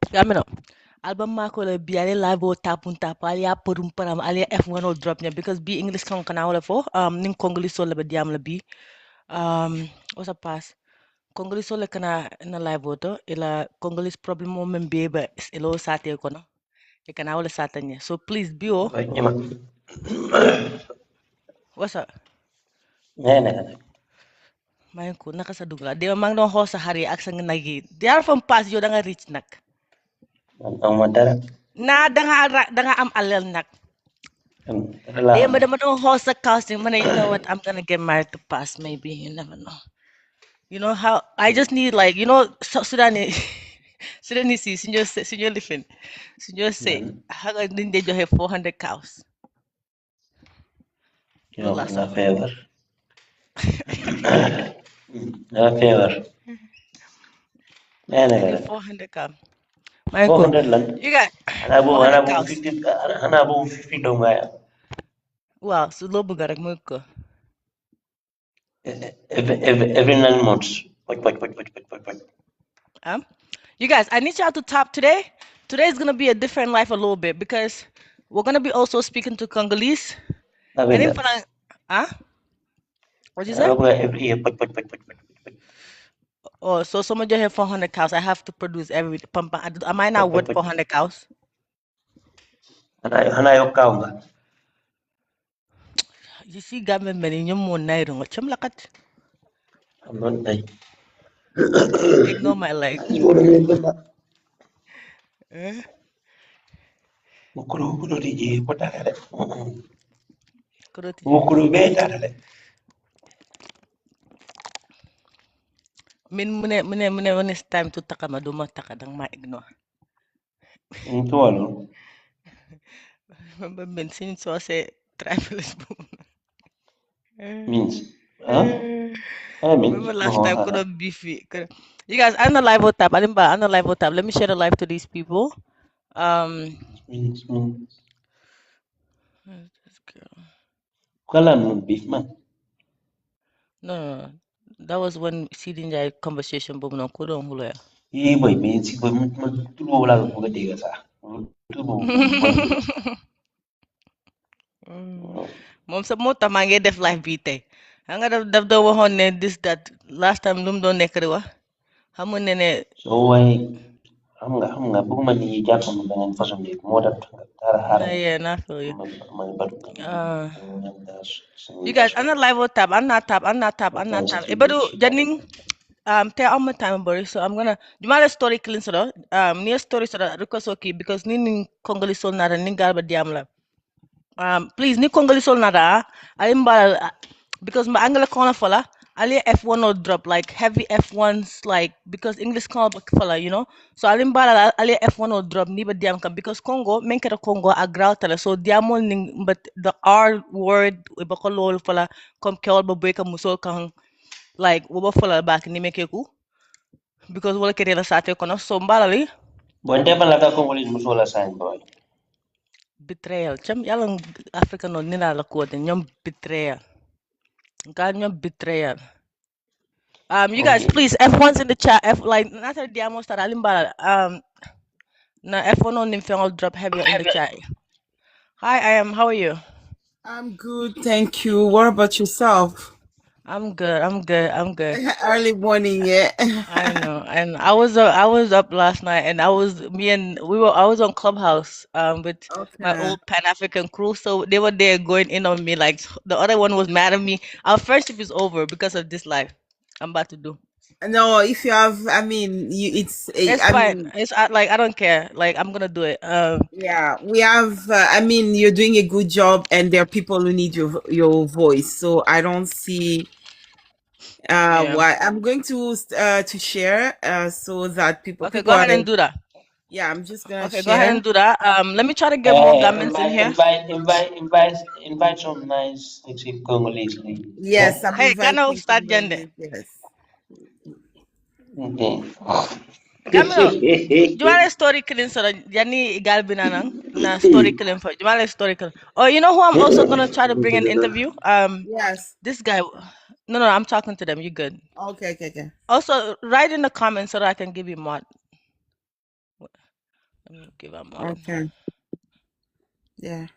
Gamino. Album mako le bi ale live o tapun tap ale ya porum param ale F1 o drop nya because bi English kan kana wala fo ning Congolese so le be diam le bi what's a pass Congolese so le kana na live o to ila Congolese problem mo membe ba ilo sate ko no e kana wala satanya so please bi o what's up mayen ko naka sa dugla de mang don ho sa hari ak sa nagi they are from past yo da nga rich nak na da nga am alel nak dama don't host a casting. You know what? I'm gonna get married to pass. Maybe you never know. You know how I just need like Sudanese, Sudanese. Senior living, senior say. How I need they just have 400 cows. Na favor. Na favor. I need 400 cows. 400 lan. You got Ana 400 cows. 50 ana 50 dong ya. Wow, so low bugarak muko. Every 9 months. Wait. You guys, I need y'all to top today. Today is gonna be a different life a little bit because we're gonna be also speaking to Congolese. And if what'd you say? Every year. Oh, so someone just have 400 cows. I have to produce every pump. Am I not worth 400 cows? Ana yok kaw nga. You see, government money, you more night on chum lakat. I'm not like. Ignore my leg. Mukuru di kota kare. Kuroti. Mukuru beta kare. When it's time to taka maduma taka dang ma ignore. Itu ano? Remember been seeing so I say travelers boom. Means. Huh? I mean. Remember last time couldn't beefy. You guys, I'm the live tab. I'm the live tab. Let me share the live to these people. Means. Where's this girl? Kalan beef man. No. That was when seeding the conversation boom no couldn't hula. Boy means boy tulo wala ko ga diga sa. Tulo. Mom sa mo tamange def live bite. Hanga daf do waxon ne this that last time lum do nek rewa. Xamu ne So why xam nga bëgguma nit ñi jàpp ma beneen façon bi moo tax dara xaaral yeah, not feel you. may batu You guys, I'm not live on tab. I'm not tab. Ebadu janing te on time bori so I'm gonna jumala story clean so near story so request okay because ni Congolese sol nada ni galba diam la. Please ni Congolese sol nada alimba because my angla corner fala ali F1 or drop like heavy F1s like because English corner fala so alimba ali F1 or drop ni ba diam kam because Congo menkata Congo agraw tala so diamol ning but the R word iba ko lol fala kom kewal ba boy kam musol kan like woba fala back ni mekeku because wala kete la sate kono so mbalali bonte bala ka Congolese musola sign boy betrayal cham yalang African no nila la ko den ñom betrayal betrayal. You guys, please, F1's in the chat. Like, not a diamo start alimbala. Na F1 on the drop heavy in the chat. Hi, how are you? I'm good, thank you. What about yourself? I'm good. Early morning, yeah. I know. And I was up last night, and I was on Clubhouse with my old Pan African crew. So they were there going in on me. Like the other one was mad at me. Our friendship is over because of this live I'm about to do. No, if you have, I mean, it's fine. It's like I don't care. Like I'm gonna do it. Yeah, we have. I mean, you're doing a good job, and there are people who need your voice. So I don't see why. I'm going to share so that people. Okay, go ahead and do that. Yeah, I'm just gonna. Okay, go ahead and do that. Let me try to get more garments in here. Invite some nice sexy Congolese lady. Yes, I'm hey, inviting. Start gender. Yes. Okay. Gamino, jumale story killing so yani galbina na story killing for jumale story killing. Oh, you know who I'm also gonna try to bring an interview? Yes. This guy. No, I'm talking to them. You good? Okay. Also, write in the comments so that I can give you mod. Let me give a mod. Okay. Yeah.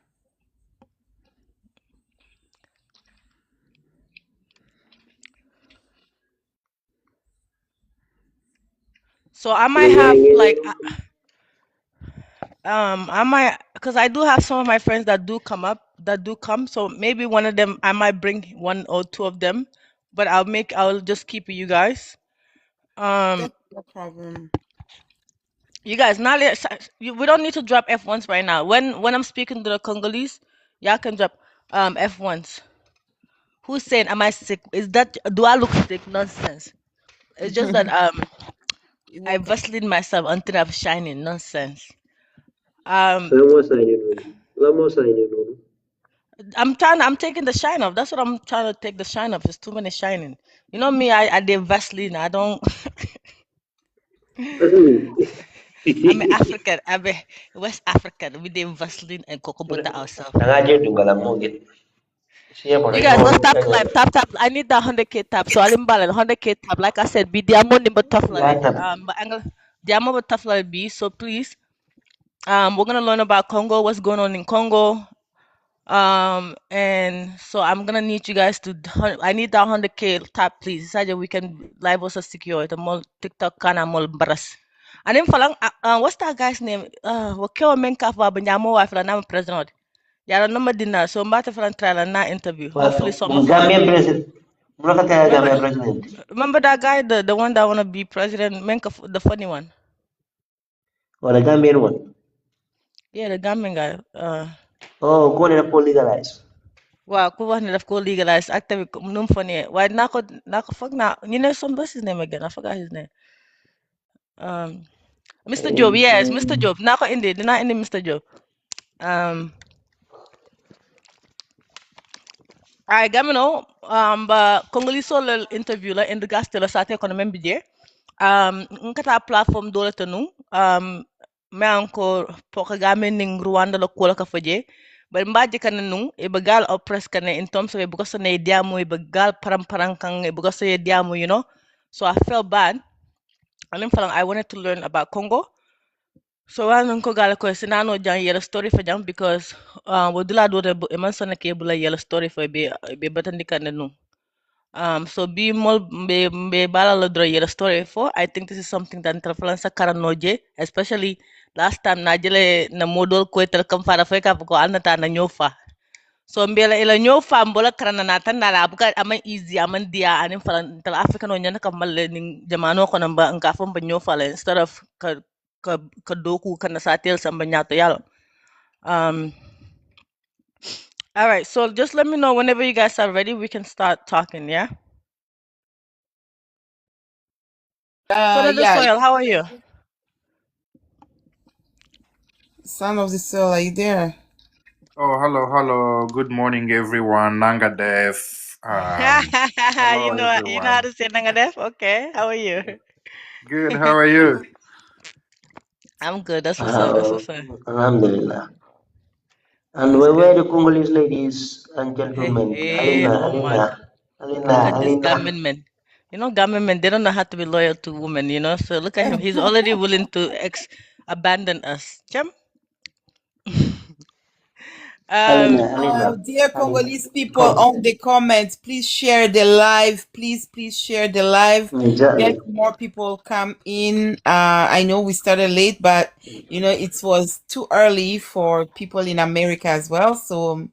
So I might have like I might, because I do have some of my friends that do come up, that do come. So maybe one of them, I might bring one or two of them, but I'll just keep you guys. Um, That's no problem. you guys, now we don't need to drop F1s right now. When I'm speaking to the Congolese, y'all can drop F1s. Who's saying, am I sick? Is that, do I look sick? Nonsense. It's just that You're I welcome. Vaseline myself until I'm shining. Nonsense. Um, I'm taking the shine off. That's what I'm trying to take the shine off. It's too many shining. You know me, I did Vaseline. I don't. I'm an African. I'm a West African. We did Vaseline and cocoa butter ourselves. Nangaje dungala moget. Siya You pare guys, mo let's tap the kaya live. Tap. I need that 100K tap. So I'll imbala 100K tap. Like I said, be diamond but tough lale. yata. But angle diamond but tough lale be. So please, we're gonna learn about Congo. What's going on in Congo? And so I'm gonna need you guys to. I need that 100K tap, please. So that we can live also secure the mall TikTok kana mall baras. And then falang, what's that guy's name? Wakeo menka fa banyamo wa fala na president. Yara number dinner. So mbata falang trial na interview. Hopefully some of them. Gambian president. Mula kaya Remember, Gambian president. remember that guy, the one that wanna be president, menka the funny one. Or the Gambian one. Yeah, the Gambian guy. Oh, kung na po legalize. Wow, kuha nila ko legalized active num funny. Why nako fuck na you know some what's his name again? I forgot his name. Um Mr. Job, yes, Mr. Job. Nako hindi, not hindi Mr. Job. Um I gamino ba Congolese solo interview la in the gas tela sa te kono membije. Nkata platform dole tanu me anko poka game ning Rwanda la kola ka faje. But mbaje kan nung e bagal oppress kan in terms of e bugo ne diamu e bagal parang parang kang e bugo e diamu, you know. So I felt bad. And then I wanted to learn about Congo. So I ko gala ko sinano jang yellow story for jang because wadula do de e man sona ke bula yellow story for be batandi kan nung. So be more be bala dro yela story for. I think this is something that interference karanoje, especially last time najele na model ko kam fara fe ka ko alnata na nyofa. So mbela ila nyofa mbola karana natan na abuka aman easy aman dia anin fala tal Africa no nyana kamalle ning jamano ko namba nka fam ba nyofa le instead of ka doku kana satel samba nyato yalo. Um all right, so just let me know whenever you guys are ready, we can start talking, yeah? Son of the Yeah. soil, how are you? Son of the soul, are you there? Oh, hello. Good morning, everyone. Nanga Def. Hello, You know how everyone. to say Nangadef? Okay. How are you? Good. How are you? I'm good. That's what's up. That's what's up. Alhamdulillah. And That's where good. were the Congolese ladies and Hey, gentlemen? hey, Alina, woman. Alina, Alina, Look at this Alina. Gambian man. You know, Gambian men, they don't know how to be loyal to women, you know? So look at him. He's already willing to abandon us. Chum? Alina, um, Alina, Dear Alina. Congolese people Come. on the comments, please share the live. Please share the live. Let more people come in. I know we started late, but it was too early for people in America as well. So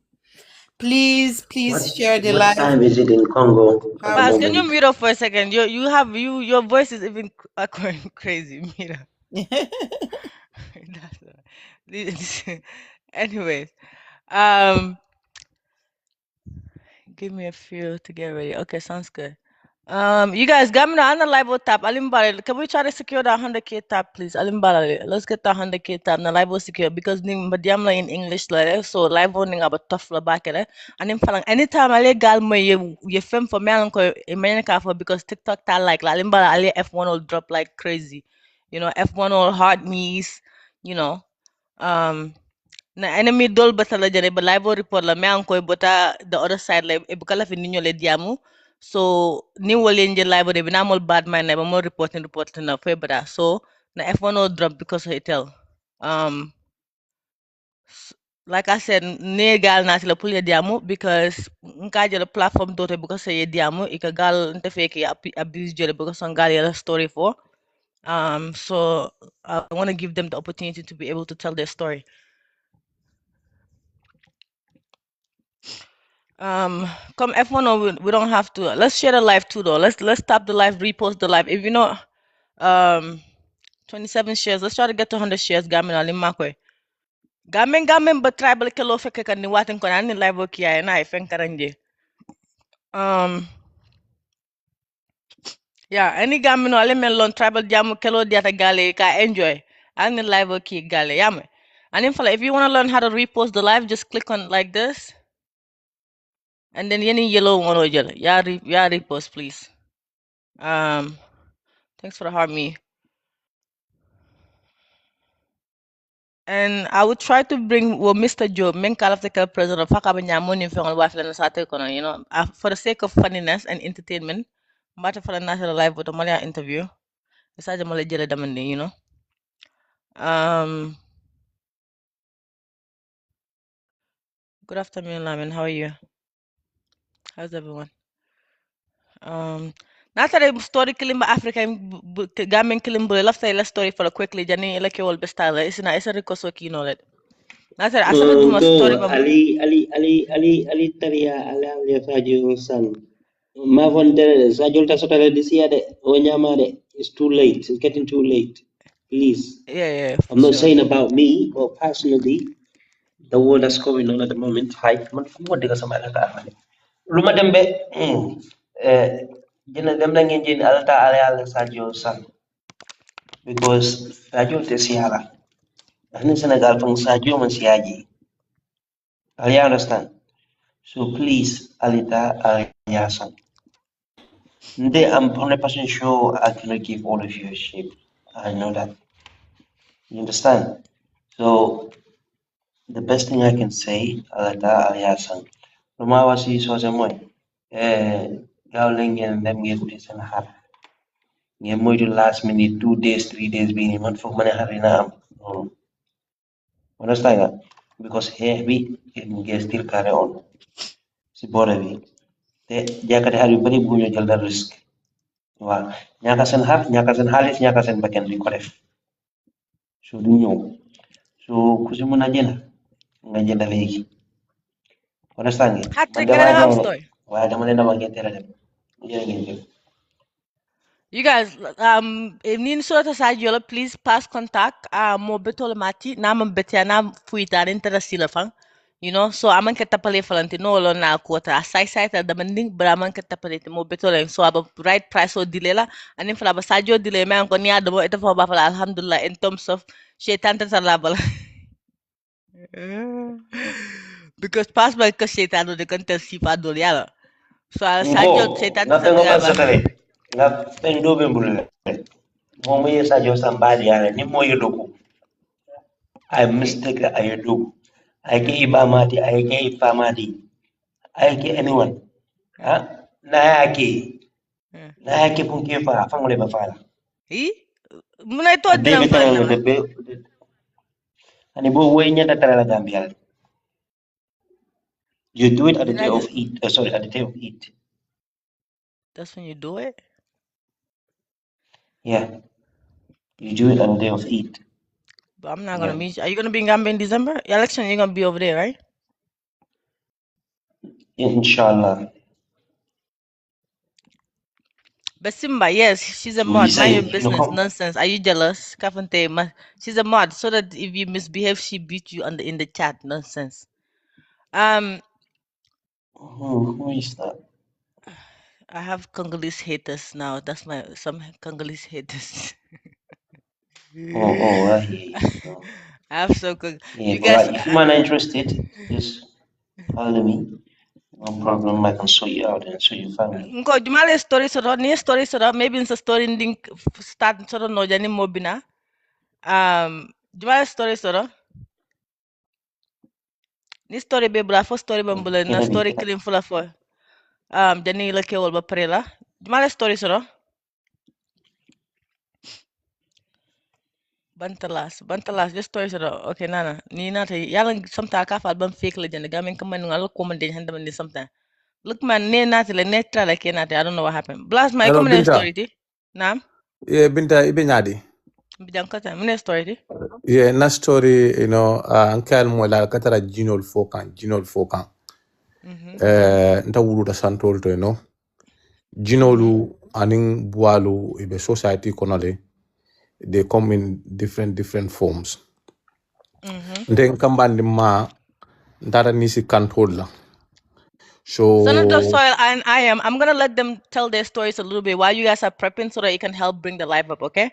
please share the What live. time is it in Congo at the Have Bas, can you moment? mute up for a second? Your voice is even going crazy. Mute up. Anyways, um, give me a few to get ready. Okay, sounds good. You guys got me on the live tap. Alimbala, can we try to secure that 100K tap, please? Alimbala, let's get that 100K tap. Na live secure because ning madiamla in English la so live ning about tough la back and I'm falang anytime I gal mo you film for me ko imenya ka for because TikTok ta like la alimbala ali F1 will drop like crazy. F1 all hard me's, you know. Na enemy dol batala jane ba live report la me an koy bota the other side la e bukala fi niño le diamu so ni wole nje live de bina mol bad man na ba mo report na fe bada so na F1 all drop because of hotel like I said ne gal na la pulle diamu because nka jël platform dote because ye diamu e ka gal nte feke abuse jël because on gal yela story for so I want to give them the opportunity to be able to tell their story. Come F1 or we don't have to. Let's share the live too though. Let's tap the live, repost the live. If you know 27 shares, let's try to get to 100 shares. Gamin alim makwe. Gamin but tribal kelo feke kan ni watin kon ani live okay ay na ifen karanje. Yeah, any gamin alim lon tribal jamu kelo diata gale ka enjoy. Ani live okay gale yame. And if you want to learn how to repost the live, just click on like this. And then any yellow one or yellow. Yeah, repost please. Thanks for the heart me. And I would try to bring Mr. Joe, men kalaftika president of Fakabanya money from wife and Sate Kono, for the sake of funniness and entertainment, matter for the national live with the Malia interview. Besides the Malaysia Damandi, Good afternoon, Lamin. How are you? How's everyone? Not that I'm story killing African Gamin killing but let's say let's story for a quickly Jani like you all best style. It's a Rikosoki, that. Not that I said do my story Ali taria ala faji san. Ma vontere sajol ta sotale disia de onyama de. It's too late. It's getting too late. Please. Yeah, I'm not saying about me, but personally, the world that's going on at the moment. Hi, man, what diga sama ala ka Luma dembe. Jina dembe ngin alta ala sajol san because sajol te siala. Ani Senegal pang sajol man siaji. I understand. So please, Alita Aliasan. I'm 100% sure I cannot give all of you a shape. I know that. You understand? So the best thing I can say, Alita Aliasan. Rumawa si so sa mo gawling yan them get this and half. Ngayon mo yung last minute, 2 days, 3 days, being man for money harina. No. Understand that? Because here we can still carry on. Si Boravi. Jaka hari bari bunyo jal da risk. Waaw ñaaka seen xar ñaaka seen xaalis ñaaka seen bakkan duñ ko def so du ñëw so ku si mën a jënd nga jënd léegi understand ngeen man damaa ñëw ne waaye dama leen dama ngeen tere dem jërë ngeen jëf You guys, if nin sota sa yola, please pass contact. Mo betol mati, na man betia na fuita intera sila fang. So aman kita pale falantino lo na kuota asai sai ta demanding, but aman kita pale mo betol so aba right price o dilela, anin fala ba sajo dile me ko niya demo ita fa ba fala alhamdulillah in terms of shaitan ta salabal. Because pass by ka shaitan de kan tel sifa dol yala. So sajo shaitan ta salabal. Nga pen do be mbulule mo mo yesa jo sambadi yala ni mo yodoku I mistake I do I ke ibamati I ke ifamati I ke anyone ha na yake punke fa fangole ba fala muna ito debe tango debe ani bo way nyata tara la Gambia you do it at the day of Eid sorry at the day of Eid that's when you do it yeah you do it on the day of Eid but I'm not gonna meet you. Are you gonna be in Gambia in December? Your election you're gonna be over there, right? Inshallah. But Simba, yes, she's a mod. Mind your business. Nonsense. Are you jealous? Kafante, she's a mod, so that if you misbehave, she beat you in the chat. Nonsense. Who is that? I have Congolese haters now. That's some Congolese haters. I hear you. I have some. Yeah, you guys, if you're not interested, just follow me. No problem. I can show you out and show your family. Ngo jumale story soro ni story soro maybe in story nding start soro no jani mobina. Jumale story soro. Ni story be bra first story bambule na story clean full of jani la kewol ba prela. Jumale story soro. Bantalas just story soro. Okay nana ni nata yalang somta ka fal bam fake legend gamen kaman ngal ko man de handa man somta. Look man ne nata le netra like nata I don't know what happened. Blast my Hello, come Binta. story ti. Nam. Yeah, Binta, ibe nyadi. Bijankata mine story ti. Yeah, na story, uncle mo la katara jinol fokan. Nta wulu da santol to, Jinolu aning bualu ibe society konale. They come in different forms. Then kambandi ma ndara nisi kantol la. Son of the So Soil and I'm gonna let them tell their stories a little bit while you guys are prepping so that you can help bring the live up, okay?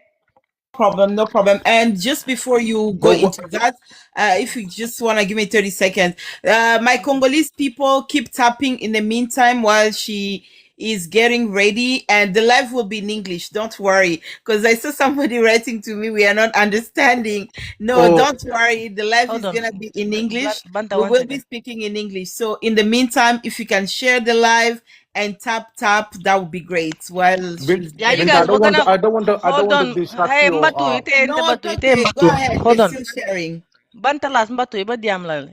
No problem. And just before you go into that, if you just want to give me 30 seconds, my Congolese people keep tapping in the meantime while she is getting ready, and the live will be in English. Don't worry, because I saw somebody writing to me, we are not understanding. No, don't worry. The live is going to be in English. Banta, We one will second. be speaking in English. So in the meantime, if you can share the live and tap, that would be great. While she's Yeah, you Binta, guys, we're gonna I don't want hold to on. distract Hey, you. Mbatu, ite no, Batu, it's ite okay. Go Mbatu. ahead. Hold We're on. still sharing. Banta last Mbatu, iba diamla.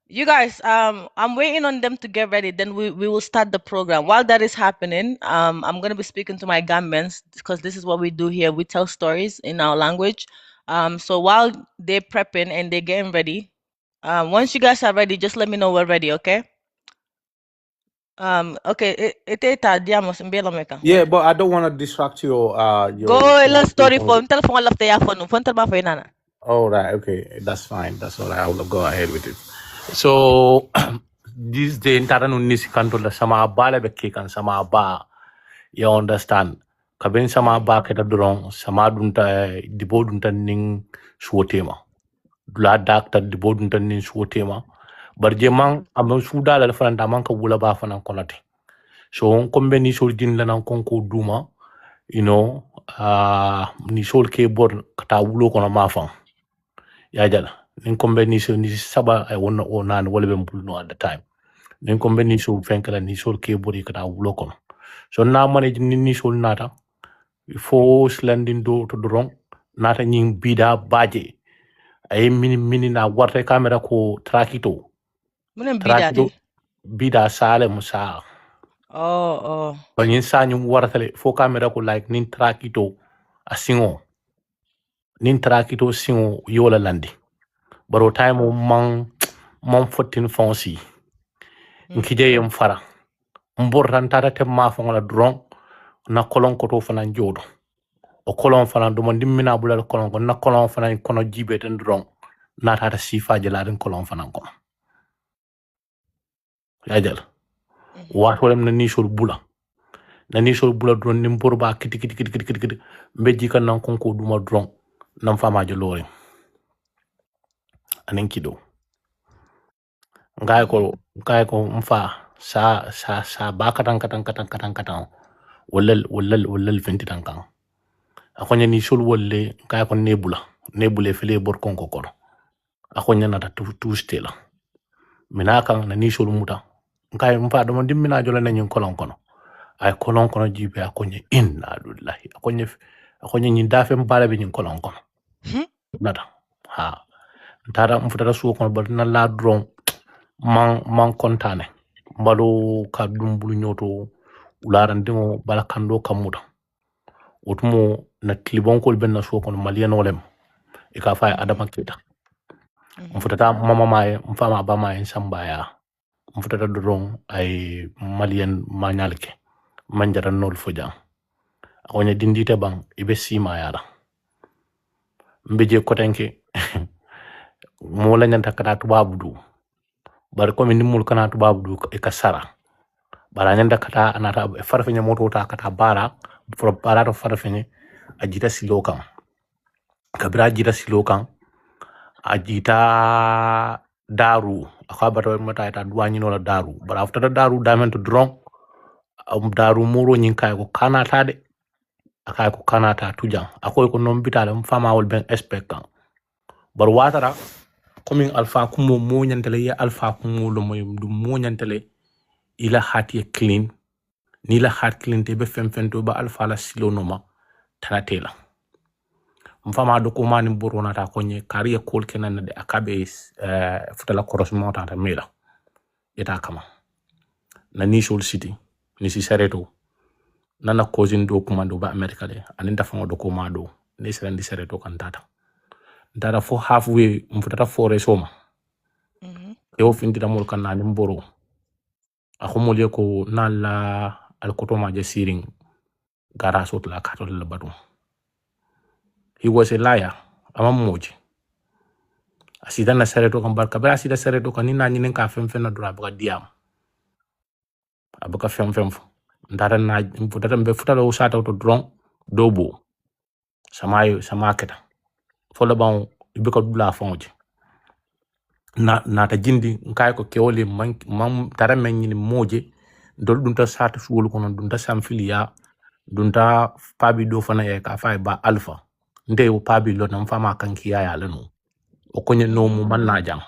You guys, I'm waiting on them to get ready. Then we will start the program. While that is happening, I'm gonna be speaking to my Gambians because this is what we do here. We tell stories in our language. So while they're prepping and they're getting ready, once you guys are ready, just let me know we're ready, okay? Okay. Yeah, but I don't want to distract you. Go Your story people. phone. Telephone left the phone. Phone telephone for nana. All right, okay, that's fine. That's all right. I will go ahead with it. So this the entire nisi kanto la sama bala be kikan sama ba. You understand? Kabin sama ba keta durong sama dunta dibo dunta ning suotema. Dula doctor dibo dunta ning suotema. Barje mang amang suda la fana damang ka wula ba fana konate. So on kombe ni sol din la nan konko duma, ni sol ke bor kata wulo kono mafang. Yajala. Nin kombe ni saba I wonna o nan wala be mbulno at the time. Nin kombe ni sol fenkala ni sol ke bor kata wulo kono. So na manage ni sol nata. Fo slending do to drong nata nying bida baje. Ay mini na warte camera ko trakito. Munen bida ti. Bida sale musa. Oh. Banyin sa nyum waratale fo camera ko like nin trakito asingo. Nin trakito singo yola landi. Baro time man fotin fonsi. Nkije yem fara. Mbor rantara te ma fongola drong na kolon koto fana jodo. O kolon fana do man dimmina bulal kolon ko na kolon fana kono jibe ten drong na tata sifa jeladen kolon fana ko. Yajal. Wat wolem na ni sol bula. Na ni sol bula drong nim borba kiti mbeji kan nan konko duma drong nam fama jolore. Anen kido. Ngai ko mfa sa ba katang wallal fenti tankang akonya ni sul wolle ngai ko nebule fele bor konko kono akonya na tu stela mina kan na ni sul muta ngai mfa do mon dimmina jola na nyin kolon kono ay kolon kono jibe akonya inna lillahi akonya nyin dafe mbala be nyin kolon kono nata ha ntara mfutara su kono bal na la dron man kontane mbalo ka dumbulu nyoto ularan dimo bala kando kamuda otumo na klibon kol ben na so kono malian olem e ka fa adama kita mfutata mama maye mfama ba maye sambaya mfutata dorong ay malian manyalke manjara nol foja akonya dindite bang ibe sima yara mbeje kotenke mo la nyanta kata tubabudu bar ko min mul kana tubabudu e kasara bara nyanda kata anata farfenya moto ta kata bara for bara to farfenya ajita silokan kabira ajita silokan ajita daru Akabato mata ita duanyi no la daru. But after the daru diamond to drone, daru muro nyinka ko kanata de. Akai ko kanata tujan. Ako ko nombita le mfama wol ben expect kan. But watara coming alpha kumo mo nyantele ya alpha kumo lo moy du mo nyantele ila hati clean ni la hat clean te be femfento ba alpha la silo noma tanatela. Mfama do ko mani borona ta konye kariya kol kenan de akabe futala correspondant ta mela. Eta kama. Na Nishol City, nisi Sereto, nana cousin do commando ba America de, aninda fango do commando, ni serendi Sereto kantata. Dada for halfway, mfutata fore soma. Eo finti da molka na nimboro. Ako molie ko na la alkotoma je siring garasot la katol la badu. He was a liar, ama moji. Asida na Sereto kan barka, ba asida Sereto kan nina nyinen ka femfena dura baka diam. Abaka femfemfo. Ndara na mfutata mbe futala usata auto drone dobo sama keta fola ban ibeka dula fonje na ta jindi nkay ko kewole man tara men ni moje dol dunta sata suwol kono dunta samfilia dunta pabi do fana e ka fay ba alpha nde o pabi lo nam fama kanki ya lanu o konye no mu man na jang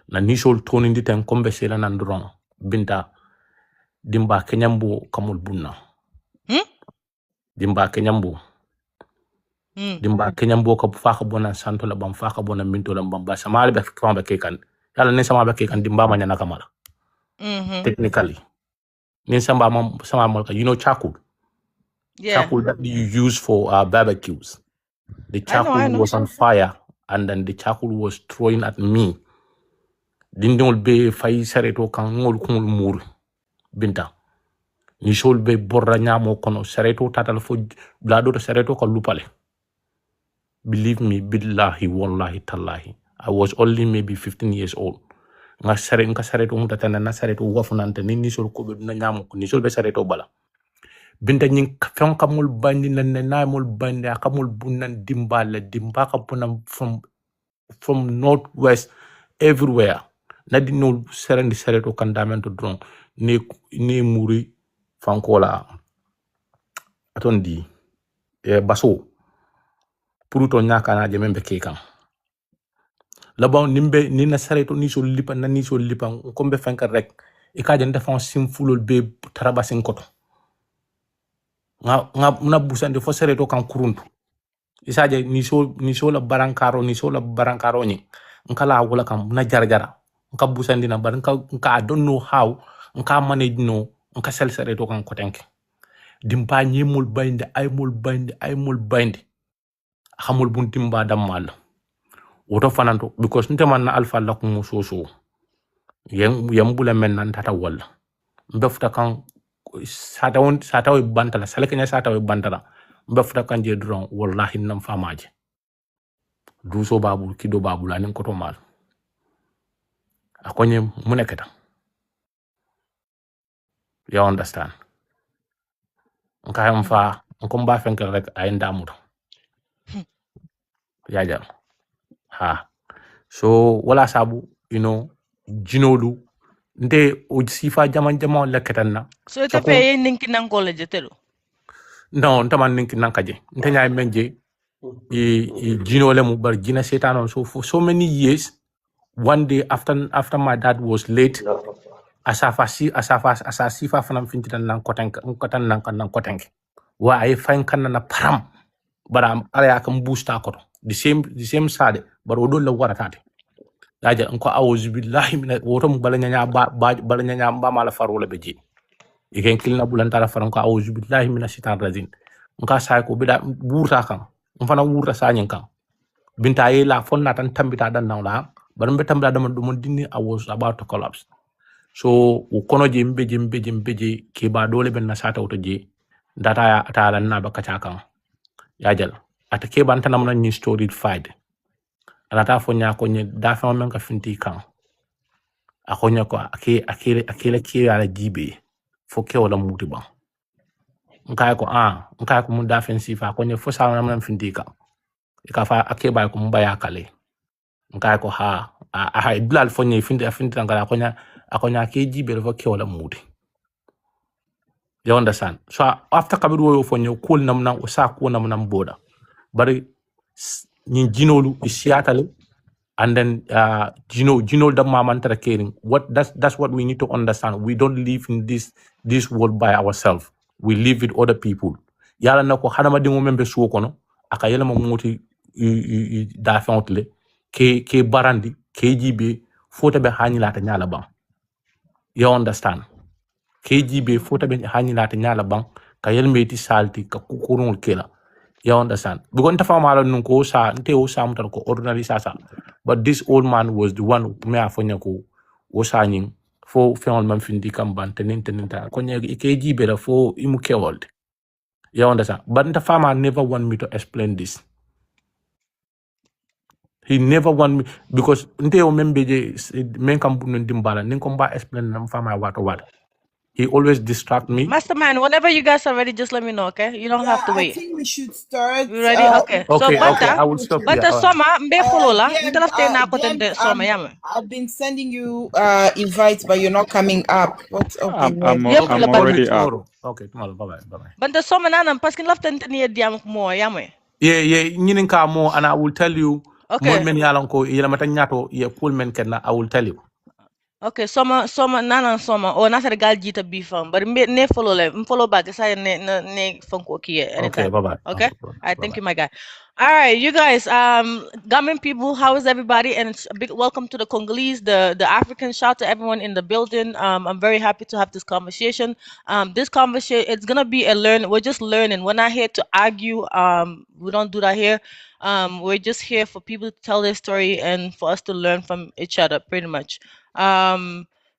na nisol toni ndi ten kombe sela nan drone binta dimba kenyambu kamul bunna dimba kenyambu dimba kenyambu ko fa bona santo la bam fa bona minto la bam ba sama be ko ba kekan yalla ne sama ba kekan dimba ma nyana kamala technically ne sama mal ka charcoal charcoal that you use for barbecues. The charcoal was on fire and then the charcoal was throwing at me. Dindol be fay sareto kan ngol kumul mur binta ni sol be borra nyamo kono sareto tatal fo blado sareto ko lupale. Believe me, billahi wallahi tallahi, I was only maybe 15 years old. Nga sareto mutatana na sareto wafunante ni sol ko be na nyamo ko ni sol be sareto bala. Binta nying fen kamul bandi na mul bandi akamul bunan dimbala dimba ka bunam from northwest everywhere. Na di no serendi sareto kandamento drone ne muri fankola atondi baso puruto nyaka na jemembe kekan labaw nimbe ni na sareto ni so lipa na ni so lipa ko be fanka rek e ka jende fon simfulol be tarabasin koto nga na busande fo sareto kan kuruntu isaje ni so la barankaro ni nkala wala kam na jarjara nka busandi na bar nka I don't know how nka manage no nka sel sareto kan kotenke dimba nyemul bande ay mul bande xamul bun dimba damal woto fananto because nte man na alfa la ko musoso yem bula men nan tata wala mbefta kan sata we bantala salekenya sata we bantala mbefta kan je dron wallahi nam famaje duso babu kido babu la nen koto mal akonye muneketa you understand nka mfa nkomba fenkel rek ay ndamuto yaja ha so wala sabu jinolu nde o sifa jaman leketanna so ita pe ninki nankole jetelo non taman ninki nankaje nte nyaay menje e jinole mu bar jina setanon so for so many years. One day after my dad was late asafa sifa fanam fintitan nan kotenke wa ay fain kan na param bara ala kam boosta ko the same sade bar o dol la waratate daja ko awuz billahi min wotom balanya ba mala farola beji igen kilna bulantara faran ko awuz billahi min shaitan rajim nka say ko bida burta kan fana wurta sanyin kan binta la fonna tan tambita dan nawla bar mbe tambla dama dum dinni I was about to collapse. So kono je mbeje ke ba dole ben na sata auto je data ya atala na ba kacha kan yajal ata ke ban tanam na ni story fight alata fo nya ko ni da fa men ka finti kan akonya ko akele ke ala jibe fo ke wala muti ba nkai ko mun defensive akonya fo sa na finti kan ka fa ake ba ko mbaya kale nkai ko ha aha bilal fonye finti ngala akonya keji be ro ke wala mudi. You understand? So after kabiru yo fonye cool namna usa ko namna boda. Bari ni jinolu isiatale and then Gino the mamantara caring. That's what we need to understand. We don't live in this world by ourselves. We live with other people. Yala nako hanama dingo membe suwo kono akayela mamuti da fontle ke barandi KGB fota be hanilata nyala bang. You understand? KGB fota be hanilata nyala bang kayel meti salti ka kukurul kela. You understand? Because nta nunko sa nte o sa mutar ko ordinary sasa. But this old man was the one me afonya ko o sa nying fo fenol man findi kamban tenin ta konya ikeji bela fo imu kewold. You understand? But nta never want me to explain this. He never want me because nte o membe je men kambu ndimbala ninkomba explain nam fama what. He always distract me. Mastermind, whenever you guys are ready, just let me know, okay? You don't have to wait. I think we should start. You ready? Okay. So Okay, I will stop here. Banta Soma, mbe follow la. Ntala stay na ko tende Soma yame. I've been sending you invites, but you're not coming up. What's up? I'm already up. Okay, tomorrow. Bye. Banta Soma nanam paskin lafta ntani diam mo yame. Yeah, nyinin ka mo and I will tell you. Okay. Mon men yalan ko yela mata nyato ye cool men kenna I will tell you. Okay, Soma nanan Soma o nasa gal jita bifam, but ne follow back sa ne fonko kiye anytime. Okay, bye. Okay? I thank you, my guy. All right, you guys, Gambian people, how is everybody? And it's a big welcome to the Congolese, the African. Shout to everyone in the building. I'm very happy to have this conversation. This conversation, it's gonna be a learn. We're just learning. We're not here to argue. We don't do that here. We're just here for people to tell their story and for us to learn from each other, pretty much.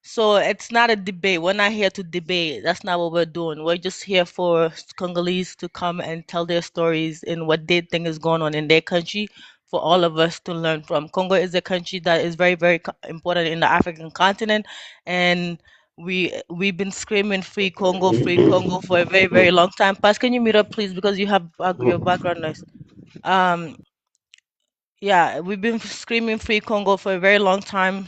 So it's not a debate. We're not here to debate. That's not what we're doing. We're just here for Congolese to come and tell their stories and what they think is going on in their country for all of us to learn from. Congo is a country that is very, very important in the African continent, and we've been screaming free Congo for a very, very long time. Pas, can you mute up, please, because you have your background noise. Yeah, we've been screaming free Congo for a very long time.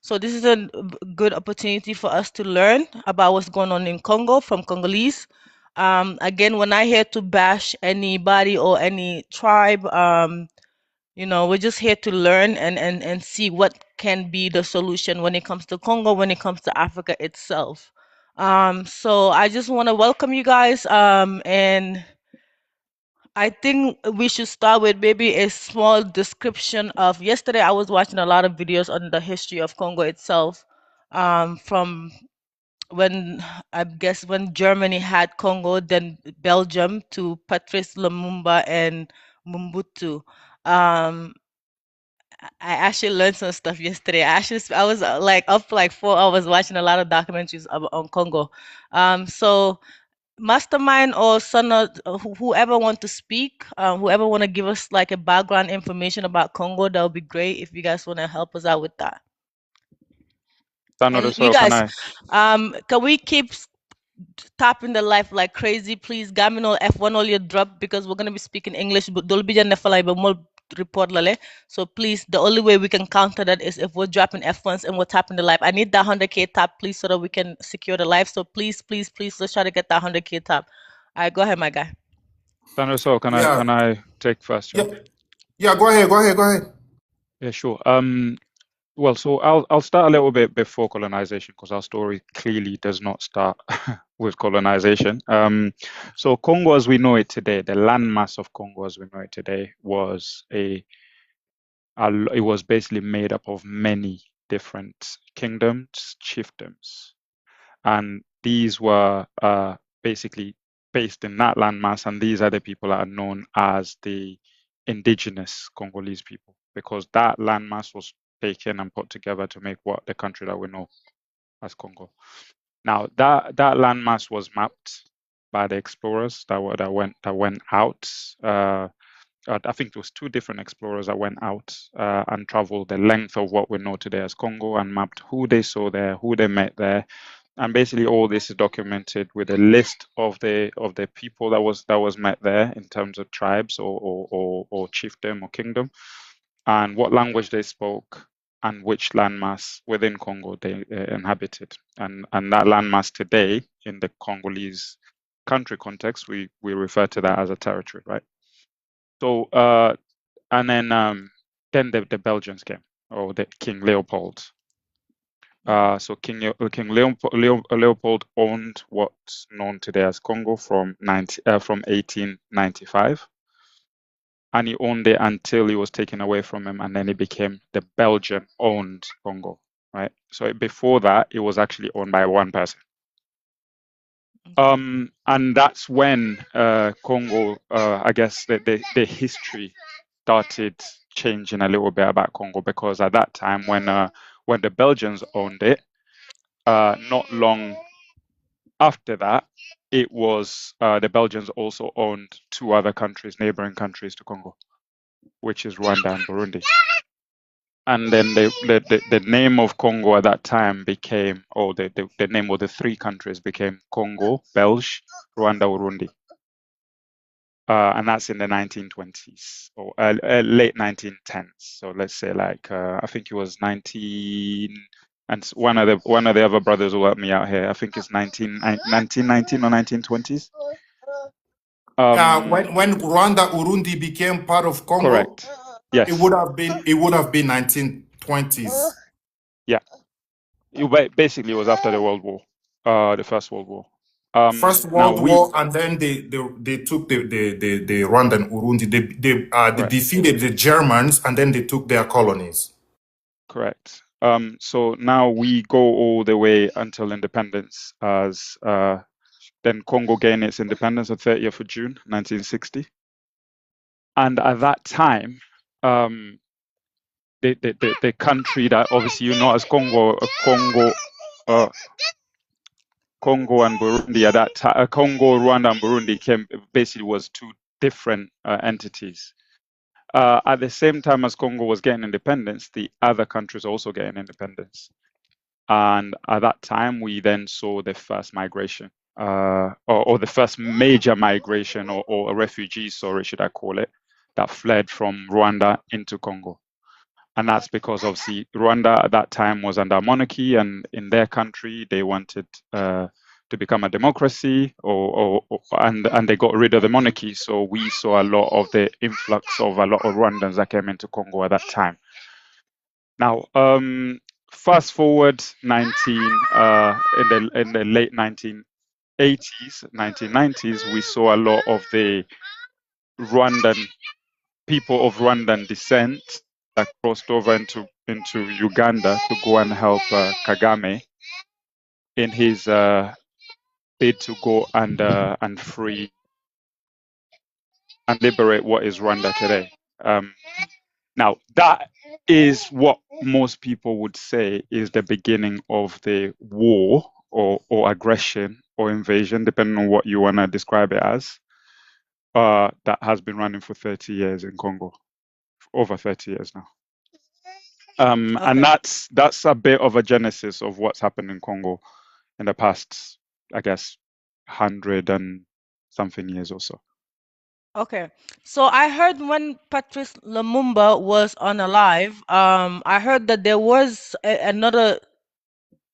So this is a good opportunity for us to learn about what's going on in Congo from Congolese. Again, we're not here to bash anybody or any tribe. We're just here to learn and see what can be the solution when it comes to Congo, when it comes to Africa itself. So I just want to welcome you guys, and I think we should start with maybe a small description of yesterday. I was watching a lot of videos on the history of Congo itself, from when when Germany had Congo, then Belgium to Patrice Lumumba and Mobutu. I actually learned some stuff yesterday. I was like up for like 4 hours watching a lot of documentaries on Congo. So Mastermind or son of whoever want to speak, whoever want to give us like a background information about Congo, that would be great if you guys want to help us out with that. And you guys, can we keep tapping the life like crazy, please? Gamino F1 all your drop because we're gonna be speaking English, but report lale. So please, the only way we can counter that is if we're dropping F1s and we're tapping the live. I need that 100K tap, please, so that we can secure the live. So please, let's try to get that 100K tap. All right, go ahead, my guy. So can I take first? Yeah, go ahead. Yeah, sure. Well, so I'll start a little bit before colonization because our story clearly does not start with colonization. So Congo as we know it today, the landmass of Congo as we know it today was it was basically made up of many different kingdoms, chiefdoms, and these were basically based in that landmass, and these are the people that are known as the indigenous Congolese people because that landmass was taken and put together to make what the country that we know as Congo. Now that landmass was mapped by the explorers that went out. I think it was 2 different explorers that went out and traveled the length of what we know today as Congo and mapped who they saw there, who they met there, and basically all this is documented with a list of the people that was met there in terms of tribes or chiefdom or kingdom, and what language they spoke, and which landmass within Congo they inhabited. And that landmass today, in the Congolese country context, we refer to that as a territory, right? So, and then the Belgians came, or the King Leopold. So King Leopold owned what's known today as Congo from 1895, and he owned it until it was taken away from him, and then it became the Belgian-owned Congo, right? So before that, it was actually owned by one person. And that's when Congo, I guess the history started changing a little bit about Congo, because at that time when the Belgians owned it, not long after that, it was the Belgians also owned two other countries, neighboring countries to Congo, which is Rwanda and Burundi. And then the name of Congo at that time became, or the name of the three countries became Congo, Belge, Rwanda, Burundi. And that's in the 1920s or late 1910s. So let's say like I think it was 19, and one of the other brothers who helped me out here, I think it's 1919 or 1920s. When Rwanda, Urundi became part of Congo, correct. Yes, it would have been 1920s. Yeah, basically it was after the World War, the First World War. First World War, and then they took the Rwanda and Urundi. They defeated the Germans, and then they took their colonies. Correct. So now we go all the way until independence, as then Congo gained its independence on 30th of June, 1960. And at that time, the country that obviously you know as Congo and Burundi at that time, Congo, Rwanda, and Burundi basically was two different entities. At the same time as Congo was getting independence, the other countries also getting independence. And at that time, we then saw the first migration, or the first major migration, or refugees, sorry, should I call it, that fled from Rwanda into Congo. And that's because obviously Rwanda at that time was under monarchy, and in their country they wanted to become a democracy, and they got rid of the monarchy. So we saw a lot of the influx of a lot of Rwandans that came into Congo at that time. Now, fast forward in the late 1980s, 1990s, we saw a lot of the Rwandan people of Rwandan descent that crossed over into Uganda to go and help Kagame in his bid to go and free and liberate what is Rwanda today. Now, that is what most people would say is the beginning of the war or aggression or invasion, depending on what you want to describe it as, that has been running for 30 years in Congo, over 30 years now. Okay. And that's a bit of a genesis of what's happened in Congo in the past, I guess, 100 and something years or so. Okay, so I heard when Patrice Lumumba was on alive, I heard that there was another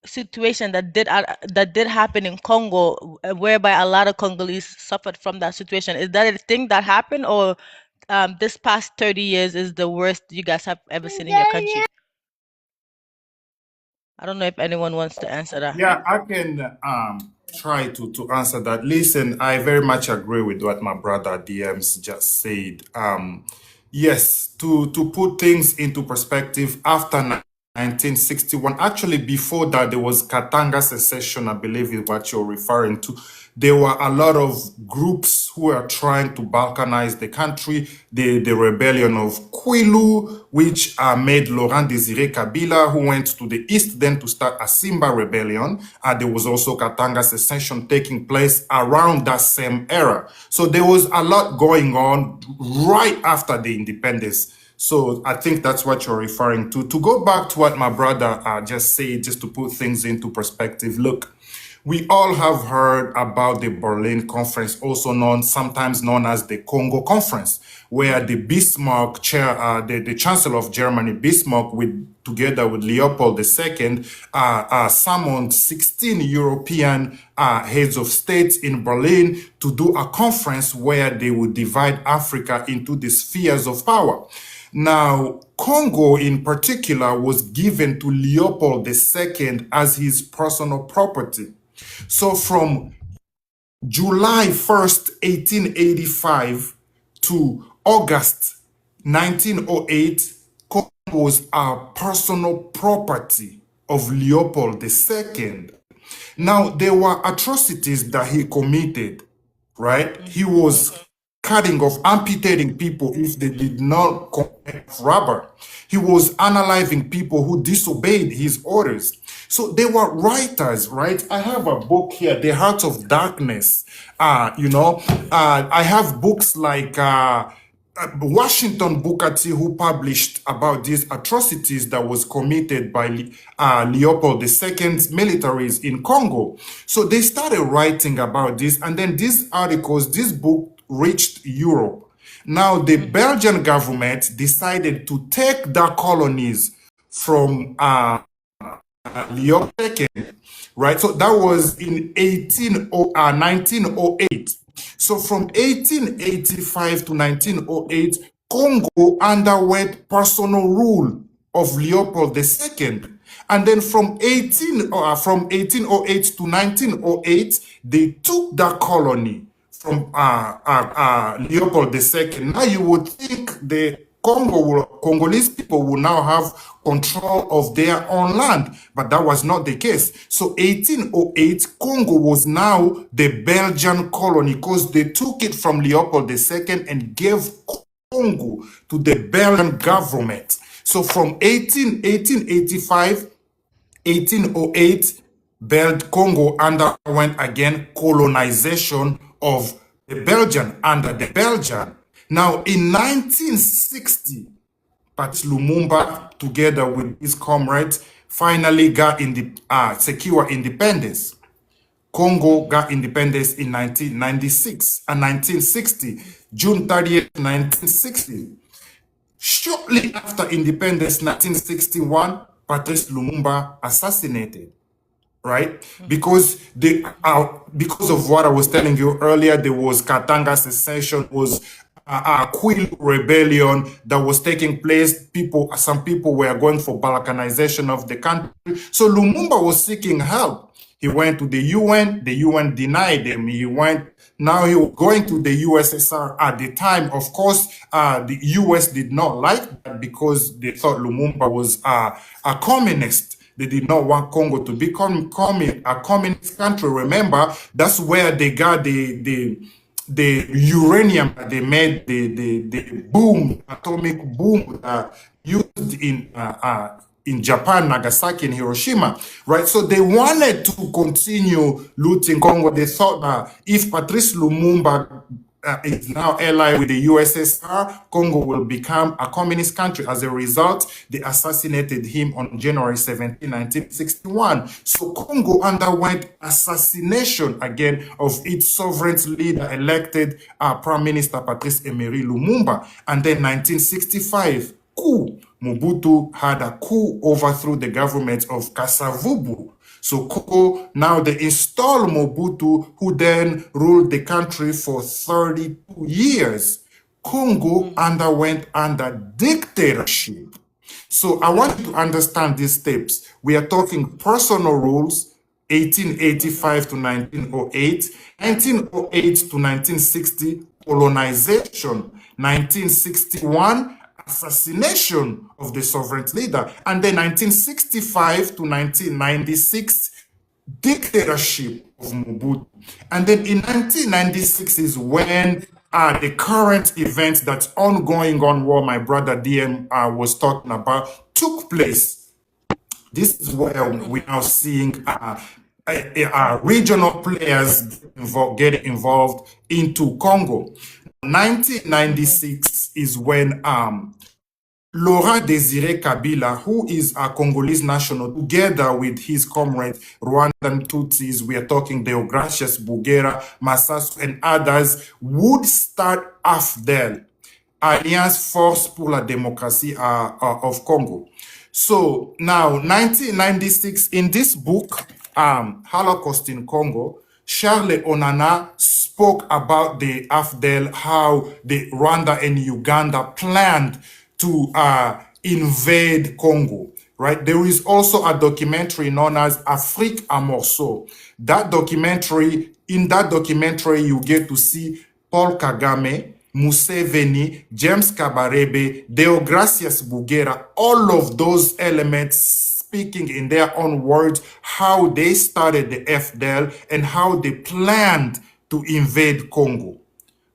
situation that did happen in Congo, whereby a lot of Congolese suffered from that situation. Is that a thing that happened, or this past 30 years is the worst you guys have ever seen in your country? I don't know if anyone wants to answer that. Yeah, I can try to answer that. Listen, I very much agree with what my brother DMs just said. Yes, to put things into perspective, after 1961, actually before that, there was Katanga secession, I believe is what you're referring to. There were a lot of groups who were trying to balkanize the country. The rebellion of Kwilu, which made Laurent Désiré Kabila, who went to the east then to start a Simba rebellion. And there was also Katanga secession taking place around that same era. So there was a lot going on right after the independence. So I think that's what you're referring to. To go back to what my brother just said, just to put things into perspective, look, We all have heard about the Berlin Conference, also sometimes known as the Congo Conference, where the Bismarck the Chancellor of Germany, Bismarck, together with Leopold II, summoned 16 European heads of states in Berlin to do a conference where they would divide Africa into the spheres of power. Now, Congo in particular was given to Leopold II as his personal property. So from July 1st, 1885 to August 1908, Congo was a personal property of Leopold II. Now, there were atrocities that he committed, right? He was cutting off, amputating people if they did not collect rubber. He was unaliving people who disobeyed his orders. So they were writers, right? I have a book here, The Heart of Darkness. I have books like Washington Booker T, who published about these atrocities that was committed by Leopold II's militaries in Congo. So they started writing about this, and then this book reached Europe. Now the Belgian government decided to take the colonies from Leopold II, right? So that was in 1908. So from 1885 to 1908, Congo underwent personal rule of Leopold II. And then from 1808 to 1908, they took the colony from Leopold II. Now you would think the Congolese people will now have control of their own land, but that was not the case. So 1808, Congo was now the Belgian colony because they took it from Leopold II and gave Congo to the Belgian government. So from 1885, 1808, Congo underwent again colonization of the Belgian under the Belgian. Now in 1960, Patrice Lumumba, together with his comrades, finally got secure independence. Congo got independence in 1960, June 30th, 1960. Shortly after independence, 1961, Patrice Lumumba assassinated, right? Because of what I was telling you earlier, there was Katanga secession, was a Kwilu rebellion that was taking place. Some people were going for Balkanization of the country. So Lumumba was seeking help. He went to the UN denied him. Now he was going to the USSR at the time. Of course, the US did not like that because they thought Lumumba was a communist. They did not want Congo to become a communist country. Remember, that's where they got the uranium that they made, the atomic boom used in Japan, Nagasaki, and Hiroshima, right? So they wanted to continue looting Congo. They thought that if Patrice Lumumba is now allied with the USSR, Congo will become a communist country. As a result, they assassinated him on January 17, 1961. So Congo underwent assassination again of its sovereign leader, elected Prime Minister Patrice Emery Lumumba. And then 1965, coup. Mobutu had a coup, overthrew the government of Kasavubu. So Congo, now they install Mobutu, who then ruled the country for 32 years. Congo underwent under dictatorship. So I want you to understand these steps. We are talking personal rules, 1885 to 1908, 1908 to 1960, colonization, 1961, assassination of the sovereign leader, and then 1965 to 1996, dictatorship of Mobutu. And then in 1996 is when the current events that's ongoing on what my brother DM was talking about took place. This is where we're now seeing regional players getting involved into Congo. 1996 is when Laurent Désiré Kabila, who is a Congolese national, together with his comrades, Rwandan Tutsis, we are talking Deogracias, Bugera, Massasu, and others, would start AFDEL, Alliance Force pour la Démocratie of Congo. So now, 1996, in this book, Holocaust in Congo, Charles Onana spoke about the AFDEL, how the Rwanda and Uganda planned to invade Congo, right? There is also a documentary known as Afrique à Morceaux. In that documentary, you get to see Paul Kagame, Museveni, James Kabarebe, Deogracias Bugera, all of those elements speaking in their own words how they started the FDL and how they planned to invade Congo.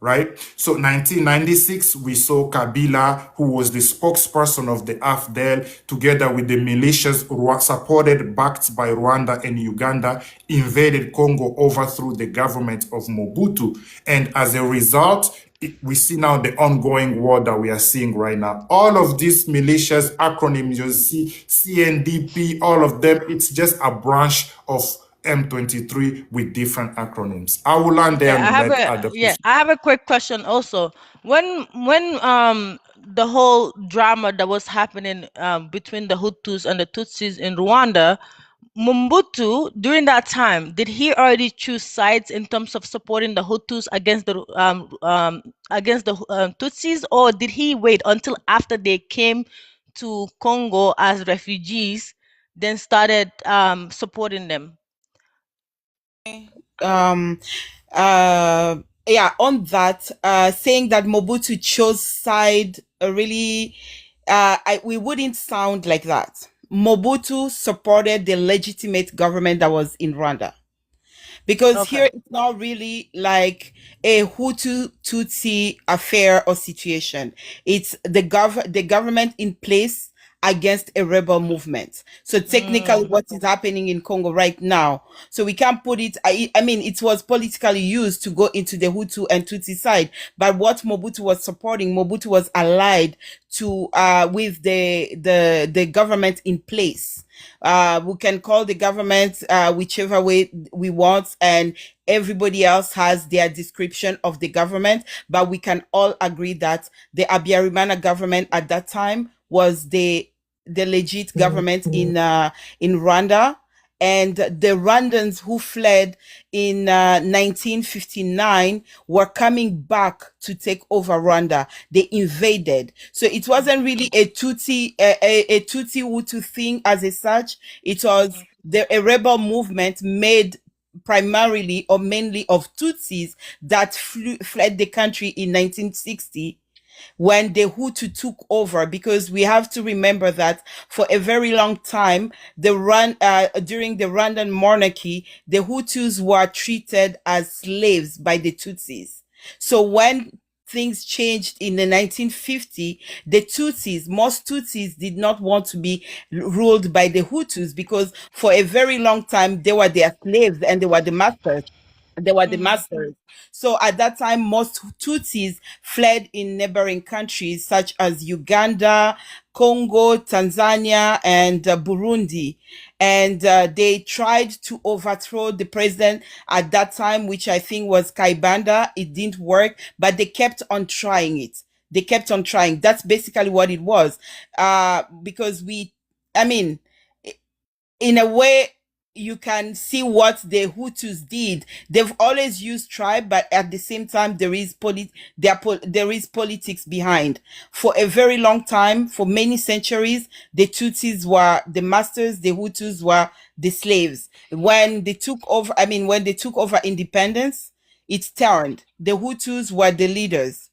Right? So 1996, we saw Kabila, who was the spokesperson of the AFDEL, together with the militias supported, backed by Rwanda and Uganda, invaded Congo, overthrew the government of Mobutu. And as a result, we see now the ongoing war that we are seeing right now. All of these militias, acronyms, you see, CNDP, all of them, it's just a branch of M23 with different acronyms. I will land there and let other people. I have a quick question also. When the whole drama that was happening between the Hutus and the Tutsis in Rwanda, Mobutu, during that time, did he already choose sides in terms of supporting the Hutus against the Tutsis, or did he wait until after they came to Congo as refugees, then started supporting them? Yeah, on that, saying that Mobutu chose side, we wouldn't sound like that. Mobutu supported the legitimate government that was in Rwanda. Because here it's not really like a Hutu Tutsi affair or situation. It's the government in place against a rebel movement. So technically what is happening in Congo right now. So we can't put it, I mean, it was politically used to go into the Hutu and Tutsi side, but what Mobutu was supporting, Mobutu was allied to, with the government in place. We can call the government whichever way we want, and everybody else has their description of the government, but we can all agree that the Habyarimana government at that time was the legit government in Rwanda. And the Rwandans who fled in 1959 were coming back to take over Rwanda. They invaded. So it wasn't really a Tutsi Hutu thing as a such. It was a rebel movement made primarily or mainly of Tutsis that fled the country in 1960 when the Hutu took over, because we have to remember that for a very long time, during the Rwandan monarchy, the Hutus were treated as slaves by the Tutsis. So when things changed in the 1950s, the Tutsis, most Tutsis did not want to be ruled by the Hutus, because for a very long time, they were their slaves and they were the masters. They were the masters. So at that time, most Tutsis fled in neighboring countries such as Uganda, Congo, Tanzania, and Burundi. And they tried to overthrow the president at that time, which I think was Kaibanda. It didn't work, but they kept on trying it. They kept on trying. That's basically what it was. Because in a way, you can see what the Hutus did. They've always used tribe, but at the same time, there is politics behind. For a very long time, for many centuries, the Tutsis were the masters, the Hutus were the slaves. When they took over independence, it turned. The Hutus were the leaders.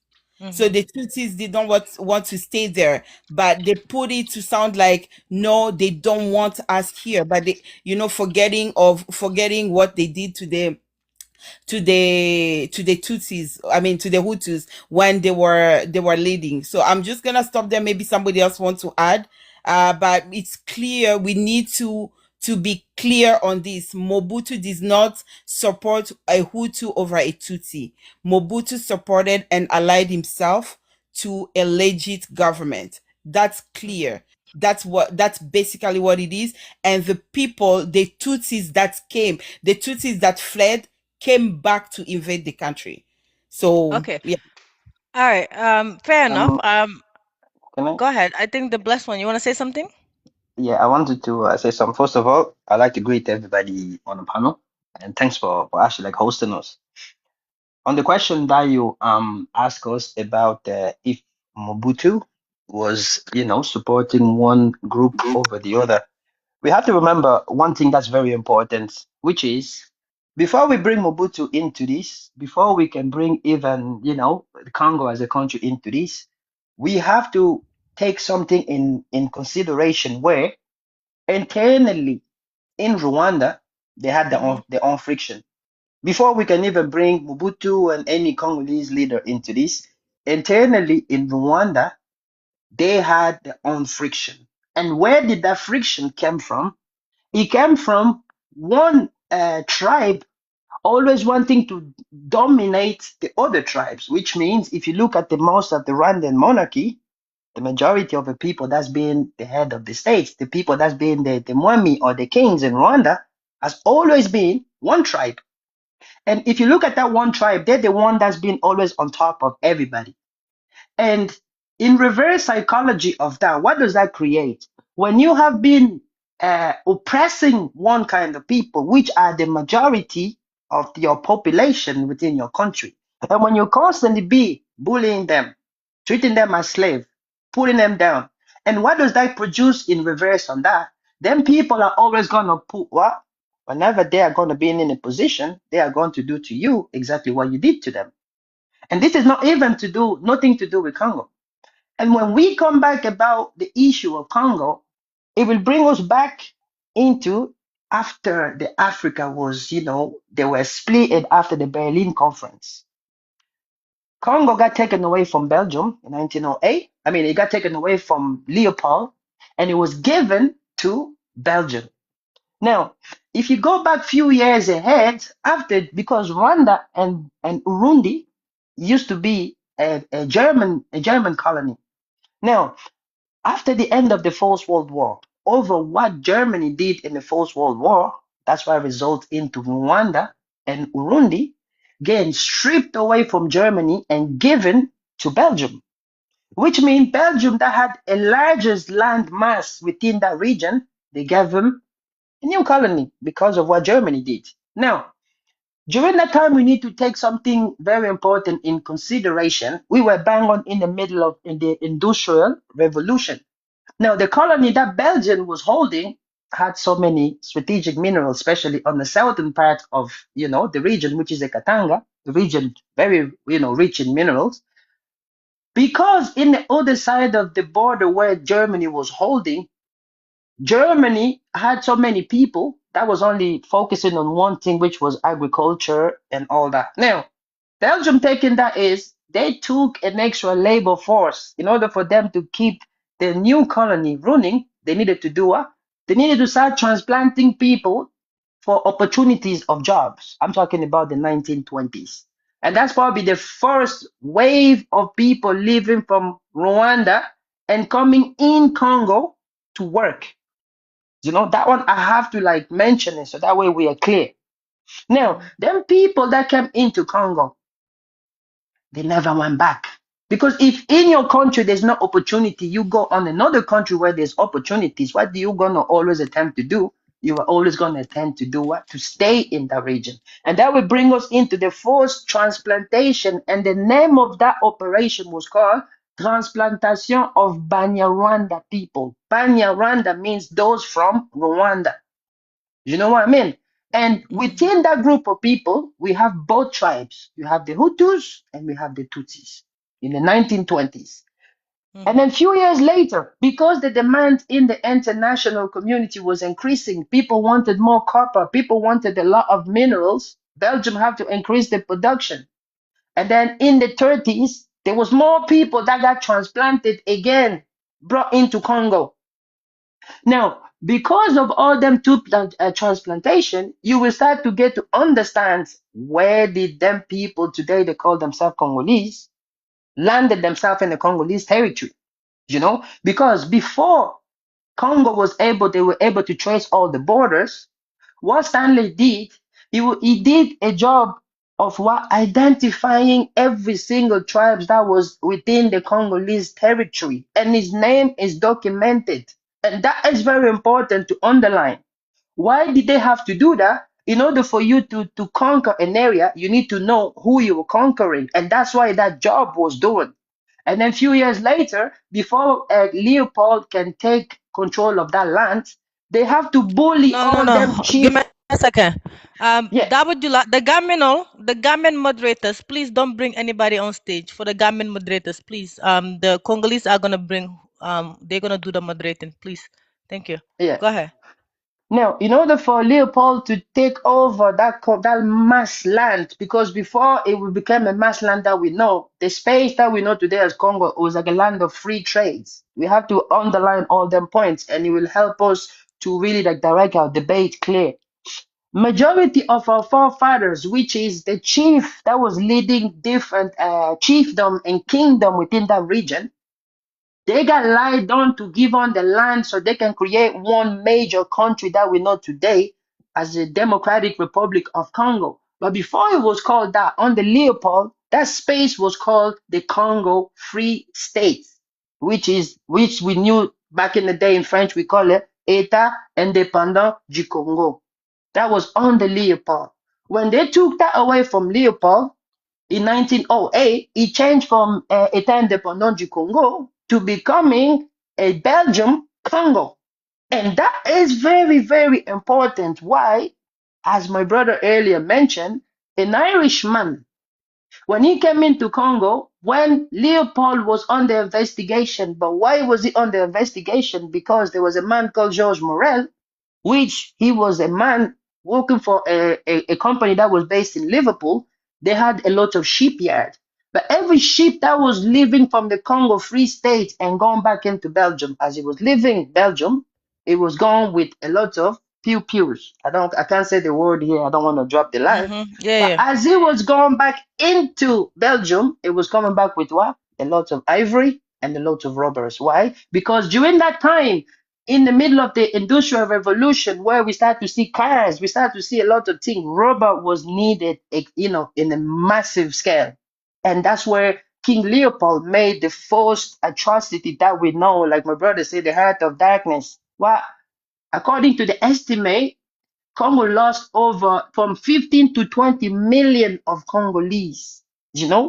So the Tutsis did not want to stay there, but they put it to sound like, no, they don't want us here. But they, forgetting what they did to the Tutsis, to the Hutus when they were leading. So I'm just gonna stop there. Maybe somebody else wants to add. But it's clear we need to be clear on this. Mobutu did not support a Hutu over a Tutsi. Mobutu supported and allied himself to a legit government. That's clear. That's basically what it is. And the people, the Tutsis that fled, came back to invade the country. So Okay. yeah. All right. Fair enough. Can I? Go ahead. I think the blessed one. You want to say something? Yeah, I wanted to say something. First of all, I'd like to greet everybody on the panel, and thanks for actually like hosting us. On the question that you asked us about if Mobutu was, supporting one group over the other, we have to remember one thing that's very important, which is before we bring Mobutu into this, before we can bring even, the Congo as a country into this, we have to take something in consideration where internally in Rwanda, they had their own friction. Before we can even bring Mobutu and any Congolese leader into this, internally in Rwanda, they had their own friction. And where did that friction come from? It came from one tribe always wanting to dominate the other tribes, which means if you look at the most of the Rwandan monarchy, the majority of the people that's been the head of the states, the people that's been the Mwami or the kings in Rwanda, has always been one tribe. And if you look at that one tribe, they're the one that's been always on top of everybody. And in reverse psychology of that, what does that create? When you have been oppressing one kind of people, which are the majority of your population within your country, and when you constantly be bullying them, treating them as slaves, putting them down, and what does that produce in reverse on that? Then people are always going to put what? Whenever they are going to be in a position, they are going to do to you exactly what you did to them. And this is not even nothing to do with Congo. And when we come back about the issue of Congo, it will bring us back into after the Africa was, they were split after the Berlin Conference. Congo got taken away from Belgium in 1908. I mean, it got taken away from Leopold and it was given to Belgium. Now, if you go back few years ahead, because Rwanda and Urundi used to be a German colony. Now, after the end of the First World War, over what Germany did in the First World War, that's why it results into Rwanda and Urundi getting stripped away from Germany and given to Belgium, which means Belgium that had a largest land mass within that region, they gave them a new colony because of what Germany did. Now, during that time, we need to take something very important in consideration. We were bang on in the middle of the Industrial Revolution. Now, the colony that Belgium was holding had so many strategic minerals, especially on the southern part of, the region, which is the Katanga, the region very, rich in minerals. Because in the other side of the border where Germany was holding, Germany had so many people that was only focusing on one thing, which was agriculture and all that. Now, Belgium taking that is they took an extra labor force in order for them to keep the new colony running. They needed to do what? They needed to start transplanting people for opportunities of jobs. I'm talking about the 1920s. And that's probably the first wave of people leaving from Rwanda and coming in Congo to work. That one I have to mention it so that way we are clear. Now, them people that came into Congo, they never went back. Because if in your country there's no opportunity, you go on another country where there's opportunities, what do you gonna always attempt to do? You are always gonna attempt to do what? To stay in that region. And that will bring us into the forced transplantation. And the name of that operation was called Transplantation of Banyarwanda people. Banyarwanda means those from Rwanda. You know what I mean? And within that group of people, we have both tribes. You have the Hutus and we have the Tutsis in the 1920s. And then a few years later, because the demand in the international community was increasing, people wanted more copper, people wanted a lot of minerals, Belgium had to increase the production. And then in the 30s, there was more people that got transplanted again, brought into Congo. Now, because of all them transplantation, you will start to get to understand where did them people today, they call themselves Congolese, landed themselves in the Congolese territory. you know, because before Congo was able, they were able to trace all the borders. What Stanley did, he did a job of what identifying every single tribe that was within the Congolese territory, and his name is documented, and that is very important to underline. Why did they have to do that? In order for you to conquer an area, you need to know who you were conquering, and that's why that job was done. And then a few years later, before Leopold can take control of that land, they have to bully all No. them Give me chief. a second. Yeah, The Gambian moderators, please don't bring anybody on stage. For the Gambian moderators, please. The Congolese are gonna bring. They're gonna do the moderating, please. Thank you. yeah. Go ahead. Now, in order for Leopold to take over that mass land, because before it would become a mass land that we know, the space that we know today as Congo was like a land of free trades. We have to underline all them points, and it will help us to really like direct our debate clear. Majority of our forefathers, which is the chief that was leading different chiefdom and kingdom within that region, they got lied on to give on the land so they can create one major country that we know today as the Democratic Republic of Congo. But before it was called that, under Leopold, that space was called the Congo Free State, which we knew back in the day in French, we call it État indépendant du Congo. That was under Leopold. When they took that away from Leopold, in 1908, it changed from État indépendant du Congo to becoming a Belgium Congo. And that is very, very important. Why? As my brother earlier mentioned, an Irishman, when he came into Congo, when Leopold was under investigation, but why was he under investigation? Because there was a man called Georges Morel, which he was a man working for a company that was based in Liverpool. They had a lot of shipyard. But every ship that was leaving from the Congo Free State and going back into Belgium, as it was leaving Belgium, it was gone with a lot of pew-pews. I can't say the word here. I don't want to drop the line. But Yeah. as it was going back into Belgium, it was coming back with what? A lot of ivory and a lot of robbers. Why? Because during that time, in the middle of the industrial revolution, where we start to see cars, we start to see a lot of things, rubber was needed, in a massive scale. And that's where King Leopold made the first atrocity that we know, like my brother said, the heart of darkness. Well, according to the estimate, Congo lost over from 15 to 20 million of Congolese,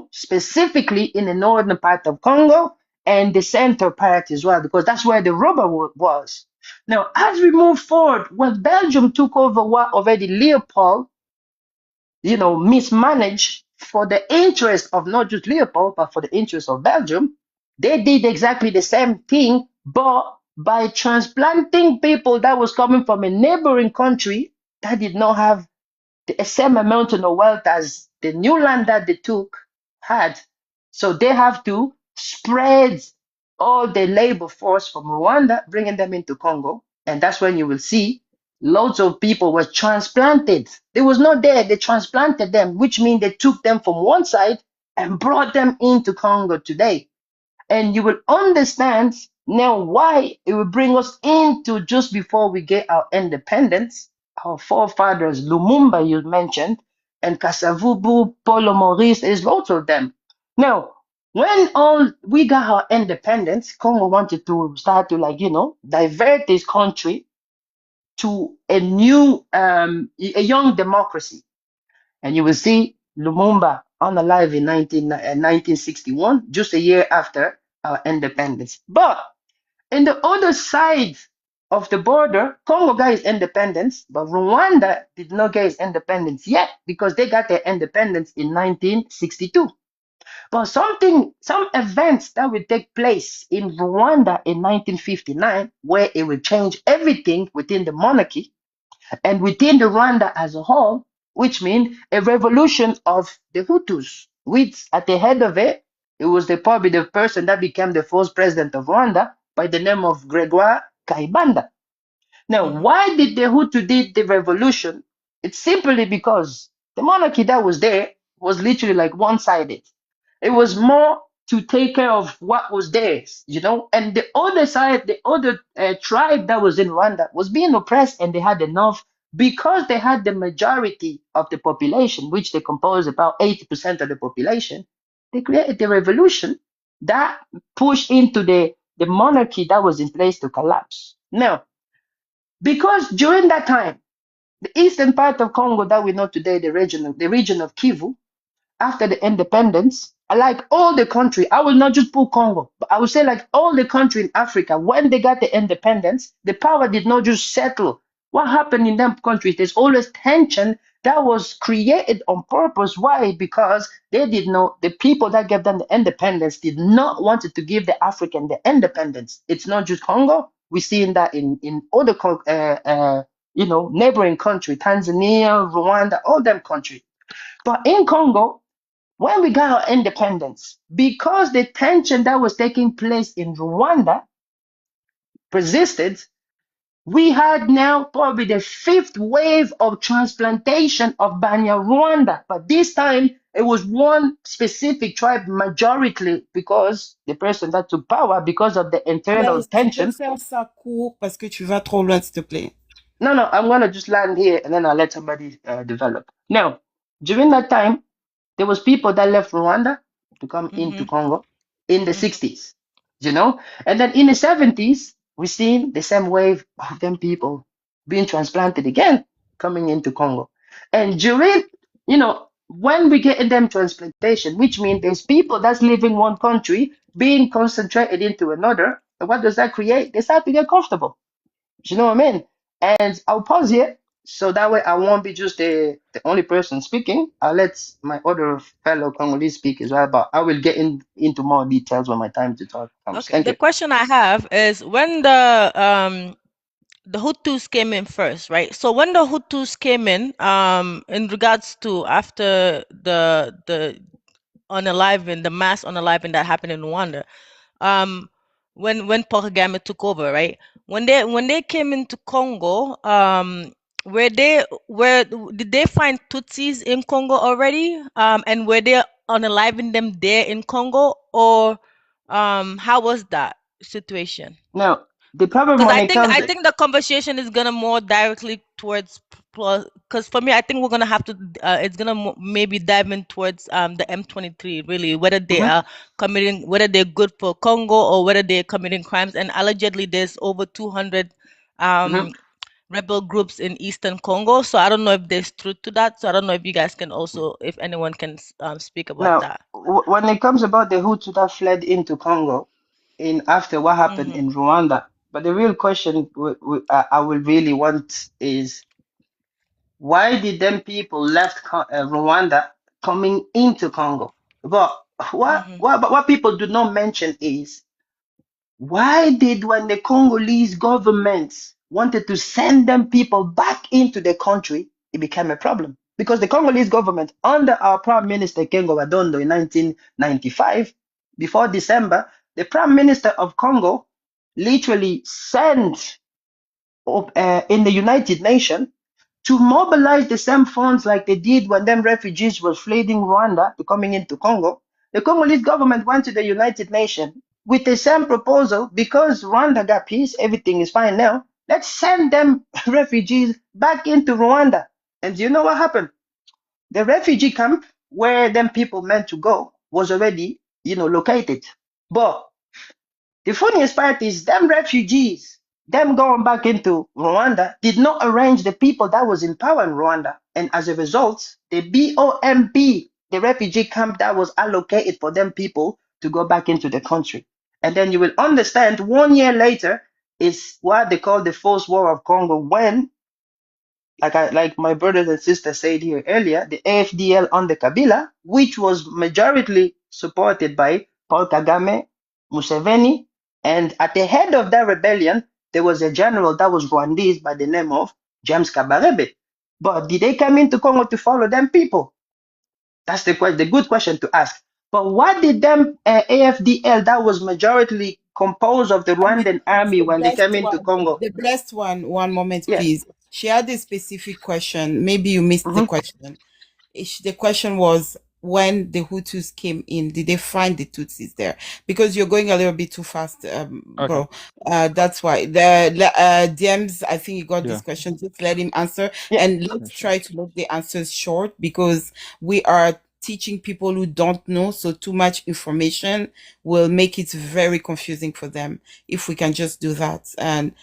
specifically in the northern part of Congo and the center part as well, because that's where the rubber was. Now, as we move forward, when Belgium took over what already Leopold, mismanaged for the interest of not just Leopold, but for the interest of Belgium, they did exactly the same thing, but by transplanting people that was coming from a neighboring country that did not have the same amount of wealth as the new land that they took had. So they have to spread all the labor force from Rwanda, bringing them into Congo. And that's when you will see loads of people were transplanted. They was not there. They transplanted them, which means they took them from one side and brought them into Congo today. And you will understand now why it will bring us into just before we get our independence. Our forefathers, Lumumba, you mentioned, and Kasavubu, Paulo Maurice, there's lots of them. Now, when all we got our independence, Congo wanted to start to divert this country to a new, a young democracy. And you will see Lumumba unalive in 1961, just a year after our independence. But in the other side of the border, Congo got its independence, but Rwanda did not get its independence yet because they got their independence in 1962. But some events that will take place in Rwanda in 1959, where it will change everything within the monarchy, and within the Rwanda as a whole, which means a revolution of the Hutus, with at the head of it, it was probably the person that became the first president of Rwanda by the name of Gregoire Kayibanda. Now, why did the Hutu did the revolution? It's simply because the monarchy that was there was literally like one-sided. It was more to take care of what was theirs, you know. And the other side, the other tribe that was in Rwanda was being oppressed, and they had enough because they had the majority of the population, which they compose about 80% of the population. They created the revolution that pushed into the monarchy that was in place to collapse. Now, because during that time, the eastern part of Congo that we know today, the region of Kivu, after the independence, like all the country, I will not just put Congo, but I will say like all the country in Africa, when they got the independence, the power did not just settle. What happened in them countries? There's always tension that was created on purpose. Why? Because they did not, the people that gave them the independence did not want to give the African the independence. It's not just Congo. We're seeing that in other, neighboring country, Tanzania, Rwanda, all them countries. But in Congo, when we got our independence, because the tension that was taking place in Rwanda persisted, we had now probably the fifth wave of transplantation of Banya-Rwanda. But this time, it was one specific tribe majority because the person that took power, because of the internal tension. Tu peux faire ça court parce que tu vas trop loin, s'il te plaît. No, I'm going to just land here and then I'll let somebody develop. Now, during that time, there was people that left Rwanda to come into Congo in the 60s, you know? And then in the 70s, we seen the same wave of them people being transplanted again, coming into Congo. And during, when we get in them transplantation, which means there's people that's living one country being concentrated into another, and what does that create? They start to get comfortable. You know what I mean? And I'll pause here so that way I won't be just the only person speaking. I'll let my other fellow Congolese speak as well, but I will get into more details when my time to talk comes. Okay. Thank the you. question I have is when the Hutus came in first, right? So when the Hutus came in regards to after the unaliving, the mass unaliving that happened in Rwanda, when Paul Kagame took over, right? When they came into Congo, did they find Tutsis in Congo already? And were they unaliving them there in Congo, or how was that situation? Now, the problem Because when it comes, I think the conversation is gonna more directly towards because for me I think we're gonna have to it's gonna maybe dive in towards the M23 really, whether they are committing, whether they're good for Congo or whether they're committing crimes. And allegedly there's over 200 rebel groups in Eastern Congo, so I don't know if there's truth to that. So I don't know if you guys can also, if anyone can speak about that. When it comes about the Hutu that fled into Congo after what happened in Rwanda, but the real question I will really want is, why did them people left Rwanda coming into Congo? But what people do not mention is, why did, when the Congolese government wanted to send them people back into the country, it became a problem? Because the Congolese government, under our Prime Minister Kengo Wadondo in 1995, before December, the Prime Minister of Congo literally sent in the United Nations to mobilize the same funds like they did when them refugees were fleeing Rwanda to coming into Congo. The Congolese government went to the United Nations with the same proposal, because Rwanda got peace, everything is fine now. Let's send them refugees back into Rwanda. And do you know what happened? The refugee camp where them people meant to go was already, located. But the funniest part is them refugees, them going back into Rwanda, did not arrange the people that was in power in Rwanda. And as a result, the BOMP, the refugee camp that was allocated for them people to go back into the country. And then you will understand 1 year later is what they call the First War of Congo, when, like my brothers and sisters said here earlier, the AFDL under Kabila, which was majority supported by Paul Kagame, Museveni, and at the head of that rebellion, there was a general that was Rwandese by the name of James Kabarebe. But did they come into Congo to follow them people? That's the good question to ask. But what did them AFDL that was majority composed of the Rwandan army when they came into Congo? The blessed one moment, please. She had a specific question. Maybe you missed the question. The question was, when the Hutus came in, did they find the Tutsis there? Because you're going a little bit too fast, bro. That's why the DMs. I think you got this question. Just let him answer, and let's try to make the answers short because we are teaching people who don't know. So too much information will make it very confusing for them. If we can just do that, and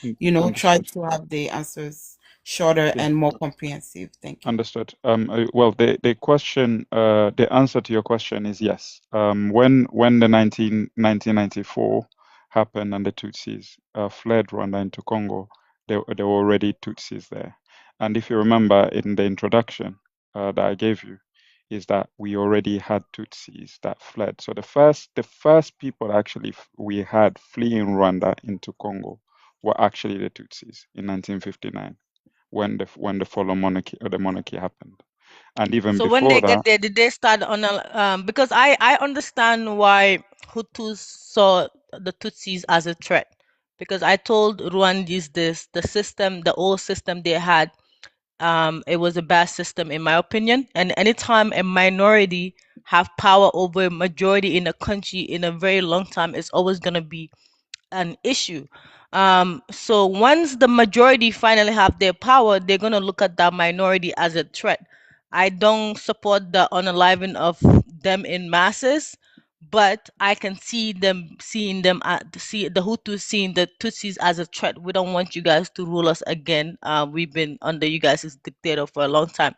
try to have the answers shorter and more comprehensive. Thank you. Understood. Well, the question, the answer to your question is yes. When the 1994 happened and the Tutsis fled Rwanda into Congo, there were already Tutsis there. And if you remember in the introduction that I gave you, is that we already had Tutsis that fled. So the first people actually we had fleeing Rwanda into Congo were actually the Tutsis in 1959. When the follow monarchy or the monarchy happened, and even so before when they that, get there, did they start on a because I understand why Hutus saw the Tutsis as a threat, because I told Rwandese the system, the old system they had, it was a bad system in my opinion, and anytime a minority have power over a majority in a country in a very long time, it's always going to be an issue. So once the majority finally have their power, they're gonna look at that minority as a threat. I don't support the unaliving of them in masses, but I can see them seeing them see the Hutus seeing the Tutsis as a threat. We don't want you guys to rule us again. We've been under you guys' dictator for a long time.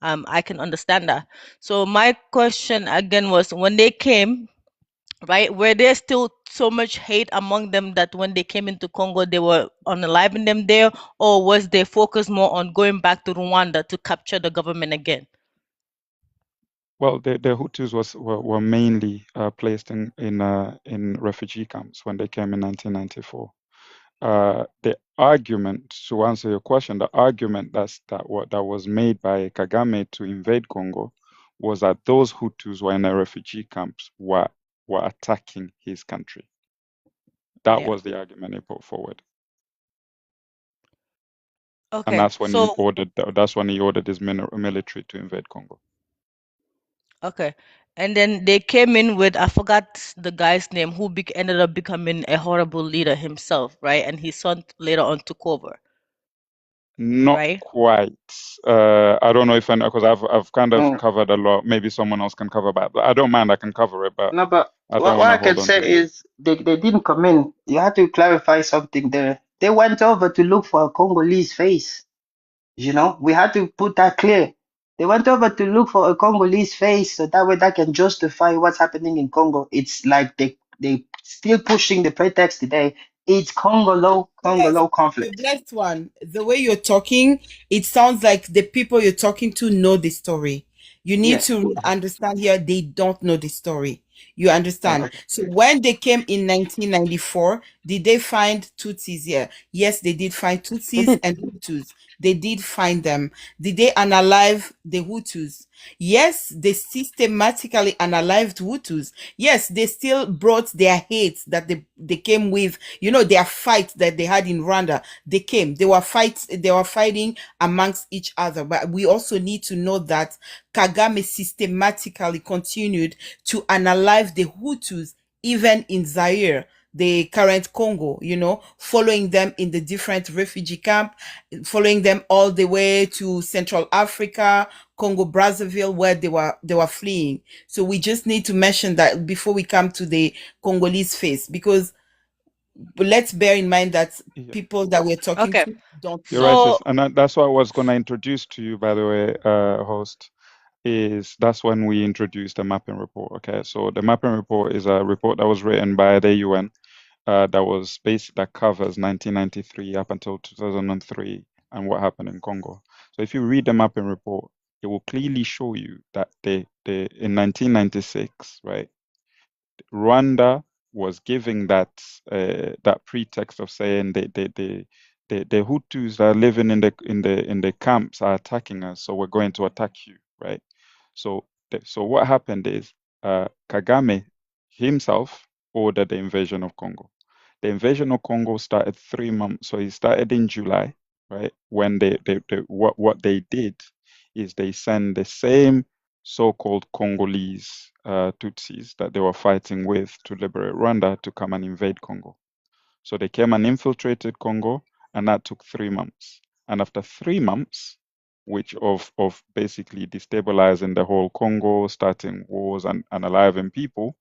I can understand that. So my question again was, when they came, right, were there still so much hate among them that when they came into Congo they were unaliving them there, or was their focus more on going back to Rwanda to capture the government again? Well, the Hutus were mainly placed in refugee camps when they came in 1994. The argument, to answer your question, the argument that was made by Kagame to invade Congo was that those Hutus were in the refugee camps were attacking his country. That was the argument he put forward. Okay, and that's when he ordered his military to invade Congo. Okay, and then they came in with, I forgot the guy's name, who ended up becoming a horrible leader himself, right? And his son later on took over. Not right? quite. I don't know if I know, because I've kind of covered a lot. Maybe someone else can cover that. I don't mind. I can cover it, but No, but I what don't want I to can hold on to say it. is they didn't come in. You had to clarify something there. They went over to look for a Congolese face. You know, we had to put that clear. They went over to look for a Congolese face, so that way that can justify what's happening in Congo. It's like they still pushing the pretext today. It's Congolo The conflict. blessed one, the way you're talking, it sounds like the people you're talking to know the story. You need Yes. to understand here, they don't know the story. You understand? Okay. So when they came in 1994, did they find Tutsis here? Yes, they did find They Tutsis did. and Hutus. They did find them. Did they unalive the Hutus? Yes, they systematically unalived Hutus. Yes, they still brought their hate that they came with, their fight that they had in Rwanda. They were fighting amongst each other. But we also need to know that Kagame systematically continued to unalive the Hutus, even in Zaire, the current Congo, following them in the different refugee camp, following them all the way to Central Africa, Congo Brazzaville, where they were fleeing. So we just need to mention that before we come to the Congolese face, because let's bear in mind that people that we're talking to don't You're know. right, sis. And that's what I was going to introduce to you, by the way, host. That's when we introduced the mapping report. Okay, so the mapping report is a report that was written by the UN that covers 1993 up until 2003 and what happened in Congo. So if you read the mapping report, it will clearly show you that in 1996, right, Rwanda was giving that pretext of saying the Hutus that are living in the camps are attacking us, so we're going to attack you, right? So what happened is Kagame himself ordered the invasion of Congo. The invasion of Congo started 3 months, so it started in July, right? When what they did is they send the same so-called Congolese Tutsis that they were fighting with to liberate Rwanda to come and invade Congo. So they came and infiltrated Congo, and that took 3 months. And after 3 months, which of basically destabilizing the whole Congo, starting wars and unaliving people,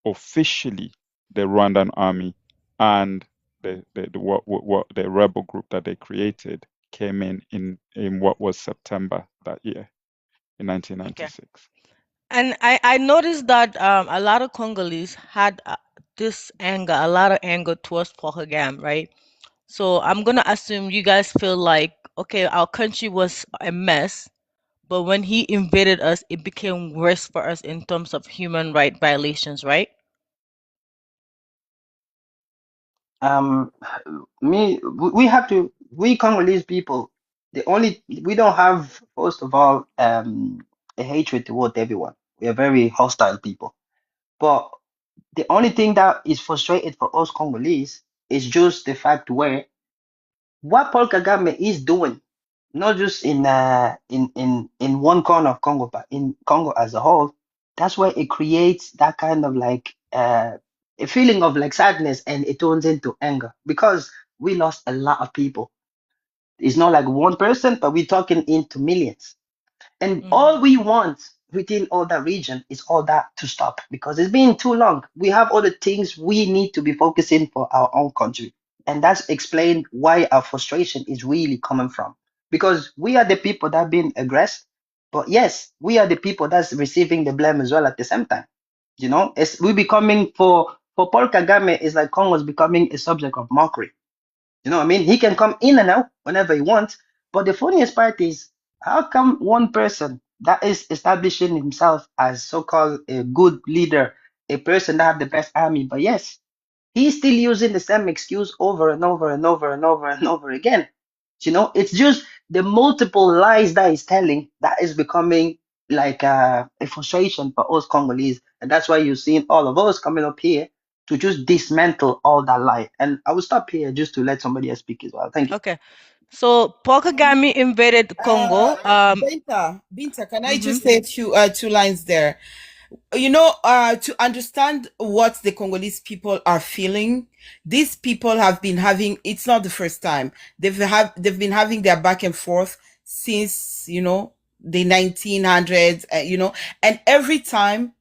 officially the Rwandan army and the rebel group that they created came in what was September that year in 1996. Okay. And I noticed that a lot of Congolese had this anger, a lot of anger towards Paul Kagame, right? So I'm gonna assume you guys feel like, okay, our country was a mess, but when he invaded us, it became worse for us in terms of human right violations, right? Um, we have to, we Congolese people, we don't have, first of all, a hatred toward everyone. We are very hostile people. But the only thing that is frustrated for us Congolese is just the fact where what Paul Kagame is doing, not just in one corner of Congo, but in Congo as a whole. That's why it creates that kind of like a feeling of like sadness, and it turns into anger because we lost a lot of people. It's not like one person, but we're talking into millions. And all we want within all that region is all that to stop because it's been too long. We have other things we need to be focusing for our own country. And that's explained why our frustration is really coming from. Because we are the people that have been aggressed, but yes, we are the people that's receiving the blame as well at the same time. You know, it's we becoming for Paul Kagame is like Congo's becoming a subject of mockery. You know what I mean? He can come in and out whenever he wants. But the funniest part is, how come one person that is establishing himself as so-called a good leader, a person that have the best army, but yes, he's still using the same excuse over and over and over and over and over again. You know, it's just the multiple lies that he's telling that is becoming like a frustration for us Congolese. And that's why you're seeing all of us coming up here to just dismantle all that lie. And I will stop here just to let somebody else speak as well. Thank you. Okay. So Paul Kagame invaded Congo. Binta, can I just say two lines there? You know, to understand what the Congolese people are feeling, these people have been having, it's not the first time. They've been having their back and forth since, you know, the 1900s, you know, and every time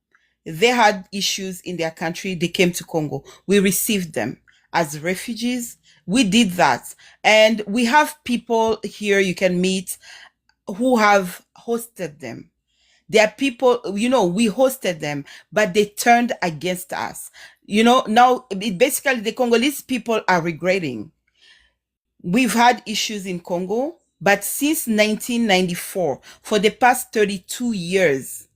they had issues in their country, they came to Congo. We received them as refugees. We did that. And we have people here you can meet who have hosted them. There are people, you know, we hosted them, but they turned against us. You know, now basically the Congolese people are regretting. We've had issues in Congo, but since 1994, for the past 32 years,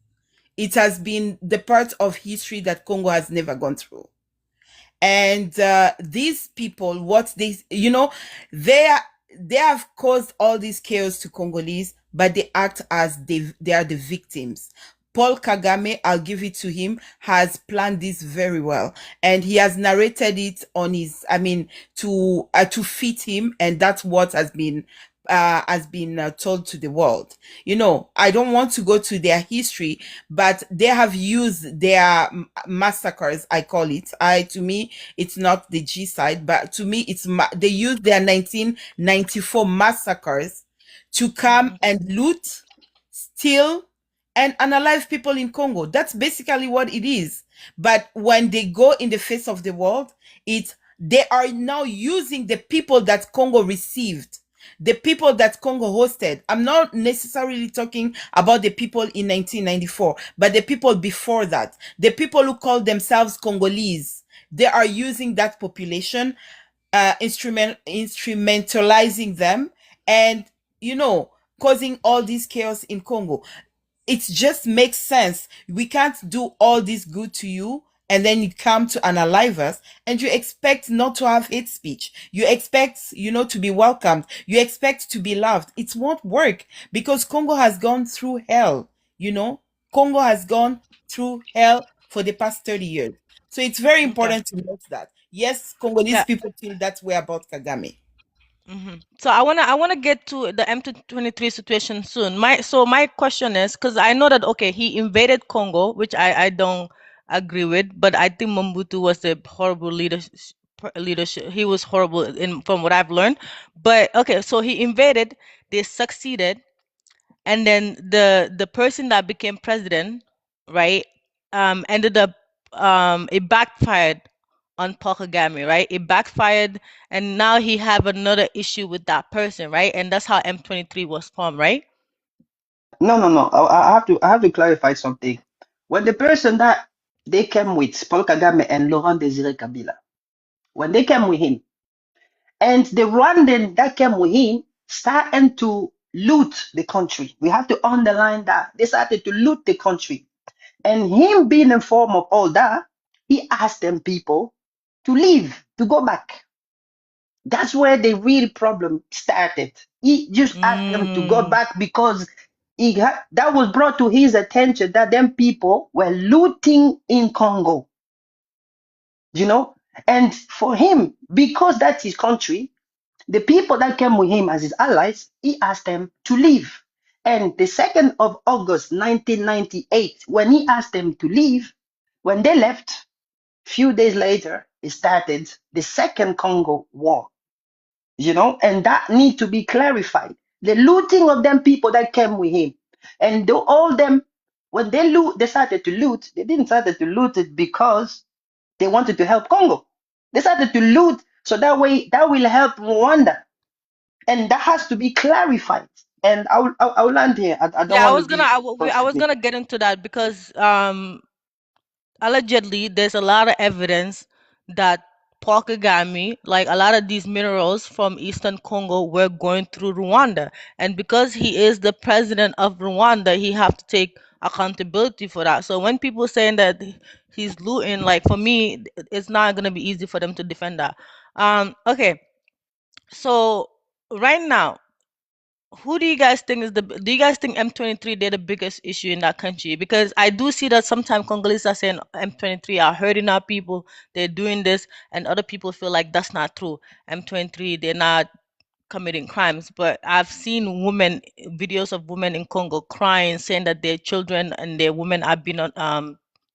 it has been the part of history that Congo has never gone through. And these people, what they, you know, they have caused all this chaos to Congolese, but they act as they are the victims. Paul Kagame, I'll give it to him, has planned this very well, and he has narrated it on his, I mean, to fit him, and that's what has been told to the world. You know, I don't want to go to their history, but they have used their massacres, I call it. To me, it's not the G side, but to me, they used their 1994 massacres to come and loot, steal, and unalive people in Congo. That's basically what it is. But when they go in the face of the world, they are now using the people that Congo received, the people that Congo hosted. I'm not necessarily talking about the people in 1994, but the people before that, the people who call themselves Congolese. They are using that population, instrumentalizing them, and, you know, causing all this chaos in Congo. It just makes sense. We can't do all this good to you and then you come to unalive us and you expect not to have hate speech. You expect, you know, to be welcomed. You expect to be loved. It won't work because Congo has gone through hell, you know. Congo has gone through hell for the past 30 years. So it's very important to note that. Yes, Congolese Yeah. people feel that way about Kagame. So I wanna get to the M23 situation soon. My question is, because I know that okay, he invaded Congo, which I don't agree with, but I think Mobutu was a horrible leadership. He was horrible in from what I've learned. But okay, so he invaded, they succeeded, and then the person that became president, right, ended up it backfired on Paul Kagame, right? It backfired, and now he have another issue with that person, right? And that's how M23 was formed, right? No, no, no. I have to clarify something. When the person that they came with, Paul Kagame and Laurent Desire Kabila, when they came with him, and the Rwandan that came with him started to loot the country. We have to underline that. They started to loot the country. And him being informed of all that, he asked them people to leave, to go back. That's where the real problem started. He just asked them to go back because that was brought to his attention that them people were looting in Congo, you know? And for him, because that's his country, the people that came with him as his allies, he asked them to leave. And the 2nd of August, 1998, when he asked them to leave, when they left, few days later, it started the Second Congo War, you know, and that need to be clarified. The looting of them people that came with him, and all them, when they started to loot, they didn't started to loot it because they wanted to help Congo. They started to loot so that way that will help Rwanda, and that has to be clarified. And I'll land here. I don't Yeah, want to be I was prosecuted. gonna get into that because allegedly there's a lot of evidence that Paul Kagame, like a lot of these minerals from Eastern Congo, were going through Rwanda, and because he is the president of Rwanda, he have to take accountability for that. So when people saying that he's looting, like for me, it's not gonna be easy for them to defend that. Okay, so right now, who do you guys think do you guys think M23 they're the biggest issue in that country? Because I do see that sometimes Congolese are saying M23 are hurting our people, they're doing this, and other people feel like that's not true. M23 they're not committing crimes, but I've seen videos of women in Congo crying, saying that their children and their women are being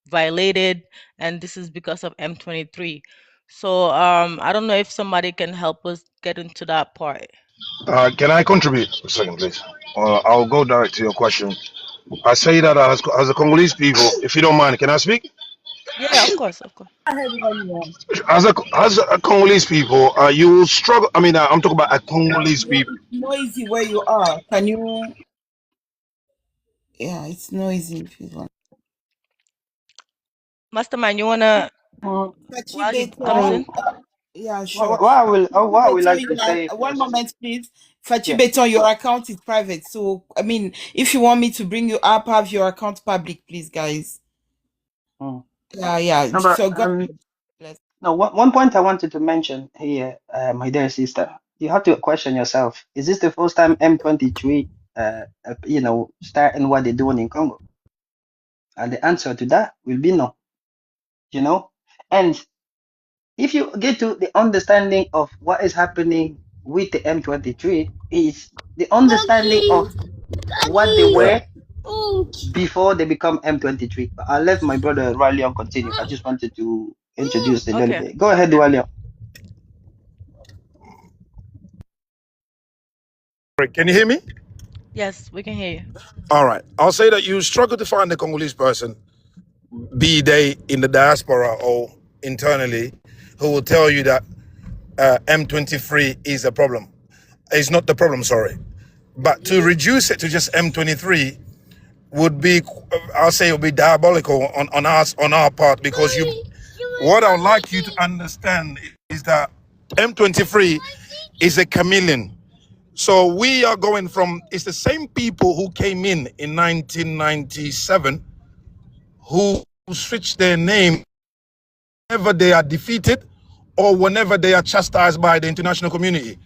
violated, and this is because of M23. So I don't know if somebody can help us get into that part. Can I contribute a second, please? I'll go direct to your question. I say that as a Congolese people, if you don't mind, can I speak? Yeah, of course, of course. As a Congolese people, you will struggle. I mean, I'm talking about a Congolese people. It's noisy where you are. Can you? Yeah, it's noisy if you want. Mastermind, you wanna Mm, while he comes Fachi in? yeah, sure. what I would like to Beton, say one first. moment, please. Fachi Yeah. Beton, your account is private. So, I mean, if you want me to bring you up, have your account public, please, guys. Mm. Yeah. No, but So, go ahead. no. One point I wanted to mention here, my dear sister, you have to question yourself. Is this the first time M23, starting what they're doing in Congo? And the answer to that will be no. You know, and if you get to the understanding of what is happening with the M23, is the understanding of what they were before they become M23. But I'll let my brother Raleigh continue. I just wanted to introduce a little Okay. bit. Go ahead, Raleigh. Can you hear me? Yes, we can hear you. All right. I'll say that you struggle to find a Congolese person, be they in the diaspora or internally, who will tell you that M23 is a problem. It's not the problem, sorry. But to reduce it to just M23 would be, I'll say, it would be diabolical on our part, because what I would like you to understand is that M23 is a chameleon. So we are going from, it's the same people who came in 1997 who switch their name whenever they are defeated or whenever they are chastised by the international community.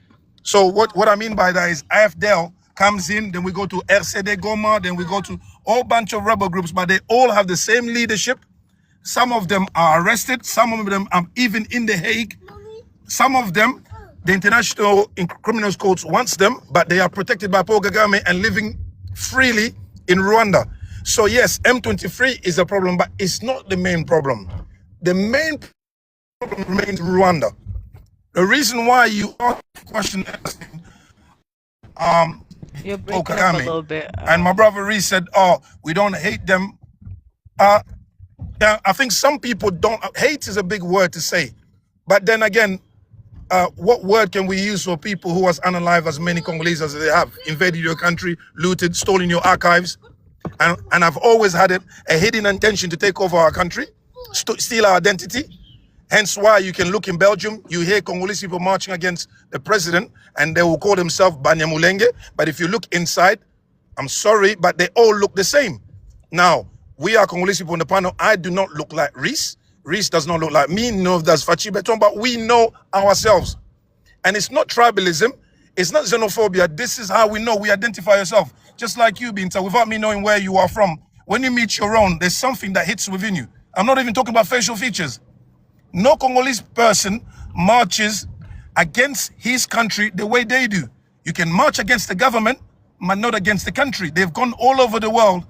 So what I mean by that is AFDL comes in, then we go to RCD Goma, then we go to a whole bunch of rebel groups, but they all have the same leadership. Some of them are arrested, some of them are even in The Hague. Some of them The International Criminal Court wants them, but they are protected by Paul Kagame and living freely in Rwanda. So yes, M23 is a problem, but it's not the main problem. The main problem remains Rwanda. The reason why you asked the question, You're Paul breaking up a Kagame, little bit. and my brother Reese said, "Oh, we don't hate them." Yeah, I think some people don't. Hate is a big word to say, but then again, what word can we use for people who has unalive as many Congolese as they have, invaded your country, looted, stolen your archives, and I've always had a hidden intention to take over our country, steal our identity. Hence why you can look in Belgium, you hear Congolese people marching against the president, and they will call themselves Banyamulenge. But if you look inside, I'm sorry, but they all look the same. Now, we are Congolese people on the panel. I do not look like Reese. Reese does not look like me. No, that's Fachi Beton, but we know ourselves. And it's not tribalism. It's not xenophobia. This is how we know. We identify ourselves. Just like you, Binta, without me knowing where you are from. When you meet your own, there's something that hits within you. I'm not even talking about facial features. No Congolese person marches against his country the way they do. You can march against the government, but not against the country. They've gone all over the world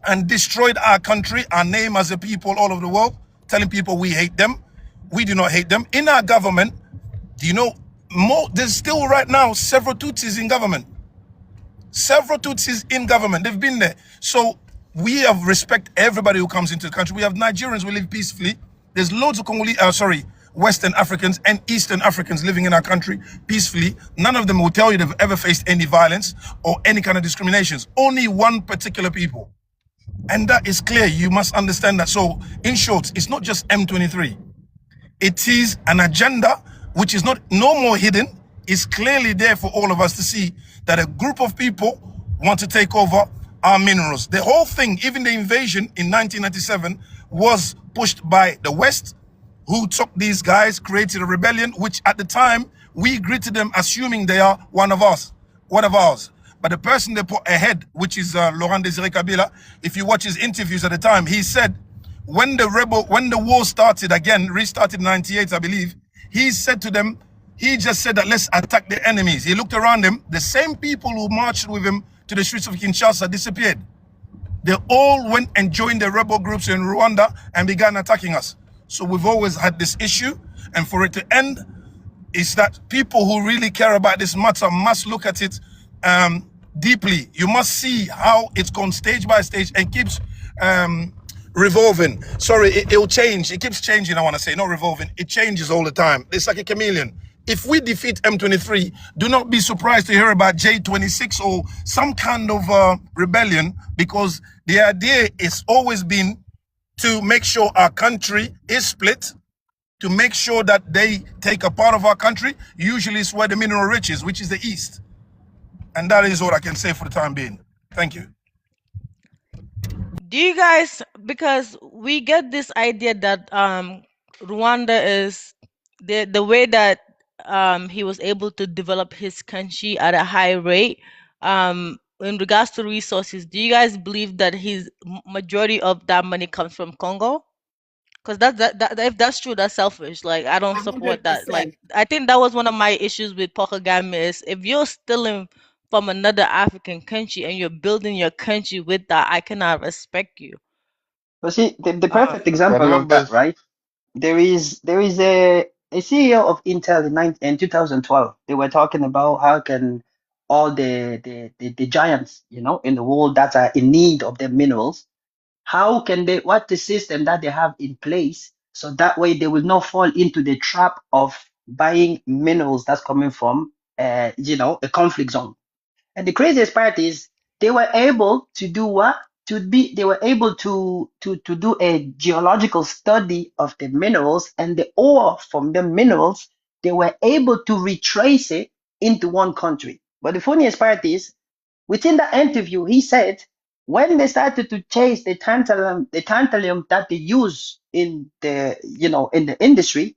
and destroyed our country, our name as a people all over the world, telling people we hate them. We do not hate them. In our government, do you know, there's still right now several Tutsis in government. Several Tutsis in government. They've been there. So we have respect everybody who comes into the country. We have Nigerians who live peacefully. There's loads of Western Africans and Eastern Africans living in our country peacefully. None of them will tell you they've ever faced any violence or any kind of discriminations. Only one particular people. And that is clear. You must understand that. So in short, it's not just M23. It is an agenda which is no more hidden. It's clearly there for all of us to see that a group of people want to take over our minerals. The whole thing, even the invasion in 1997, was pushed by the West, who took these guys, created a rebellion, which at the time, we greeted them assuming they are one of ours. But the person they put ahead, which is Laurent Desire Kabila, if you watch his interviews at the time, he said, when the war started again, restarted in 98, I believe, he said to them, he just said that let's attack the enemies. He looked around him, the same people who marched with him to the streets of Kinshasa disappeared. They all went and joined the rebel groups in Rwanda and began attacking us. So we've always had this issue, and for it to end, is that people who really care about this matter must look at it deeply. You must see how it's gone stage by stage and keeps revolving. Sorry, it'll change. It keeps changing, I want to say, not revolving. It changes all the time. It's like a chameleon. If we defeat M23, do not be surprised to hear about J26 or some kind of rebellion, because the idea has always been to make sure our country is split, to make sure that they take a part of our country. Usually it's where the mineral rich is, which is the East. And that is what I can say for the time being. Thank you. Do you guys, because we get this idea that Rwanda is the way that he was able to develop his country at a high rate. In regards to resources, do you guys believe that his majority of that money comes from Congo? Because if that's true, that's selfish. Like, I don't support that. 100%. Like, I think that was one of my issues with Paul Kagame is if you're stealing from another African country and you're building your country with that, I cannot respect you. But see, the perfect example of that, right? There is a CEO of Intel in 2012. They were talking about how can all the giants, you know, in the world that are in need of the minerals, how can they, what the system that they have in place, so that way they will not fall into the trap of buying minerals that's coming from, you know, a conflict zone. And the craziest part is they were able to do what? They were able to do a geological study of the minerals and the ore from the minerals. They were able to retrace it into one country. But the funniest part is, within the interview, he said when they started to chase the tantalum that they use in the, you know, in the industry,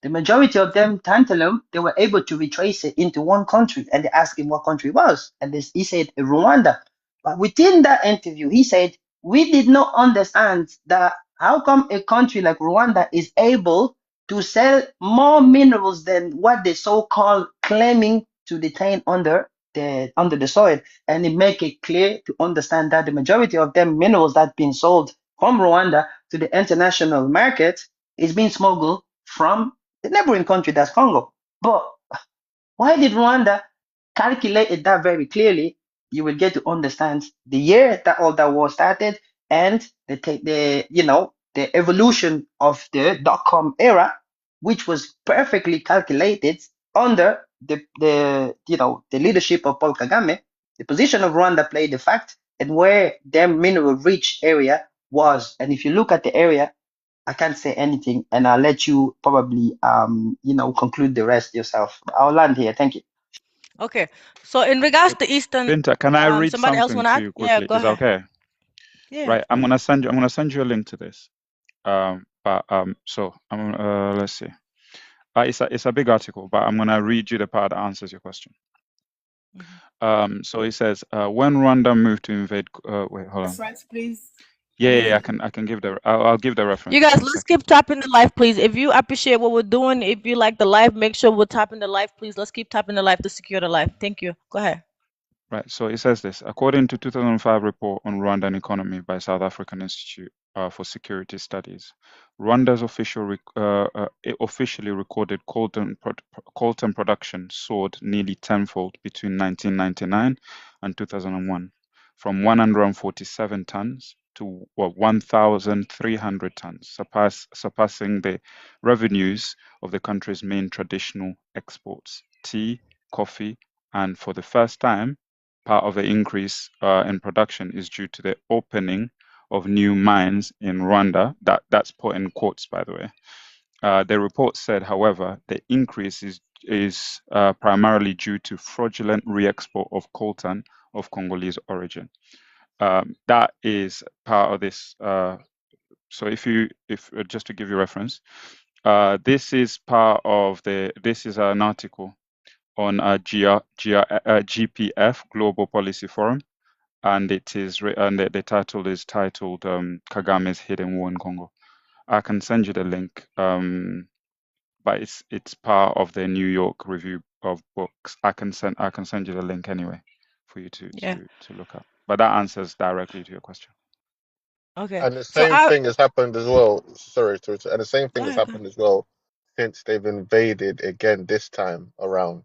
the majority of them, tantalum, they were able to retrace it into one country, and they asked him what country it was, and he said Rwanda. But within that interview, he said we did not understand that how come a country like Rwanda is able to sell more minerals than what they so-called claiming to detain under the soil. And it make it clear to understand that the majority of them minerals that been sold from Rwanda to the international market is being smuggled from the neighboring country, that's Congo. But why did Rwanda calculate it that very clearly? You will get to understand the year that all that war started and the evolution of the dot-com era, which was perfectly calculated under the leadership of Paul Kagame. The position of Rwanda played the fact and where their mineral rich area was. And if you look at the area, I can't say anything, and I'll let you probably conclude the rest yourself. I'll land here. Thank you. Okay. So in regards to Eastern, Binta, can I read somebody else something want to to add? you Yeah, quickly? go Is that ahead. okay? Yeah. Right. I'm gonna send you a link to this. So let's see. It's a big article, but I'm gonna read you the part that answers your question. So it says when Rwanda moved to invade. Wait, hold on. Reference, please. Yeah, I can give I'll give the reference. You guys, let's keep tapping the live, please. If you appreciate what we're doing, if you like the live, make sure we're tapping the live, please. Let's keep tapping the live to secure the live. Thank you. Go ahead. Right. So it says this. According to 2005 report on Rwandan economy by South African Institute for Security Studies, Rwanda's officially recorded coltan production soared nearly tenfold between 1999 and 2001, from 147 tons to 1,300 tons, surpassing the revenues of the country's main traditional exports, tea, coffee, and for the first time, part of the increase in production is due to the opening of new mines in Rwanda. That's put in quotes, by the way. The report said, however, the increase is primarily due to fraudulent re-export of coltan of Congolese origin. That is part of this. So if just to give you reference, this is part of this is an article on GPF Global Policy Forum, and it is the title is titled Kagame's Hidden War in Congo. I can send you the link, but it's part of the New York Review of Books. I can send you the link anyway for you to look up. But that answers directly to your question. Okay. And the same thing has happened as well. Sorry, and the same thing has happened as well since they've invaded again this time around.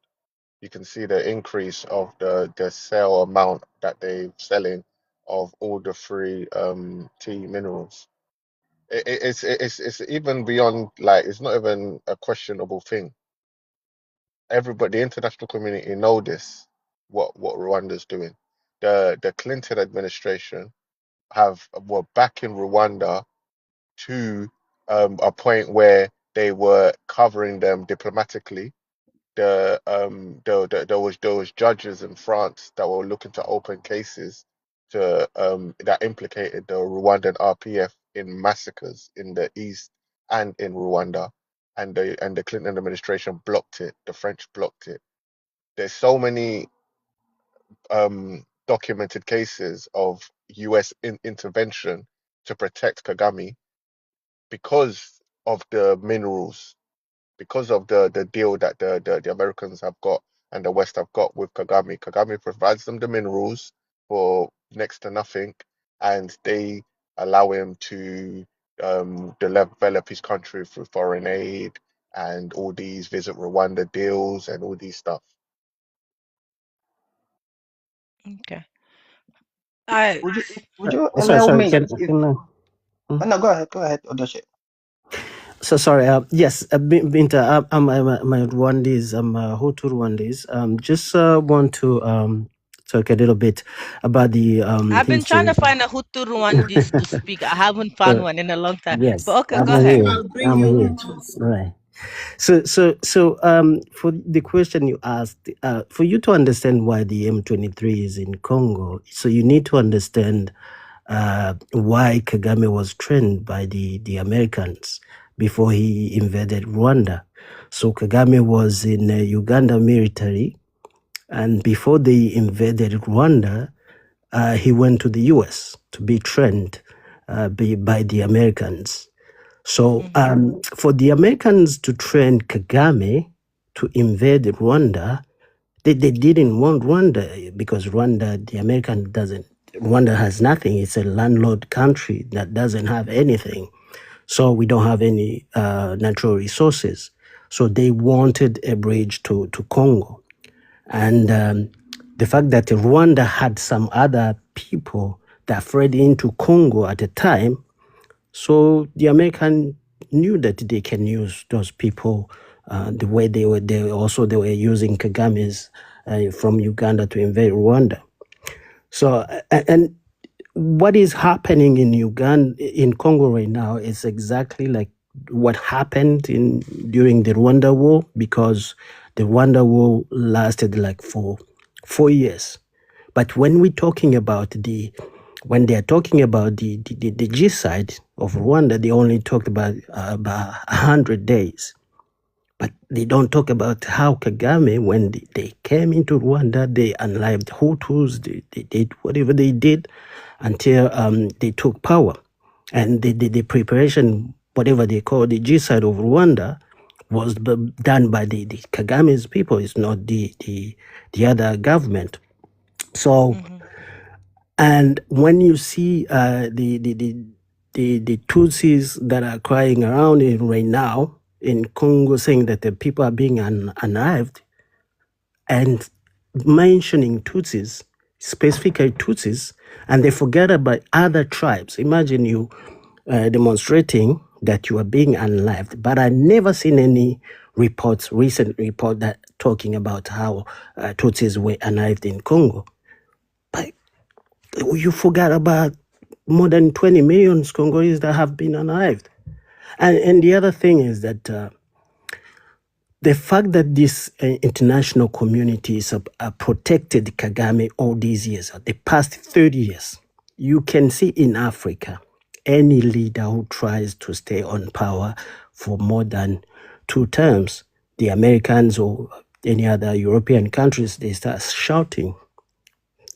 You can see the increase of the sale amount that they're selling of all the free tea minerals. It's even beyond, like, it's not even a questionable thing. Everybody, the international community know this, what Rwanda's doing. The Clinton administration were backing Rwanda to a point where they were covering them diplomatically. There was judges in France that were looking to open cases to that implicated the Rwandan RPF in massacres in the east and in Rwanda, and the Clinton administration blocked it. The French blocked it. There's so many documented cases of US intervention to protect Kagame because of the minerals, because of the deal that the Americans have got and the West have got with Kagame. Kagame provides them the minerals for next to nothing, and they allow him to develop his country through foreign aid and all these visit Rwanda deals and all these stuff. Okay. Would you allow sorry, me? No, go ahead, Odoche. So sorry. Yes, Binta, I'm Rwandese. I'm Hutu Rwandese. Just want to talk a little bit about the I've been trying to find a Hutu Rwandese to speak. I haven't found one in a long time. Yes, but okay, go ahead. I'm here. Right. So for the question you asked, for you to understand why the M23 is in Congo, so you need to understand why Kagame was trained by the Americans before he invaded Rwanda. So Kagame was in Uganda military, and before they invaded Rwanda, he went to the US to be trained by the Americans. So for the Americans to train Kagame to invade Rwanda, they didn't want Rwanda because Rwanda has nothing. It's a landlord country that doesn't have anything. So we don't have any natural resources. So they wanted a bridge to Congo. And the fact that Rwanda had some other people that fled into Congo at the time, so the American knew that they can use those people the way they were using Kagame's from Uganda to invade Rwanda. So and what is happening in Congo right now is exactly like what happened during the Rwanda War, because the Rwanda War lasted like for 4 years. But when they're talking about the G side of Rwanda, they only talked about 100 days. But they don't talk about how Kagame, when they came into Rwanda, they unlived Hutus, they did whatever they did until they took power. And the preparation, whatever they call the G side of Rwanda, was done by the Kagame's people. It's not the other government. So, and when you see the Tutsis that are crying around right now in Congo, saying that the people are being unalived, and mentioning Tutsis, specifically Tutsis, and they forget about other tribes. Imagine you demonstrating that you are being unalived, but I never seen any recent report that talking about how Tutsis were unalived in Congo. But you forgot about more than 20 million Congolese that have been unalived. And the other thing is that the fact that this international communities have protected Kagame all these years, the past 30 years, you can see in Africa, any leader who tries to stay on power for more than 2 terms, the Americans or any other European countries, they start shouting.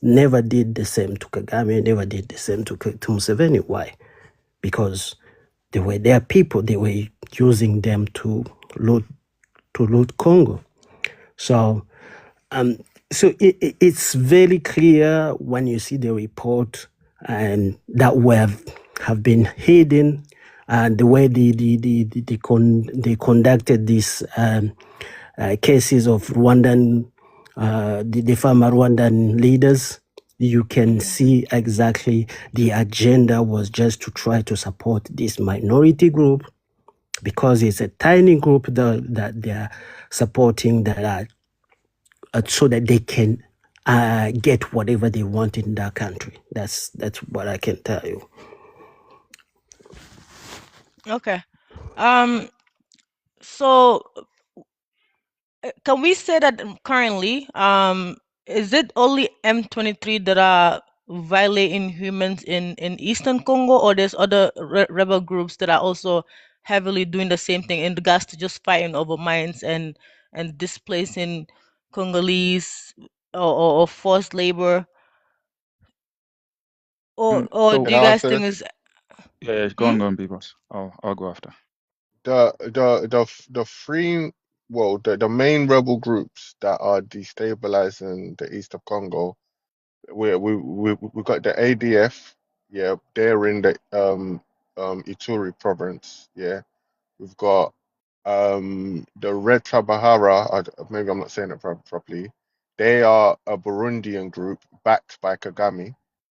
Never did the same to Kagame, never did the same to Museveni. Why? Because they were their people, they were using them to loot Congo. So it's very clear when you see the report and that have been hidden, and the way they conducted these cases of Rwandan, the former Rwandan leaders. You can see exactly the agenda was just to try to support this minority group, because it's a tiny group that they're supporting, that are so that they can get whatever they want in that country. That's what I can tell you. Okay. So can we say that currently, is it only M23 that are violating humans in Eastern Congo, or there's other rebel groups that are also heavily doing the same thing in regards to just fighting over mines and displacing Congolese, or forced labor, or So do Can you I guys answer think this? is yeah, go on, B-Boss. I'll go after. The three, well, the main rebel groups that are destabilizing the east of Congo, we got the ADF, yeah, they're in the Ituri province, yeah. We've got the Red Tabahara, maybe I'm not saying it properly. They are a Burundian group backed by Kagame.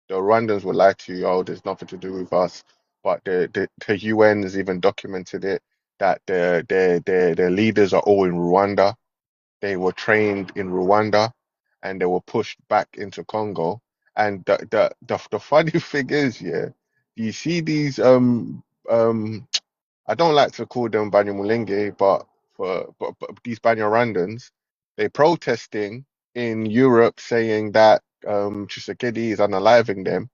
The Rwandans will lie to you, oh, there's nothing to do with us. But the UN has even documented it, that their leaders are all in Rwanda. They were trained in Rwanda and they were pushed back into Congo. And the funny thing is, yeah, you see these I don't like to call them Banyamulenge, but but these Banyarwandans, they protesting in Europe saying that Tshisekedi is unaliving them.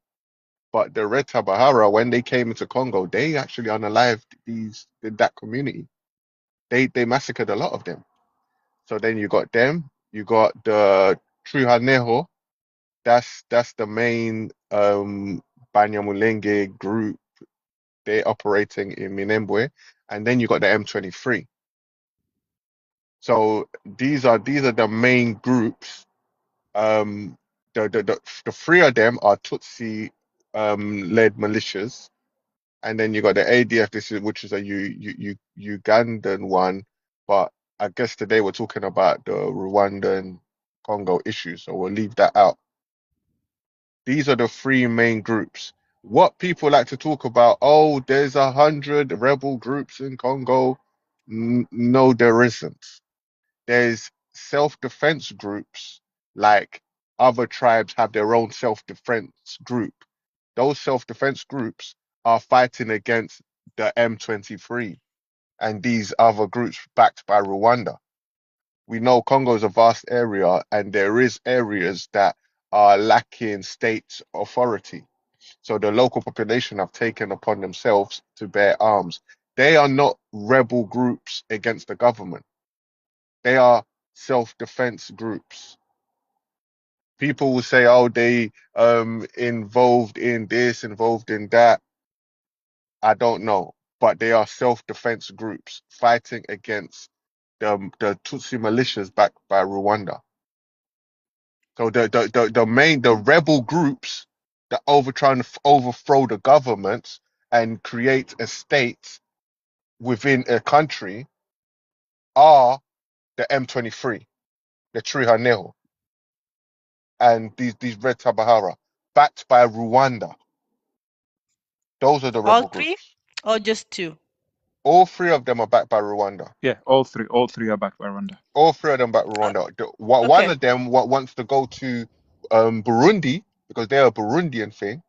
But the Red Tabahara, when they came into Congo, they actually unalived that community. They massacred a lot of them. So then you got them, you got the Truhaneho, that's the main Banyamulenge group they're operating in Minembwe, and then you got the M23. So these are the main groups. The three of them are Tutsi led militias, and then you got the ADF, which is a Ugandan one, but I guess today we're talking about the Rwandan Congo issue, so we'll leave that out. These are the three main groups. What people like to talk about, oh, there's 100 rebel groups in Congo. No, there isn't. There's self-defense groups, like other tribes have their own self-defense group. Those self-defense groups are fighting against the M23 and these other groups backed by Rwanda. We know Congo is a vast area, and there is areas that are lacking state authority. So the local population have taken upon themselves to bear arms. They are not rebel groups against the government. They are self-defense groups. People will say, oh, they involved in this, involved in that. I don't know. But they are self-defense groups fighting against the Tutsi militias backed by Rwanda. So the rebel groups that trying to overthrow the government and create a state within a country are the M23, the Trihaneho, and these Red Tabahara, backed by Rwanda. Those are the All rebel three, groups. or just two? All three of them are backed by Rwanda. Yeah, all three are backed by Rwanda. All three of them backed Rwanda. One Okay. of them wants to go to Burundi because they're a Burundian thing,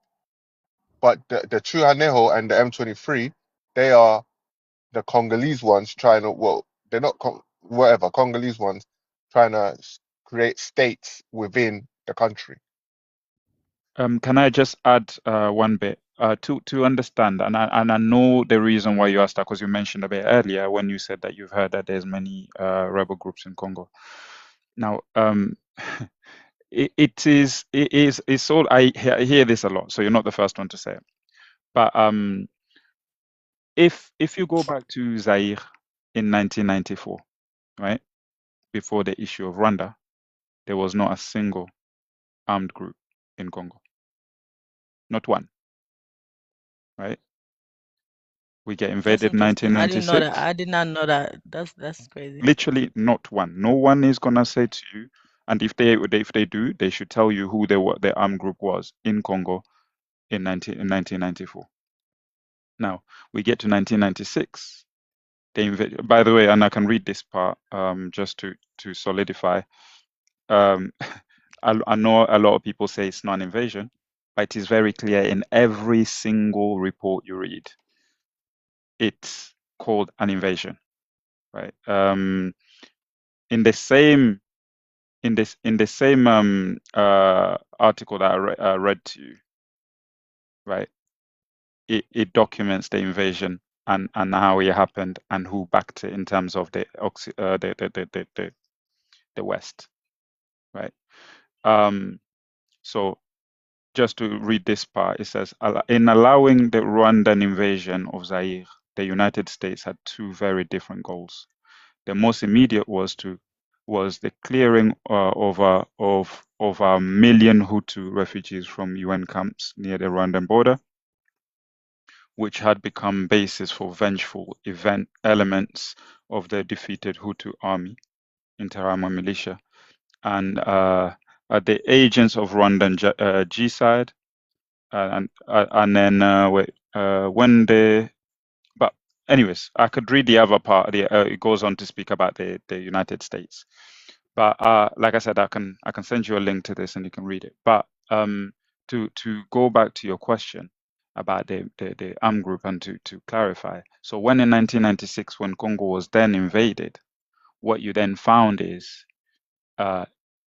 but the Trihaneho and the M23, they are the Congolese ones trying to, well, they're not Congolese ones trying to create states within the country. Can I just add one bit to understand, and I know the reason why you asked that, because you mentioned a bit earlier when you said that you've heard that there's many rebel groups in Congo. Now, it's all, I hear this a lot, so you're not the first one to say it. But if you go back to Zaire in 1994, right, before the issue of Rwanda, there was not a single armed group in Congo, not one, right? We get invaded in That's interesting. I didn't know that. 1996. I did not know that. That's crazy. Literally not one. No one is gonna say to you, and if they do, they should tell you who the armed group was in Congo in 1994. Now we get to 1996. By the way, and I can read this part just to solidify. I know a lot of people say it's not an invasion, but it is very clear in every single report you read. It's called an invasion, right? In the same article that I read to you, right? It documents the invasion and how it happened and who backed it in terms of the West, right? So just to read this part, it says, in allowing the Rwandan invasion of Zaire, the United States had two very different goals. The most immediate was the clearing of a million Hutu refugees from UN camps near the Rwandan border, which had become bases for vengeful elements of the defeated Hutu army, Interahamwe militia, and the agents of Rwandan genocide, and then when they. But anyways, I could read the other part. It goes on to speak about the United States. But like I said, I can send you a link to this and you can read it. But to go back to your question about the armed group and to clarify. So when in 1996, when Congo was then invaded, what you then found is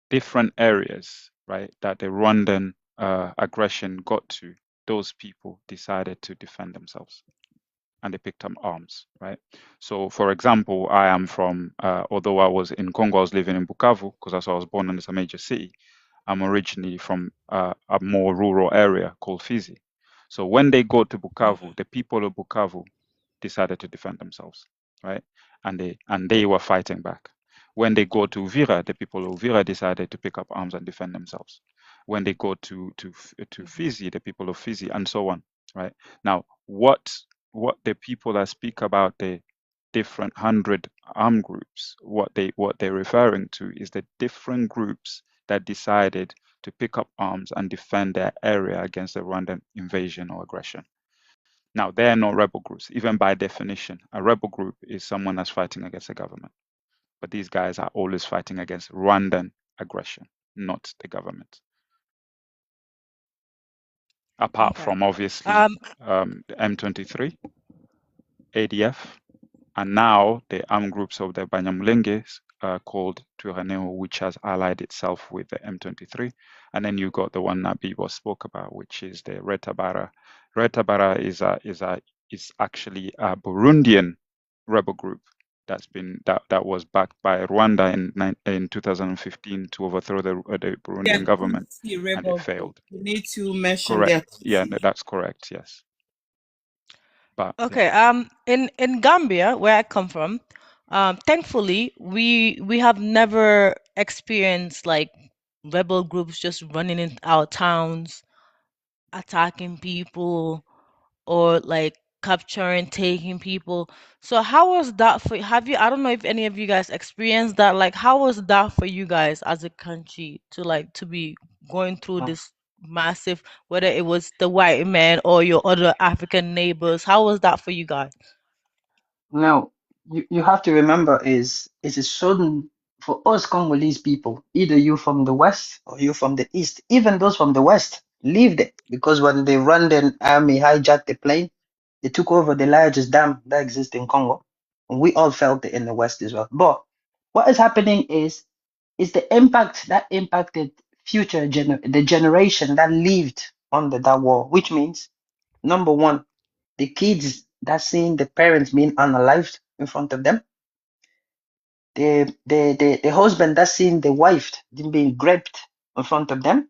different areas, right, that the Rwandan aggression got to. Those people decided to defend themselves, and they picked up arms, right? So, for example, I am from, although I was in Congo, I was living in Bukavu because that's where I was born and it's a major city. I'm originally from a more rural area called Fizi. So when they go to Bukavu, the people of Bukavu decided to defend themselves, right? And they were fighting back. When they go to Uvira, the people of Uvira decided to pick up arms and defend themselves. When they go to Fizi, the people of Fizi, and so on, right? Now, what the people that speak about the different 100 armed groups, what they're referring to is the different groups that decided to pick up arms and defend their area against the Rwandan invasion or aggression. Now, they are not rebel groups. Even by definition, a rebel group is someone that's fighting against the government. But these guys are always fighting against Rwandan aggression, not the government. Apart from, obviously, the M23, ADF, and now the armed groups of the Banyamulenge called Twirwaneho, which has allied itself with the M23. And then you got the one that Bibo spoke about, which is the Red Tabara. Red Tabara is actually a Burundian rebel group that was backed by Rwanda in 2015 to overthrow the Burundian government, and it failed. You need to mention Correct. that. Yeah, that's correct. Yes. But okay. In Gambia, where I come from, thankfully we have never experienced like rebel groups just running in our towns, attacking people, or like capturing, taking people. So how was that for have you I don't know if any of you guys experienced that. Like how was that for you guys as a country to be going through this massive, whether it was the white man or your other African neighbors? How was that for you guys? Now, you have to remember is it's a sudden for us Congolese people, either you from the west or you from the east, even those from the west lived it because when the Rwandan army hijacked the plane, they took over the largest dam that exists in Congo. And we all felt it in the west as well. But what is happening is the impact that impacted the generation that lived under that war, which means number one, the kids that seeing the parents being unalived in front of them, the husband that seeing the wife being raped in front of them,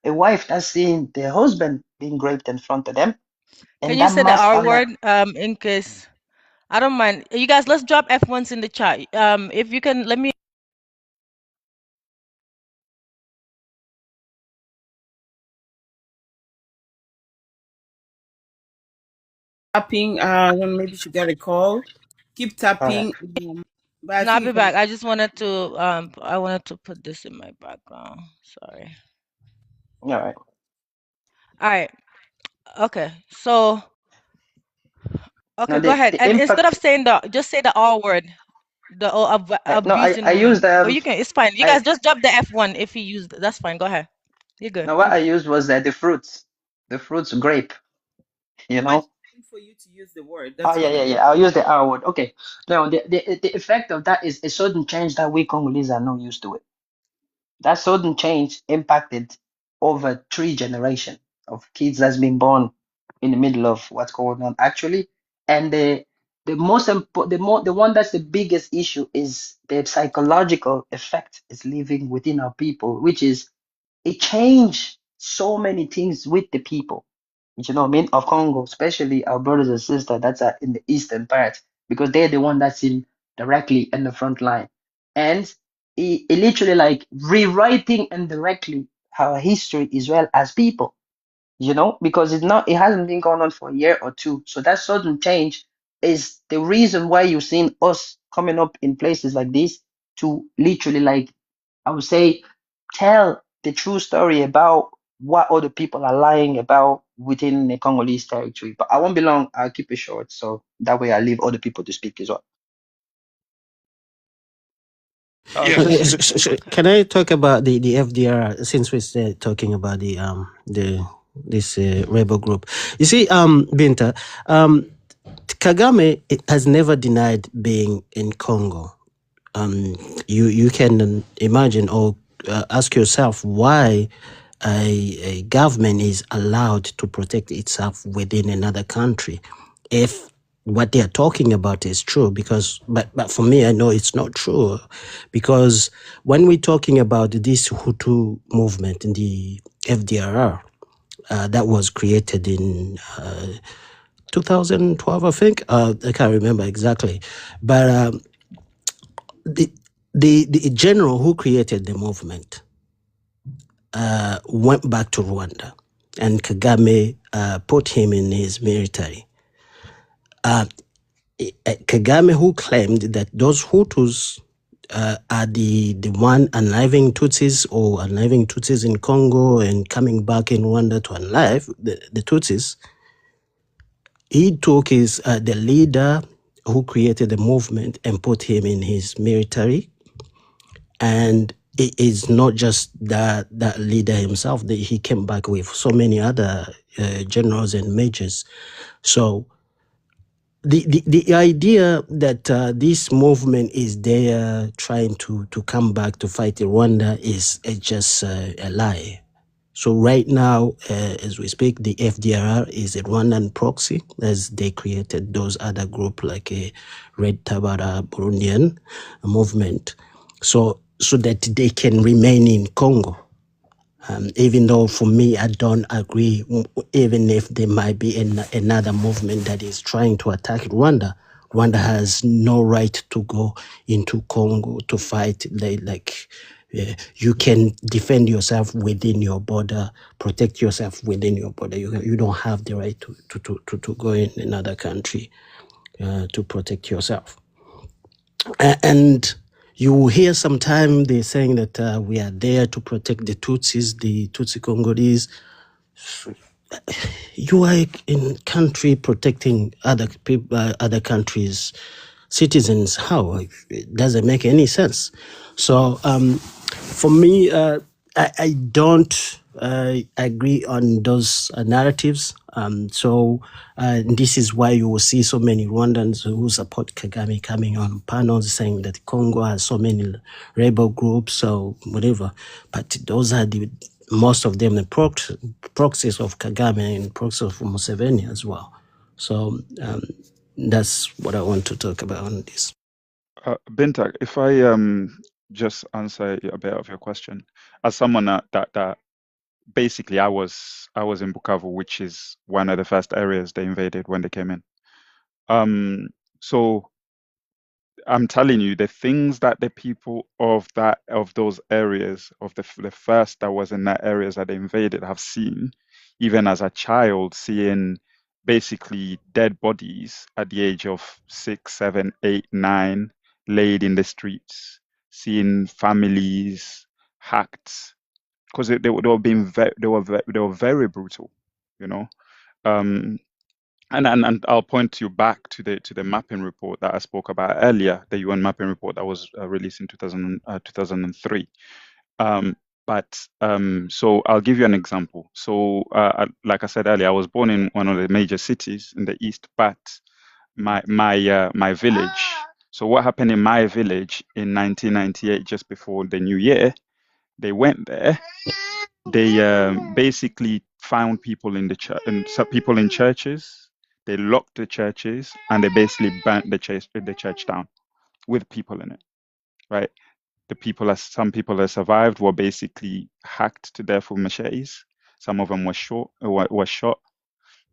a wife that seeing the husband being raped in front of them, Can and you that say the mass R word in case I don't mind. You guys, let's drop F1s in the chat. If you can let me Tapping, maybe she got a call. Keep tapping. But I No, I'll think be back. I just wanted to put this in my background. Sorry. all right. All right. Okay. So Now okay, go ahead. the And instead of impact. saying just say the R word, No, abusing I women. used Or you can. It's fine. You I guys just drop the F1 if he used. That's fine. Go ahead. You're good. now what I used was the fruits grape. You know. for you to use the word. Oh That's yeah, fine. yeah, yeah. I'll use the R word. Okay. Now the effect of that is a sudden change that we Congolese are not used to it. That sudden change impacted over 3 generations of kids that's been born in the middle of what's going on actually. And the one that's the biggest issue is the psychological effect it's leaving within our people, which is it changed so many things with the people. You know what I mean? Of Congo, especially our brothers and sisters that's in the eastern part, because they're the one that's in directly in the front line. And it literally like rewriting indirectly our history as well as people, you know, because it hasn't been going on for a year or two. So that sudden change is the reason why you've seen us coming up in places like this to literally like, I would say, tell the true story about what other people are lying about within the Congolese territory. But I won't be long. I'll keep it short. So that way I leave other people to speak as well. Can I talk about the FDR since we're talking about this rebel group? You see, Binta, Kagame has never denied being in Congo. You can imagine or ask yourself why a government is allowed to protect itself within another country if what they are talking about is true. Because but for me, I know it's not true, because when we're talking about this Hutu movement in the FDRR, that was created in 2012, I think. I can't remember exactly, but the general who created the movement went back to Rwanda, and Kagame put him in his military. Kagame, who claimed that those Hutus are the one unliving Tutsis or unliving Tutsis in Congo and coming back in Rwanda to unlive the Tutsis, he took the leader who created the movement and put him in his military. And it is not just that leader himself, he came back with so many other generals and majors. So the idea that this movement is there trying to come back to fight Rwanda is just a lie. So right now, as we speak, the FDRR is a Rwandan proxy, as they created those other group like a Red Tabara Burundian movement, so that they can remain in Congo. Even though for me, I don't agree, even if there might be another movement that is trying to attack Rwanda. Rwanda has no right to go into Congo to fight. You can defend yourself within your border, protect yourself within your border. You don't have the right to go in another country to protect yourself. And you will hear sometime they're saying that we are there to protect the Tutsis, the Tutsi Congolese. You are in country protecting other people, other countries' citizens. How? It doesn't make any sense. So for me, I don't agree on those narratives. So this is why you will see so many Rwandans who support Kagame coming on panels saying that Congo has so many rebel groups or whatever. But those are most of them the proxies of Kagame and proxies of Museveni as well. So that's what I want to talk about on this. Binta, if I just answer a bit of your question, as someone that basically I was in Bukavu, which is one of the first areas they invaded when they came in. So I'm telling you, the things that the people of those areas, of the first that was in that areas that they invaded have seen, even as a child, seeing basically dead bodies at the age of 6, 7, 8, 9, laid in the streets, seeing families hacked, because they were very brutal, you know. And I'll point you back to the mapping report that I spoke about earlier, the UN mapping report that was released in 2003. So I'll give you an example. So like I said earlier, I was born in one of the major cities in the east, but my village. So what happened in my village in 1998, just before the new year, they went there. They basically found people in the church, and some people in churches. They locked the churches and they basically burnt the church down with people in it. Right? Some people that survived were basically hacked to death with machetes. Some of them were shot.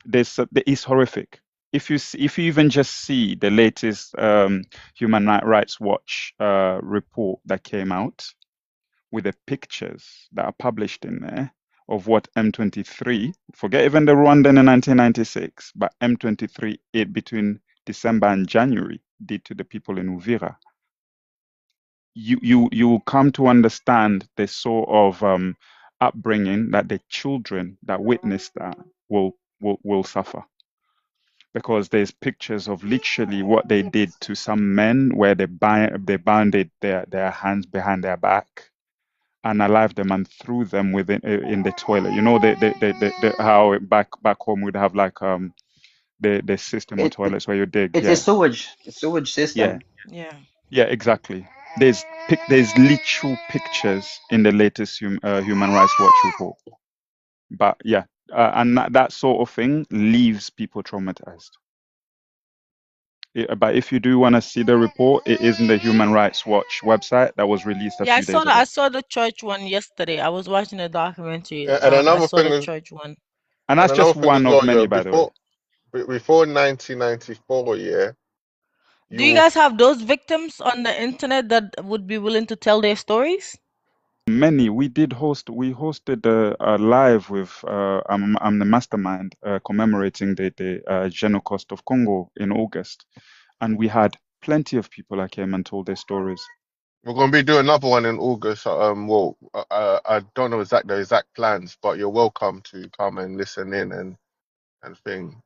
It's horrific. If you even just see the latest Human Rights Watch report that came out, with the pictures that are published in there of what M23, forget even the Rwandan in 1996, but M23 between December and January did to the people in Uvira, you will come to understand the sort of upbringing that the children that witness that will suffer. Because there's pictures of literally what they did to some men, where they bounded their hands behind their back, unalived them and threw them in the toilet. You know, how back home we'd have like the system of toilets where you dig. It's a sewage system. Yeah, exactly. There's literal pictures in the latest Human Rights Watch report. But yeah, and that sort of thing leaves people traumatized. But if you do want to see the report, it is in the Human Rights Watch website that was released a few days ago. I saw the church one yesterday. I was watching a documentary. And I another saw thing the is, church one. And And that's another just thing as one of well, many, by the way. before 1994, yeah, Do you you will guys have those victims on the internet that would be willing to tell their stories? Many. We hosted a live with I'm the mastermind commemorating the Genocide of Congo in August, and we had plenty of people that came and told their stories. we're gonna be doing another one in August. Well, I don't know the exact plans, but you're welcome to come and listen in and thing.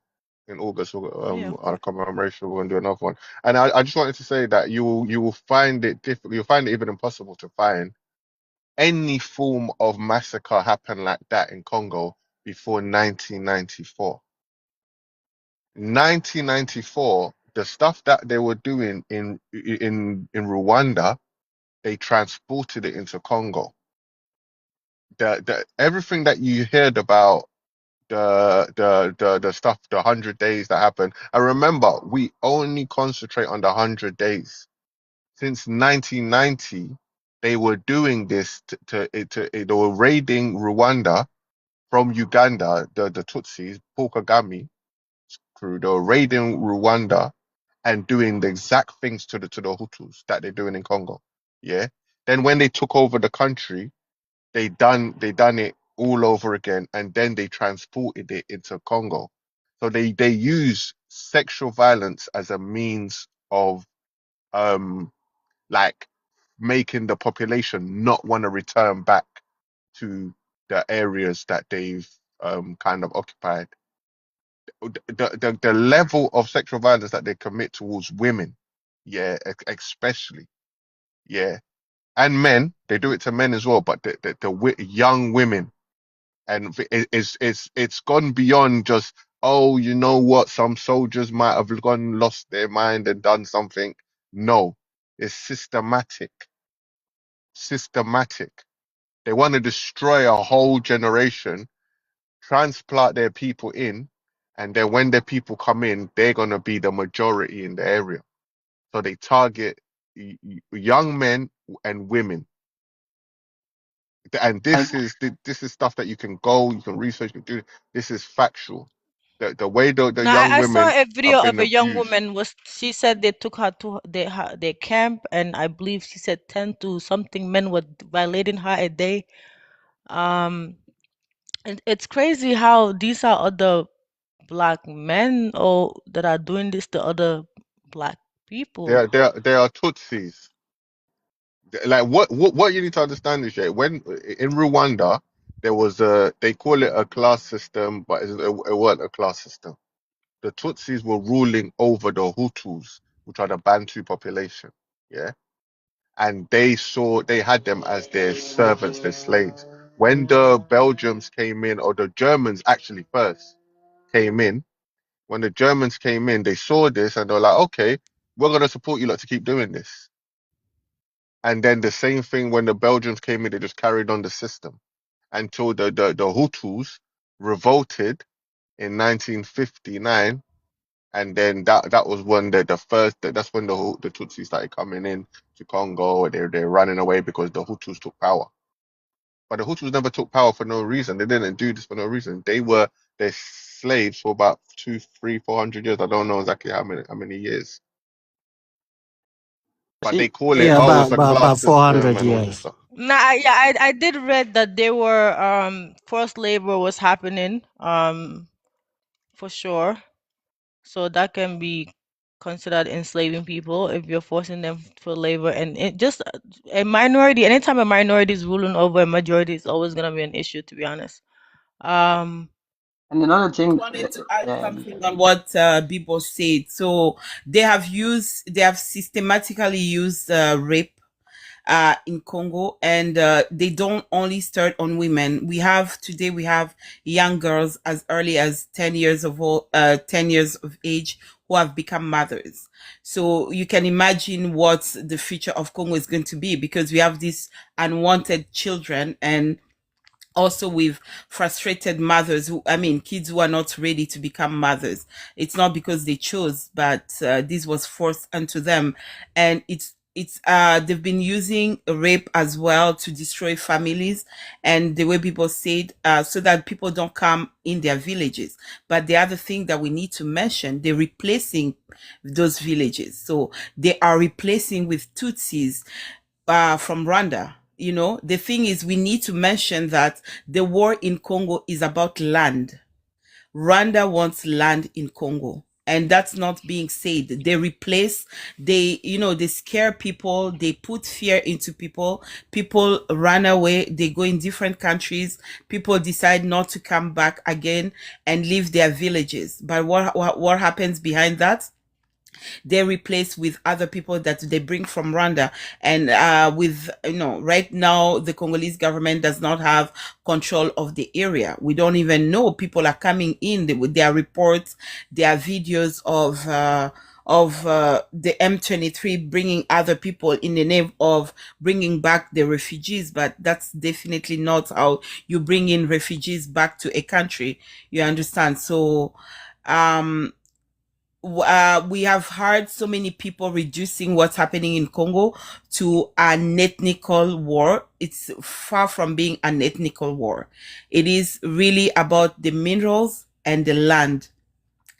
In August, Yeah, of our course. commemoration, we're gonna do another one. And I just wanted to say that you will find it difficult. You'll find it even impossible to find any form of massacre happen like that in Congo before 1994. 1994, the stuff that they were doing in Rwanda, they transported it into Congo. The everything that you heard about the stuff, the 100 days that happened. And remember, we only concentrate on the 100 days. Since 1990, they were doing this they were raiding Rwanda from Uganda, the Tutsis, Paul Kagame crew. They were raiding Rwanda and doing the exact things to the Hutus that they're doing in Congo. Yeah. Then when they took over the country, they done it all over again, and then they transported it into Congo. So they use sexual violence as a means of um like making the population not want to return back to the areas that they've kind of occupied. The level of sexual violence that they commit towards women, yeah, especially, yeah, and men, they do it to men as well, but young women, and it's gone beyond just, oh, you know what, some soldiers might have gone lost their mind and done something. No, it's systematic. They want to destroy a whole generation, transplant their people in, and then when their people come in, they're gonna be the majority in the area. So they target young men and women. And And this is stuff that you can you can research, you can do. This is factual. The way the Now, young I saw women a have video been of a young abused. woman. She said they took her to their camp, and I believe she said 10 to something men were violating her a day. Um, it's crazy how these are other black men or that are doing this to other black people. They are Tutsis. Like what you need to understand is, yeah, when in Rwanda there was they call it a class system, but it wasn't a class system. The Tutsis were ruling over the Hutus, which are the Bantu population. Yeah. And they had them as their servants, their slaves. When the Belgians came in, or the Germans actually first came in, when the Germans came in, they saw this and they were like, okay, we're gonna support you lot to keep doing this. And then the same thing when the Belgians came in, they just carried on the system until the Hutus revolted in 1959, and then that was when the first that's when the Tutsis started coming in to Congo, and they're running away because the Hutus took power. But the Hutus never took power for no reason. They didn't do this for no reason. They were their slaves for about 200, 300, 400 years. I don't know exactly how many years. But they see, call it, Yeah, oh, it's a class about system 400 and all this years. stuff. Now, yeah, I did read that there were forced labor was happening for sure. So that can be considered enslaving people if you're forcing them for labor, and it just a minority. Anytime a minority is ruling over a majority, it's always gonna be an issue, to be honest. Um, and another thing, Wanted to add yeah, something on what Bibo said. So they have systematically used rape in Congo, and they don't only start on women. Today we have young girls as early as 10 years of age who have become mothers. So you can imagine what the future of Congo is going to be, because we have these unwanted children, and also with frustrated mothers kids who are not ready to become mothers. It's not because they chose, but this was forced onto them. And it's it's they've been using rape as well to destroy families, and the way people said, so that people don't come in their villages. But the other thing that we need to mention, they're replacing those villages. So they are replacing with Tutsis from Rwanda. You know, the thing is, we need to mention that the war in Congo is about land. Rwanda wants land in Congo. And that's not being said. They replace, they scare people, they put fear into people. People run away, they go in different countries. People decide not to come back again and leave their villages. But what happens behind that? They replace with other people that they bring from Rwanda. And right now, the Congolese government does not have control of the area. We don't even know. People are coming in with their reports, their videos of the M23 bringing other people in the name of bringing back the refugees. But that's definitely not how you bring in refugees back to a country. You understand? So, we have heard so many people reducing what's happening in Congo to an ethnical war. It's far from being an ethnical war. It is really about the minerals and the land.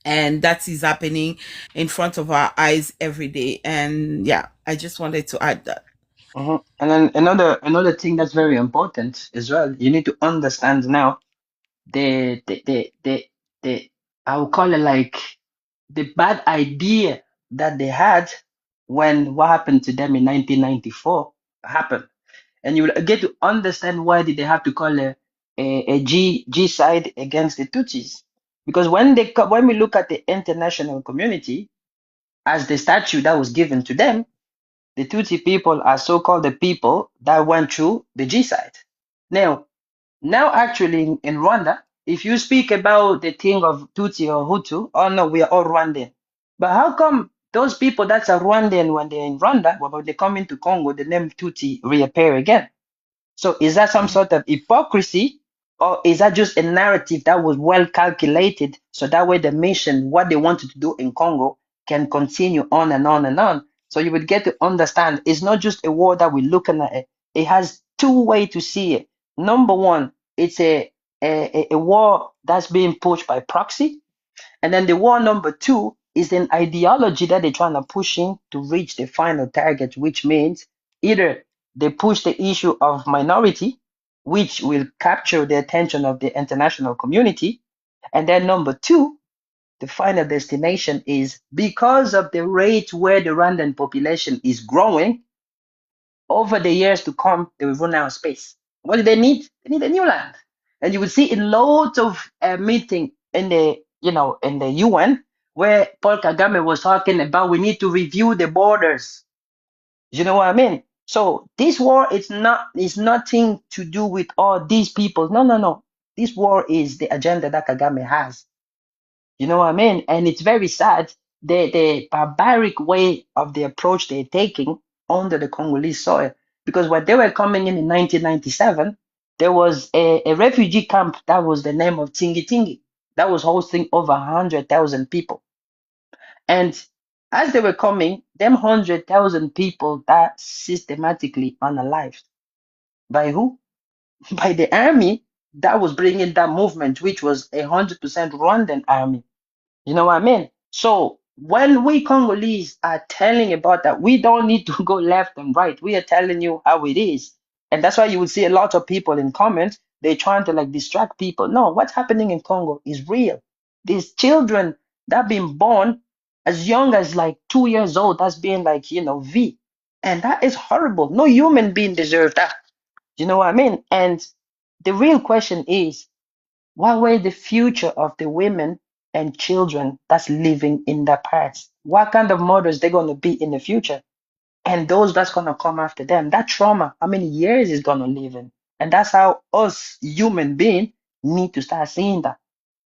And that is happening in front of our eyes every day. And yeah, I just wanted to add that. And then another thing that's very important as well, you need to understand now the I would call it like the bad idea that they had when what happened to them in 1994 happened, and you will get to understand why did they have to call a G side against the Tutsis, because when we look at the international community as the statue that was given to them, the Tutsi people are so-called the people that went through the G side. Now, actually, in Rwanda, if you speak about the thing of Tutsi or Hutu, oh no, we are all Rwandan. But how come those people that's a Rwandan when they're in Rwanda, but when they come into Congo, the name Tutsi reappear again? So is that some sort of hypocrisy, or is that just a narrative that was well calculated so that way the mission, what they wanted to do in Congo, can continue on and on and on? So you would get to understand it's not just a war that we're looking at. It has two ways to see it. Number one, it's a war that's being pushed by proxy. And then the war number two is an ideology that they're trying to push in to reach the final target, which means either they push the issue of minority, which will capture the attention of the international community. And then number two, the final destination is because of the rate where the Rwandan population is growing, over the years to come, they will run out of space. What do they need? They need a new land. And you will see in loads of meeting in the UN where Paul Kagame was talking about we need to review the borders. You know what I mean? So this war is nothing to do with all these people. No. This war is the agenda that Kagame has. You know what I mean? And it's very sad the barbaric way of the approach they're taking under the Congolese soil. Because when they were coming in 1997, there was a refugee camp that was the name of Tingi Tingi that was hosting over 100,000 people. And as they were coming, them 100,000 people that systematically unalived. By who? By the army that was bringing that movement, which was 100% Rwandan army. You know what I mean? So when we Congolese are telling about that, we don't need to go left and right. We are telling you how it is. And that's why you would see a lot of people in comments, they're trying to like distract people. No, what's happening in Congo is real. These children that been born as young as like 2 years old, that's being like, V. And that is horrible. No human being deserves that. You know what I mean? And the real question is, what will the future of the women and children that's living in that parts? What kind of mothers they're going to be in the future? And those that's going to come after them, that trauma, how many years is going to live in? And that's how us human beings need to start seeing that.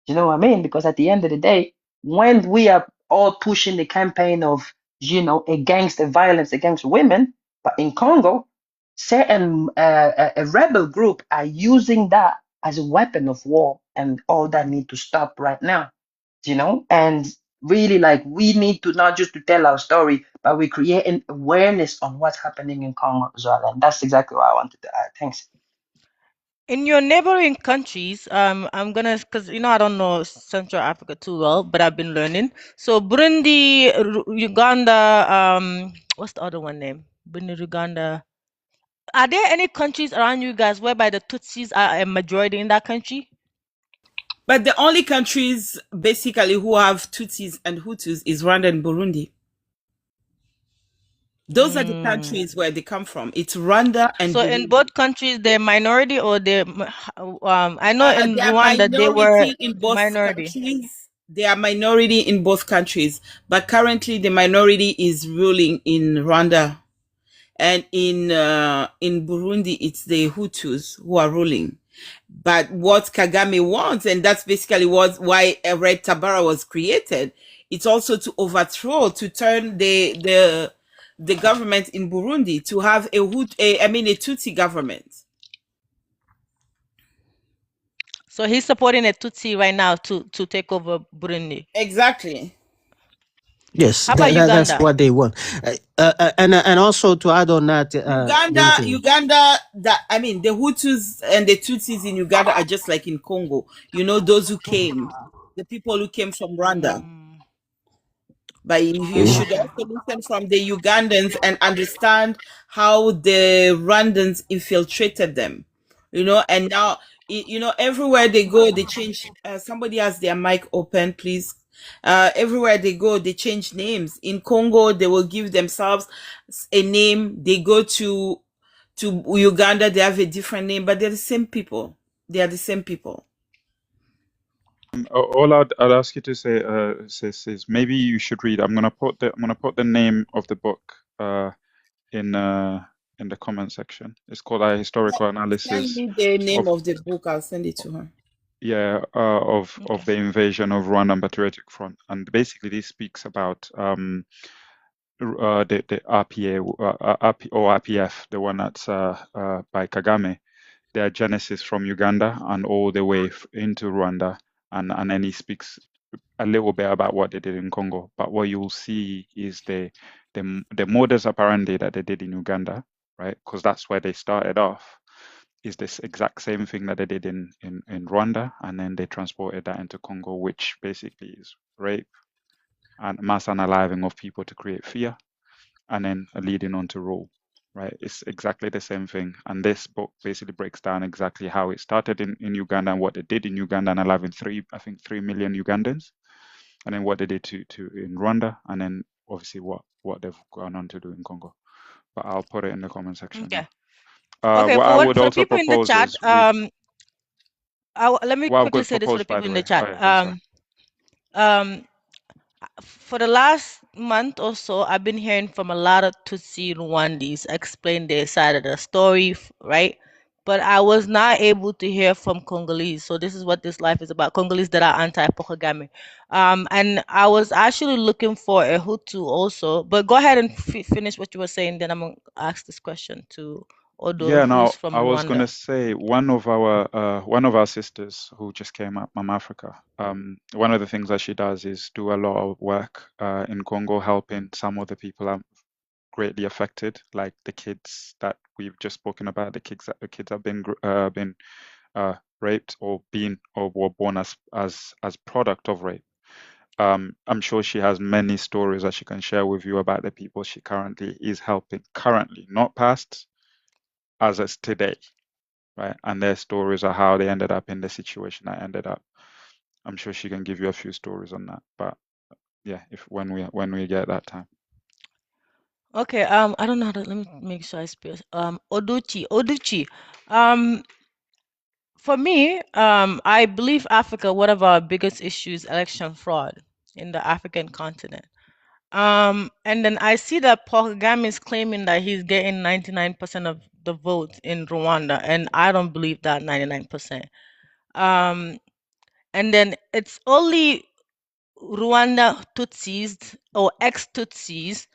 You know what I mean? Because at the end of the day, when we are all pushing the campaign of, against the violence against women, but in Congo, certain a rebel group are using that as a weapon of war, and all that need to stop right now. And really like we need to not just to tell our story, but we create an awareness on what's happening in Congo as well. And that's exactly what I wanted to add. Thanks. In your neighboring countries, I'm gonna, because I don't know Central Africa too well, but I've been learning. So Burundi, Uganda, what's the other one name? Burundi, Uganda. Are there any countries around you guys whereby the Tutsis are a majority in that country? But the only countries basically who have Tutsis and Hutus is Rwanda and Burundi. Those are the countries where they come from. It's Rwanda and So Burundi. in both countries, they're minority, or they? I know in They are Rwanda they were minority in both minority. countries. They are minority in both countries, but currently the minority is ruling in Rwanda, and in Burundi it's the Hutus who are ruling. But what Kagame wants, and that's basically why a Red Tabara was created, it's also to overthrow, to turn the government in Burundi to have a Tutsi government. So he's supporting a Tutsi right now to take over Burundi. Exactly. Yes, How about Uganda? that's what they want. And also to add on that, Uganda, the Hutus and the Tutsis in Uganda are just like in Congo. Those who came, the people who came from Rwanda. But you should also listen from the Ugandans and understand how the Rwandans infiltrated them. And now, everywhere they go, they change. Somebody has their mic open, please. Everywhere they go, they change names. In Congo, they will give themselves a name. They go to Uganda, they have a different name, but they're the same people. They are the same people. All I'd ask you to say, sis, is maybe you should read. I'm gonna put the name of the book in the comment section. It's called A Historical Analysis. Send me the name of the book. I'll send it to her. Yeah, of the invasion of Rwandan Patriotic Front, and basically this speaks about the RPA or RPF, the one that's by Kagame, their genesis from Uganda and all the way into Rwanda, and then he speaks a little bit about what they did in Congo. But what you'll see is the modus operandi that they did in Uganda, right? Because that's where they started off. Is this exact same thing that they did in Rwanda, and then they transported that into Congo, which basically is rape and mass unaliving of people to create fear, and then leading on to rule, right? It's exactly the same thing. And this book basically breaks down exactly how it started in Uganda and what they did in Uganda and aliving 3 million Ugandans, and then what they did to in Rwanda, and then obviously what they've gone on to do in Congo. But I'll put it in the comment section. Okay. Okay. What I would also people propose in the chat, is let me quickly say this for the people in the chat. For the last month or so, I've been hearing from a lot of Tutsi Rwandese explain their side of the story, right? But I was not able to hear from Congolese. So this is what this life is about. Congolese that are anti-Pokogami. And I was actually looking for a Hutu also. But go ahead and finish what you were saying. Then I'm going to ask this question to Odo, yeah, now who's from I was Rwanda. gonna say one of our sisters who just came up, Mama Africa. One of the things that she does is do a lot of work in Congo, helping some of the people are greatly affected, like the kids that we've just spoken about. The kids have been raped or were born as product of rape. I'm sure she has many stories that she can share with you about the people she currently is helping, not past, as it's today, right? And their stories are how they ended up in the situation I ended up. I'm sure she can give you a few stories on that. But yeah, when we get that time. Okay, I don't know how to, let me make sure I spell Oduchi. For me, I believe Africa, one of our biggest issues, election fraud in the African continent. And then I see that Paul Kagame is claiming that he's getting 99% of the votes in Rwanda, and I don't believe that 99%. And then it's only Rwanda Tutsis or ex-Tutsis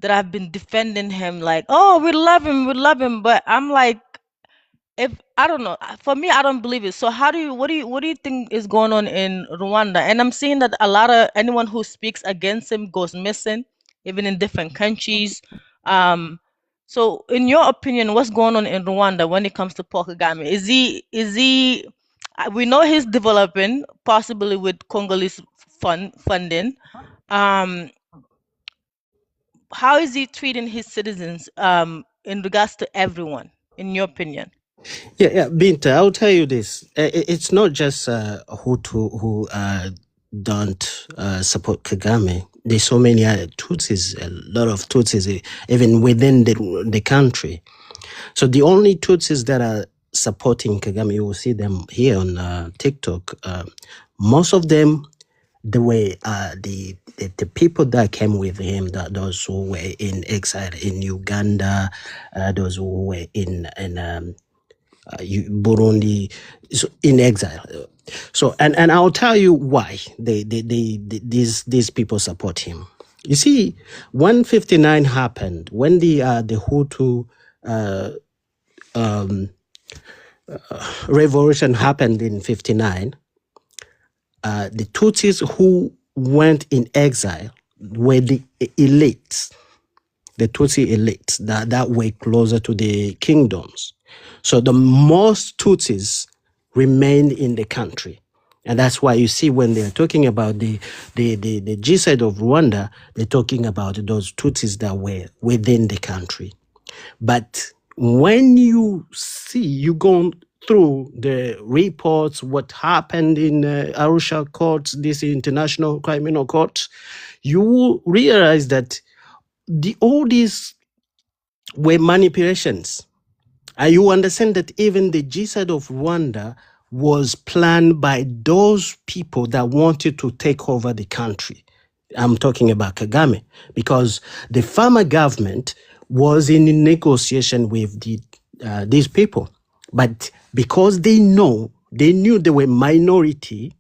that have been defending him like, oh, we love him. But I'm like, if I don't know, for me, I don't believe it. So what do you think is going on in Rwanda? And I'm seeing that a lot of anyone who speaks against him goes missing, even in different countries. So in your opinion, what's going on in Rwanda when it comes to Paul Kagame? Is he we know he's developing, possibly with Congolese funding. Um, how is he treating his citizens in regards to everyone, in your opinion? Yeah, Binta, I'll tell you this. It's not just Hutu who don't support Kagame. There's so many other Tutsis, a lot of Tutsis, even within the country. So the only Tutsis that are supporting Kagame, you will see them here on TikTok. Most of them, the way the people that came with him, those who were in exile in Uganda, those who were in Burundi, so in exile. So and I'll tell you why these people support him. You see, when 59 happened, when the Hutu revolution happened in 59, the Tutsis who went in exile were the elites, the Tutsi elites that were closer to the kingdoms. So the most Tutsis remained in the country. And that's why you see when they're talking about the genocide of Rwanda, they're talking about those Tutsis that were within the country. But when you go through the reports, what happened in Arusha courts, this international criminal court, you will realize that all these were manipulations. And you understand that even the genocide of Rwanda was planned by those people that wanted to take over the country. I'm talking about Kagame, because the former government was in negotiation with these people. But because they knew they were minority,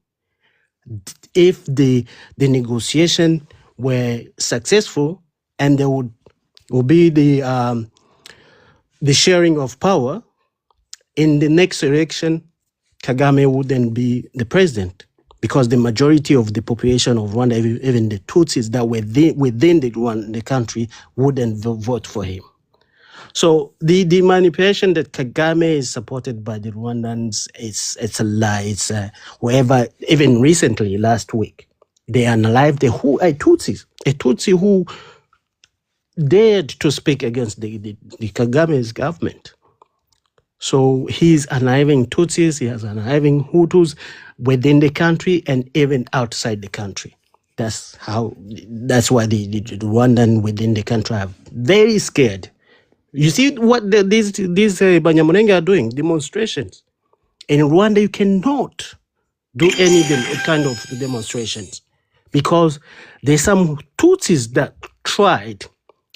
if the negotiation were successful and there would be the sharing of power, in the next election, Kagame wouldn't be the president, because the majority of the population of Rwanda, even the Tutsis that were within the country, wouldn't vote for him. So the manipulation that Kagame is supported by the Rwandans, it's a lie. It's whoever, even recently, last week, they unalived a Tutsi who dared to speak against the Kagame's government. So he's unaliving Tutsis, he has unaliving Hutus within the country and even outside the country. That's why the Rwandan within the country are very scared. You see what these Banyamulenge are doing, demonstrations. In Rwanda, you cannot do any kind of demonstrations because there's some Tutsis that tried.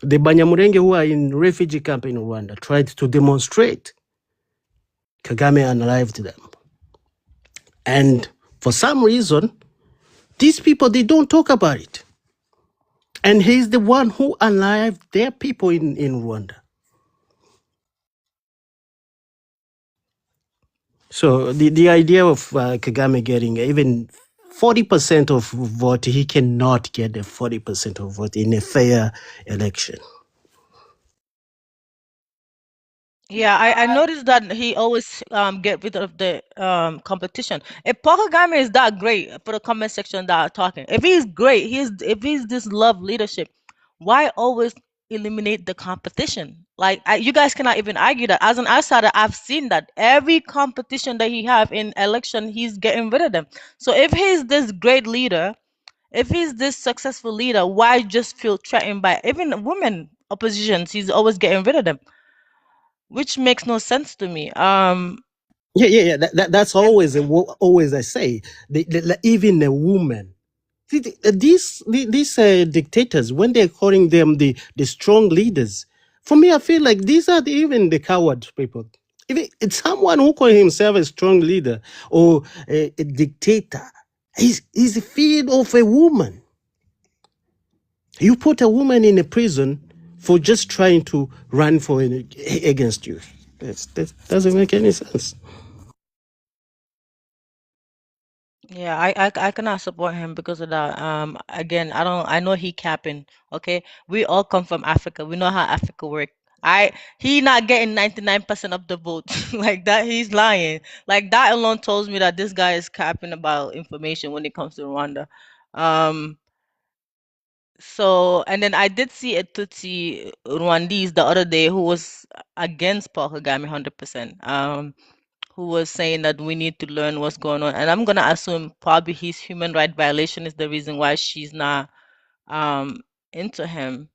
The Banyamulenge who are in refugee camp in Rwanda tried to demonstrate. Kagame unalived them. And for some reason, these people, they don't talk about it. And he's the one who unalived their people in Rwanda. So the idea of Kagame getting even 40% of vote, he cannot get the 40% of vote in a fair election. Yeah, I noticed that he always get rid of the competition. If Paul Kagame is that great, for the comment section that are talking, if he's great, if he's this love leadership, why always eliminate the competition? Like you guys cannot even argue that. As an outsider, I've seen that every competition that he have in election, he's getting rid of them. So if he's this great leader, if he's this successful leader, why just feel threatened by even women oppositions? He's always getting rid of them, which makes no sense to me. Yeah. That's always I say. Even a woman. See, these dictators, when they're calling them the strong leaders, for me, I feel like these are even the coward people. If it's someone who calls himself a strong leader or a dictator, he's feared of a woman. You put a woman in a prison for just trying to run against you. That doesn't make any sense. Yeah, I cannot support him because of that. Again, I know he capping. Okay, we all come from Africa. We know how Africa work. He not getting 99% of the vote like that. He's lying. Like that alone tells me that this guy is capping about information when it comes to Rwanda. Um, and then I did see a Tutsi Rwandese the other day who was against Paul Kagame 100%. Who was saying that we need to learn what's going on. And I'm gonna assume probably his human right violation is the reason why she's not into him.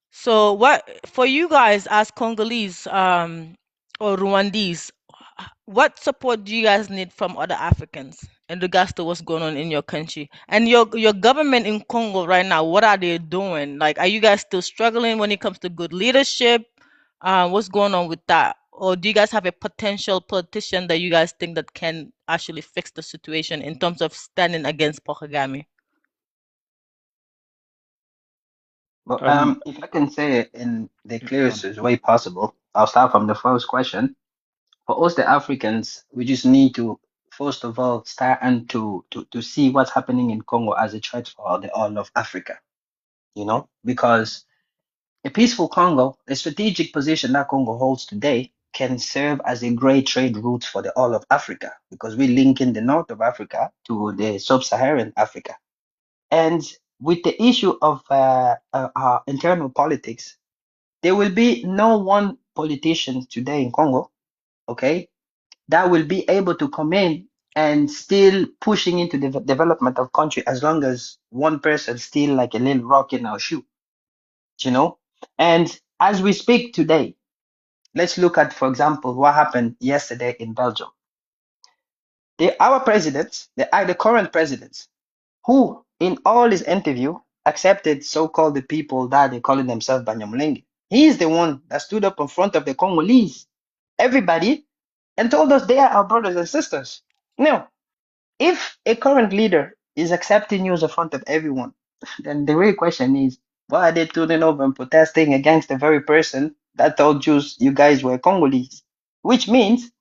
So what for you guys as Congolese or Rwandese, what support do you guys need from other Africans in regards to what's going on in your country? And your government in Congo right now, what are they doing? Like, are you guys still struggling when it comes to good leadership? What's going on with that? Or do you guys have a potential politician that you guys think that can actually fix the situation in terms of standing against Paul Kagame? Well, Um, if I can say it in the go on. clearest way possible, I'll start from the first question. For us, the Africans, we just need to, first of all, start and to see what's happening in Congo as a threat for the all of Africa, because a peaceful Congo, a strategic position that Congo holds today, can serve as a great trade route for the all of Africa because we link in the north of Africa to the sub-Saharan Africa. And with the issue of our internal politics, there will be no one politician today in Congo, okay, that will be able to come in and still pushing into the development of country as long as one person still like a little rock in our shoe, you know. And as we speak today, let's look at, for example, what happened yesterday in Belgium. Our president, the current president, who in all his interview accepted so-called the people that they calling themselves Banyamulenge. He is the one that stood up in front of the Congolese, everybody, and told us they are our brothers and sisters. Now, if a current leader is accepting news in front of everyone, then the real question is, why are they turning over and protesting against the very person that told you guys were Congolese? Which means,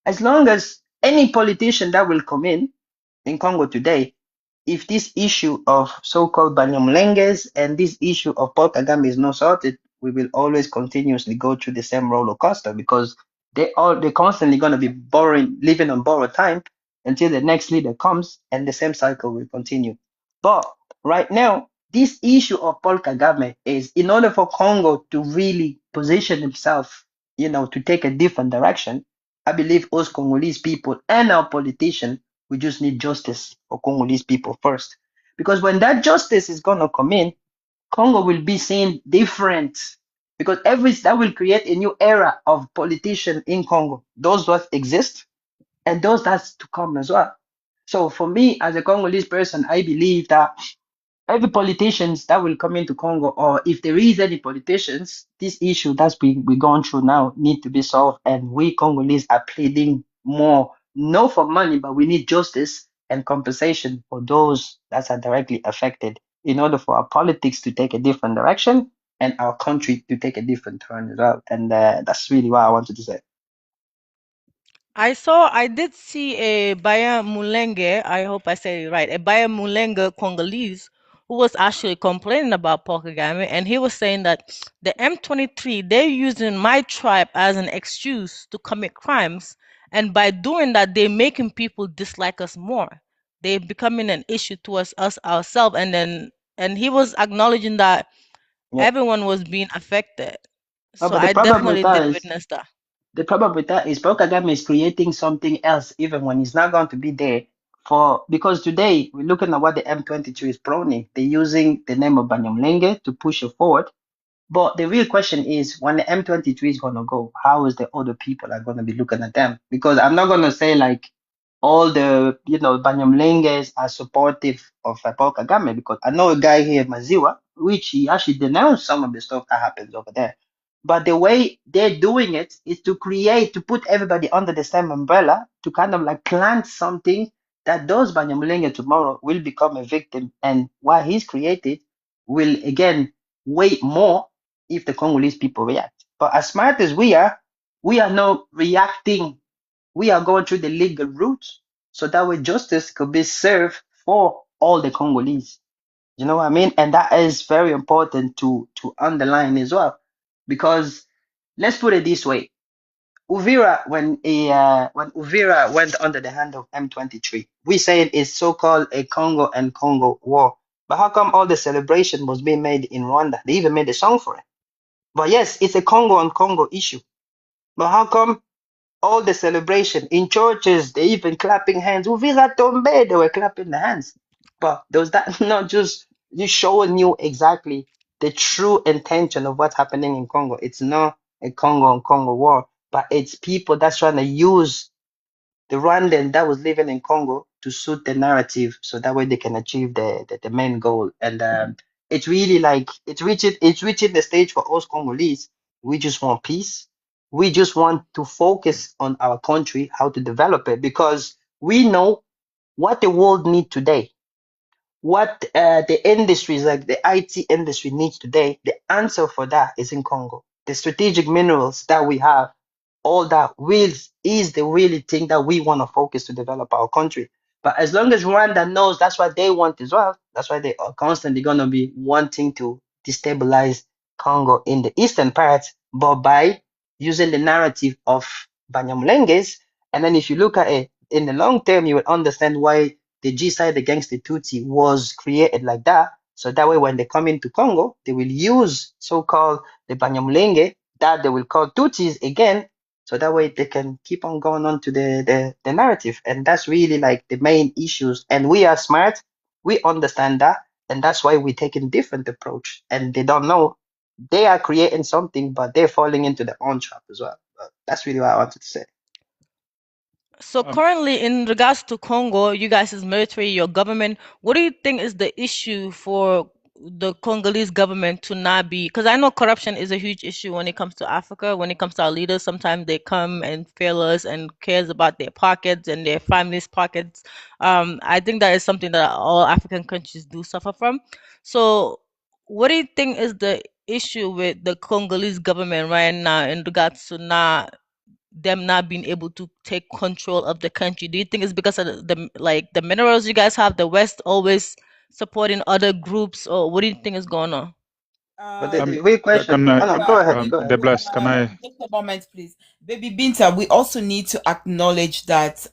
as long as any politician that will come in Congo today, if this issue of so-called Banyamulengers and this issue of Paul Kagame is not sorted, we will always continuously go through the same roller coaster because they're constantly going to be living on borrowed time until the next leader comes, and the same cycle will continue. But right now, this issue of Paul Kagame is in order for Congo to really position himself, to take a different direction. I believe us Congolese people and our politicians, we just need justice for Congolese people first. Because when that justice is going to come in, Congo will be seen different. Because that will create a new era of politicians in Congo. Those that exist and those that's to come as well. So for me, as a Congolese person, I believe that every politicians that will come into Congo, or if there is any politicians, this issue that's we gone through now need to be solved. And we Congolese are pleading more, not for money, but we need justice and compensation for those that are directly affected in order for our politics to take a different direction and our country to take a different turn as well. And that's really what I wanted to say. I did see a Baya Mulenge, I hope I said it right, a Baya Mulenge Congolese who was actually complaining about Paul Kagame, and he was saying that the M23, they're using my tribe as an excuse to commit crimes, and by doing that, they're making people dislike us more. They're becoming an issue towards us ourselves, and he was acknowledging that Yeah. everyone was being affected. Oh, So but the I problem with definitely that did is witness that. Paul Kagame is creating something else even when he's not going to be there because today we're looking at what the M23 is proning. They're using the name of Banyamulenge to push it forward. But the real question is when the M23 is going to go, how is the other people are going to be looking at them? Because I'm not going to say like all the, Banyamlenges are supportive of Paul Kagame because I know a guy here, Maziwa, which he actually denounced some of the stuff that happens over there. But the way they're doing it is to put everybody under the same umbrella to kind of like plant something that those Banyamulenge tomorrow will become a victim. And what he's created will again weigh more if the Congolese people react. But as smart as we are, We are now reacting. We are going through the legal route so that way justice could be served for all the Congolese. You know what I mean? And that is very important to underline as well, because let's put it this way: Uvira, when Uvira went under the hand of M23, we say it is so-called a Congo and Congo war. But how come all the celebration was being made in Rwanda? They even made a song for it. But yes, it's a Congo and Congo issue. But how come all the celebration in churches, they even clapping hands? Uvira Tombe, they were clapping the hands. But does that not just showing you exactly the true intention of what's happening in Congo? It's not a Congo and Congo war, but it's people that's trying to use the Rwandan that was living in Congo to suit the narrative, so that way they can achieve the main goal. And it's really like it's reaching the stage for us Congolese. We just want peace. We just want to focus on our country, how to develop it, because we know what the world need today, what the industries like the IT industry needs today. The answer for that is in Congo. The strategic minerals that we have, all that is the really thing that we want to focus to develop our country. But as long as Rwanda knows that's what they want as well, that's why they are constantly going to be wanting to destabilize Congo in the eastern parts, but by using the narrative of Banyamulenges. And then if you look at it in the long term, you will understand why the genocide against the Tutsi was created like that. So that way, when they come into Congo, they will use so-called the Banyamulenge that they will call Tutsis again. So that way they can keep on going on to the narrative. And that's really like the main issues. And we are smart. We understand that. And that's why we're taking different approach. And they don't know they are creating something, but they're falling into their own trap as well. But that's really what I wanted to say. So currently, in regards to Congo, you guys' military, your government, what do you think is the issue for the Congolese government to not be? Because I know corruption is a huge issue when it comes to Africa. When it comes to our leaders, sometimes they come and fail us and cares about their pockets and their families' pockets. I think that is something that all African countries do suffer from. So, what do you think is the issue with the Congolese government right now in regards to them not being able to take control of the country? Do you think it's because of the minerals you guys have, the West always supporting other groups, or what do you think is going on? But the real question, Can I, oh no, go ahead, go the ahead. blessed, can I? Just a moment, please. BabyBinta, we also need to acknowledge that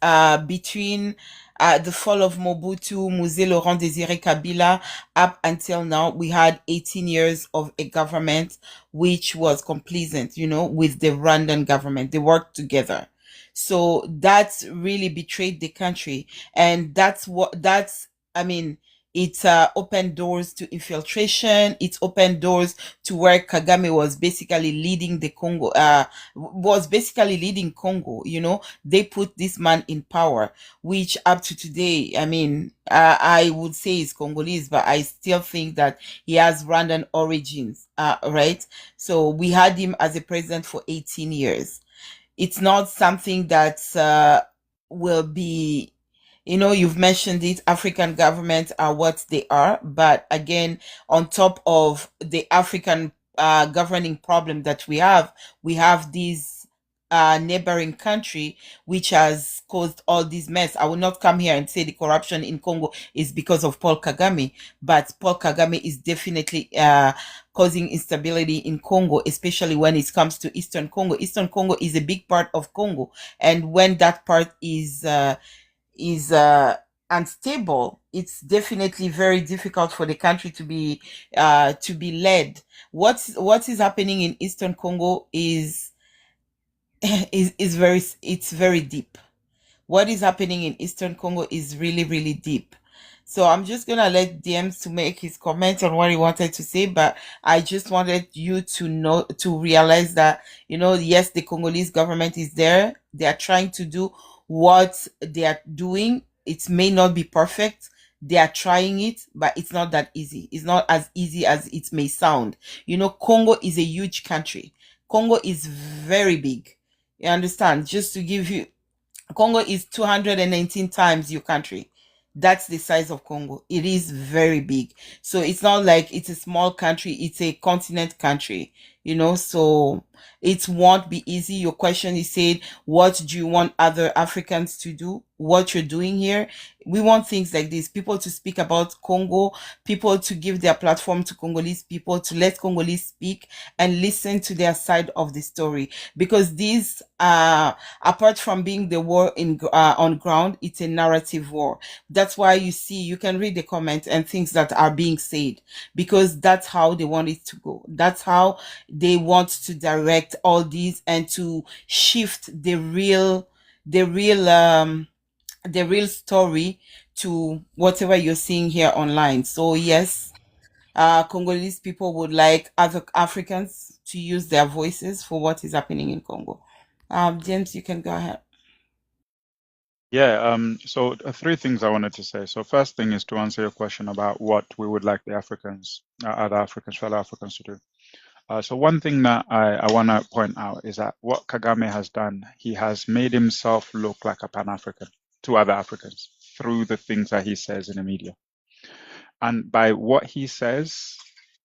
between the fall of Mobutu, Musée Laurent Désiré Kabila, up until now, we had 18 years of a government which was complacent, with the Rwandan government. They worked together. So that's really betrayed the country. And it opened doors to infiltration. It opened doors to where Kagame was basically leading the Congo, They put this man in power, which up to today, I would say is Congolese, but I still think that he has Rwandan origins, right? So we had him as a president for 18 years. It's not something that will be, you've mentioned it, African governments are what they are. But again, on top of the African governing problem that we have this neighboring country which has caused all this mess. I will not come here and say the corruption in Congo is because of Paul Kagame, but Paul Kagame is definitely causing instability in Congo, especially when it comes to Eastern Congo. Eastern Congo is a big part of Congo, and when that part is unstable, it's definitely very difficult for the country to be led. What is happening in Eastern Congo is very deep. What is happening in Eastern Congo is really, really deep. So I'm just gonna let DMs to make his comment on what he wanted to say, but I just wanted you to realize that, yes, the Congolese government is there. They are trying to do what they are doing. It may not be perfect. They are trying it, but it's not that easy. It's not as easy as it may sound. Congo is a huge country. Congo is very big. You understand? Just to give you, Congo is 219 times your country. That's the size of Congo. It is very big. So it's not like it's a small country, it's a continent country, so it won't be easy. Your question is said, what do you want other Africans to do? What you're doing here? We want things like this, people to speak about Congo, people to give their platform to Congolese people, to let Congolese speak and listen to their side of the story. Because these, apart from being the war on ground, it's a narrative war. That's why you can read the comments and things that are being said, because that's how they want it to go. That's how they want to direct all these and to shift the real story to whatever you're seeing here online. So yes, Congolese people would like other Africans to use their voices for what is happening in Congo. James, you can go ahead. Yeah, so three things I wanted to say. So first thing is to answer your question about what we would like the Africans, other Africans, fellow Africans to do. So one thing that I want to point out is that what Kagame has done, he has made himself look like a Pan-African to other Africans through the things that he says in the media. And by what he says,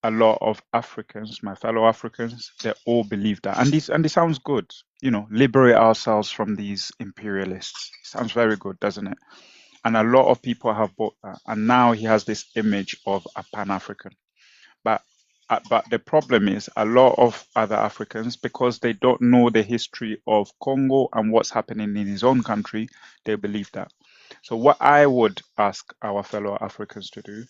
a lot of Africans, my fellow Africans, they all believe that. And this sounds good, liberate ourselves from these imperialists. Sounds very good, doesn't it? And a lot of people have bought that. And now he has this image of a Pan-African. But the problem is a lot of other Africans, because they don't know the history of Congo and what's happening in his own country, they believe that. So what I would ask our fellow Africans to do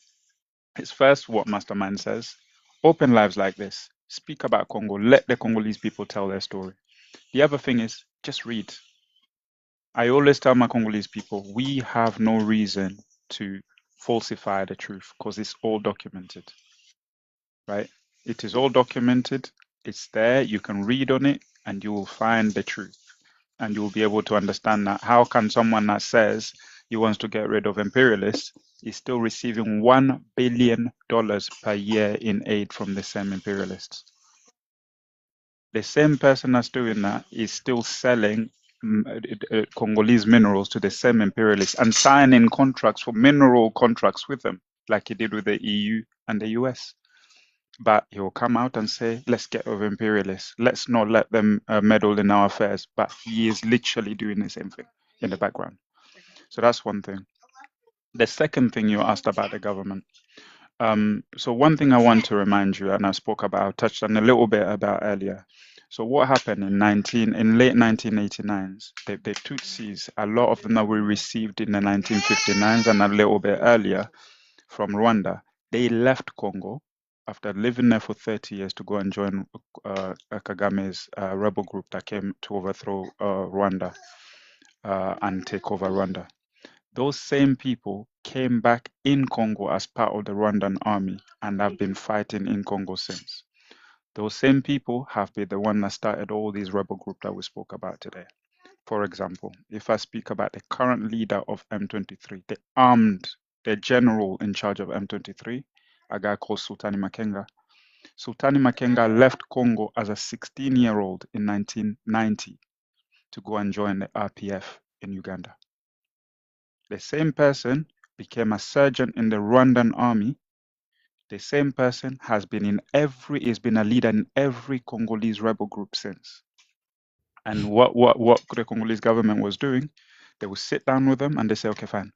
is first what Mastermind says, open lives like this, speak about Congo, let the Congolese people tell their story. The other thing is just read. I always tell my Congolese people, we have no reason to falsify the truth because it's all documented. Right? It is all documented. It's there. You can read on it and you will find the truth. And you will be able to understand that how can someone that says he wants to get rid of imperialists is still receiving $1 billion per year in aid from the same imperialists? The same person that's doing that is still selling Congolese minerals to the same imperialists and signing contracts for mineral contracts with them, like he did with the EU and the US. But he will come out and say, let's get rid of imperialists. Let's not let them meddle in our affairs. But he is literally doing the same thing in the background. So that's one thing. The second thing you asked about the government. So one thing I want to remind you, and I touched on a little bit about earlier. So what happened in late 1989s, the Tutsis, a lot of them that we received in the 1959s and a little bit earlier from Rwanda, they left Congo after living there for 30 years to go and join Kagame's rebel group that came to overthrow Rwanda and take over Rwanda. Those same people came back in Congo as part of the Rwandan army and have been fighting in Congo since. Those same people have been the one that started all these rebel groups that we spoke about today. For example, if I speak about the current leader of M23, the general in charge of M23, a guy called Sultani Makenga. Sultani Makenga left Congo as a 16-year-old in 1990 to go and join the RPF in Uganda. The same person became a sergeant in the Rwandan army. The same person has been a leader in every Congolese rebel group since. And what the Congolese government was doing, they would sit down with them and they say, okay, fine,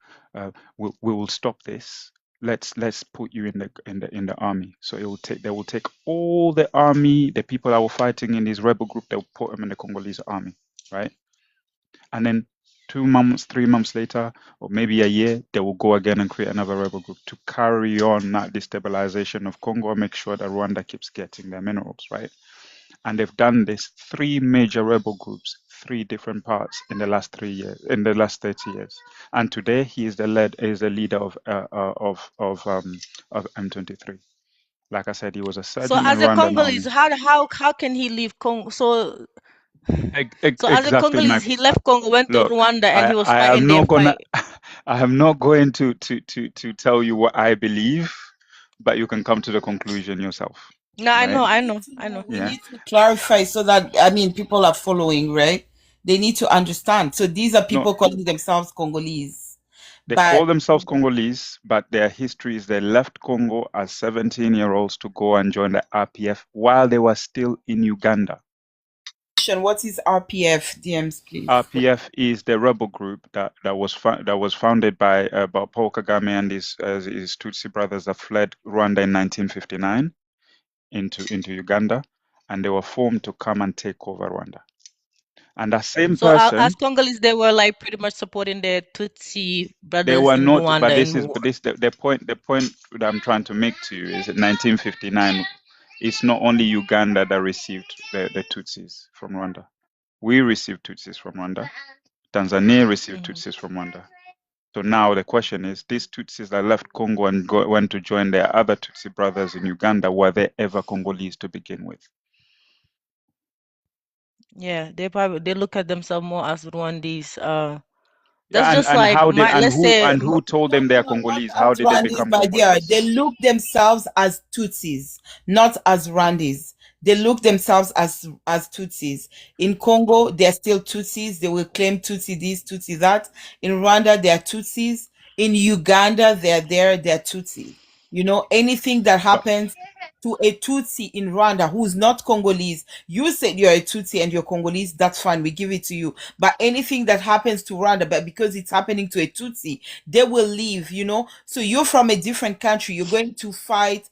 we will stop this. Let's put you in the army. So they will take all the army, the people that were fighting in this rebel group, they will put them in the Congolese army, right? And then 2 months, 3 months later, or maybe a year, they will go again and create another rebel group to carry on that destabilization of Congo and make sure that Rwanda keeps getting their minerals, right? And they've done this 3 major rebel groups, 3 different parts in the last 30 years. And today he is the leader of M23. Like I said, he was a sergeant. So as a Congolese, how can he leave Congo? So as a Congolese, he left Congo, went to Rwanda, and he was fighting their fight. I am not going to tell you what I believe, but you can come to the conclusion yourself. No, right? I know. We need to clarify so that, people are following, right? They need to understand. So these are people calling themselves Congolese. They call but themselves Congolese, but their history is they left Congo as 17-year-olds to go and join the RPF while they were still in Uganda. what is RPF, DMs, please? RPF is the rebel group that was founded by Paul Kagame and his Tutsi brothers that fled Rwanda in 1959 into Uganda, and they were formed to come and take over Rwanda. And that same So person, as Congolese, they were like pretty much supporting the Tutsi brothers they were in not. Rwanda. But the point that I'm trying to make to you is that 1959. It's not only Uganda that received the Tutsis from Rwanda. We received Tutsis from Rwanda. Tanzania received Tutsis from Rwanda. So now the question is, these Tutsis that left Congo and went to join their other Tutsi brothers in Uganda, were they ever Congolese to begin with? Yeah, they look at themselves more as Rwandese. Yeah, That's just and like how did let's say who told them they are No, not Congolese? How as did they Rwandese, become my dear. Congolese? They look themselves as Tutsis, not as Rwandese. They look themselves as Tutsis. In Congo, they're still Tutsis. They will claim Tutsi this, Tutsi that. In Rwanda, they are Tutsis. In Uganda, they're Tutsis. You know, anything that But happens to a Tutsi in Rwanda who's not Congolese, you said you're a Tutsi and you're Congolese, that's fine, we give it to you. But anything that happens to Rwanda, but because it's happening to a Tutsi, they will leave, you know. So you're from a different country, you're going to fight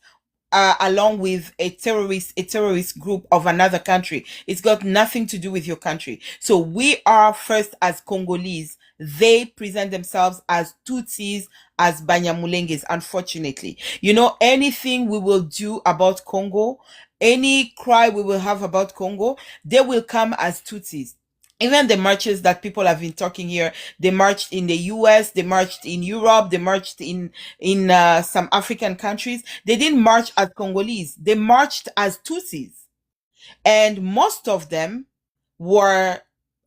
along with a terrorist group of another country. It's got nothing to do with your country. So we are first as Congolese. They present themselves as Tutsis, as Banyamulenges, unfortunately. You know, anything we will do about Congo, any cry we will have about Congo, they will come as Tutsis. Even the marches that people have been talking here, they marched in the US, they marched in Europe, they marched in some African countries. They didn't march as Congolese, they marched as Tutsis. And most of them were,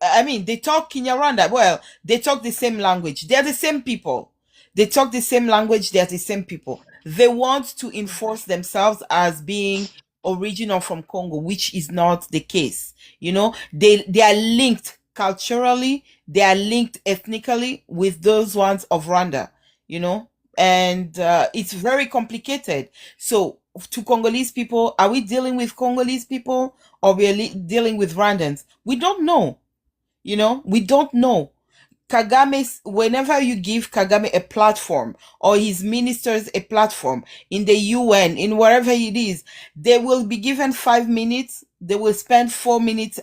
I mean, they talk Kinyarwanda. Well, they talk the same language. They're the same people. They talk the same language. They're the same people. They want to enforce themselves as being original from Congo, which is not the case. You know, they are linked culturally, they are linked ethnically with those ones of Rwanda, you know, and it's very complicated. So to Congolese people, are we dealing with Congolese people or we're dealing with Rwandans? We don't know. You know, we don't know. Kagame, whenever you give Kagame a platform or his ministers a platform in the UN, in wherever it is, they will be given 5 minutes. They will spend 4.5 minutes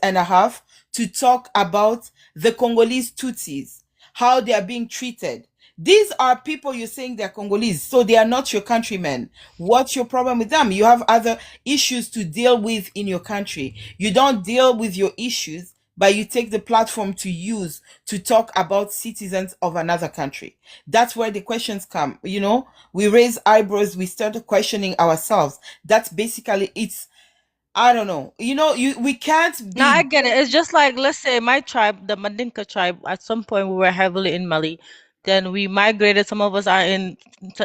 to talk about the Congolese Tutsis, how they are being treated. These are people you're saying they're Congolese, so they are not your countrymen. What's your problem with them? You have other issues to deal with in your country. You don't deal with your issues, but you take the platform to use to talk about citizens of another country. That's where the questions come. You know, we raise eyebrows, we start questioning ourselves. That's basically it's. I don't know. You know, we can't be. No, I get it. It's just like, let's say my tribe, the Mandinka tribe, at some point we were heavily in Mali. Then we migrated. Some of us are in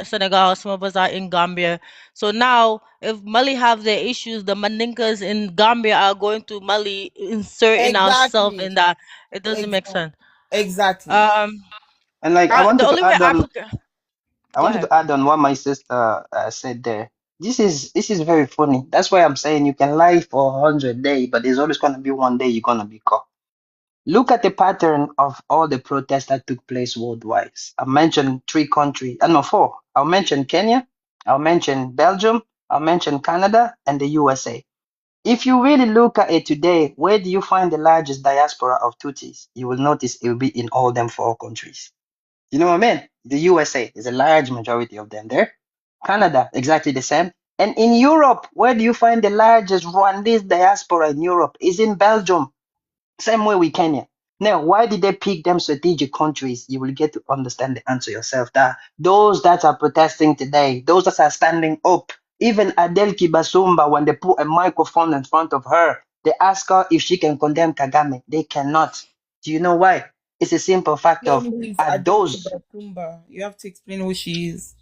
Senegal, some of us are in Gambia. So now, if Mali have their issues, the Mandinkas in Gambia are going to Mali, inserting ourselves Exactly. in that. It doesn't make Exactly. sense. Exactly. And like The only way Africa. I Go wanted ahead. to add on what my sister said there. This is very funny. That's why I'm saying you can lie for 100 days, but there's always gonna be one day you're gonna be caught. Look at the pattern of all the protests that took place worldwide. I mentioned 3 countries, no 4. I'll mention Kenya, I'll mention Belgium, I'll mention Canada, and the USA. If you really look at it today, where do you find the largest diaspora of Tutsis? You will notice it will be in all them 4 countries. You know what I mean? The USA, there's a large majority of them there. Canada, exactly the same. And in Europe, where do you find the largest Rwandese diaspora in Europe? Is in Belgium. Same way with Kenya. Now, why did they pick them strategic countries? You will get to understand the answer yourself. That those that are protesting today, those that are standing up, even Adelki Basumba, when they put a microphone in front of her, they ask her if she can condemn Kagame. They cannot. Do you know why? It's a simple fact Explain of who is are Adeleke those, Batumba. You have to explain who she is.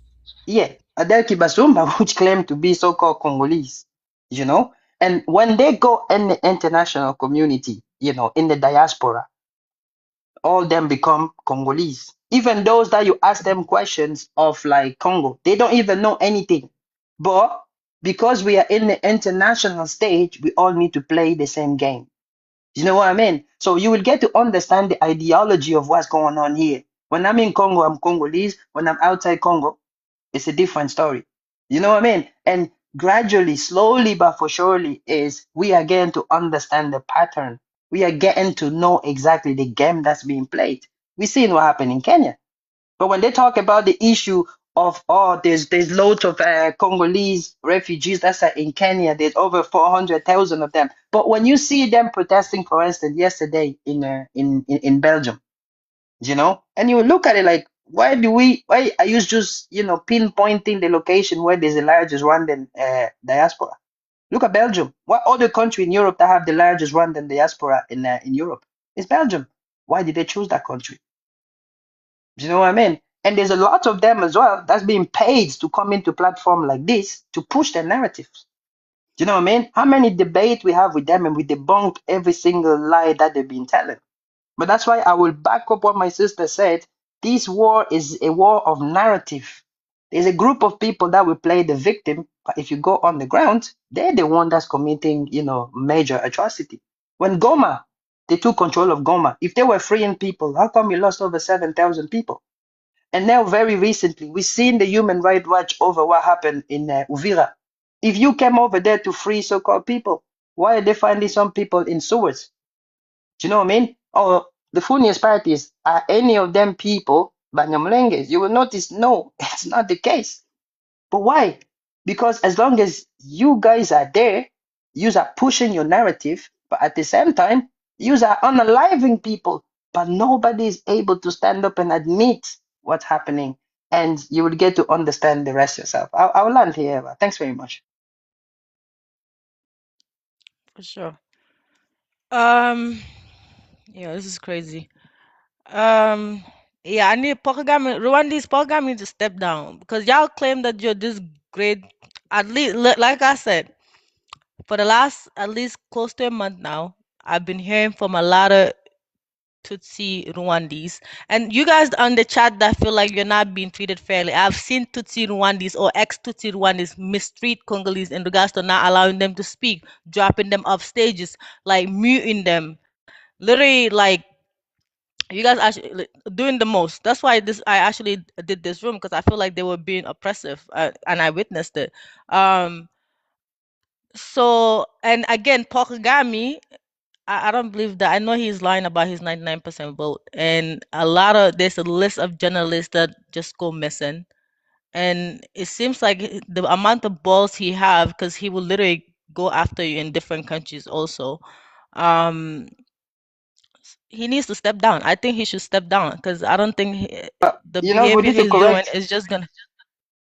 yeah, Adelki Basumba, which claim to be so-called Congolese, you know? And when they go in the international community, you know, in the diaspora, all them become Congolese. Even those that you ask them questions of like Congo, they don't even know anything. But because we are in the international stage, we all need to play the same game. You know what I mean? So you will get to understand the ideology of what's going on here. When I'm in Congo, I'm Congolese. When I'm outside Congo, it's a different story. You know what I mean? And gradually, slowly but for surely, is we are getting to understand the pattern. We are getting to know exactly the game that's being played. We seen what happened in Kenya. But when they talk about the issue of there's loads of Congolese refugees that's in Kenya. There's over 400,000 of them. But when you see them protesting, for instance, yesterday in Belgium, you know, and you look at it like, why are you just pinpointing the location where there's the largest Rwandan diaspora? Look at Belgium. What other country in Europe that have the largest Rwandan diaspora in Europe? It's Belgium. Why did they choose that country? Do you know what I mean? And there's a lot of them as well that's being paid to come into platform like this to push their narratives. Do you know what I mean? How many debate we have with them and we debunk every single lie that they've been telling. But that's why I will back up what my sister said. This war is a war of narrative. There's a group of people that will play the victim, but if you go on the ground, they're the one that's committing, major atrocity. When Goma, they took control of Goma. If they were freeing people, how come you lost over 7,000 people? And now, very recently, we've seen the Human Rights Watch over what happened in Uvira. If you came over there to free so-called people, why are they finding some people in sewers? Do you know what I mean? Or the funniest part is, are any of them people Banyamulenge? You will notice, no, it's not the case. But why? Because as long as you guys are there, you are pushing your narrative, but at the same time, you are unaliving people, but nobody is able to stand up and admit what's happening. And you will get to understand the rest yourself. I'll land here. Eva. Thanks very much. For sure. Yeah, this is crazy. Yeah, I need Rwanda's Pokegami to step down because y'all claim that you're this great. At least, like I said, for the last at least close to a month now, I've been hearing from a lot of Tutsi Rwandese, and you guys on the chat that feel like you're not being treated fairly. I've seen Tutsi Rwandese or ex-Tutsi Rwandese mistreat Congolese in regards to not allowing them to speak, dropping them off stages, like muting them, literally like you guys actually doing the most. That's why I actually did this room because I feel like they were being oppressive, and I witnessed it. Um, so and again, Paul Kagame, I don't believe that. I know he's lying about his 99% vote, and there's a list of journalists that just go missing, and it seems like the amount of balls he have, because he will literally go after you in different countries also. Um, he needs to step down. I think he should step down because I don't think the We behavior need to he's doing correct. is just gonna.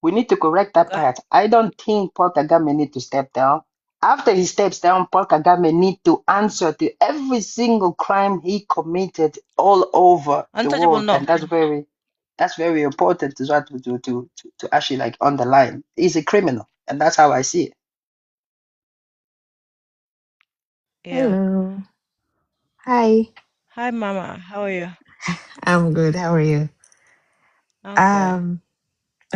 We need to correct that Go ahead. part. I don't think Paul Kagame need to step down. After he steps down, Paul Kagame need to answer to every single crime he committed all over the Untouchable, world, no. and that's very important to actually like underline. He's a criminal, and that's how I see it. Yeah. Hello. Hi. Hi, Mama. How are you? I'm good. How are you? I'm good. Um,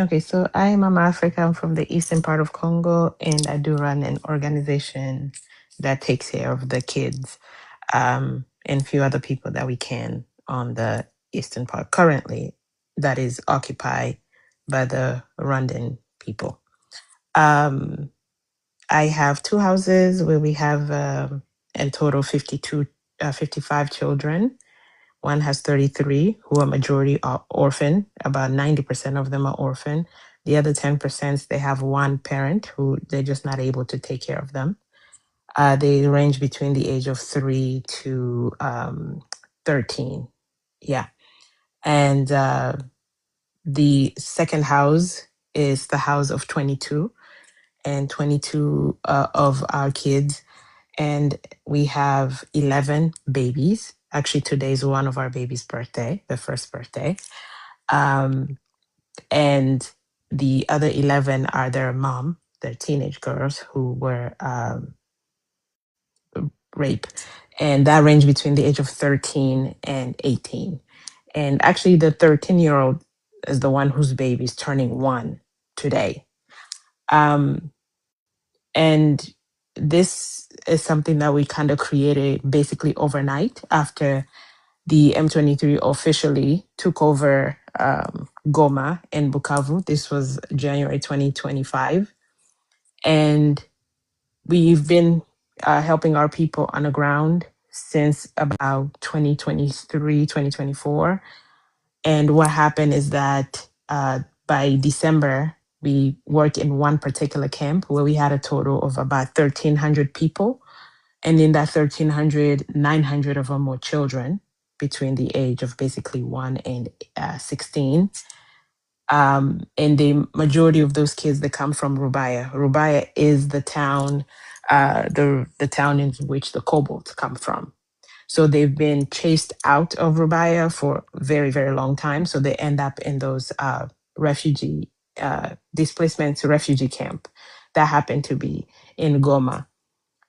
okay, so I'm Mama Africa. I'm from the eastern part of Congo, and I do run an organization that takes care of the kids and a few other people that we can on the eastern part currently that is occupied by the Rwandan people. I have two houses where we have in total 55 children. One has 33, who are majority are orphan. About 90% of them are orphan. The other 10%, they have one parent who they're just not able to take care of them. They range between the age of 3 to 13. Yeah. And the second house is the house of 22, and 22 of our kids. And we have 11 babies. Actually, today is one of our babies' birthday, the first birthday. And the other 11 are their mom, their teenage girls who were raped. And that ranged between the age of 13 and 18. And actually, the 13-year-old is the one whose baby is turning 1 today. And this is something that we kind of created basically overnight after the M23 officially took over Goma and Bukavu. This was January 2025. And we've been helping our people on the ground since about 2023, 2024. And what happened is that by December, we worked in one particular camp where we had a total of about 1,300 people. And in that 1,300, 900 of them were children between the age of basically 1 and 16. And the majority of those kids that come from Rubaya. Rubaya is the town, the town in which the kobolds come from. So they've been chased out of Rubaya for a very, very long time. So they end up in those refugee displacement refugee camp that happen to be in Goma.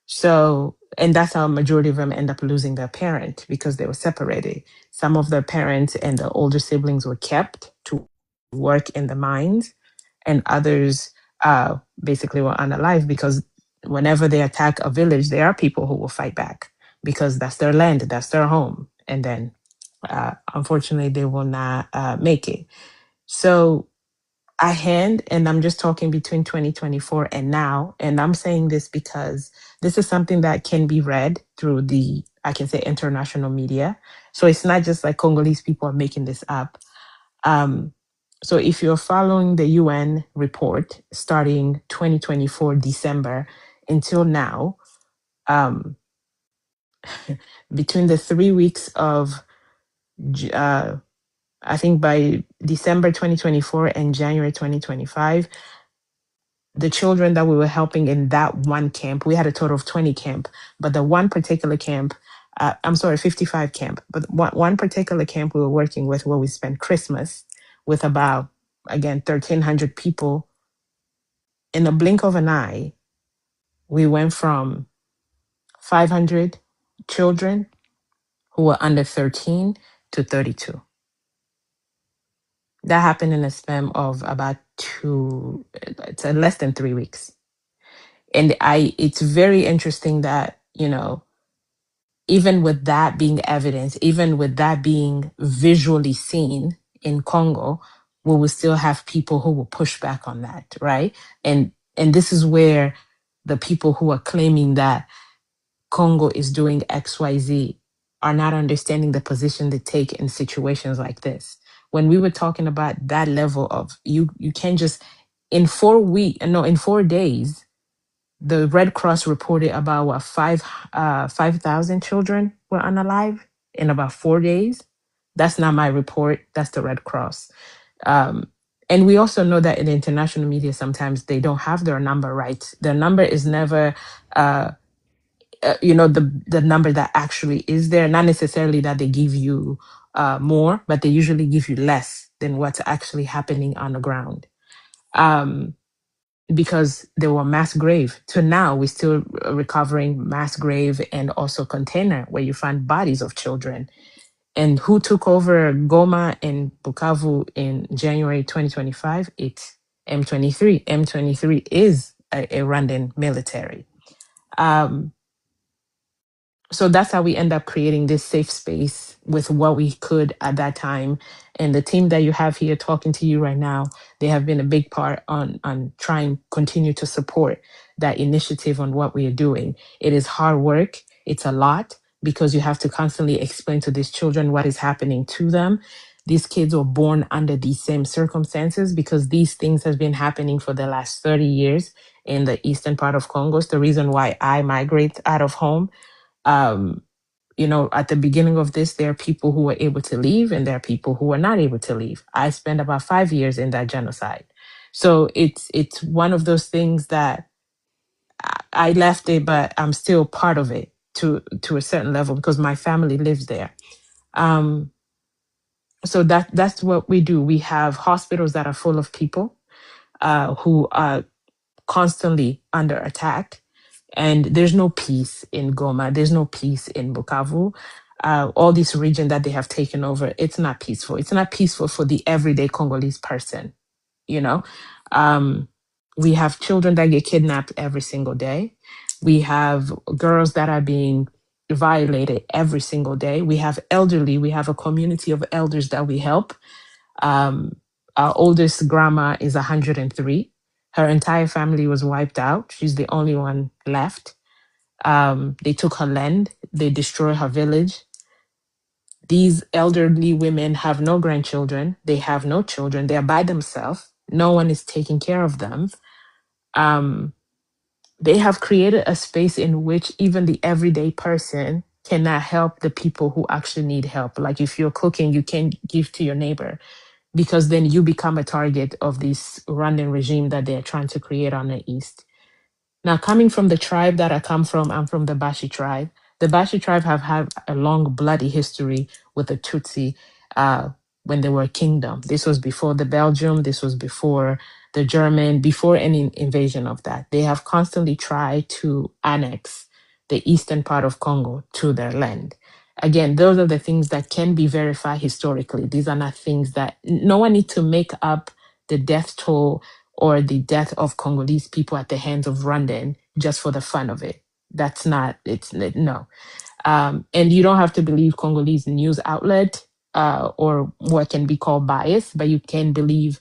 So, and that's how a majority of them end up losing their parent because they were separated. Some of their parents and the older siblings were kept to work in the mines, and others basically were unalive because whenever they attack a village, there are people who will fight back because that's their land, that's their home. And then unfortunately, they will not make it. So and I'm just talking between 2024 and now, and I'm saying this because this is something that can be read through I can say international media. So it's not just like Congolese people are making this up. So if you're following the UN report starting 2024 December until now, between the 3 weeks of I think by December 2024 and January 2025, the children that we were helping in that one camp, we had a total of 20 camp, but the one particular camp, 55 camp, but one particular camp we were working with where we spent Christmas with about, again, 1,300 people. In a blink of an eye, we went from 500 children who were under 13 to 32. That happened in a span of about it's less than 3 weeks. And it's very interesting that, even with that being evidence, even with that being visually seen in Congo, we will still have people who will push back on that, right? And this is where the people who are claiming that Congo is doing XYZ are not understanding the position they take in situations like this. When we were talking about that level of you can't just in 4 days, the Red Cross reported about 5,000 children were unalive in about 4 days. That's not my report. That's the Red Cross. And we also know that in the international media, sometimes they don't have their number right. Their number is never, the number that actually is there. Not necessarily that they give you more, but they usually give you less than what's actually happening on the ground. Because there were mass grave. To now, we're still recovering mass grave and also container where you find bodies of children. And who took over Goma and Bukavu in January 2025? It's M23. M23 is a Rwandan military. So that's how we end up creating this safe space with what we could at that time. And the team that you have here talking to you right now, they have been a big part on trying continue to support that initiative on what we are doing. It is hard work. It's a lot because you have to constantly explain to these children what is happening to them. These kids were born under these same circumstances because these things have been happening for the last 30 years in the eastern part of Congo. It's the reason why I migrate out of home. At the beginning of this, there are people who were able to leave and there are people who were not able to leave. I spent about 5 years in that genocide. So it's one of those things that I left it, but I'm still part of it to a certain level because my family lives there. So that's what we do. We have hospitals that are full of people who are constantly under attack. And there's no peace in Goma. There's no peace in Bukavu. all this region that they have taken over, it's not peaceful. It's not peaceful for the everyday Congolese person, you know. We have children that get kidnapped every single day. We have girls that are being violated every single day. We have elderly. We have a community of elders that we help. Our oldest grandma is 103. Her entire family was wiped out. She's the only one left. They took her land. They destroyed her village. These elderly women have no grandchildren. They have no children. They're by themselves. No one is taking care of them. They have created a space in which even the everyday person cannot help the people who actually need help. Like if you're cooking, you can't give to your neighbor because then you become a target of this Rwandan regime that they're trying to create on the East. Now, coming from the tribe that I come from, I'm from the Bashi tribe. The Bashi tribe have had a long, bloody history with the Tutsi when they were a kingdom. This was before the Belgium, this was before the German, before any invasion of that. They have constantly tried to annex the eastern part of Congo to their land. Again, those are the things that can be verified historically. These are not things that no one needs to make up the death toll or the death of Congolese people at the hands of Rwandan just for the fun of it. That's not, no. And you don't have to believe Congolese news outlet or what can be called bias, but you can believe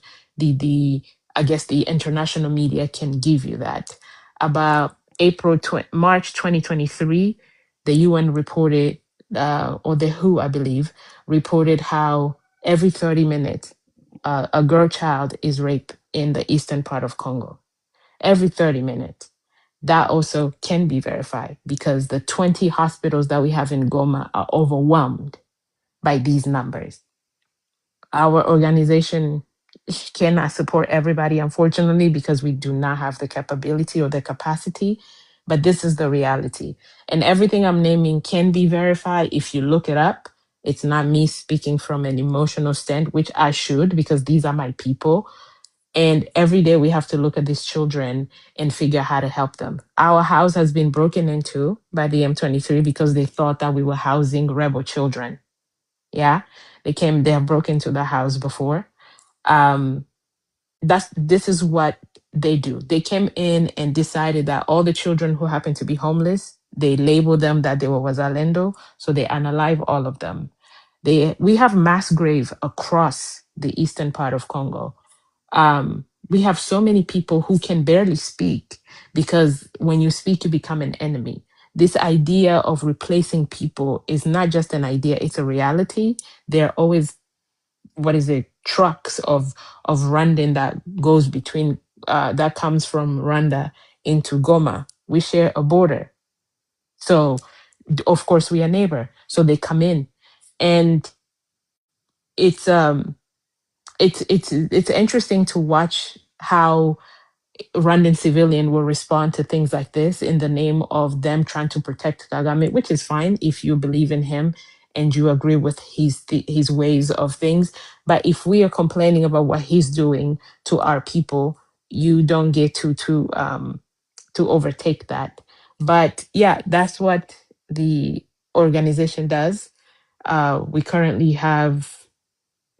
I guess the international media can give you that. About March 2023, the UN reported, or the WHO, I believe, reported how every 30 minutes, a girl child is raped in the eastern part of Congo. Every 30 minutes. That also can be verified because the 20 hospitals that we have in Goma are overwhelmed by these numbers. Our organization cannot support everybody, unfortunately, because we do not have the capability or the capacity. But this is the reality. And everything I'm naming can be verified if you look it up. It's not me speaking from an emotional stand, which I should, because these are my people. And every day we have to look at these children and figure out how to help them. Our house has been broken into by the M23 because they thought that we were housing rebel children. Yeah, they have broken into the house before. This is what they do. They came in and decided that all the children who happen to be homeless, they labeled them that they were Wazalendo, so they unalive all of them. We have mass grave across the eastern part of Congo. We have so many people who can barely speak because when you speak, you become an enemy. This idea of replacing people is not just an idea, it's a reality. There are always, trucks of Rwandan that goes between, that comes from Rwanda into Goma. We share a border. So, of course, we are neighbor. So they come in. And it's interesting to watch how Rwandan civilian will respond to things like this in the name of them trying to protect Kagame, which is fine if you believe in him and you agree with his ways of things. But if we are complaining about what he's doing to our people, you don't get to overtake that. But yeah, that's what the organization does. We currently have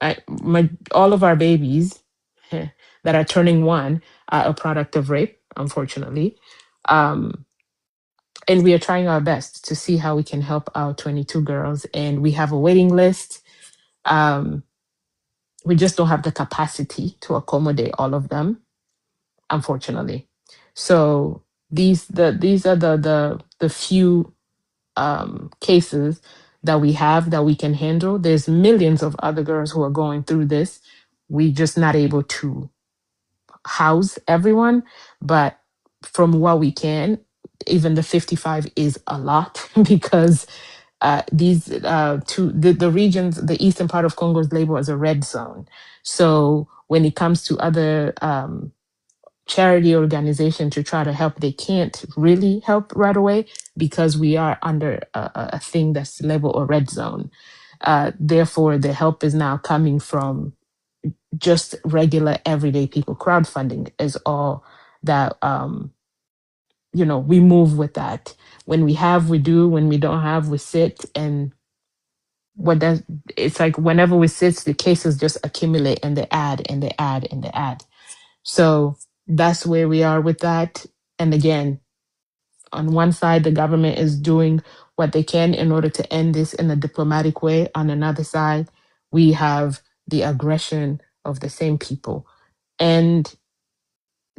all of our babies that are turning 1 are a product of rape, unfortunately. And we are trying our best to see how we can help our 22 girls. And we have a waiting list. We just don't have the capacity to accommodate all of them, unfortunately. So these are the few cases that we have that we can handle. There's millions of other girls who are going through this. We just not able to house everyone, but from what we can, even the 55 is a lot because these the regions, the eastern part of Congo is labeled as a red zone. So when it comes to other charity organization to try to help, they can't really help right away because we are under a thing that's labeled a red zone. Therefore, the help is now coming from just regular everyday people. Crowdfunding is all that we move with that. When we have, we do. When we don't have, we sit and it's like whenever we sit, the cases just accumulate and they add and they add and they add. So that's where we are with that. And again, on one side, the government is doing what they can in order to end this in a diplomatic way. On another side, we have the aggression of the same people. And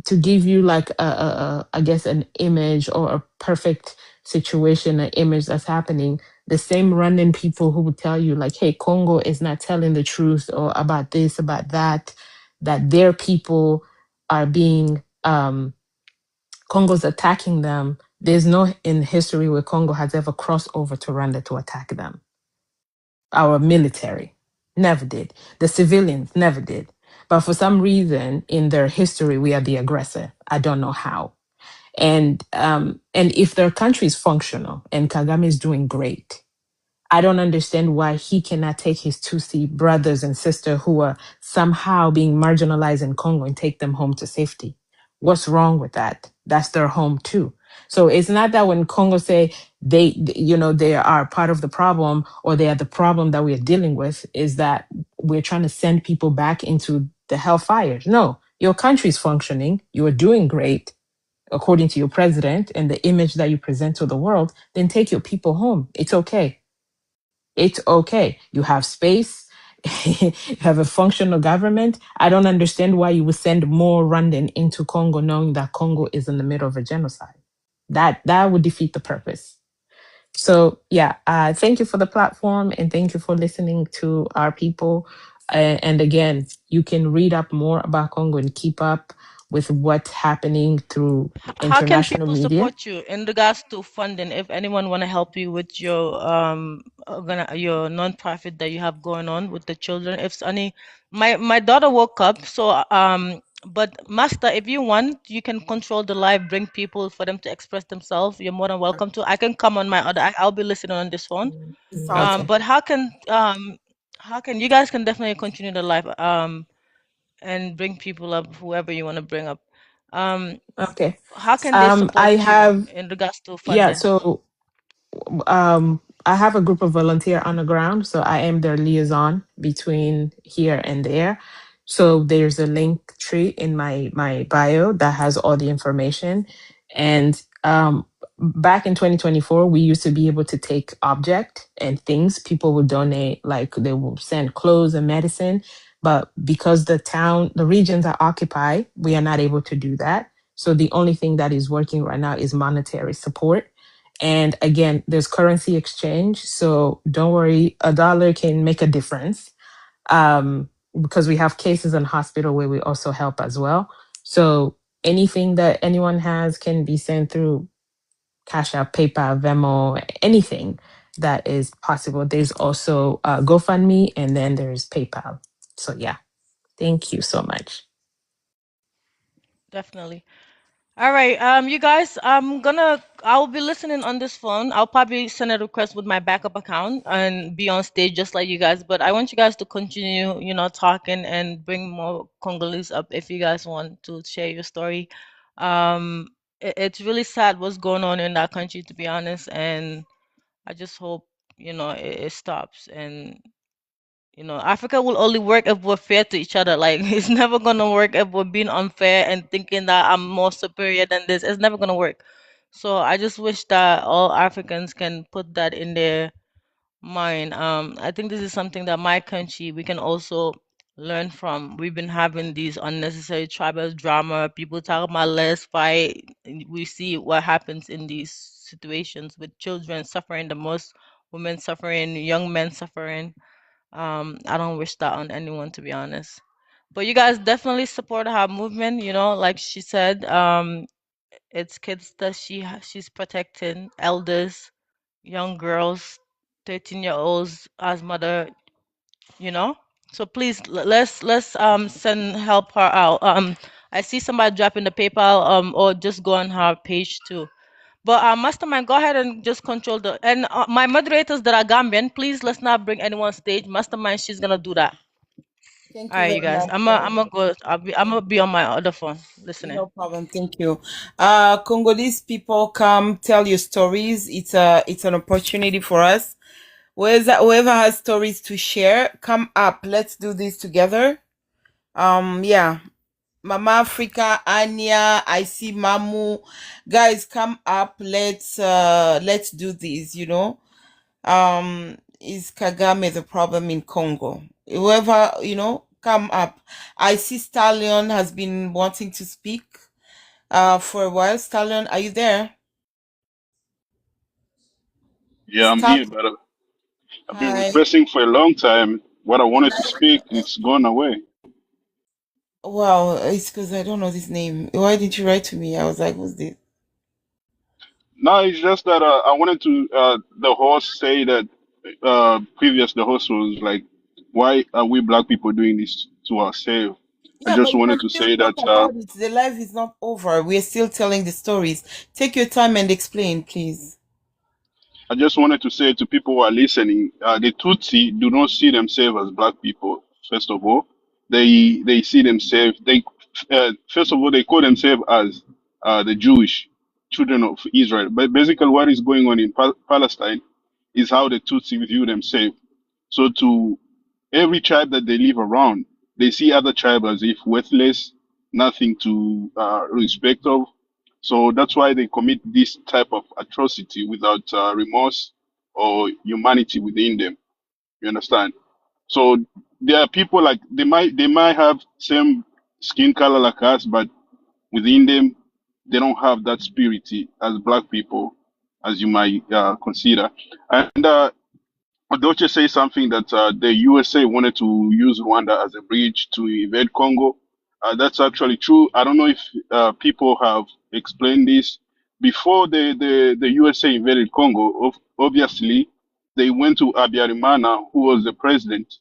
to give you like I guess an image or a perfect situation, an image that's happening, the same random people who would tell you like, hey, Congo is not telling the truth or about this, about that, that their people are being Congo's attacking them. There's no in history where Congo has ever crossed over to Rwanda to attack them. Our military never did. The civilians never did. But for some reason in their history, we are the aggressor. I don't know how. And if their country is functional and Kagame is doing great, I don't understand why he cannot take his Tutsi brothers and sisters who are somehow being marginalized in Congo and take them home to safety. What's wrong with that? That's their home too. So it's not that when Congo say they are part of the problem or they are the problem that we are dealing with, is that we're trying to send people back into the hellfires. No, your country is functioning. You are doing great according to your president and the image that you present to the world. Then take your people home. It's okay. It's okay. You have space. You have a functional government. I don't understand why you would send more Rwandan into Congo knowing that Congo is in the middle of a genocide. That would defeat the purpose. So yeah, thank you for the platform and thank you for listening to our people. And again, you can read up more about Congo and keep up with what's happening through How can international people media. support you in regards to funding? If anyone want to help you with your your nonprofit that you have going on with the children, if any, my daughter woke up, so but Master, if you want, you can control the live, bring people for them to express themselves. You're more than welcome to. I can come on my other. I'll be listening on this phone. Sounds Okay. But how can you guys can definitely continue the live and bring people up, whoever you want to bring up. Okay. How can they support I you have in regards to yeah, funding? so I have a group of volunteer on the ground, so I am their liaison between here and there. So there's a link tree in my bio that has all the information. And back in 2024, we used to be able to take object and things. People would donate, like they will send clothes and medicine. But because the regions are occupied, we are not able to do that. So the only thing that is working right now is monetary support. And again, there's currency exchange. So don't worry, a dollar can make a difference because we have cases in hospital where we also help as well. So anything that anyone has can be sent through Cash App, PayPal, Venmo, anything that is possible. There's also GoFundMe and then there's PayPal. So yeah, thank you so much. Definitely. All right, you guys, I'll be listening on this phone. I'll probably send a request with my backup account and be on stage just like you guys. But I want you guys to continue, talking and bring more Congolese up if you guys want to share your story. It's really sad what's going on in that country, to be honest, and I just hope, it stops. And Africa will only work if we're fair to each other. Like, it's never gonna work if we're being unfair and thinking that I'm more superior than this. It's never gonna work. So I just wish that all Africans can put that in their mind. I think this is something that my country we can also learn from. We've been having these unnecessary tribal drama. People talk about let's fight. And we see what happens in these situations with children suffering the most, women suffering, young men suffering. I don't wish that on anyone, to be honest. But you guys definitely support her movement, like she said. It's kids that she's protecting, elders, young girls, 13-year-olds as mother, you know. So please let's send help her out. I see somebody dropping the PayPal or just go on her page too. But Mastermind, go ahead and just control and my moderators that are Gambian, please let's not bring anyone on stage. Mastermind, she's gonna do that. Thank All you right, you very guys. much. I'm gonna go. I'm gonna be on my other phone listening. No problem. Thank you. Congolese people, come tell your stories. It's an opportunity for us. Whoever has stories to share, come up. Let's do this together. Yeah. Mama Africa, Anya, I see Mamu. Guys, come up. Let's do this, you know. Is Kagame the problem in Congo? Whoever, you know, come up. I see Stallion has been wanting to speak for a while. Stallion, are you there? Yeah, I'm here, but I've been Hi. requesting for a long time. What I wanted to speak, it's gone away. Wow, it's because I don't know this name. Why didn't you write to me? I was like, who's this? No, it's just that I wanted to. The host say that the host was like, "Why are we black people doing this to ourselves?" I Yeah, but just you wanted can to still say talk that. about it. The life is not over. We're still telling the stories. Take your time and explain, please. I just wanted to say to people who are listening, the Tutsi do not see themselves as black people. First of all, they see themselves. First of all they call themselves as the Jewish children of Israel. But basically, what is going on in Palestine is how the Tutsi view themselves. So to every tribe that they live around, they see other tribes as if worthless, nothing to respect of. So that's why they commit this type of atrocity without remorse or humanity within them. You understand? So there are people like they might have same skin color like us, but within them they don't have that spirit as black people, as you might consider. And Doche say something that the USA wanted to use Rwanda as a bridge to invade Congo. That's actually true. I don't know if people have explained this. Before the USA invaded Congo, obviously, they went to Abiyarimana, who was the president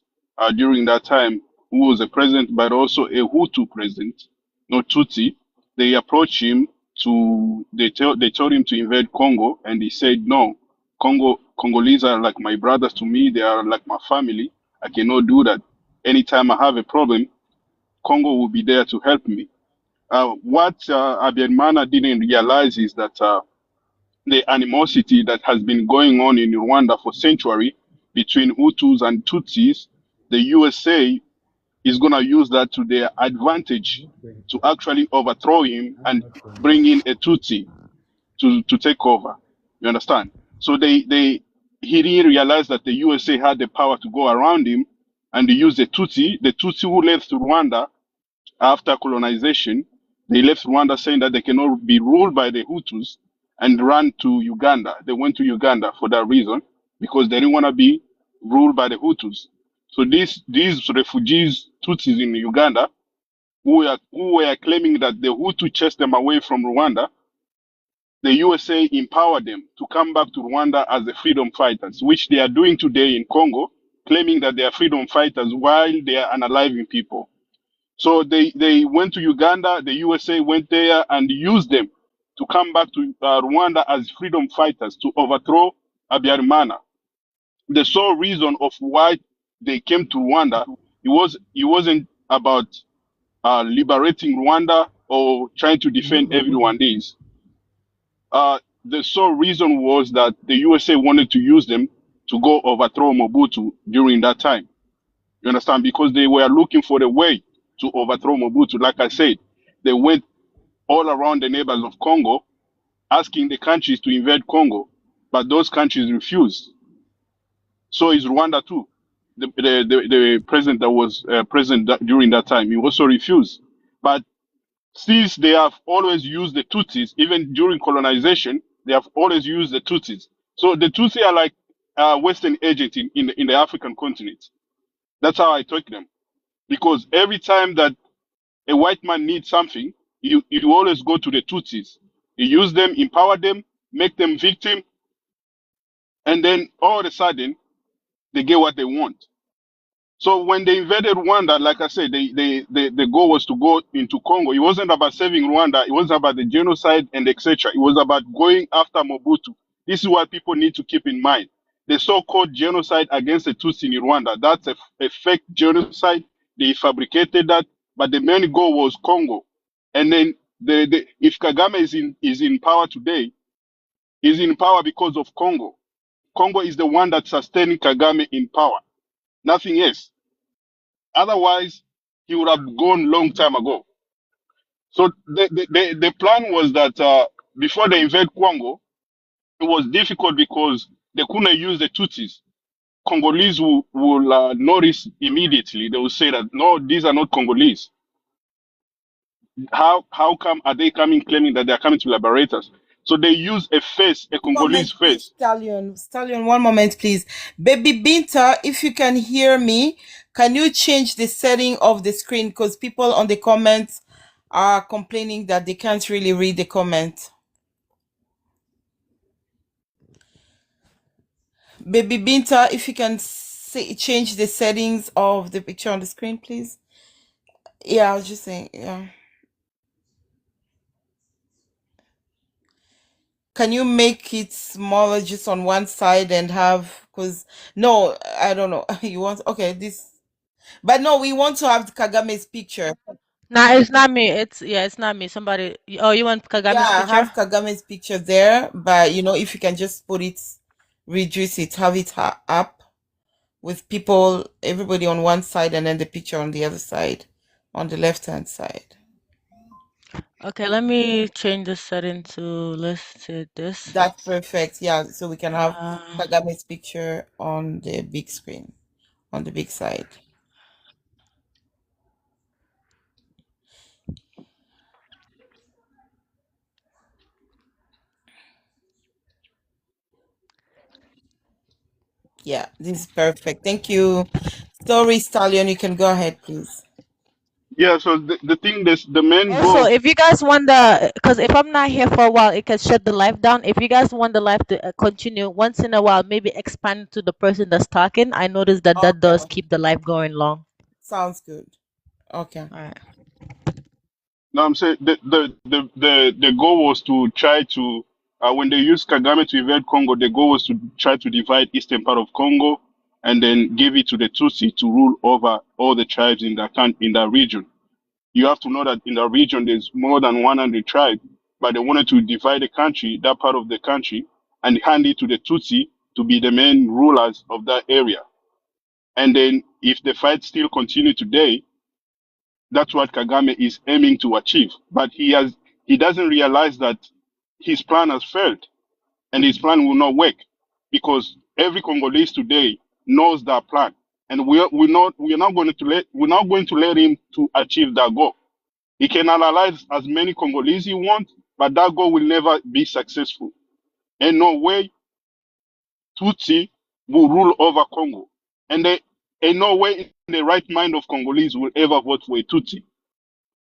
during that time, who was a president, but also a Hutu president, not Tutsi. They approached him they told him to invade Congo, and he said no. Congolese are like my brothers to me. They are like my family. I cannot do that. Anytime I have a problem, Congo will be there to help me. What Abiyarimana didn't realize is that the animosity that has been going on in Rwanda for centuries between Hutus and Tutsis, the USA is going to use that to their advantage to actually overthrow him and bring in a Tutsi to take over. You understand? So he didn't realize that the USA had the power to go around him and they used the Tutsi who left Rwanda after colonization. They left Rwanda saying that they cannot be ruled by the Hutus and ran to Uganda. They went to Uganda for that reason because they didn't want to be ruled by the Hutus. So these refugees, Tutsis in Uganda, who were claiming that the Hutu chased them away from Rwanda, the USA empowered them to come back to Rwanda as the freedom fighters, which they are doing today in Congo, claiming that they are freedom fighters while they are unaliving people. So they went to Uganda, the USA went there and used them to come back to Rwanda as freedom fighters to overthrow Abiyarimana. The sole reason of why they came to Rwanda, it wasn't about liberating Rwanda or trying to defend everyone. The sole reason was that the USA wanted to use them to go overthrow Mobutu during that time. You understand? Because they were looking for a way to overthrow Mobutu. Like I said, they went all around the neighbors of Congo asking the countries to invade Congo, but those countries refused. So is Rwanda too. The president that was during that time, he also refused. But since they have always used the Tutsis, even during colonization, they have always used the Tutsis. So the Tutsi are like Western agents in the African continent. That's how I take them. Because every time that a white man needs something, you always go to the Tutsis. You use them, empower them, make them victim, and then all of a sudden, they get what they want. So when they invaded Rwanda, like I said, the goal was to go into Congo. It wasn't about saving Rwanda. It wasn't about the genocide and etc. It was about going after Mobutu. This is what people need to keep in mind. The so-called genocide against the Tutsi in Rwanda, that's a fake genocide. They fabricated that, but the main goal was Congo. And then if Kagame is in power today, he's in power because of Congo. Congo is the one that's sustaining Kagame in power, nothing else. Otherwise, he would have gone long time ago. So the plan was that before they invade Congo, it was difficult because they couldn't use the Tutsis. Congolese will notice immediately. They will say that, no, these are not Congolese. How come are they coming claiming that they are coming to liberate us? So they use a face, a Congolese Moment, please, face. Stallion, 1 moment, please. BabyBinta, if you can hear me, can you change the setting of the screen? Because people on the comments are complaining that they can't really read the comment. BabyBinta, if you can change the settings of the picture on the screen, please. Yeah, I was just saying, yeah. Can you make it smaller just on one side and have, because, no, I don't know. You want, okay, this, but no, we want to have Kagame's picture. Nah, it's not me. It's not me. Somebody. Oh, you want Kagame's Yeah, picture? have Kagame's picture there, but if you can just put it, reduce it, have it up with people, everybody on one side and then the picture on the other side, on the left-hand side. Okay, let me change the setting to, let's say this. That's perfect. Yeah, so we can have Kagame's picture on the big screen, on the big side. Yeah, this is perfect. Thank you. Sorry, Stallion, you can go ahead, please. Yeah, so the thing is, the main Also, goal. if you guys want because if I'm not here for a while, it can shut the live down. If you guys want the live to continue, once in a while, maybe expand to the person that's talking. I noticed that that does keep the live going long. Sounds good. Okay. All right. No, I'm saying the goal was to try to when they used Kagame to invade Congo, the goal was to try to divide eastern part of Congo and then give it to the Tutsi to rule over all the tribes in that region. You have to know that in the region there's more than 100 tribes, but they wanted to divide the country, that part of the country, and hand it to the Tutsi to be the main rulers of that area. And then if the fight still continue today, that's what Kagame is aiming to achieve. But he doesn't realize that his plan has failed and his plan will not work because every Congolese today knows that plan. And we're not going to let him to achieve that goal. He can analyze as many Congolese he wants, but that goal will never be successful. In no way Tutsi will rule over Congo. And in no way in the right mind of Congolese will ever vote for a Tutsi.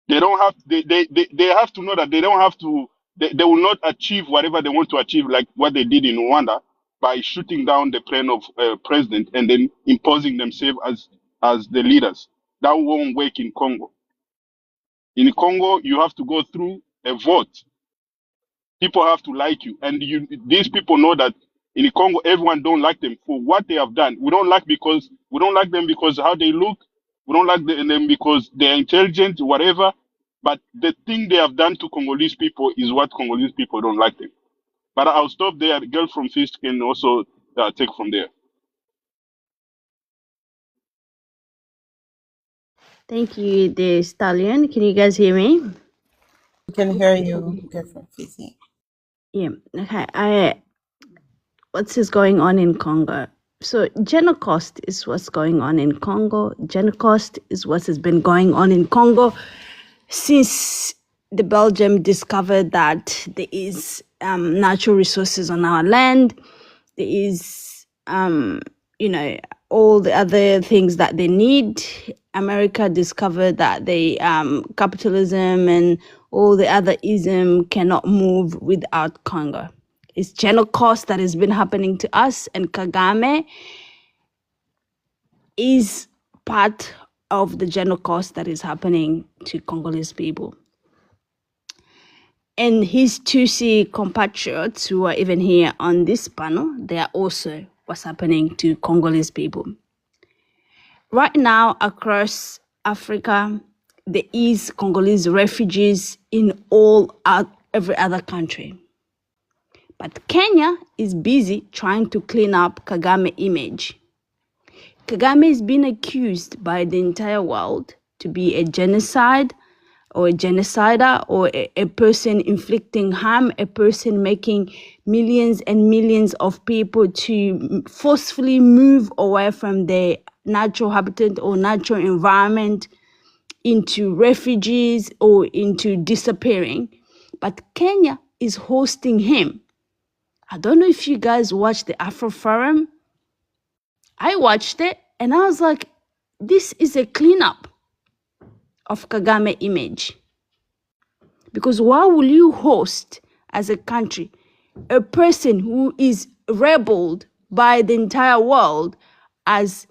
They don't have they have to know that they don't have to they will not achieve whatever they want to achieve like what they did in Rwanda by shooting down the plane of president and then imposing themselves as the leaders. That won't work in Congo. In Congo, you have to go through a vote. People have to like you, and these people know that in Congo, everyone don't like them for what they have done. We don't like them because how they look. We don't like them because they're intelligent, whatever. But the thing they have done to Congolese people is what Congolese people don't like them. But I'll stop there. The girl from Fist can also take from there. Thank you, the Stallion. Can you guys hear me? We can hear you, girl from Fist. Yeah. Okay. What is going on in Congo? So Genocost is what's going on in Congo. Genocost is what has been going on in Congo since the Belgium discovered that there is natural resources on our land. There is, all the other things that they need. America discovered that they capitalism and all the other ism cannot move without Congo. It's Genocost that has been happening to us, and Kagame is part of the Genocost that is happening to Congolese people. And his Tutsi compatriots who are even here on this panel, they are also what's happening to Congolese people. Right now, across Africa, there is Congolese refugees in every other country. But Kenya is busy trying to clean up Kagame image. Kagame is being accused by the entire world to be a genocide or a genocider or a person inflicting harm, a person making millions and millions of people to forcefully move away from their natural habitat or natural environment into refugees or into disappearing. But Kenya is hosting him. I don't know if you guys watched the Afro Forum. I watched it and I was like, this is a cleanup of Kagame image. Because why will you host as a country a person who is rebelled by the entire world as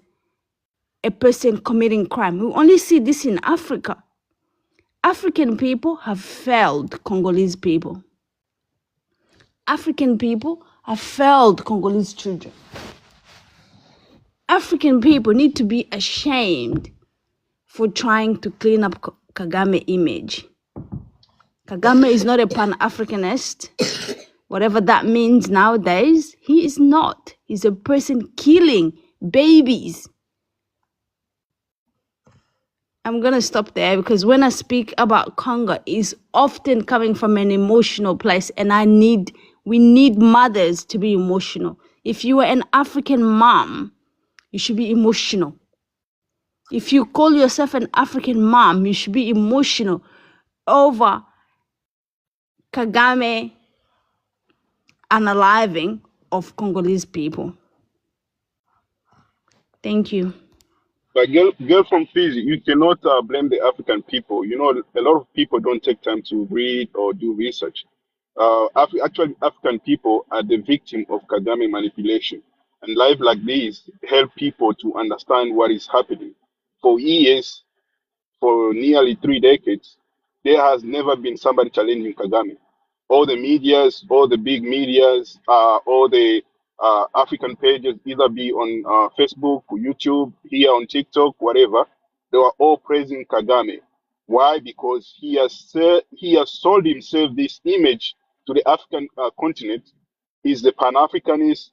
a person committing crime? We only see this in Africa. African people have failed Congolese people. African people have failed Congolese children. African people need to be ashamed for trying to clean up Kagame image. Kagame is not a Pan-Africanist, whatever that means nowadays. He is not. He's a person killing babies. I'm going to stop there because when I speak about Congo, it's often coming from an emotional place, and we need mothers to be emotional. If you are an African mom, you should be emotional. If you call yourself an African mom, you should be emotional over Kagame unaliving of Congolese people. Thank you. But girl from Fiji, you cannot blame the African people. You know, a lot of people don't take time to read or do research. Actually, African people are the victim of Kagame manipulation. And life like this help people to understand what is happening. For years, for nearly 3 decades, there has never been somebody challenging Kagame. All the medias, all the big medias, all the African pages, either be on Facebook, YouTube, here on TikTok, whatever, they were all praising Kagame. Why? Because he has sold himself this image to the African continent. He's the Pan-Africanist,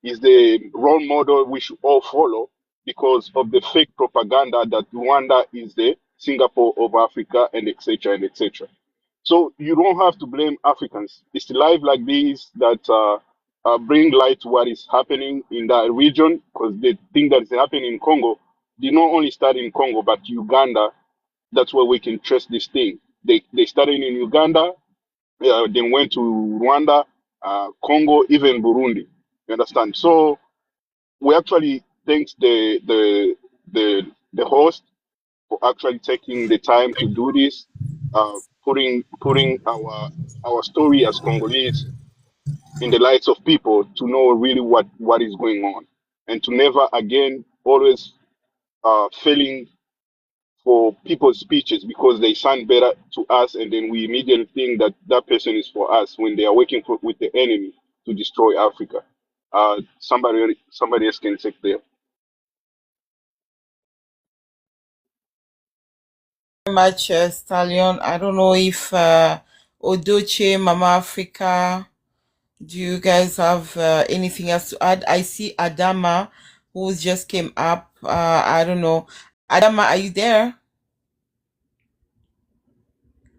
is the role model we should all follow because of the fake propaganda that Rwanda is the Singapore of Africa and etc. and etc. So you don't have to blame Africans. It's life like this that bring light to what is happening in that region, because the thing that is happening in Congo did not only start in Congo but Uganda. That's where we can trace this thing. They started in Uganda, then went to Rwanda, Congo, even Burundi. You understand? So we actually thank the host for actually taking the time to do this, putting our story as Congolese in the lights of people to know really what is going on, and to never again always failing for people's speeches because they sound better to us, and then we immediately think that that person is for us when they are working with the enemy to destroy Africa. Somebody else can take there. Very much, Stallion. I don't know if Odoche, Mama Africa, do you guys have anything else to add? I see Adama, who just came up. I don't know. Adama, are you there?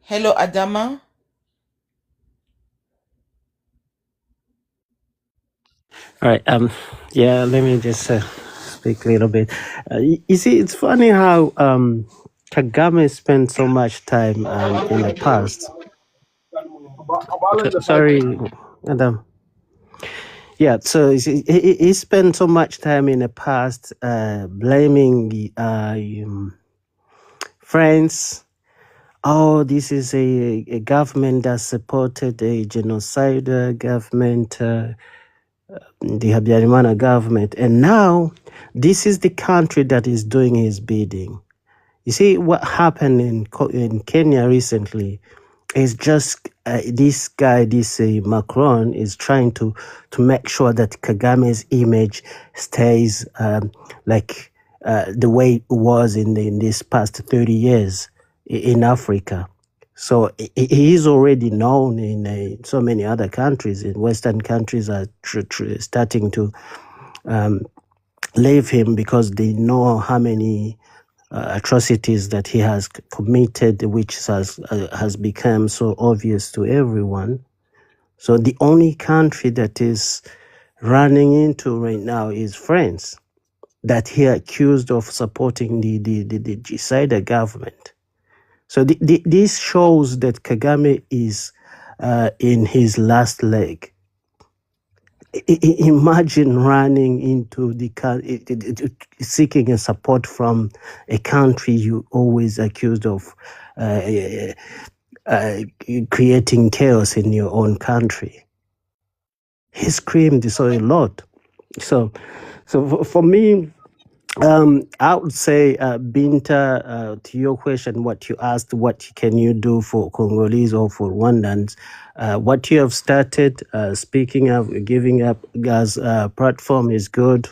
Hello, Adama. All right. Yeah. Let me just speak a little bit. You see, it's funny how Kagame spent so much time in the past. Sorry, Adam. Yeah. So he spent so much time in the past blaming friends. Oh, this is a government that supported a genocide government. The Habyarimana government, and now this is the country that is doing his bidding. You see what happened in Kenya recently is just this guy, Macron, is trying to make sure that Kagame's image stays like the way it was in this past 30 years in Africa. So he is already known in so many other countries. In Western countries are starting to leave him because they know how many atrocities that he has committed, which has become so obvious to everyone. So the only country that is running into right now is France, that he accused of supporting the G government. So this shows that Kagame is in his last leg. Imagine running into seeking a support from a country you always accused of creating chaos in your own country. He screamed so a lot. So for me, I would say, Binta, to your question, what you asked, what can you do for Congolese or for Rwandans? What you have started, speaking of giving up gas platform is good,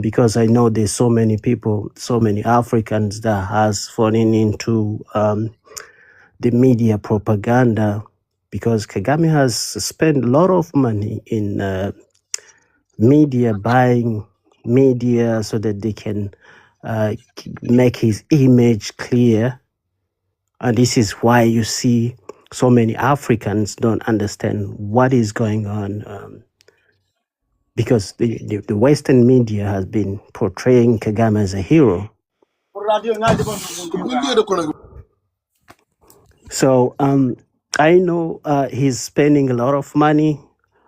because I know there's so many people, so many Africans that has fallen into the media propaganda, because Kagame has spent a lot of money in media, buying media so that they can make his image clear. And this is why you see so many Africans don't understand what is going on, because the Western media has been portraying Kagame as a hero. So I know he's spending a lot of money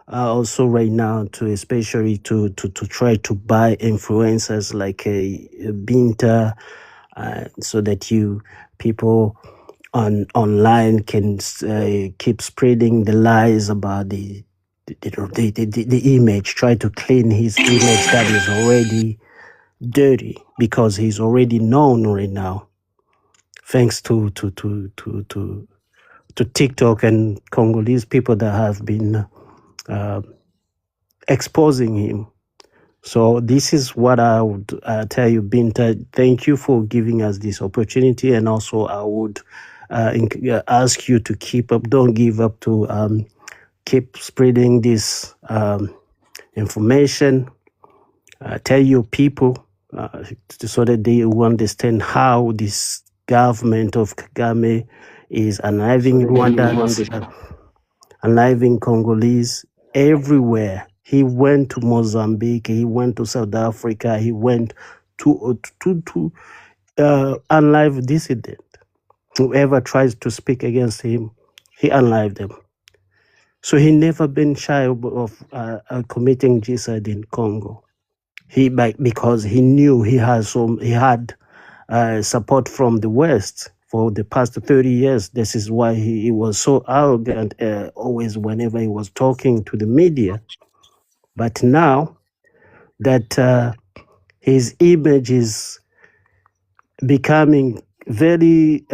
also right now, to especially to try to buy influencers like a Binta, so that people online can keep spreading the lies about the image, try to clean his image that is already dirty, because he's already known right now, thanks to TikTok and Congolese people that have been exposing him. So this is what I would tell you, Binta. Thank you for giving us this opportunity, and also I would ask you to keep up, don't give up, to keep spreading this information. Tell your people so that they will understand how this government of Kagame is unaliving Rwandans, unaliving Congolese everywhere. He went to Mozambique, he went to South Africa, he went to unlive dissident. Whoever tries to speak against him, he unlived them. So he never been shy of committing genocide in Congo. Because he knew he had support from the West for the past 30 years. This is why he was so arrogant always whenever he was talking to the media. But now that his image is becoming very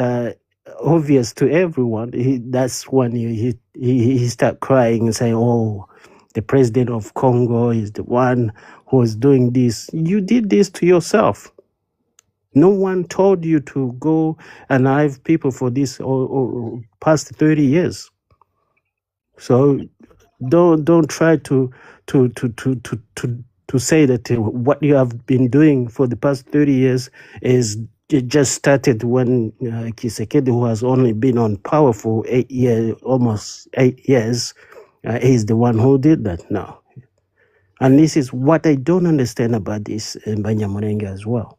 obvious to everyone, that's when he start crying and say, "Oh, the president of Congo is the one who is doing this." You did this to yourself. No one told you to go and hive people for this or past 30 years. So don't try to say that what you have been doing for the past 30 years is it just started when Kisekedi, who has only been on power for 8 years, almost 8 years, is the one who did that now. And this is what I don't understand about this in Banyamurenga as well.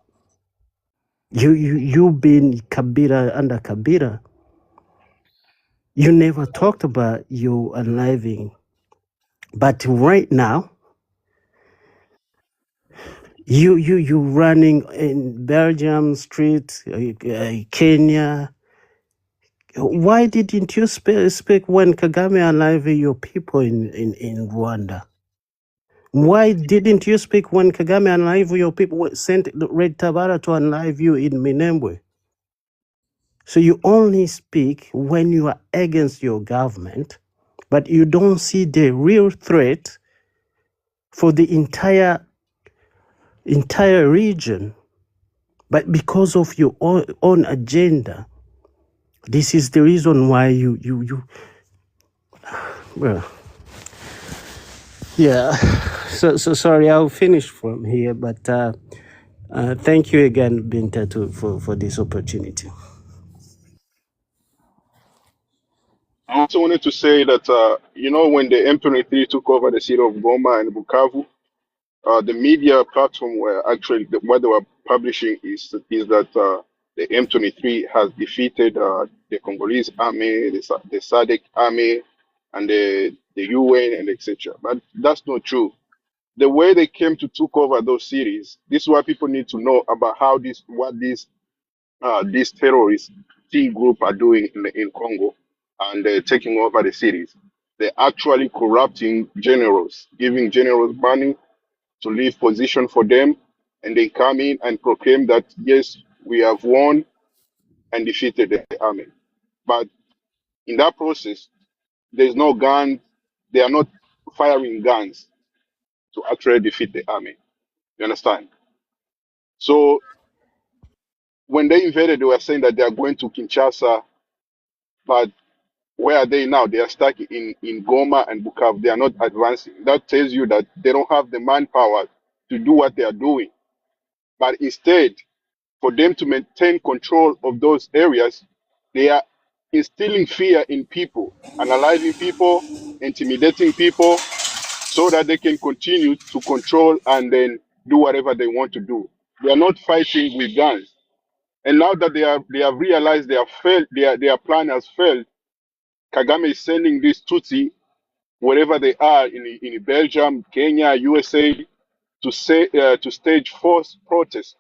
You've been Kabila under Kabila. You never talked about your unliving. But right now, you running in Belgium street, Kenya. Why didn't you speak when Kagame unliving your people in Rwanda? Why didn't you speak when Kagame unliving your people, sent Red Tabara to unlive you in Minembwe? So you only speak when you are against your government, but you don't see the real threat for the entire region. But because of your own agenda, This is the reason why you well, yeah. So sorry, I'll finish from here, but thank you again, Binta, for this opportunity. I also wanted to say that, when the M23 took over the city of Goma and Bukavu, the media platform were actually, what they were publishing is that the M23 has defeated the Congolese army, the SADC army, and the UN, and etc. But that's not true. The way they came to took over those cities, this is what people need to know about what these terrorist team group are doing in Congo, and they're taking over the cities. They're actually corrupting generals, giving generals money to leave position for them, and they come in and proclaim that yes, we have won and defeated the army. But in that process, there's no gun. They are not firing guns to actually defeat the army. You understand? So when they invaded, they were saying that they are going to Kinshasa, but where are they now? They are stuck in Goma and Bukavu. They are not advancing. That tells you that they don't have the manpower to do what they are doing. But instead, for them to maintain control of those areas, they are instilling fear in people, analyzing people, intimidating people, so that they can continue to control and then do whatever they want to do. They are not fighting with guns. And now that they have realized they have failed, their plan has failed, Kagame is sending these Tutsi wherever they are in Belgium, Kenya, USA, to stage forced protests,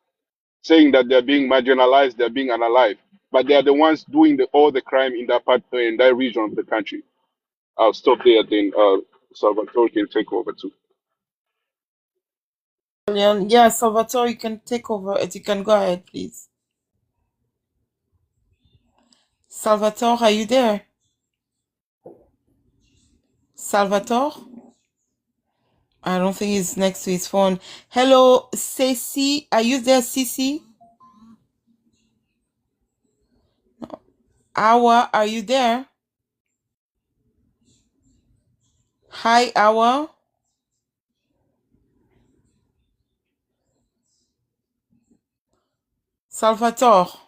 saying that they're being marginalized, they're being unalive, but they are the ones doing all the crime in that part, in that region of the country. I'll stop there. Then Salvatore can take over too. Yeah, Salvatore, you can take over. You can go ahead, please. Salvatore, are you there? Salvatore? I don't think he's next to his phone. Hello, Ceci. Are you there, Ceci? Awa, are you there? Hi, Awa. Salvatore.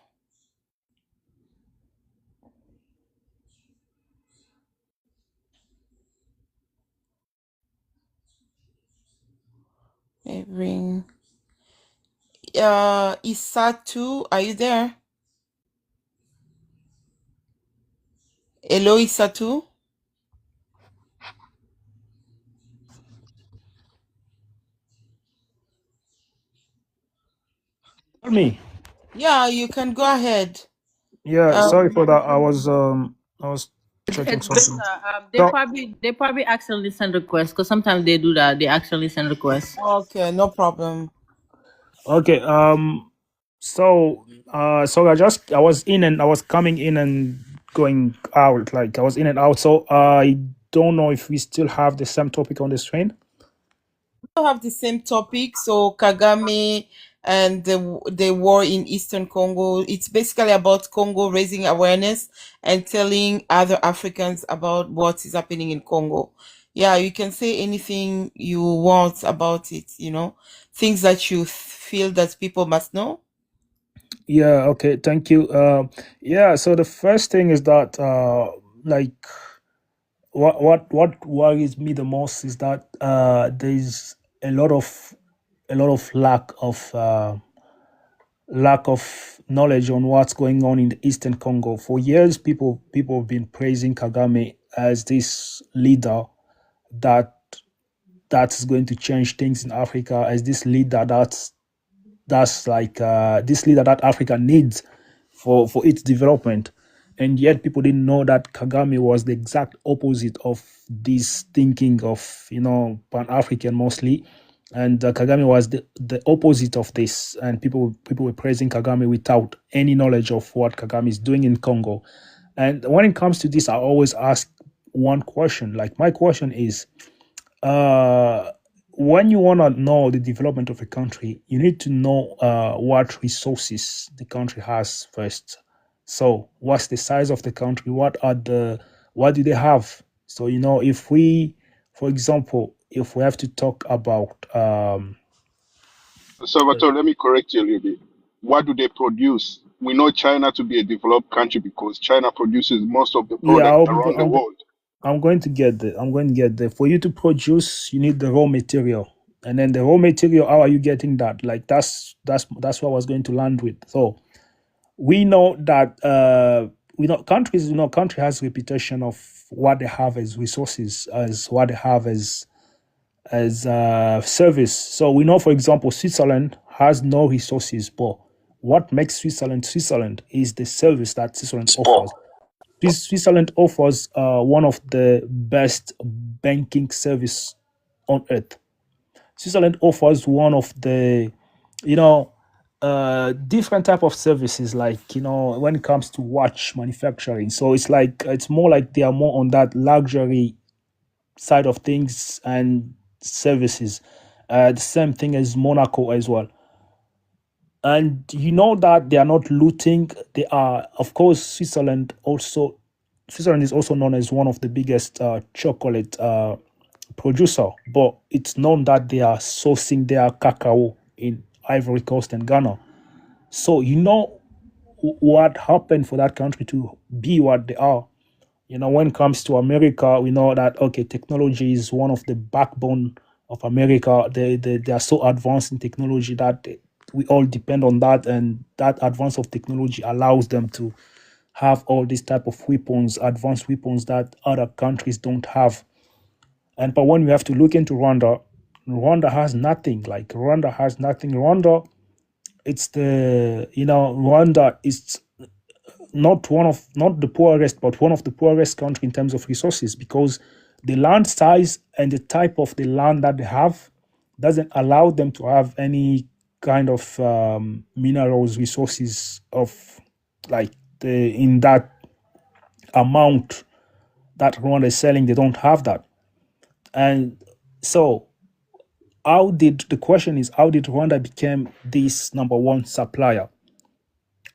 Bring. Isatu, are you there? Hello, Isatu. Me. Yeah, you can go ahead. Yeah, sorry for that. I was checking It's something. better. So, They probably accidentally send requests, because sometimes they do that. They accidentally send requests. Okay, no problem. okay. So I was in and I was coming in and going out. Like I was in and out. So I don't know if we still have the same topic on the screen. We have the same topic. So Kagame and the war in Eastern Congo. It's basically about Congo raising awareness and telling other Africans about what is happening in Congo. Yeah, you can say anything you want about it, things that you feel that people must know. Yeah. Okay. Thank you. Yeah. So the first thing is that like what worries me the most is that there's a lot of lack of knowledge on what's going on in the Eastern Congo. For years, people have been praising Kagame as this leader that is going to change things in Africa, as this leader that's like this leader that Africa needs for its development. And yet people didn't know that Kagame was the exact opposite of this thinking of, Pan-African mostly. And Kagame was the opposite of this. And people were praising Kagame without any knowledge of what Kagame is doing in Congo. And when it comes to this, I always ask one question. Like my question is, when you want to know the development of a country, you need to know what resources the country has first. So what's the size of the country? What do they have? So, if we, for example, if we have to talk about, Salvatore, let me correct you a little bit. What do they produce? We know China to be a developed country because China produces most of the yeah, product around the world. I'm going to get there. For you to produce, you need the raw material. And then the raw material, how are you getting that? Like that's what I was going to land with. So we know that country has reputation of what they have as resources, as what they have as service. So we know, for example, Switzerland has no resources, but what makes Switzerland is the service that Switzerland offers. Switzerland offers one of the best banking service on earth. Switzerland offers one of the, different type of services, like, when it comes to watch manufacturing. So it's more like they are more on that luxury side of things and services. The same thing as Monaco as well. And you know that they are not looting. They are, of course, Switzerland is also known as one of the biggest chocolate producer, but it's known that they are sourcing their cacao in Ivory Coast and Ghana. So what happened for that country to be what they are. When it comes to America, we know that, okay, technology is one of the backbone of America. They are so advanced in technology that we all depend on that, and that advance of technology allows them to have all these type of weapons, advanced weapons that other countries don't have. But when we have to look into Rwanda has nothing. Rwanda, Rwanda is not the poorest, but one of the poorest country in terms of resources, because the land size and the type of the land that they have doesn't allow them to have any kind of minerals resources of in that amount that Rwanda is selling. They don't have that. And so the question is, how did Rwanda become this number one supplier?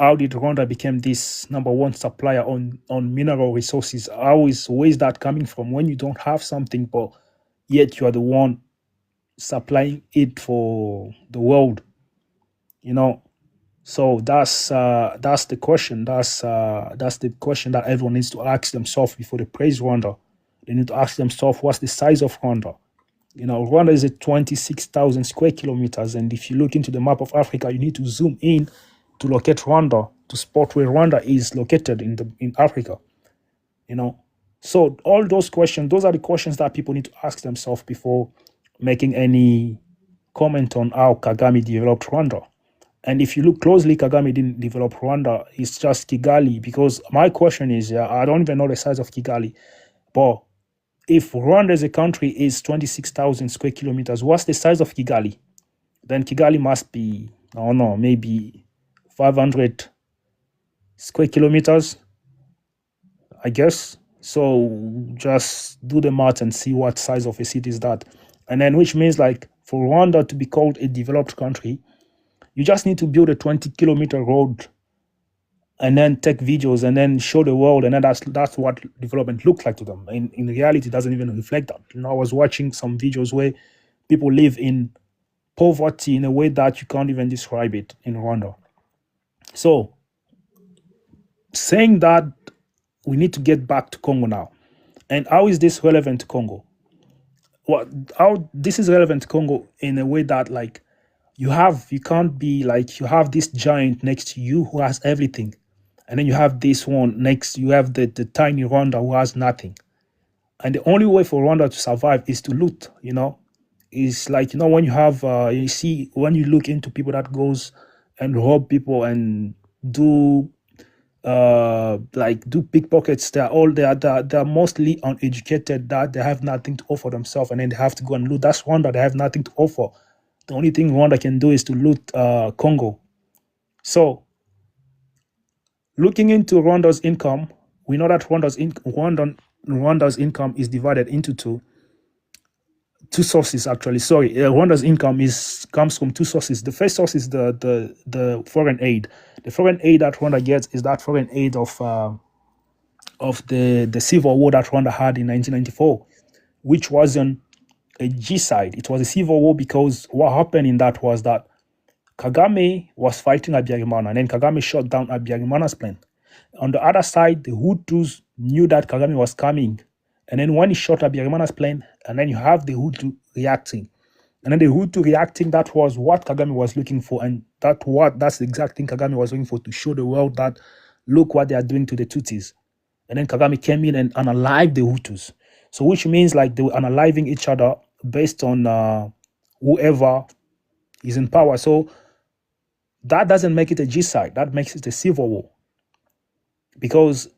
How did Rwanda become this number one supplier on mineral resources? Where is that coming from when you don't have something, but yet you are the one supplying it for the world? So that's the question. That's the question that everyone needs to ask themselves before they praise Rwanda. They need to ask themselves, what's the size of Rwanda? Rwanda is at 26,000 square kilometers, and if you look into the map of Africa, you need to zoom in to locate Rwanda, to spot where Rwanda is located in Africa. So all those questions, those are the questions that people need to ask themselves before making any comment on how Kagame developed Rwanda. And if you look closely, Kagame didn't develop Rwanda. It's just Kigali. Because my question is, I don't even know the size of Kigali, but if Rwanda as a country is 26,000 square kilometers, what's the size of Kigali? Then Kigali must be, I don't know, maybe 500 square kilometers, I guess. So just do the math and see what size of a city is that. And then, which means, like, for Rwanda to be called a developed country, you just need to build a 20-kilometer road and then take videos and then show the world, and then that's what development looks like to them. In reality, it doesn't even reflect that. I was watching some videos where people live in poverty in a way that you can't even describe it in Rwanda. So, saying that, we need to get back to Congo now. And how is this relevant to Congo? How this is relevant to Congo in a way that, like, you can't be like, you have this giant next to you who has everything, and then you have this one next, you have the tiny Rwanda who has nothing. And the only way for Rwanda to survive is to loot. It's like, when you have you see, when you look into people that goes and rob people and do pickpockets, they're mostly uneducated, that they have nothing to offer themselves, and then they have to go and loot. That's Rwanda. They have nothing to offer. The only thing Rwanda can do is to loot Congo. So, looking into Rwanda's income, we know that Rwanda's income is divided into two. two sources actually. Sorry, Rwanda's income comes from two sources. The first source is the foreign aid. The foreign aid that Rwanda gets is that foreign aid of the civil war that Rwanda had in 1994, which wasn't a genocide. It was a civil war because what happened in that was that Kagame was fighting Habyarimana, and then Kagame shot down Habyarimana's plane. On the other side, the Hutus knew that Kagame was coming, and then when he shot Habyarimana's plane, and then you have the Hutu reacting, and then the Hutu reacting, that was what Kagame was looking for, and that's the exact thing Kagame was looking for, to show the world that look what they are doing to the Tutsis. And then Kagame came in and unalived the Hutus. So which means like they were unaliving each other based on whoever is in power. So that doesn't make it a genocide. That makes it a civil war. Because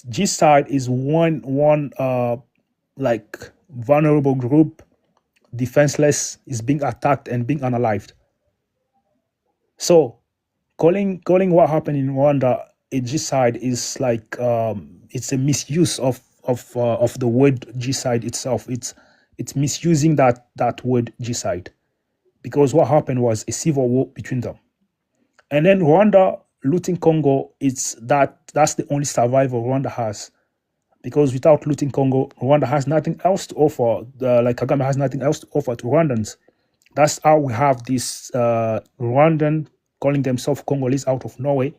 genocide is one like vulnerable group, defenseless, is being attacked and being unalived. So calling what happened in Rwanda a genocide is like it's a misuse of the word genocide itself. It's misusing that word genocide, because what happened was a civil war between them. And then Rwanda looting Congo, that's the only survival Rwanda has, because without looting Congo, Rwanda has nothing else to offer. Like Kagame has nothing else to offer to Rwandans. That's how we have this Rwandan calling themselves Congolese out of Norway.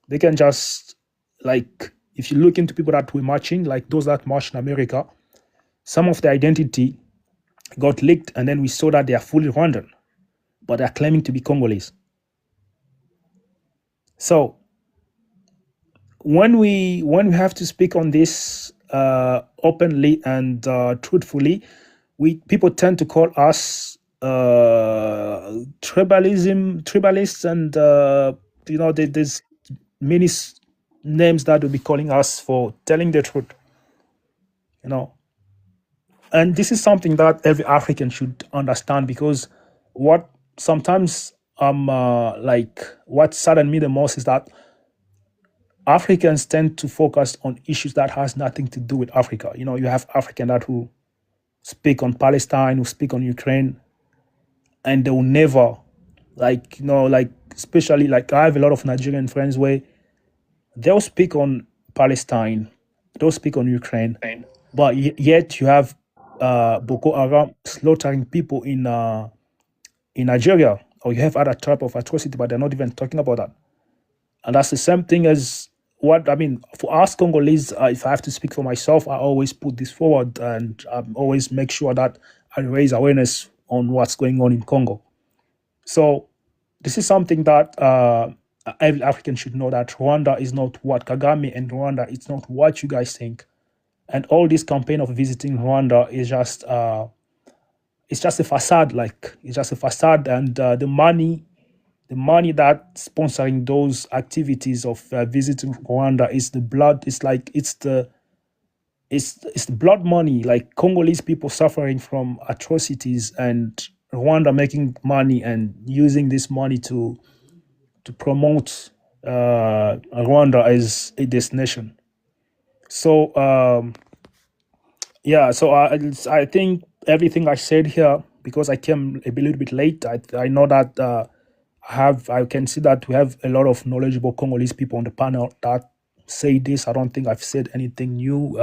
They can just, like, if you look into people that were marching, like those that marched in America, some of their identity got leaked, and then we saw that they are fully Rwandan, but they're claiming to be Congolese. So when we have to speak on this openly and truthfully, people tend to call us tribalists, and there's many names that will be calling us for telling the truth, and this is something that every African should understand, because what sometimes what saddened me the most is that Africans tend to focus on issues that has nothing to do with Africa. You have Africans that who speak on Palestine, who speak on Ukraine, and they will never, especially I have a lot of Nigerian friends where they'll speak on Palestine, they'll speak on Ukraine, but yet you have Boko Haram slaughtering people in Nigeria, or you have other type of atrocity, but they're not even talking about that. And that's the same thing as for us Congolese. If I have to speak for myself, I always put this forward, and always make sure that I raise awareness on what's going on in Congo. So this is something that every African should know, that Rwanda is not what Kagame, and Rwanda it's not what you guys think. And all this campaign of visiting Rwanda is just it's just a facade. It's just a facade, and the money that's sponsoring those activities of visiting Rwanda is the blood. It's the blood money, like Congolese people suffering from atrocities, and Rwanda making money and using this money to promote Rwanda as a destination. So so I think everything I said here, because I came a little bit late, I know that I can see that we have a lot of knowledgeable Congolese people on the panel that say this. I don't think I've said anything new.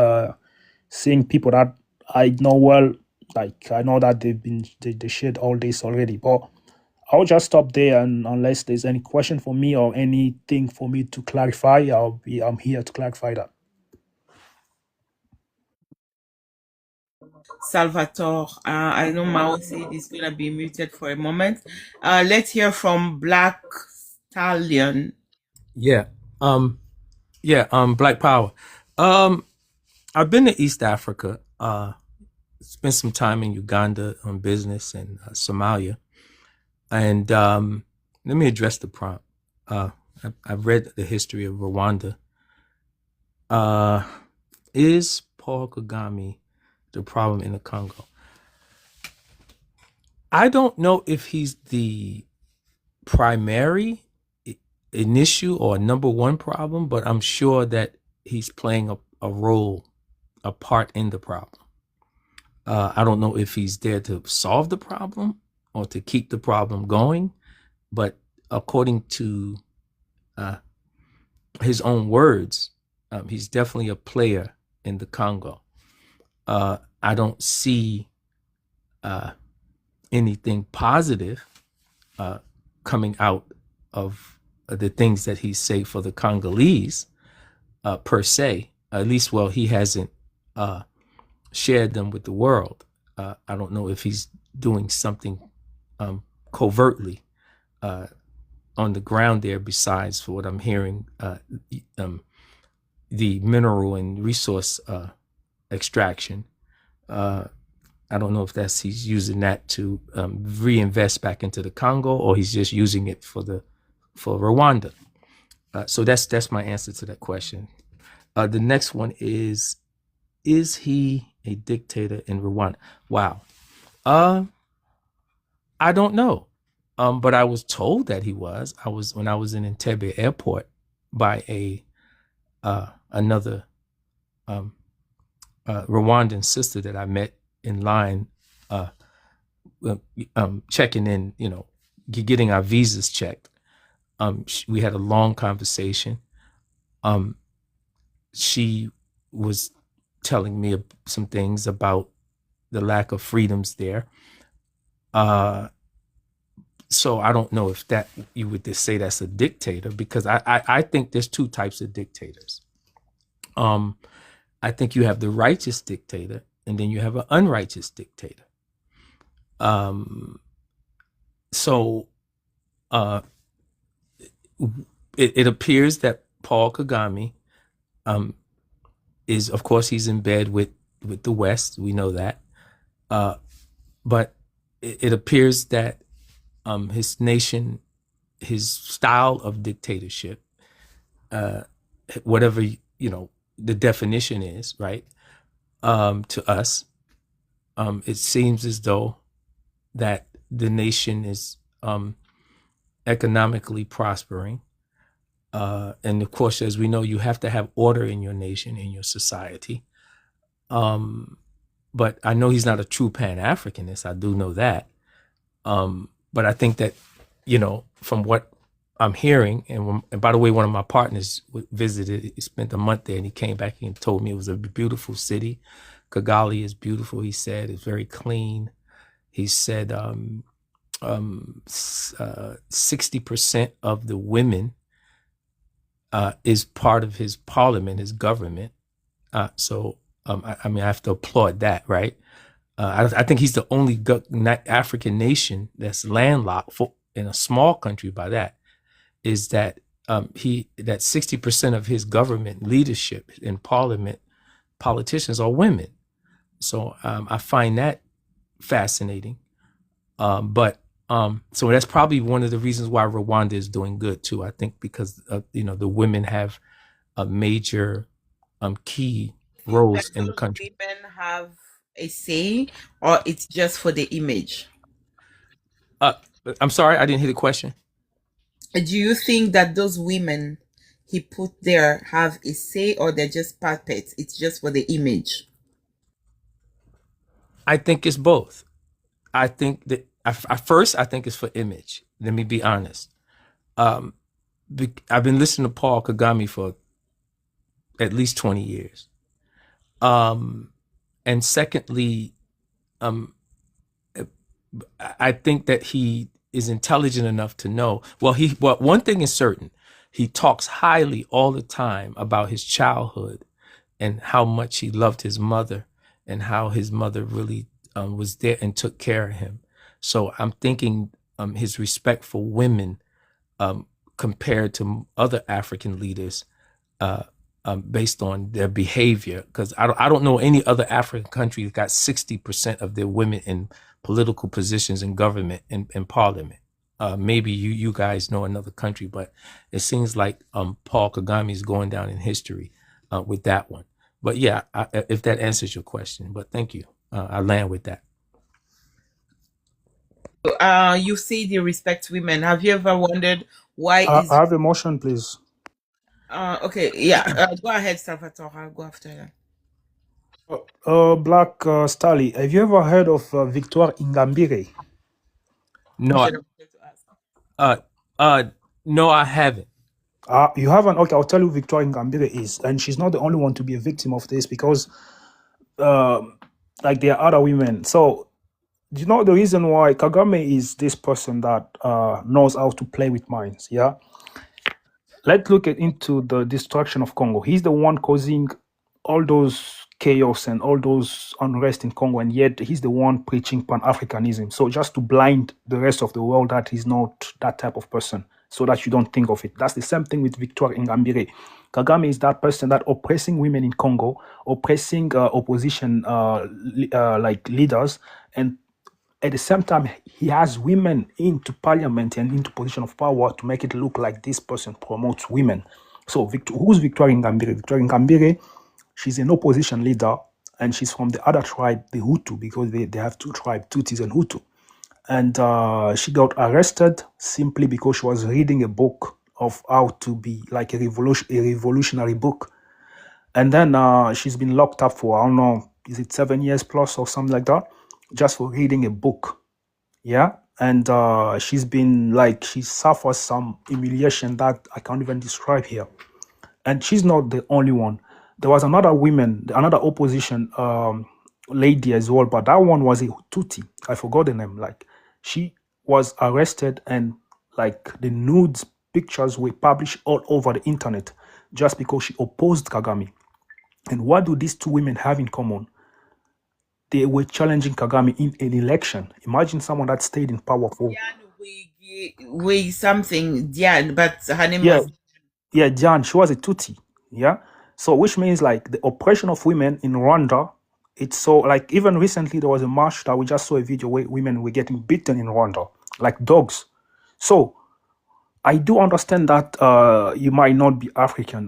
Seeing people that I know well, I know that they shared all this already. But I'll just stop there, and unless there's any question for me or anything for me to clarify, I'm here to clarify that. Salvatore, I know Mao said he's going to be muted for a moment. Let's hear from Black Stallion. Black Power. I've been to East Africa. Spent some time in Uganda on business, and Somalia. And let me address the prompt. I've read the history of Rwanda. Is Paul Kagame the problem in the Congo? I don't know if he's the primary an issue or number one problem, but I'm sure that he's playing a role, a part in the problem. I don't know if he's there to solve the problem or to keep the problem going, but according to his own words, he's definitely a player in the Congo. I don't see anything positive coming out of the things that he say for the Congolese per se. At least, well, he hasn't shared them with the world. I don't know if he's doing something covertly on the ground there besides for what I'm hearing, the mineral and resource extraction. I don't know if he's using that to reinvest back into the Congo, or he's just using it for Rwanda. So that's my answer to that question. The next one is he a dictator in Rwanda? Wow. I don't know. But I was told that he was. When I was in Entebbe Airport by another Rwandan sister that I met in line, checking in, getting our visas checked. We had a long conversation. She was telling me some things about the lack of freedoms there. So I don't know if that you would just say that's a dictator, because I think there's two types of dictators. I think you have the righteous dictator, and then you have an unrighteous dictator. So it appears that Paul Kagame is, of course, he's in bed with the West. We know that. But it appears that his nation, his style of dictatorship, whatever the definition is, right? To us, it seems as though that the nation is economically prospering, and of course, as we know, you have to have order in your nation, in your society. But I know he's not a true Pan-Africanist. I do know that. But I think that, from what I'm hearing, and by the way, one of my partners visited, he spent a month there, and he came back and told me it was a beautiful city. Kigali is beautiful, he said. It's very clean. He said 60% of the women is part of his parliament, his government. So I have to applaud that, right? I think he's the only African nation that's landlocked in a small country. By that is that that 60% of his government leadership in parliament, politicians are women. So I find that fascinating. So that's probably one of the reasons why Rwanda is doing good too. I think because the women have a major key roles in the country. Women have a say, or it's just for the image? I'm sorry, I didn't hear the question. Do you think that those women he put there have a say, or they're just puppets? It's just for the image? I think it's both. I think that first, I think it's for image. Let me be honest. I've been listening to Paul Kagame for at least 20 years. And secondly, I think that he is intelligent enough to know. Well, one thing is certain. He talks highly all the time about his childhood and how much he loved his mother and how his mother really was there and took care of him. So I'm thinking his respect for women compared to other African leaders based on their behavior, because I don't know any other African country that got 60% of their women in political positions in government and in parliament. Maybe you guys know another country, but it seems like Paul Kagame is going down in history with that one. But yeah, if that answers your question, but thank you. I land with that. You say they respect women. Have you ever wondered why? I have a motion, please. Okay, yeah. Go ahead, Salvatore. I'll go after that. Black Stali, have you ever heard of Victoire Ingambire? No, no, I haven't. You haven't? Okay, I'll tell you who Victoire Ingambire is. And she's not the only one to be a victim of this because, like, there are other women. So, do you know the reason why Kagame is this person that knows how to play with minds? Yeah? Let's look into the destruction of Congo. He's the one causing all those chaos and all those unrest in Congo, and yet he's the one preaching Pan-Africanism. So just to blind the rest of the world that he's not that type of person, so that you don't think of it. That's the same thing with Victoire Ingambire. Kagame is that person that oppressing women in Congo, oppressing opposition like leaders, and at the same time, he has women into parliament and into position of power to make it look like this person promotes women. So who's Victoire Ingambire? Victoire Ingambire, she's an opposition leader, and she's from the other tribe, the Hutu, because they have two tribes, Tutsis and Hutu. And she got arrested simply because she was reading a book of how to be like a revolutionary book. And then she's been locked up for, I don't know, is it 7 years plus or something like that, just for reading a book. Yeah. And she's been like, she suffers some humiliation that I can't even describe here. And she's not the only one. There was another opposition lady as well, but that one was a Tutsi. I forgot the name. Like, she was arrested, and like the nudes pictures were published all over the internet just because she opposed Kagame. And what do these two women have in common? They were challenging Kagame in an election. Imagine someone that stayed in power for something, Diane, but her name yeah, was yeah, Jan. She was a Tutsi. Yeah, so which means like the oppression of women in Rwanda. It's so like even recently there was a march that we just saw a video where women were getting beaten in Rwanda like dogs. So I do understand that you might not be African,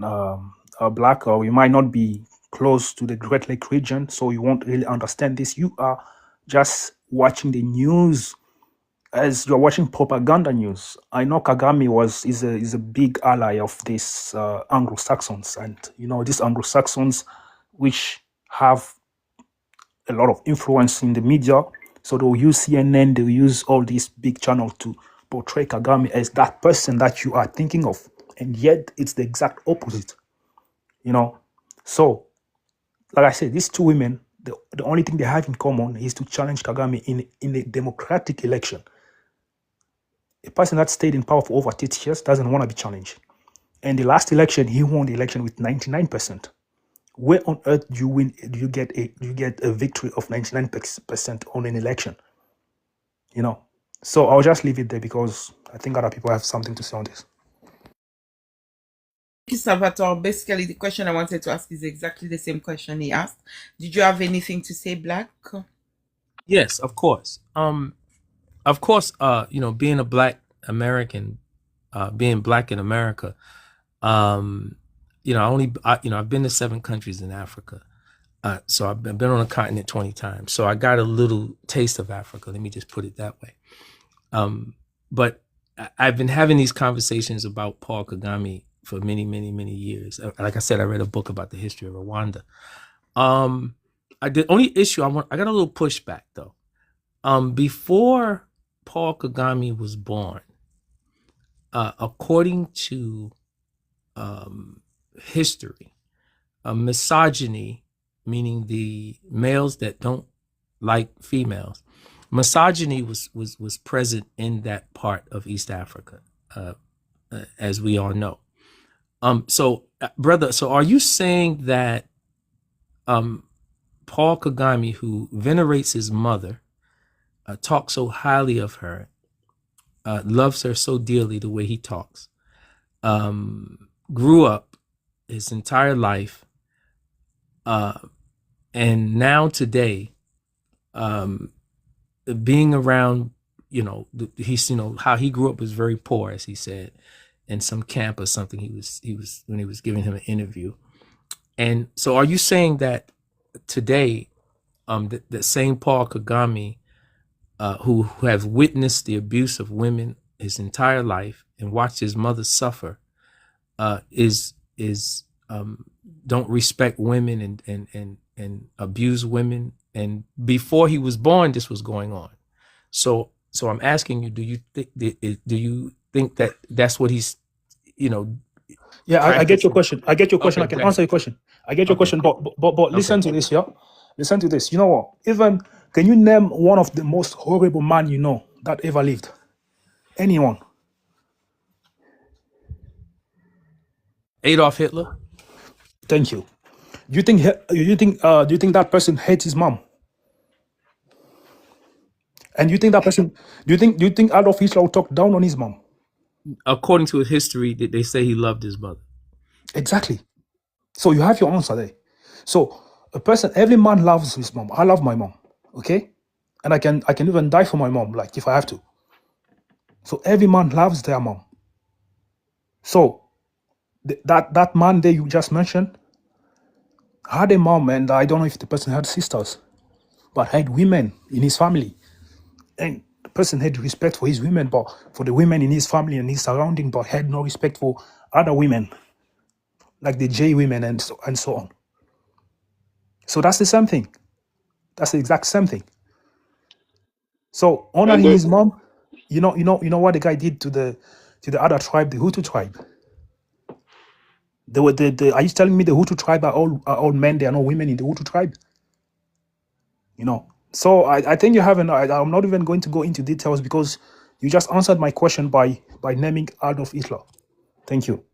black, or you might not be close to the Great Lake region, so you won't really understand this. You are just watching the news as you're watching propaganda news. I know Kagame is a big ally of these Anglo-Saxons, and you know these Anglo-Saxons, which have a lot of influence in the media. So they'll use CNN, they'll use all these big channels to portray Kagame as that person that you are thinking of. And yet it's the exact opposite, you know. So, like I said, these two women, the only thing they have in common is to challenge Kagame in a democratic election. A person that stayed in power for over 30 years doesn't want to be challenged. And the last election, he won the election with 99%. Where on earth do you get a victory of 99% on an election? You know. So I'll just leave it there because I think other people have something to say on this. Thank you, Salvatore. Basically, the question I wanted to ask is exactly the same question he asked. Did you have anything to say, Black? Yes, of course. You know, being a Black American, being Black in America, you know, I've been to 7 countries in Africa. So I've been on a continent 20 times. So I got a little taste of Africa. Let me just put it that way. But I've been having these conversations about Paul Kagame for many, many, many years. Like I said, I read a book about the history of Rwanda. The only issue I got a little pushback though. Before Paul Kagame was born, according to history, misogyny, meaning the males that don't like females, misogyny was present in that part of East Africa, as we all know. So, brother, so are you saying that Paul Kagame, who venerates his mother, talks so highly of her, loves her so dearly the way he talks, grew up his entire life, and now today, being around, you know, he's, you know, how he grew up was very poor, as he said, in some camp or something. He was when he was giving him an interview. And so, are you saying that today, that same Paul Kagame, who has witnessed the abuse of women his entire life and watched his mother suffer, is don't respect women and and abuse women. And before he was born, this was going on. So I'm asking you, do you think that that's what he's, Yeah, I get your practicing? question. I get your question. Okay, I can go ahead. answer your question. I get your Okay, question, but okay. listen to this, yeah. Listen to this. You know what? Even can you name one of the most horrible man you know that ever lived? Anyone? Adolf Hitler. Thank you. Do you think that person hates his mom? And you think that person? Do you think Adolf Hitler will talk down on his mom? According to his history, they say he loved his mother. Exactly. So you have your answer there. So a person, every man loves his mom. I love my mom. Okay, and I can even die for my mom, like if I have to. So every man loves their mom. So that man there you just mentioned had a mom, and I don't know if the person had sisters, but had women in his family, and the person had respect for his women, but for the women in his family and his surrounding, but had no respect for other women, like the J women and so on. So that's the same thing. That's the exact same thing. So And honoring his mom, you know what the guy did to the other tribe, the Hutu tribe. Are you telling me the Hutu tribe are all men? There are no women in the Hutu tribe. So I think you haven't. I'm not even going to go into details because you just answered my question by naming Adolf Hitler. Thank you.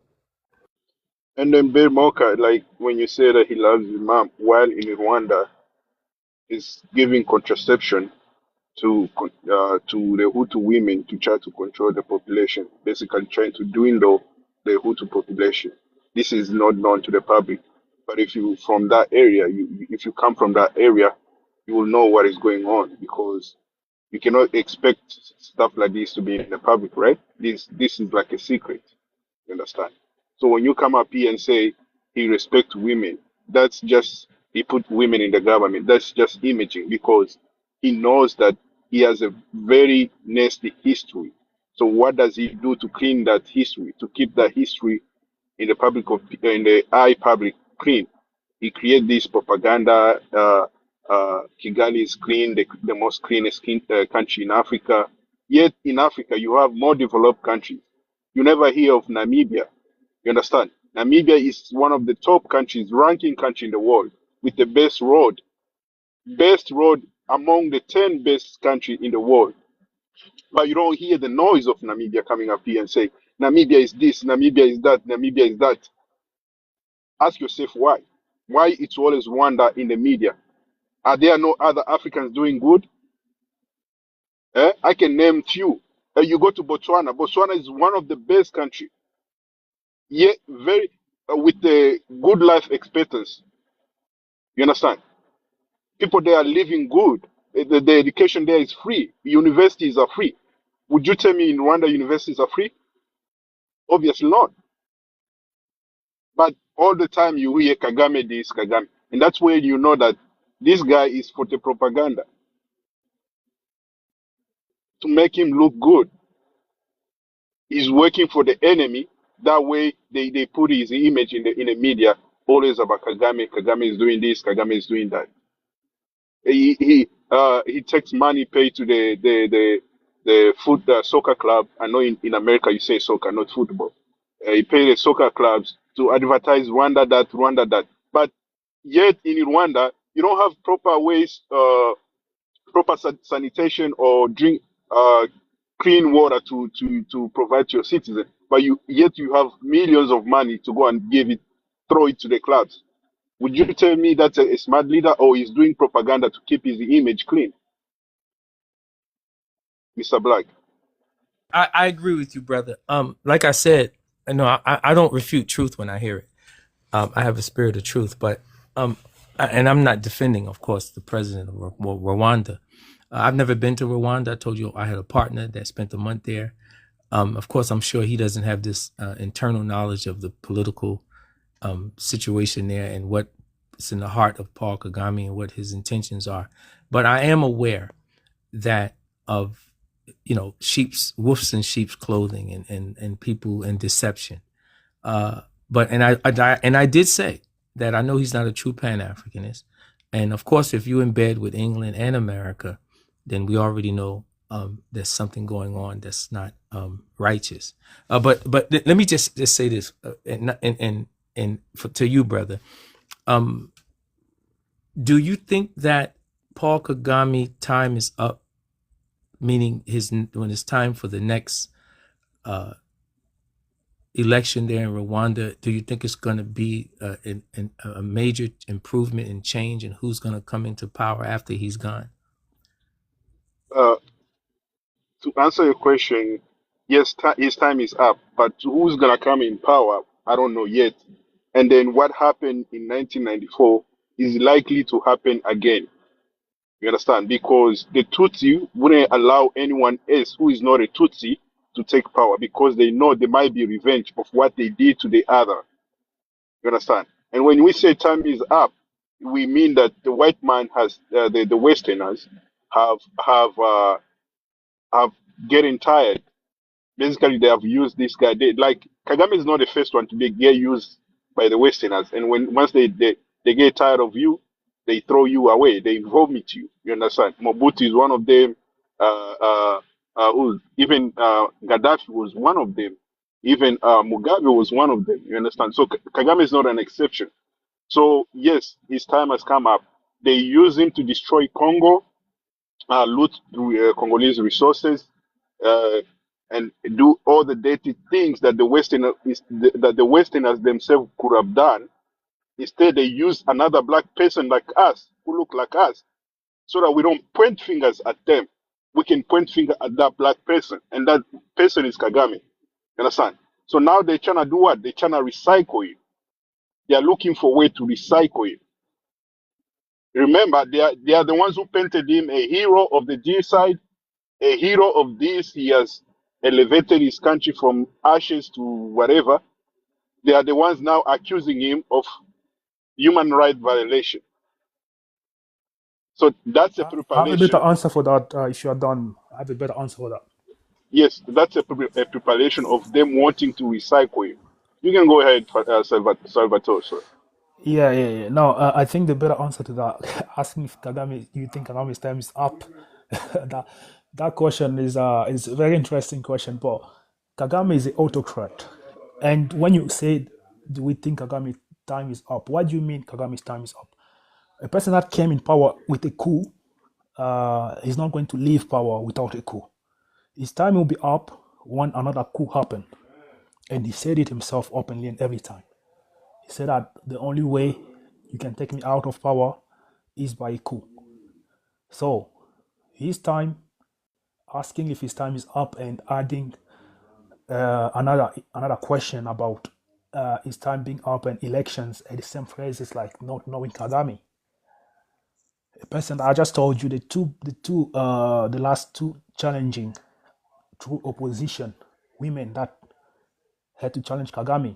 and then Bill Moka, like when you say that he loves his mom, while in Rwanda is giving contraception to the Hutu women to try to control the population, basically trying to dwindle the Hutu population. This is not known to the public, but if you from that area, if you come from that area, you will know what is going on because you cannot expect stuff like this to be in the public, right? This is like a secret. You understand? So when you come up here and say he respects women, that's just he put women in the government. That's just imaging because he knows that he has a very nasty history. So what does he do to clean that history, to keep that history in the in the eye public clean? He create this propaganda. Kigali is clean, the most cleanest country in Africa. Yet in Africa, you have more developed countries. You never hear of Namibia. You understand? Namibia is one of the top countries, ranking country in the world, with the best road among the 10 best country in the world. But you don't hear the noise of Namibia coming up here and say, Namibia is this, Namibia is that, Namibia is that. Ask yourself why. Why it's always Rwanda in the media? Are there no other Africans doing good? I can name few. You go to Botswana. Botswana is one of the best country. Yet very with the good life expectancy. You understand? People there are living good. The education there is free. Universities are free. Would you tell me in Rwanda universities are free? Obviously not. But all the time you hear Kagame this, Kagame. And that's where you know that this guy is for the propaganda to make him look good. He's working for the enemy. That way they put his image in the media always about Kagame. Kagame is doing this, Kagame is doing that. He takes money paid to the foot soccer club. I know in America you say soccer, not football. He paid the soccer clubs to advertise Rwanda that, Rwanda that. But yet in Rwanda you don't have proper ways, proper sanitation or drink clean water to provide to your citizens. But yet you have millions of money to go and throw it to the clubs. Would you tell me that's a smart leader or he's doing propaganda to keep his image clean, Mr. Black? I agree with you, brother. Like I said, I don't refute truth when I hear it. I have a spirit of truth, but and I'm not defending, of course, the president of Rwanda. I've never been to Rwanda. I told you I had a partner that spent a month there. Of course, I'm sure he doesn't have this internal knowledge of the political situation there and what's in the heart of Paul Kagame and what his intentions are. But I am aware that of wolves in sheep's clothing and people in deception. But I did say that I know he's not a true Pan-Africanist. And of course, if you're in bed with England and America, then we already know there's something going on that's not righteous. But let me just say this, to you, brother. Do you think that Paul Kagame time is up? Meaning when it's time for the next election there in Rwanda, do you think it's going to be a major improvement and change in who's going to come into power after he's gone? Uh, to answer your question, yes, his time is up, but who's gonna come in power? I don't know yet. And then what happened in 1994 is likely to happen again. You understand? Because the Tutsi wouldn't allow anyone else who is not a Tutsi to take power because they know there might be revenge of what they did to the other. You understand? And when we say time is up, we mean that the white man has the Westerners have getting tired. Basically, they have used this guy. Like Kagame is not the first one to get used by the Westerners, and once they get tired of you, they throw you away. They vomit you. You understand? Mobutu is one of them. Even Gaddafi was one of them. Even Mugabe was one of them. You understand? So Kagame is not an exception. So yes, his time has come up. They use him to destroy Congo, loot Congolese resources, uh, and do all the dirty things that that the Westerners themselves could have done. Instead, they use another black person like us, who look like us, so that we don't point fingers at them. We can point finger at that black person, and that person is Kagame. You understand? So now they're trying to do what? They're trying to recycle it. They are looking for a way to recycle it. Remember, they are the ones who painted him a hero of the genocide, a hero of this. He has elevated his country from ashes to whatever. They are the ones now accusing him of human rights violation. So that's a I have a better preparation. answer for that. If you are done, I have a better answer for that. Yes, that's a preparation of them wanting to recycle him. You can go ahead, Salvatore. Sorry. Yeah. No, I think the better answer to that, asking if Kagame, you think Kagame's time is up, that that question is a very interesting question. But Kagame is an autocrat, and when you say, "Do we think Kagame time is up?" What do you mean Kagame's time is up? A person that came in power with a coup is not going to leave power without a coup. His time will be up when another coup happen, and he said it himself openly and every time. He said that the only way you can take me out of power is by a coup. So his time, asking if his time is up and adding another question about his time being up and elections at the same phrase is like not knowing Kagame. A person I just told you the last two challenging true opposition women that had to challenge Kagame.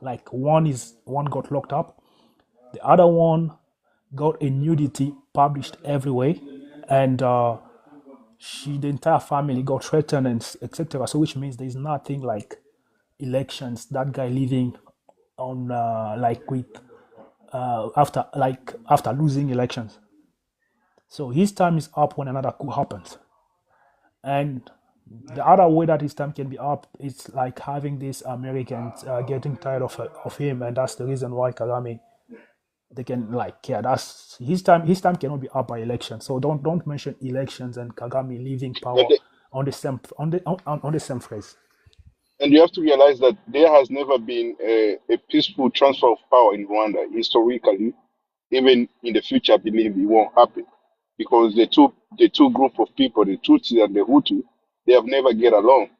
Like one got locked up, the other one got a nudity published everywhere, and the entire family got threatened and etc. So which means there's nothing like elections. That guy living on like with after losing elections. So his time is up when another coup happens, and the other way that his time can be up is like having these Americans getting tired of him, and that's the reason why Kagame they can that's his time. His time cannot be up by election. So don't mention elections and Kagame leaving And, power the, on the same on the same phrase. and you have to realize that there has never been a peaceful transfer of power in Rwanda historically. Even in the future, I believe it won't happen because the two group of people, the Tutsi and the Hutu, they have never get along.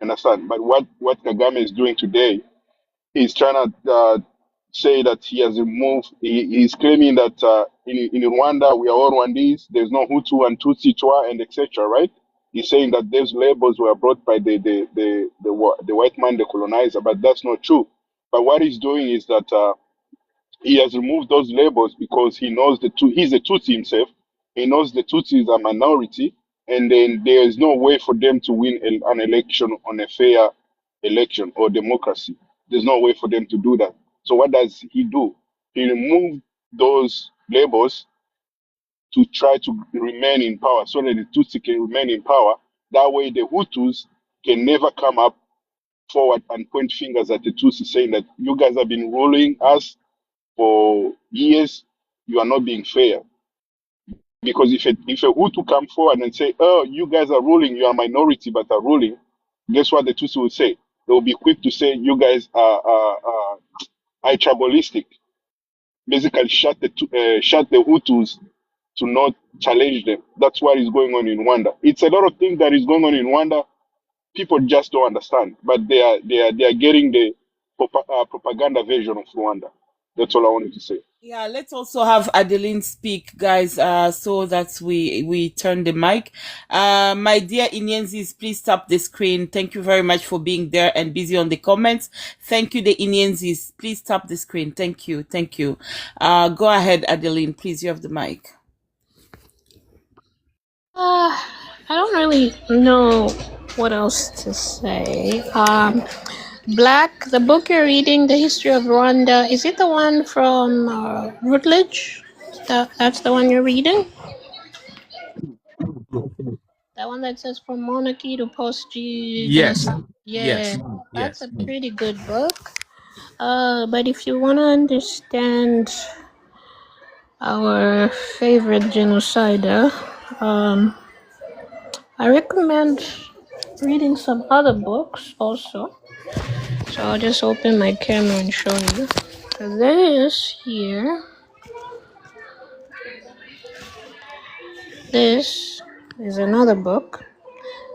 Understand? But what Kagame is doing today, he's trying to say that he has removed. He's claiming that in Rwanda we are all Rwandese. There's no Hutu and Tutsi, Twa, and etc. Right? He's saying that those labels were brought by the white man, the colonizer, but that's not true. But what he's doing is that he has removed those labels because he knows he's a Tutsi himself. He knows the Tutsi is a minority, and then there is no way for them to win an election on a fair election or democracy. There's no way for them to do that. So what does he do? He removed those labels to try to remain in power, so that the Tutsi can remain in power. That way, the Hutus can never come up forward and point fingers at the Tutsi, saying that you guys have been ruling us for years, you are not being fair. Because if a Hutu come forward and say, oh, you guys are ruling, you are a minority but are ruling, guess what the Tutsi will say? They will be quick to say, you guys are tribalistic. Basically, shut the Hutus to not challenge them. That's what is going on in Rwanda. It's a lot of things that is going on in Rwanda. People just don't understand, but they are getting the propaganda version of Rwanda. That's all I wanted to say. Yeah, let's also have Adeline speak, guys, so that we turn the mic. My dear Inyenzis, please tap the screen. Thank you very much for being there and busy on the comments. Thank you, the Inyenzis. Please tap the screen. Thank you. Thank you. Go ahead, Adeline. Please, you have the mic. I don't really know what else to say. Black, the book you're reading, The History of Rwanda, is it the one from Routledge? That's the one you're reading? That one that says from monarchy to post-genocide? Yes. Yeah, Yes. that's a Yes. pretty good book. But if you want to understand our favorite genocider, I recommend reading some other books also. So I'll just open my camera and show you. So this here, this is another book.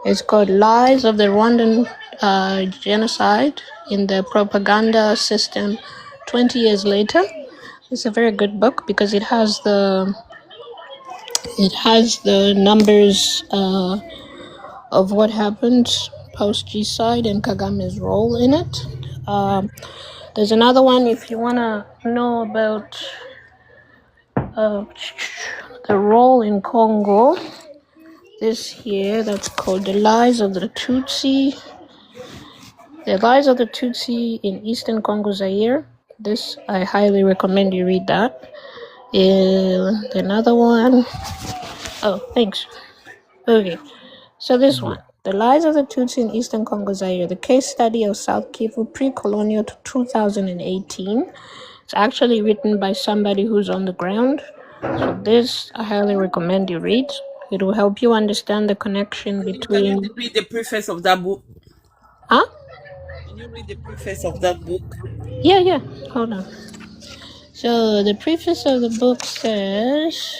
It's called Lies of the Rwandan Genocide in the Propaganda System 20 Years Later. It's a very good book because it has the numbers of what happened post-genocide and Kagame's role in it. There's another one if you want to know about the role in Congo. This here, that's called The Lies of the Tutsi. The Lies of the Tutsi in Eastern Congo Zaire. This, I highly recommend you read that. Another one. Oh, thanks. Okay, so this one. The Lies of the Tutsi in Eastern Congo Zaire, the case study of South Kivu pre-colonial to 2018. It's actually written by somebody who's on the ground. So this, I highly recommend you read. It will help you understand the connection between... Can you read the preface of that book? Huh? Can you read the preface of that book? Yeah. Hold on. So the preface of the book says...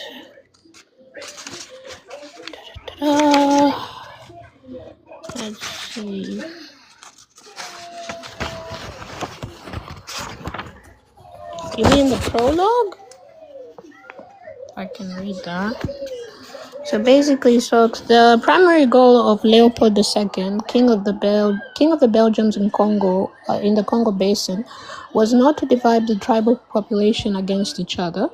let's see. You mean the prologue? I can read that. So basically, the primary goal of Leopold II, King of the Belgians in Congo, in the Congo Basin, was not to divide the tribal population against each other.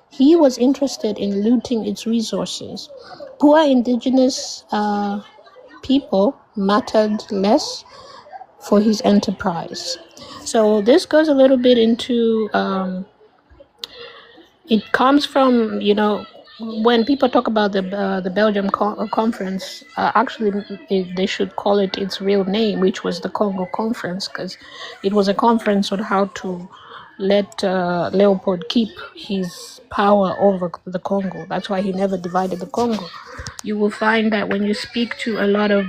He was interested in looting its resources. Poor indigenous people mattered less for his enterprise. So this goes a little bit into... it comes from, when people talk about the Belgium conference, actually they should call it its real name, which was the Congo Conference, because it was a conference on how to let Leopold keep his power over the Congo. That's why he never divided the Congo. You will find that when you speak to a lot of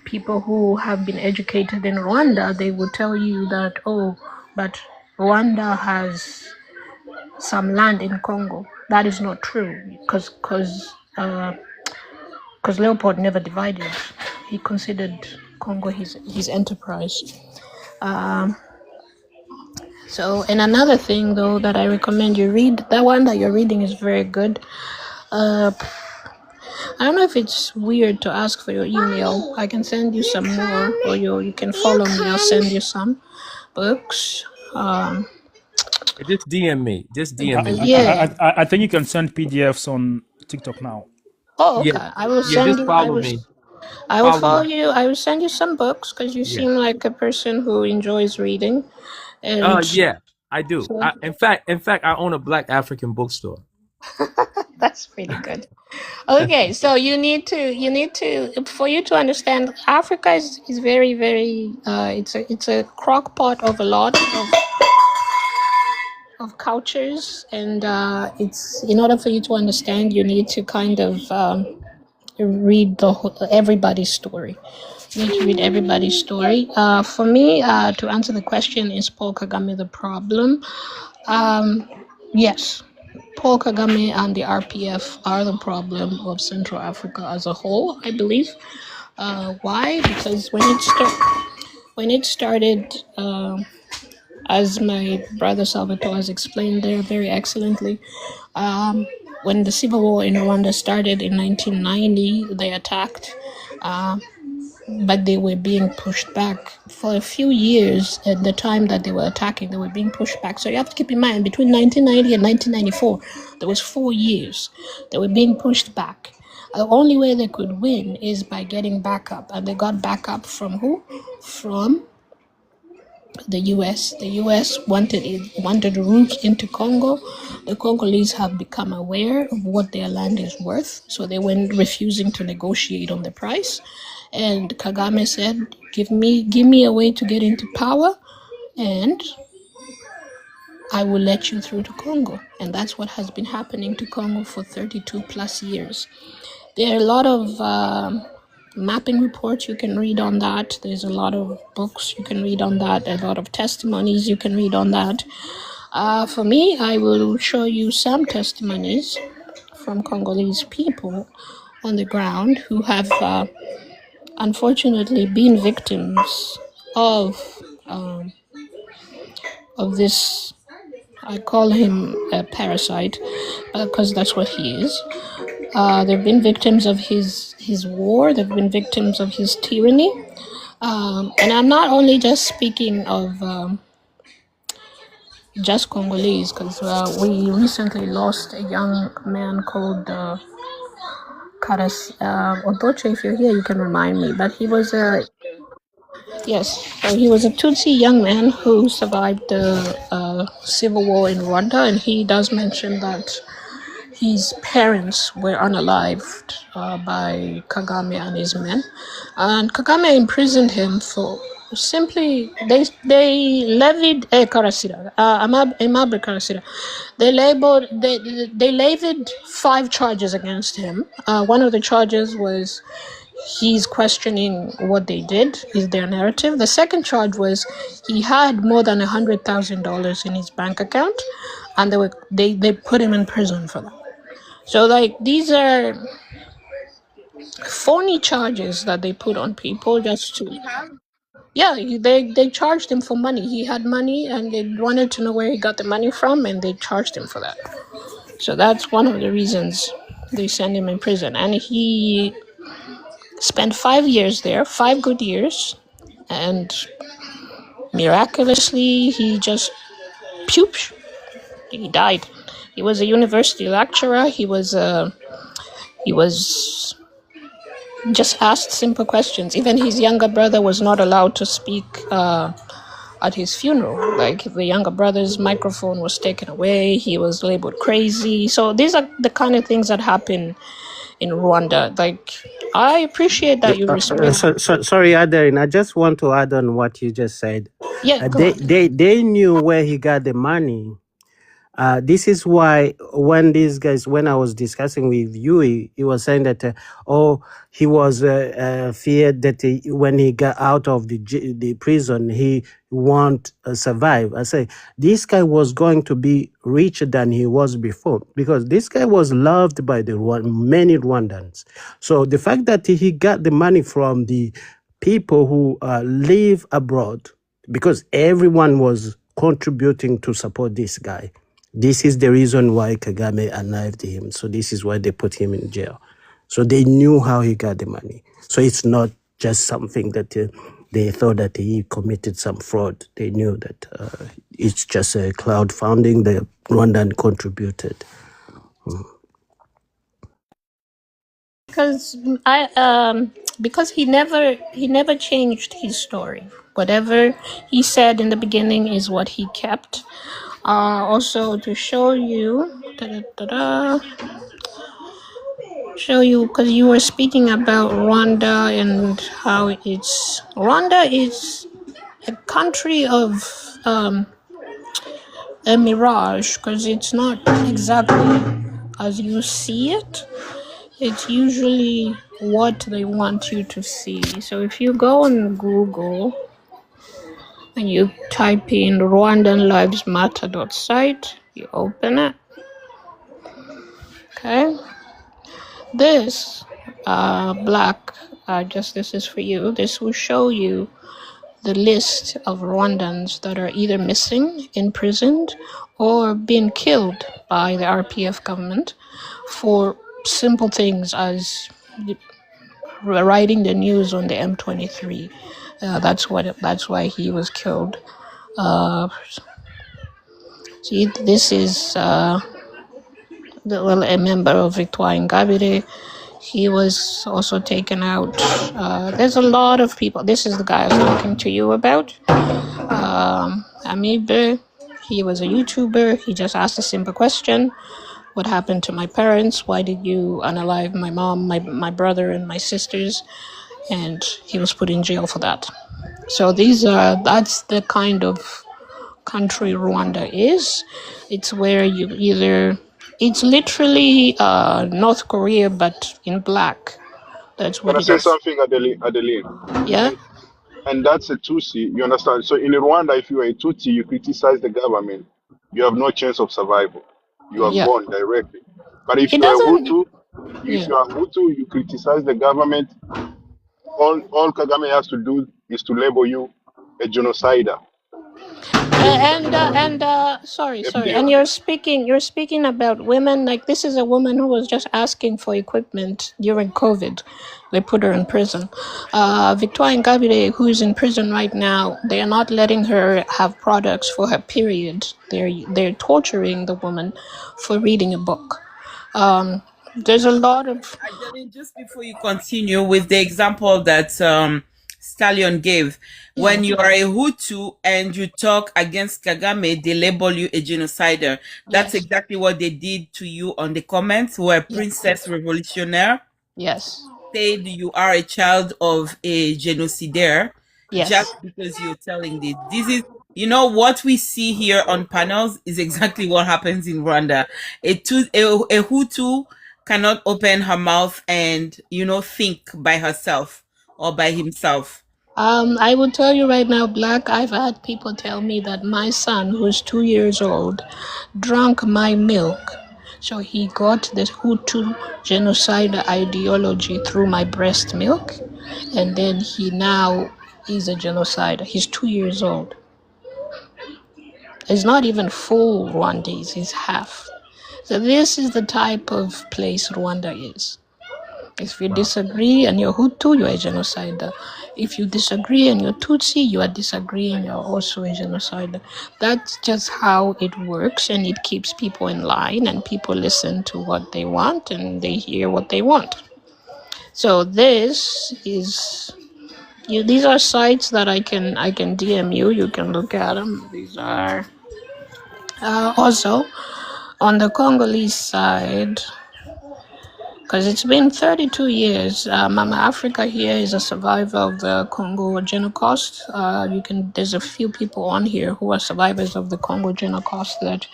people who have been educated in Rwanda, they will tell you that, but Rwanda has some land in Congo. That is not true because Leopold never divided. He considered Congo his enterprise. And another thing though that I recommend you read, that one that you're reading is very good. I don't know if it's weird to ask for your email. I can send you some more, or you can follow me. I'll send you some books. Just DM me. Just DM me. Yeah. I think you can send PDFs on TikTok now. Oh, okay. Yeah. I will Yeah. send Just you. follow me. I will follow Me. you. I will send you some books because you Yeah. seem like a person who enjoys reading. And Yeah. I do. So In fact, I own a Black African bookstore. that's pretty good. Okay, so you need to for you to understand Africa is very very it's a crock pot of a lot of cultures, and it's in order for you to understand you need to kind of read everybody's story. You need to read everybody's story. For me, to answer the question, is Paul Kagame the problem? Yes, Paul Kagame and the RPF are the problem of Central Africa as a whole, I believe. Why? Because when it started, as my brother Salvatore has explained there very excellently, when the civil war in Rwanda started in 1990, they attacked. But they were being pushed back for a few years. At the time that they were attacking, they were being pushed back. So you have to keep in mind, between 1990 and 1994, there was 4 years they were being pushed back. The only way they could win is by getting backup, and they got backup from who? From the U.S. The U.S. wanted routes into Congo. The Congolese have become aware of what their land is worth, so they went refusing to negotiate on the price. And Kagame said, "Give me a way to get into power, and I will let you through to Congo." And that's what has been happening to Congo for 32 plus years. There are a lot of mapping reports you can read on that. There's a lot of books you can read on that, a lot of testimonies you can read on that. For me, I will show you some testimonies from Congolese people on the ground who have unfortunately been victims of this. I call him a parasite because that's what he is. They've been victims of his war. They've been victims of his tyranny. And I'm not only just speaking of just Congolese, because we recently lost a young man called Karas. Otoche, if you're here, you can remind me. But he was so he was a Tutsi young man who survived the civil war in Rwanda, and he does mention that his parents were unalived by Kagame and his men, and Kagame imprisoned him for simply they levied Aimable Karasira. They levied 5 charges against him. One of the charges was he's questioning what they did, is their narrative. The second charge was he had more than $100,000 in his bank account, and they put him in prison for that. So like these are phony charges that they put on people just to they charged him for money. He had money and they wanted to know where he got the money from, and they charged him for that. So that's one of the reasons they sent him in prison. And he spent 5 years there, 5 good years, and miraculously he just he died. He was a university lecturer. He was just asked simple questions. Even his younger brother was not allowed to speak at his funeral. Like the younger brother's microphone was taken away. He was labeled crazy. So these are the kind of things that happen in Rwanda. Like I appreciate that you respect. Sorry, Adeline. I just want to add on what you just said. Yeah, go on. They knew where he got the money. This is why when I was discussing with you, he was saying that, he was feared that when he got out of the prison, he won't survive. I say, this guy was going to be richer than he was before, because this guy was loved by many Rwandans. So the fact that he got the money from the people who live abroad, because everyone was contributing to support this guy. This is the reason why Kagame unalived him. So this is why they put him in jail. So they knew how he got the money. So it's not just something that they thought that he committed some fraud. They knew that it's just a crowdfunding that Rwandan contributed. Because he never changed his story. Whatever he said in the beginning is what he kept. Also to show you, show you, because you were speaking about Rwanda and how Rwanda is a country of a mirage, because it's not exactly as you see it. It's usually what they want you to see. So if you go on Google and you type in rwandanlivesmatter.site, you open it, okay? This, Black, just this is for you. This will show you the list of Rwandans that are either missing, imprisoned, or being killed by the RPF government for simple things as writing the news on the M23. That's why he was killed. See, this is a member of Victoire Ingabire. He was also taken out. There's a lot of people. This is the guy I was talking to you about. Amibe, he was a YouTuber. He just asked a simple question. What happened to my parents? Why did you unalive my mom, my brother, and my sisters? And he was put in jail for that. So that's the kind of country Rwanda is. It's where it's literally North Korea, but in black. That's Can what I it say is. something, Adeline? Yeah? And that's a Tutsi, you understand? So in Rwanda, if you are a Tutsi, you criticize the government, you have no chance of survival. You are Yeah. gone directly. But if It you are a doesn't, Hutu, yeah. you criticize the government, all Kagame has to do is to label you a genocider. Sorry, FDR. and you're speaking about women. Like, this is a woman who was just asking for equipment during COVID. They put her in prison. Victoire Ingabire, who is in prison right now, they are not letting her have products for her period. They're torturing the woman for reading a book. There's a lot of Just before you continue with the example that Stallion gave, when you are a Hutu and you talk against Kagame, they label you a genocider. That's exactly what they did to you on the comments, where Princess Revolutionnaire said you are a child of a genocidaire just because you're telling this. This is, what we see here on panels is exactly what happens in Rwanda. A Hutu cannot open her mouth and, think by herself or by himself. I will tell you right now, Black, I've had people tell me that my son, who's 2 years old, drank my milk. So he got the Hutu genocide ideology through my breast milk, and then he now is a genocider. He's 2 years old. He's not even full Rwandese, he's half. So this is the type of place Rwanda is. If you disagree and you're Hutu, you're a genocider. If you disagree and you're Tutsi, you are disagreeing, you're also a genocider. That's just how it works, and it keeps people in line, and people listen to what they want and they hear what they want. So these are sites that I can DM you. You can look at them. These are also on the Congolese side. Because it's been 32 years. Mama Africa here is a survivor of the Congo Genocost. There's a few people on here who are survivors of the Congo Genocost that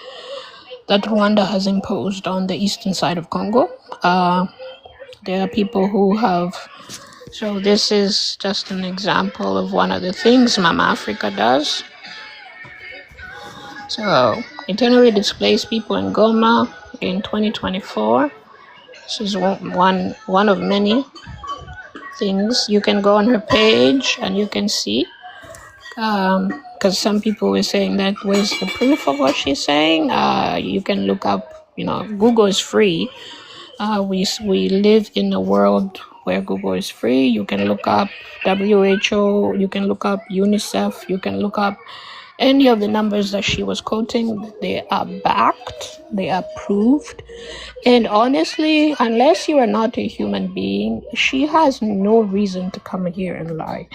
Rwanda has imposed on the eastern side of Congo. There are people who have. So this is just an example of one of the things Mama Africa does. So internally displaced people in Goma in 2024. This is one of many things. You can go on her page and you can see, because some people were saying that where's the proof of what she's saying. You can look up, Google is free. We live in a world where Google is free. You can look up WHO, you can look up UNICEF, you can look up any of the numbers that she was quoting. They are backed, they are proved. And honestly, unless you are not a human being, she has no reason to come here and lie.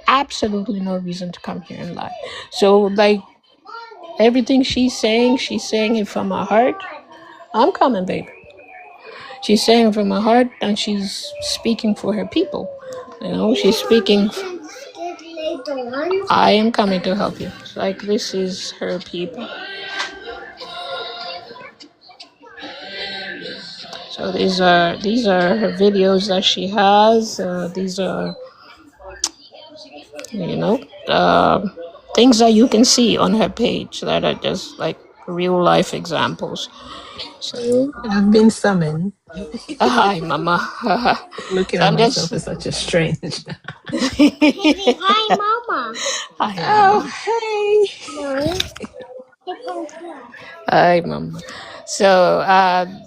Absolutely no reason to come here and lie. So, Everything she's saying it from her heart. I'm coming, baby. She's saying from her heart, and she's speaking for her people. You know, she's speaking. I am coming to help you. Like, this is her people. So these are her videos that she has. These are, you know, things that you can see on her page that are just like real life examples. So, I've been summoned. hi, Mama. Looking So at I'm myself just. is such a strange. Hi, Mama. Hi, Oh, Mama. hey. Hi, Mama. So,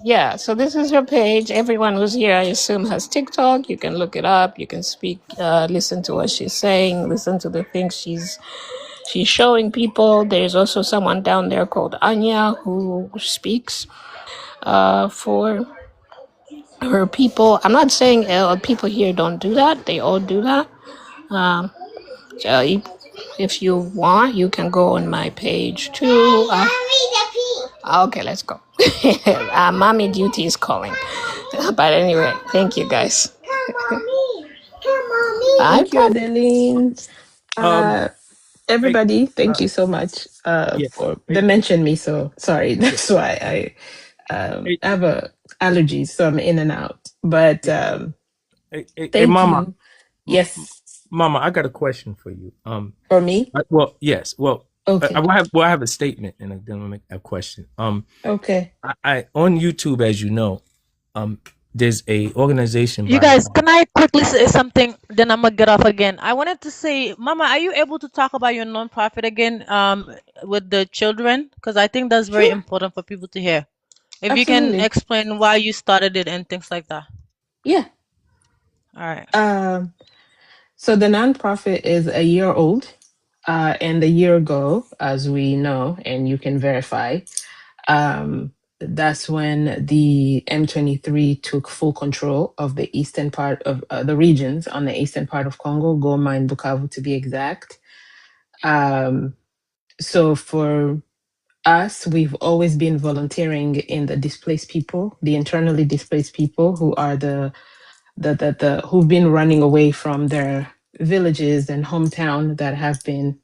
yeah, so this is her page. Everyone who's here, I assume, has TikTok. You can look it up. You can speak, listen to what she's saying, listen to the things she's showing people. There's also someone down there called Anya who speaks for her people. I'm not saying people here don't do that. They all do that. Um, so if you want, you can go on my page too. Okay, let's go. Mommy duty is calling. But anyway, thank you guys. Come, mommy. Come, mommy. Thank you, I'm Adeline. Um, I, Everybody, uh, thank you so much yeah, for I, they mentioned me. So sorry, yeah, that's why I, I have a allergies, so I'm in and out. But yeah. Hey, thank Mama, you. Yes, Mama, I got a question for you. for me. Well, yes. Well, Okay. I have a statement and then I'll make a question. Okay. I on YouTube, as you know, there's a organization You by the guys, can I quickly say something? Then I'm gonna get off again. I wanted to say, Mama, are you able to talk about your nonprofit again, with the children? Because I think that's very Sure. important for people to hear. If you can Absolutely. explain why you started it and things like that. Yeah. All right. So the nonprofit is a year old, and a year ago, as we know, and you can verify, that's when the M23 took full control of the eastern part of the regions on the eastern part of Congo, Goma and Bukavu to be exact. So for us, we've always been volunteering in the displaced people, the internally displaced people who are the who've been running away from their villages and hometown that have been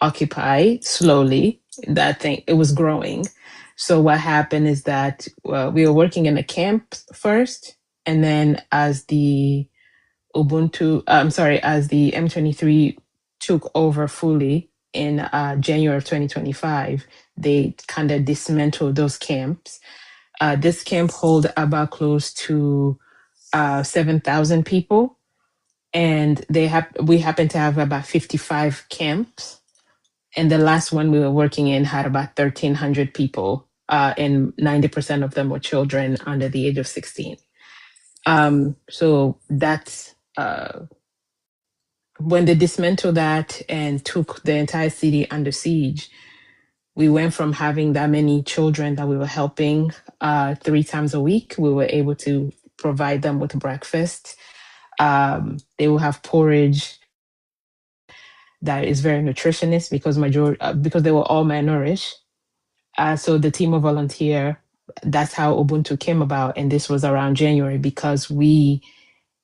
occupied slowly. That thing, it was growing. So what happened is that we were working in a camp first, and then as the as the M23 took over fully in January of 2025, they kind of dismantled those camps. This camp hold about close to 7,000 people, and we happen to have about 55 camps, and the last one we were working in had about 1,300 people, and 90% of them were children under the age of 16. So that's when they dismantled that and took the entire city under siege. We went from having that many children that we were helping 3 times a week. We were able to provide them with breakfast. They will have porridge that is very nutritionist because they were all malnourished. So the team of volunteer, that's how Ubuntu came about, and this was around January because we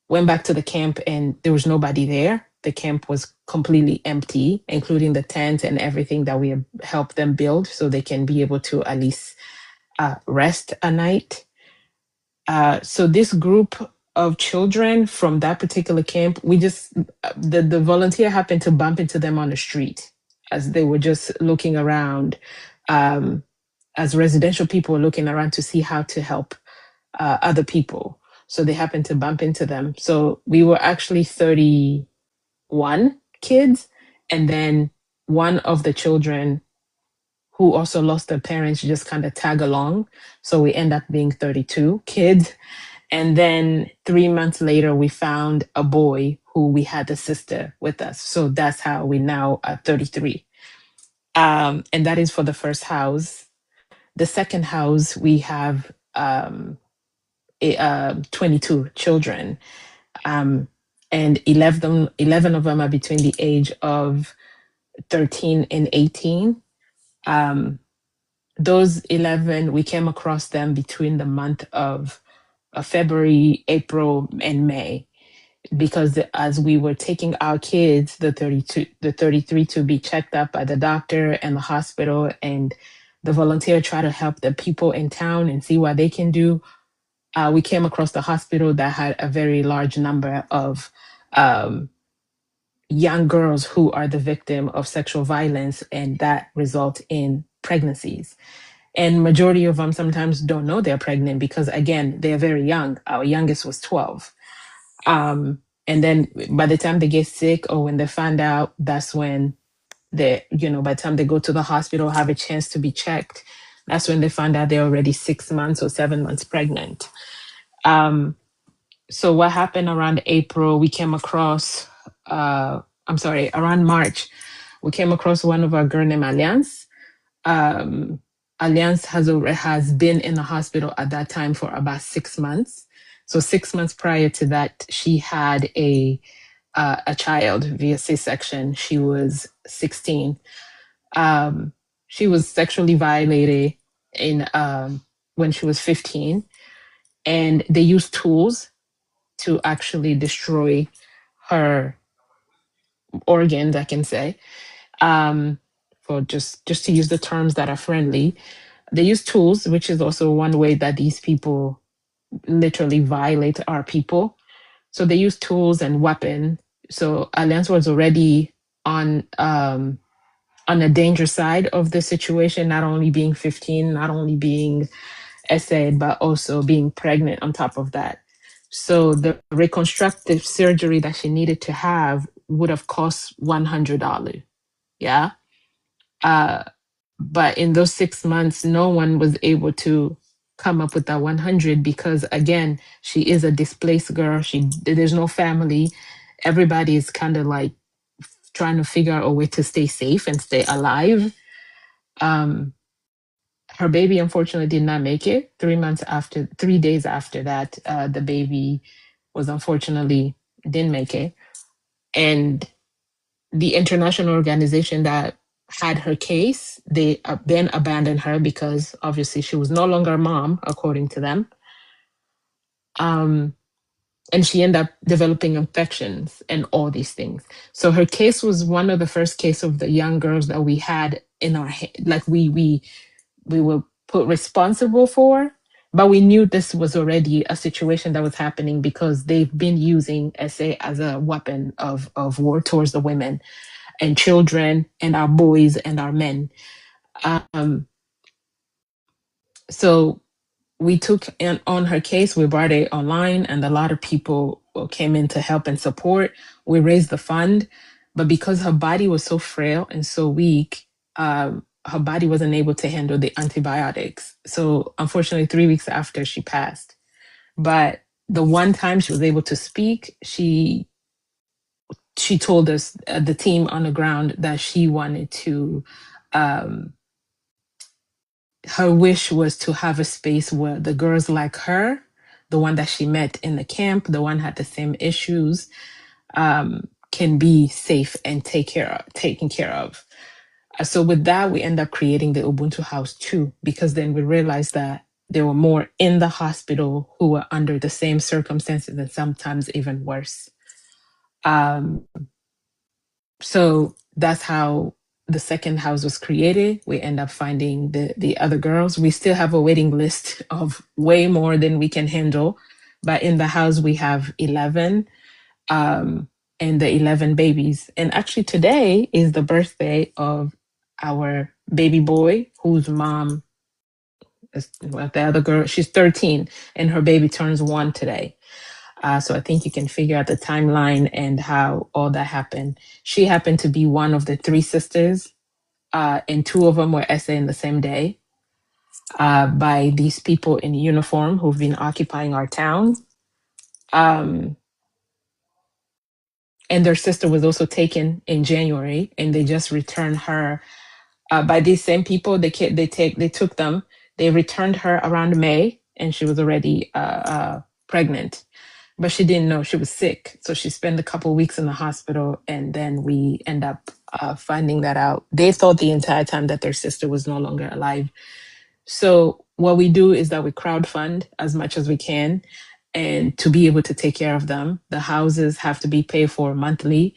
went back to the camp and there was nobody there. The camp was completely empty, including the tent and everything that we had helped them build, so they can be able to at least rest a night. So this group of children from that particular camp, we just the volunteer happened to bump into them on the street as they were just looking around, as residential people were looking around to see how to help other people. So they happened to bump into them. So we were actually 31 kids, and then one of the children who also lost their parents just kind of tag along. So we end up being 32 kids. And then 3 months later, we found a boy who we had a sister with us. So that's how we now are 33. And that is for the first house. The second house, we have 22 children. And 11 of them are between the age of 13 and 18. Those 11, we came across them between the month of February, April, and May, because as we were taking our kids, the 33, to be checked up by the doctor and the hospital, and the volunteer try to help the people in town and see what they can do, we came across the hospital that had a very large number of young girls who are the victim of sexual violence, and that result in pregnancies. And majority of them sometimes don't know they're pregnant because, again, they're very young. Our youngest was 12. And then by the time they get sick or when they find out, that's when they, by the time they go to the hospital, have a chance to be checked, that's when they find out they're already 6 months or 7 months pregnant. So what happened around April, we came across, around March, we came across one of our girl named Alliance. Alliance has been in the hospital at that time for about 6 months. So 6 months prior to that, she had a child via C-section. She was 16. She was sexually violated when she was 15, and they used tools to actually destroy her organs, I can say, for just to use the terms that are friendly. They use tools, which is also one way that these people literally violate our people. So they use tools and weapon. So Alliance was already on the danger side of the situation, not only being 15, not only being essayed, but also being pregnant on top of that. So the reconstructive surgery that she needed to have would have cost $100. Yeah. But in those 6 months, no one was able to come up with that 100 because, again, she is a displaced girl. There's no family. Everybody is kind of like trying to figure out a way to stay safe and stay alive. Her baby unfortunately did not make it. 3 days after that, the baby was unfortunately didn't make it. And the international organization that had her case, they then abandoned her because obviously she was no longer a mom, according to them. And she ended up developing infections and all these things. So her case was one of the first case of the young girls that we had in our like we were put responsible for, but we knew this was already a situation that was happening because they've been using SA as a weapon of war towards the women and children and our boys and our men. So we took on her case, we brought it online, and a lot of people came in to help and support. We raised the fund, but because her body was so frail and so weak, her body wasn't able to handle the antibiotics. So unfortunately, 3 weeks after, she passed. But the one time she was able to speak, she told us, the team on the ground, that she wanted to, her wish was to have a space where the girls like her, the one that she met in the camp, the one had the same issues, can be safe and taken care of. So with that, we end up creating the Ubuntu House too, because then we realized that there were more in the hospital who were under the same circumstances and sometimes even worse. So that's how the second house was created. We end up finding the other girls. We still have a waiting list of way more than we can handle, but in the house we have 11, and the 11 babies. And actually today is the birthday of our baby boy, whose mom is, well, the other girl, she's 13 and her baby turns 1 today. So I think you can figure out the timeline and how all that happened. She happened to be one of the 3 sisters, and 2 of them were essaying the same day by these people in uniform who've been occupying our town. And their sister was also taken in January, and they just returned her by these same people. They took them. They returned her around May, and she was already pregnant, but she didn't know she was sick. So she spent a couple weeks in the hospital, and then we end up finding that out. They thought the entire time that their sister was no longer alive. So what we do is that we crowdfund as much as we can, and to be able to take care of them. The houses have to be paid for monthly.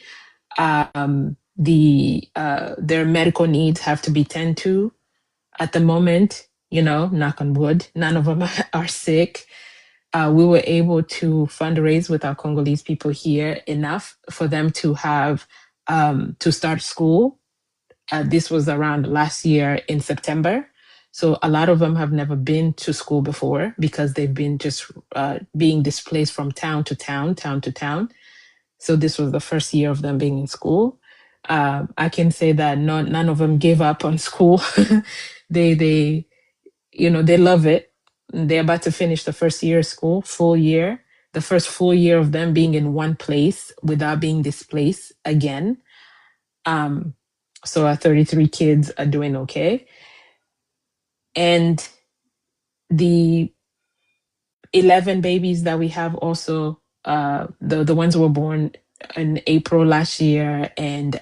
Their medical needs have to be tended to. At the moment, knock on wood, none of them are sick. We were able to fundraise with our Congolese people here enough for them to have to start school. This was around last year in September. So a lot of them have never been to school before because they've been just being displaced from town to town, town to town. So this was the first year of them being in school. I can say that none of them gave up on school. they they love it. They're about to finish the first year of school, full year, the first full year of them being in one place without being displaced again. So our 33 kids are doing okay. And the 11 babies that we have also, the ones who were born in April last year and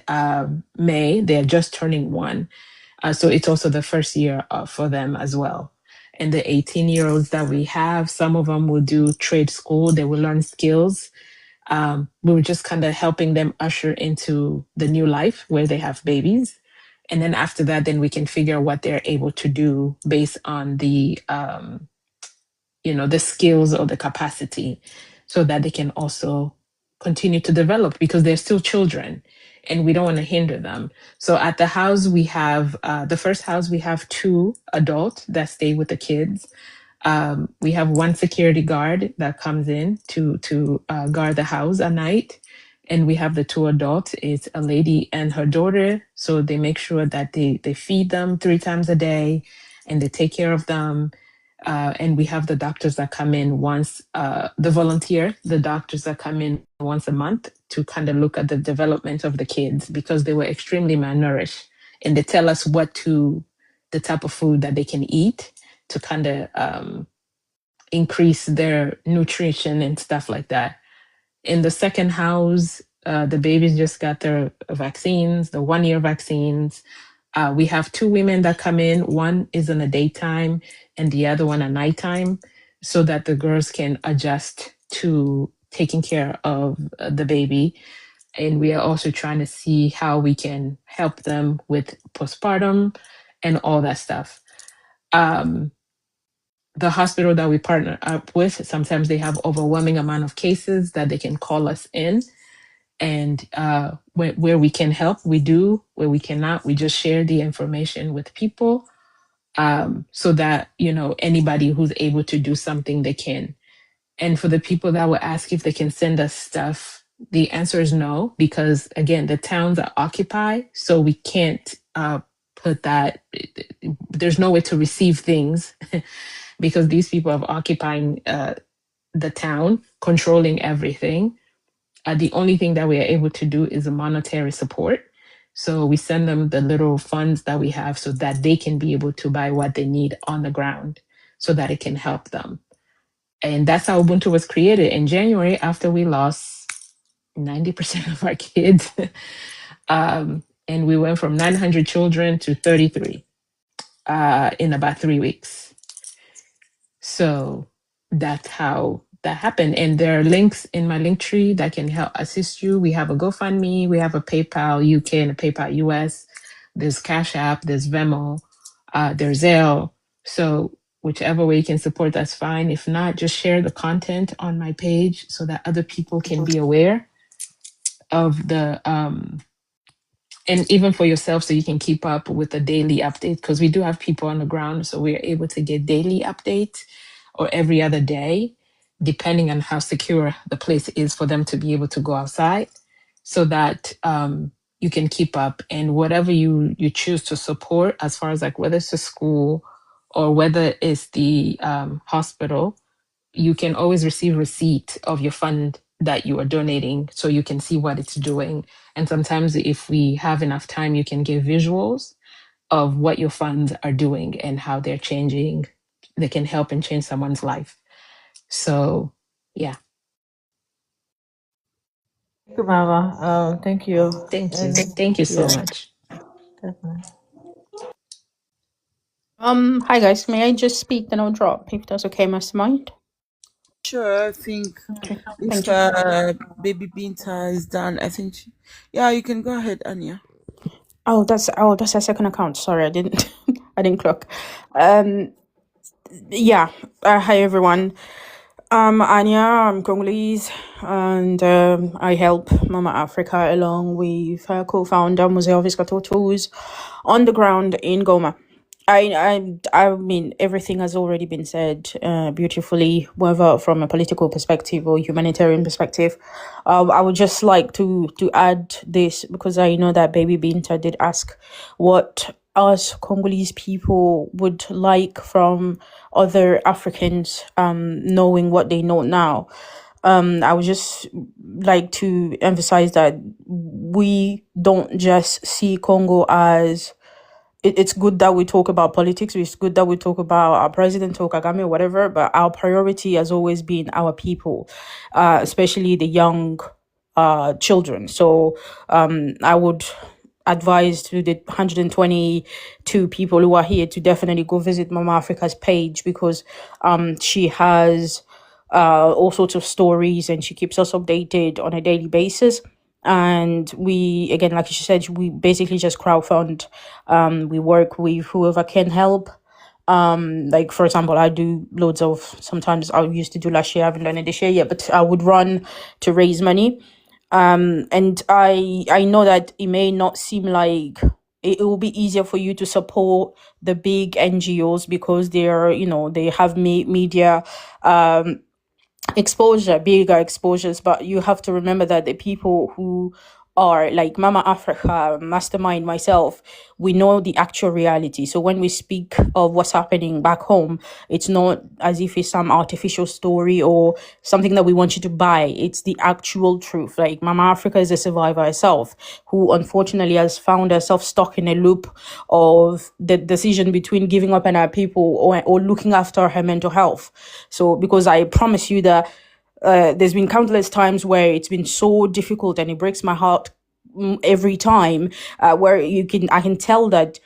May, they're just turning one. So it's also the first year for them as well. And the 18-year-olds that we have, some of them will do trade school. They will learn skills. We were just kind of helping them usher into the new life where they have babies. And then after that, then we can figure what they're able to do based on the skills or the capacity, so that they can also continue to develop, because they're still children and we don't want to hinder them. So at the house, we have the first house, we have 2 adults that stay with the kids. We have 1 security guard that comes in to guard the house at night. And we have the 2 adults. It's a lady and her daughter. So they make sure that they feed them 3 times a day and they take care of them. And we have the doctors that come in once, the doctors that come in once a month to kind of look at the development of the kids, because they were extremely malnourished. And they tell us the type of food that they can eat to kind of increase their nutrition and stuff like that. In the second house, the babies just got their vaccines, the 1-year vaccines. We have 2 women that come in. One is in the daytime and the other one at nighttime, so that the girls can adjust to taking care of the baby. And we are also trying to see how we can help them with postpartum and all that stuff. The hospital that we partner up with, sometimes they have overwhelming amount of cases that they can call us in. And where we can help, we do. Where we cannot, we just share the information with people, so that anybody who's able to do something, they can. And for the people that will ask if they can send us stuff, the answer is no, because again, the towns are occupied, so we can't put that. There's no way to receive things because these people are occupying the town, controlling everything. The only thing that we are able to do is a monetary support. So we send them the little funds that we have so that they can be able to buy what they need on the ground so that it can help them. And that's how Ubuntu was created in January after we lost 90% of our kids. And we went from 900 children to 33 in about 3 weeks. So that's how that happened. And there are links in my link tree that can help assist you. We have a GoFundMe, we have a PayPal UK and a PayPal US. There's Cash App, there's Venmo, there's Zelle. So whichever way you can support, that's fine. If not, just share the content on my page so that other people can be aware of the and even for yourself, so you can keep up with the daily update, because we do have people on the ground, so we're able to get daily updates or every other day, depending on how secure the place is for them to be able to go outside, so that you can keep up. And whatever you choose to support, as far as like whether it's a school or whether it's the hospital, you can always receive receipt of your fund that you are donating, so you can see what it's doing. And sometimes if we have enough time, you can give visuals of what your funds are doing and how they're changing. They can help and change someone's life. So yeah. Thank you, Mama. Thank you. Thank you. And Thank you so yeah, much. definitely. Hi guys, may I just speak then I'll drop if that's okay, Mastermind? Sure, I think Okay, if thank you. Baby Binta is done, I think yeah, you can go ahead, Anya. Oh, that's a second account. Sorry, I didn't I didn't clock. Um yeah. Hi everyone. I'm Anya, I'm Congolese, and I help Mama Africa along with her co-founder Museo Viscatotus on the ground in Goma. I mean, everything has already been said beautifully, whether from a political perspective or humanitarian perspective. I would just like to add this because I know that Baby Binta did ask what us Congolese people would like from other Africans, knowing what they know now. I would just like to emphasize that we don't just see Congo as it's good that we talk about politics. It's good that we talk about our president or Kagame or whatever, but our priority has always been our people, especially the young children. So I would advise to the 122 people who are here to definitely go visit Mama Africa's page because she has all sorts of stories and she keeps us updated on a daily basis. And we, again, like she said, we basically just crowdfund. We work with whoever can help. Like for example, I do loads of, sometimes I used to do last year, I haven't done it this year yet, but I would run to raise money. And I know that it may not seem like it will be easier for you to support the big NGOs because they're, they have media exposure, bigger exposures, but you have to remember that the people who are like Mama Africa, Mastermind, myself, we know the actual reality. So when we speak of what's happening back home, it's not as if it's some artificial story or something that we want you to buy. It's the actual truth. Like Mama Africa is a survivor herself who unfortunately has found herself stuck in a loop of the decision between giving up on her people or looking after her mental health. So because I promise you that there's been countless times where it's been so difficult and it breaks my heart every time where I can tell that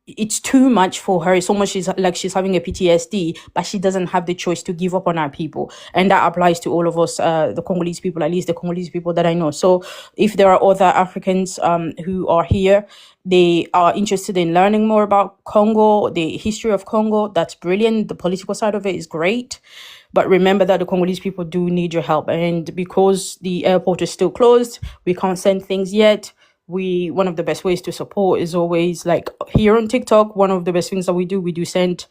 it's too much for her. It's almost she's having a PTSD, but she doesn't have the choice to give up on our people. And that applies to all of us, the Congolese people, at least the Congolese people that I know. So if there are other Africans who are here, they are interested in learning more about Congo, the history of Congo, that's brilliant. The political side of it is great. But remember that the Congolese people do need your help. And because the airport is still closed, we can't send things yet. One of the best ways to support is always like here on TikTok. One of the best things that we do send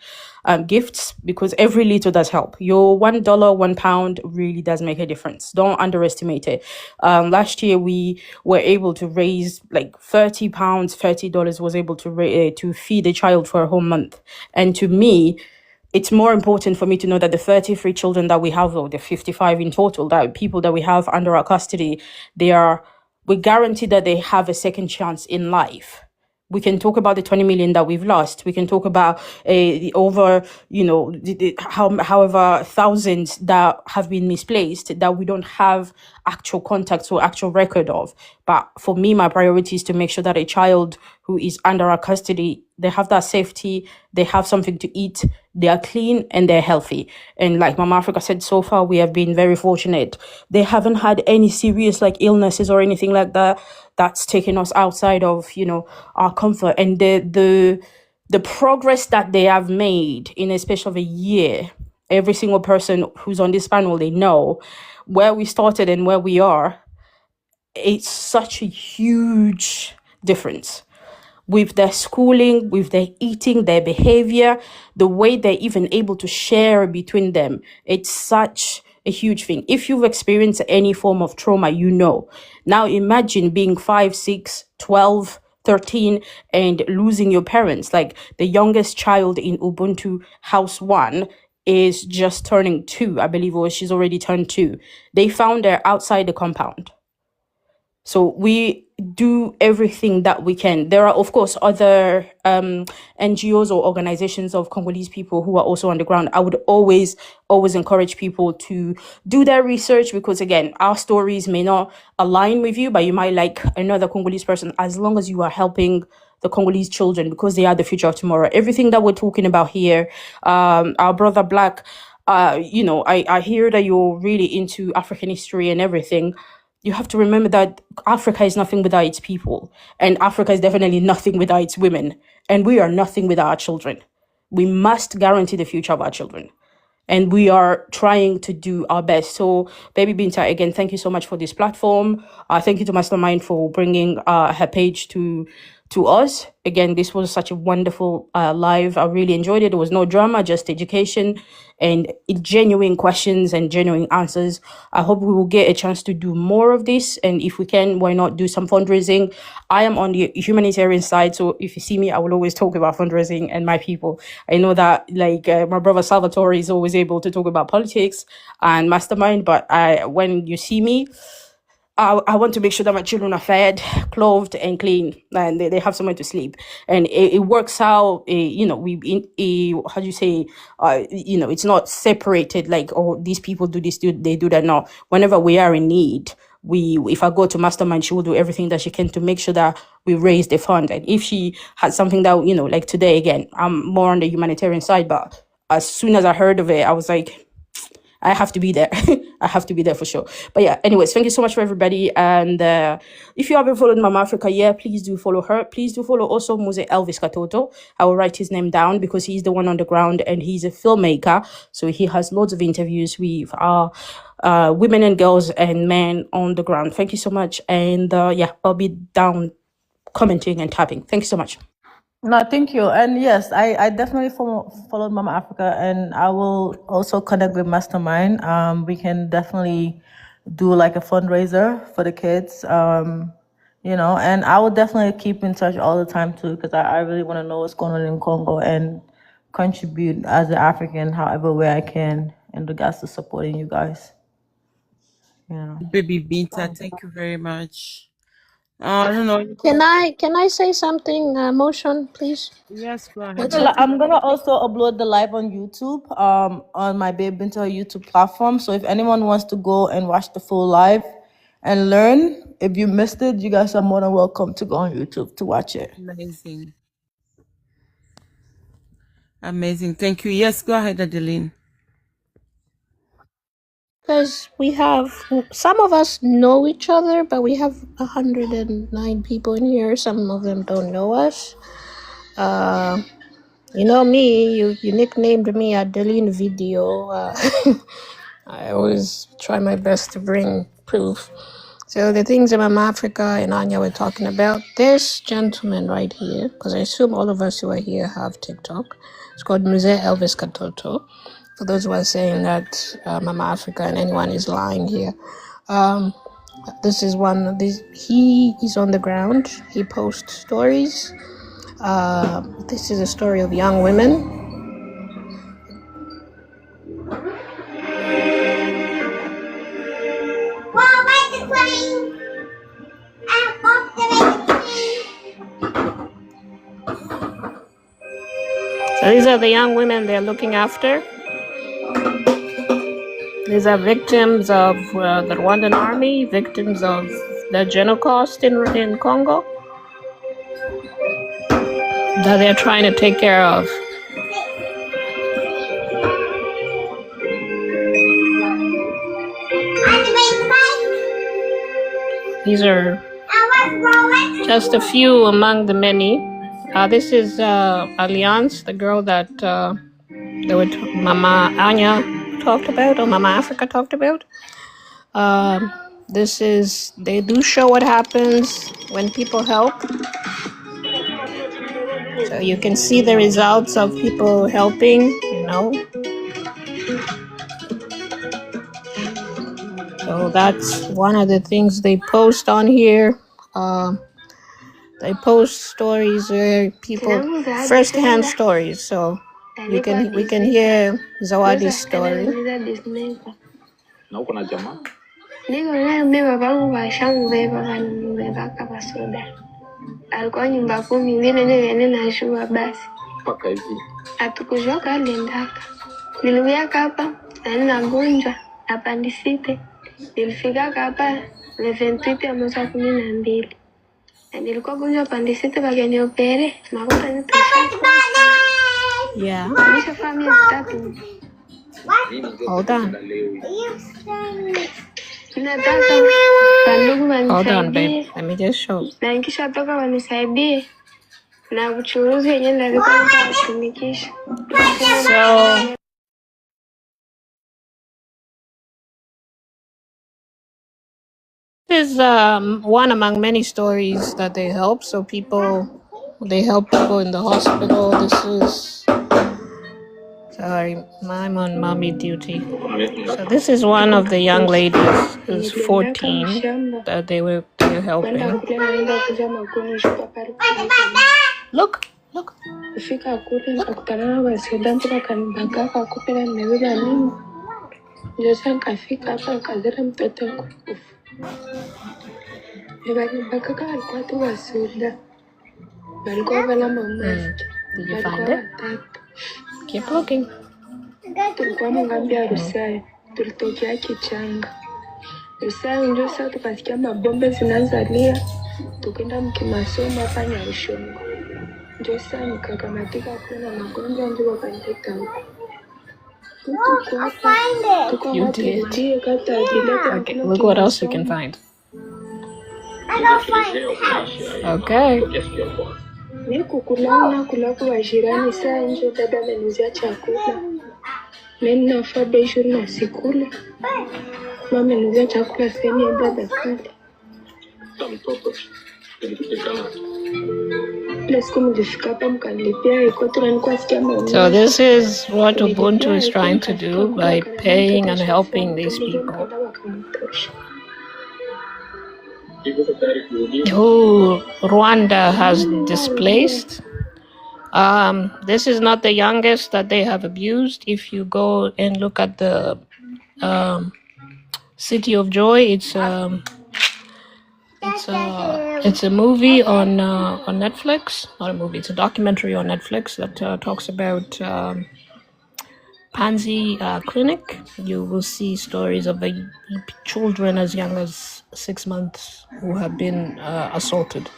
gifts because every little does help. Your $1, £1 really does make a difference. Don't underestimate it. Last year we were able to raise like £30, $30 was able to feed a child for a whole month. And to me, it's more important for me to know that the 33 children that we have, or the 55 in total, that people that we have under our custody, we guarantee that they have a second chance in life. We can talk about the 20 million that we've lost. We can talk about the over, however thousands that have been misplaced that we don't have actual contacts or actual record of. But for me, my priority is to make sure that a child who is under our custody, they have that safety, they have something to eat, they are clean and they're healthy. And like Mama Africa said, so far we have been very fortunate. They haven't had any serious like illnesses or anything like that that's taken us outside of, our comfort. And the progress that they have made in a space of a year, every single person who's on this panel, they know where we started and where we are. It's such a huge difference with their schooling, with their eating, their behavior, the way they're even able to share between them. It's such a huge thing. If you've experienced any form of trauma, you know. Now imagine being 5, 6, 12, 13 and losing your parents. Like the youngest child in Ubuntu House 1 is just turning 2, I believe, or she's already turned 2. They found her outside the compound. So we do everything that we can. There are, of course, other NGOs or organizations of Congolese people who are also on the ground. I would always encourage people to do their research, because again, our stories may not align with you, but you might like another Congolese person, as long as you are helping the Congolese children, because they are the future of tomorrow. Everything that we're talking about here, our brother Black, I hear that you're really into African history and everything. You have to remember that Africa is nothing without its people, and Africa is definitely nothing without its women, and we are nothing without our children. We must guarantee the future of our children, and we are trying to do our best. So, BabyBinta, again, thank you so much for this platform. Thank you to Mastermind for bringing her page to us. Again, this was such a wonderful live. I really enjoyed it. There was no drama, just education and genuine questions and genuine answers. I hope we will get a chance to do more of this. And if we can, why not do some fundraising? I am on the humanitarian side, so if you see me, I will always talk about fundraising and my people. I know that my brother Salvatore is always able to talk about politics and Mastermind, but when you see me, I want to make sure that my children are fed, clothed, and clean, and they have somewhere to sleep. And it works out. How do you say? It's not separated. Like, oh, these people do this, they do that. No, whenever we are in need, if I go to Mastermind, she will do everything that she can to make sure that we raise the fund. And if she has something that like today, again, I'm more on the humanitarian side, but as soon as I heard of it, I was like, I have to be there. I have to be there for sure. But yeah, anyways, thank you so much for everybody. And if you haven't followed Mama Africa yet, please do follow her. Please do follow also Muse Elvis Katoto. I will write his name down because he's the one on the ground and he's a filmmaker. So he has loads of interviews with our women and girls and men on the ground. Thank you so much. And I'll be down commenting and tapping. Thank you so much. No, thank you. And yes, I definitely followed Mama Africa, and I will also connect with Mastermind. We can definitely do like a fundraiser for the kids, and I will definitely keep in touch all the time too, because I really want to know what's going on in Congo and contribute as an African however way I can in regards to supporting you guys. BabyBinta, thank you very much. I don't know. Can I say something, Motion, please? Yes, go ahead. I'm gonna also upload the live on YouTube, on my BabyBinta YouTube platform. So if anyone wants to go and watch the full live and learn, if you missed it, you guys are more than welcome to go on YouTube to watch it. Amazing. Thank you. Yes, go ahead, Adeline. Because some of us know each other, but we have 109 people in here. Some of them don't know us. You know me, you nicknamed me Adeline Video. I always try my best to bring proof. So the things that Mama Africa and Anya were talking about, this gentleman right here, because I assume all of us who are here have TikTok. It's called Muse Elvis Katoto. For those who are saying that Mama Africa and anyone is lying here. This is one of these. He is on the ground. He posts stories. This is a story of young women. So these are the young women they're looking after. These are victims of the Rwandan army, victims of the Genocost in Congo that they're trying to take care of. These are just a few among the many. This is Alliance, the girl that Mama Anya talked about, or Mama Africa talked about. They do show what happens when people help. So you can see the results of people helping, So that's one of the things they post on here. They post stories where people, first-hand stories. So we can hear Zawadi's story. Niko naye mimi babangu washamubeba wanambeba kama soda. Alikuwa nyumba 10 vile nene najua basi. Mpaka hivi. Hatukujua kalendaka. Niliweka hapa na mgonjwa apandisite. Nilifika hapa le 28 ya mwezi wa 12. Na nilikuwa gonjwa apandisite wakaniopere makuta nitosha. Yeah. Nimeshafanya 3. Hold on. Nataka bandugu Hold on, babe. wanisaidie. Let me just show. Na nikishatoka wanisaidie. Na uchuruzi yenyewe nilikuwa nitatumikisha. So this is one among many stories that they help. So they help people in the hospital. This is, sorry, I'm on mommy duty. So this is one of the young ladies who's 14 that they're helping. Look. Kufika kule nikakutana na wasoda mpaka kanibaka kakupela nimebeba nini. Ndio sasa nikafika hapa nikazera mtoto wangu. Nikanibaka kama alikuwa tu wasoda. Walikuwa wala mama. Did you find it? Keep looking. Tulikuwa mngambia Rusai. Tulitokea Kichanga. Rusai ndio sasa tukasikia mabombe zinazalia. Tukaenda mkimasomo hapa Nyarushongo. Ndio sasa nikakamatika kuna magonjwa ndio wakanileta huko. You did. Okay, look what else you can find. Okay. Niko kula kwa jirani saa nje dada amenuzia chakula. Mimi nafaa besho na sikula. Mama amenuzia chakula seni ya dada kale. So this is what Ubuntu is trying to do by paying and helping these people who Rwanda has displaced. This is not the youngest that they have abused. If you go and look at the City of Joy, it's a movie on Netflix. Not a movie. It's a documentary on Netflix that talks about Pansy Clinic. You will see stories of children as young as 6 months who have been assaulted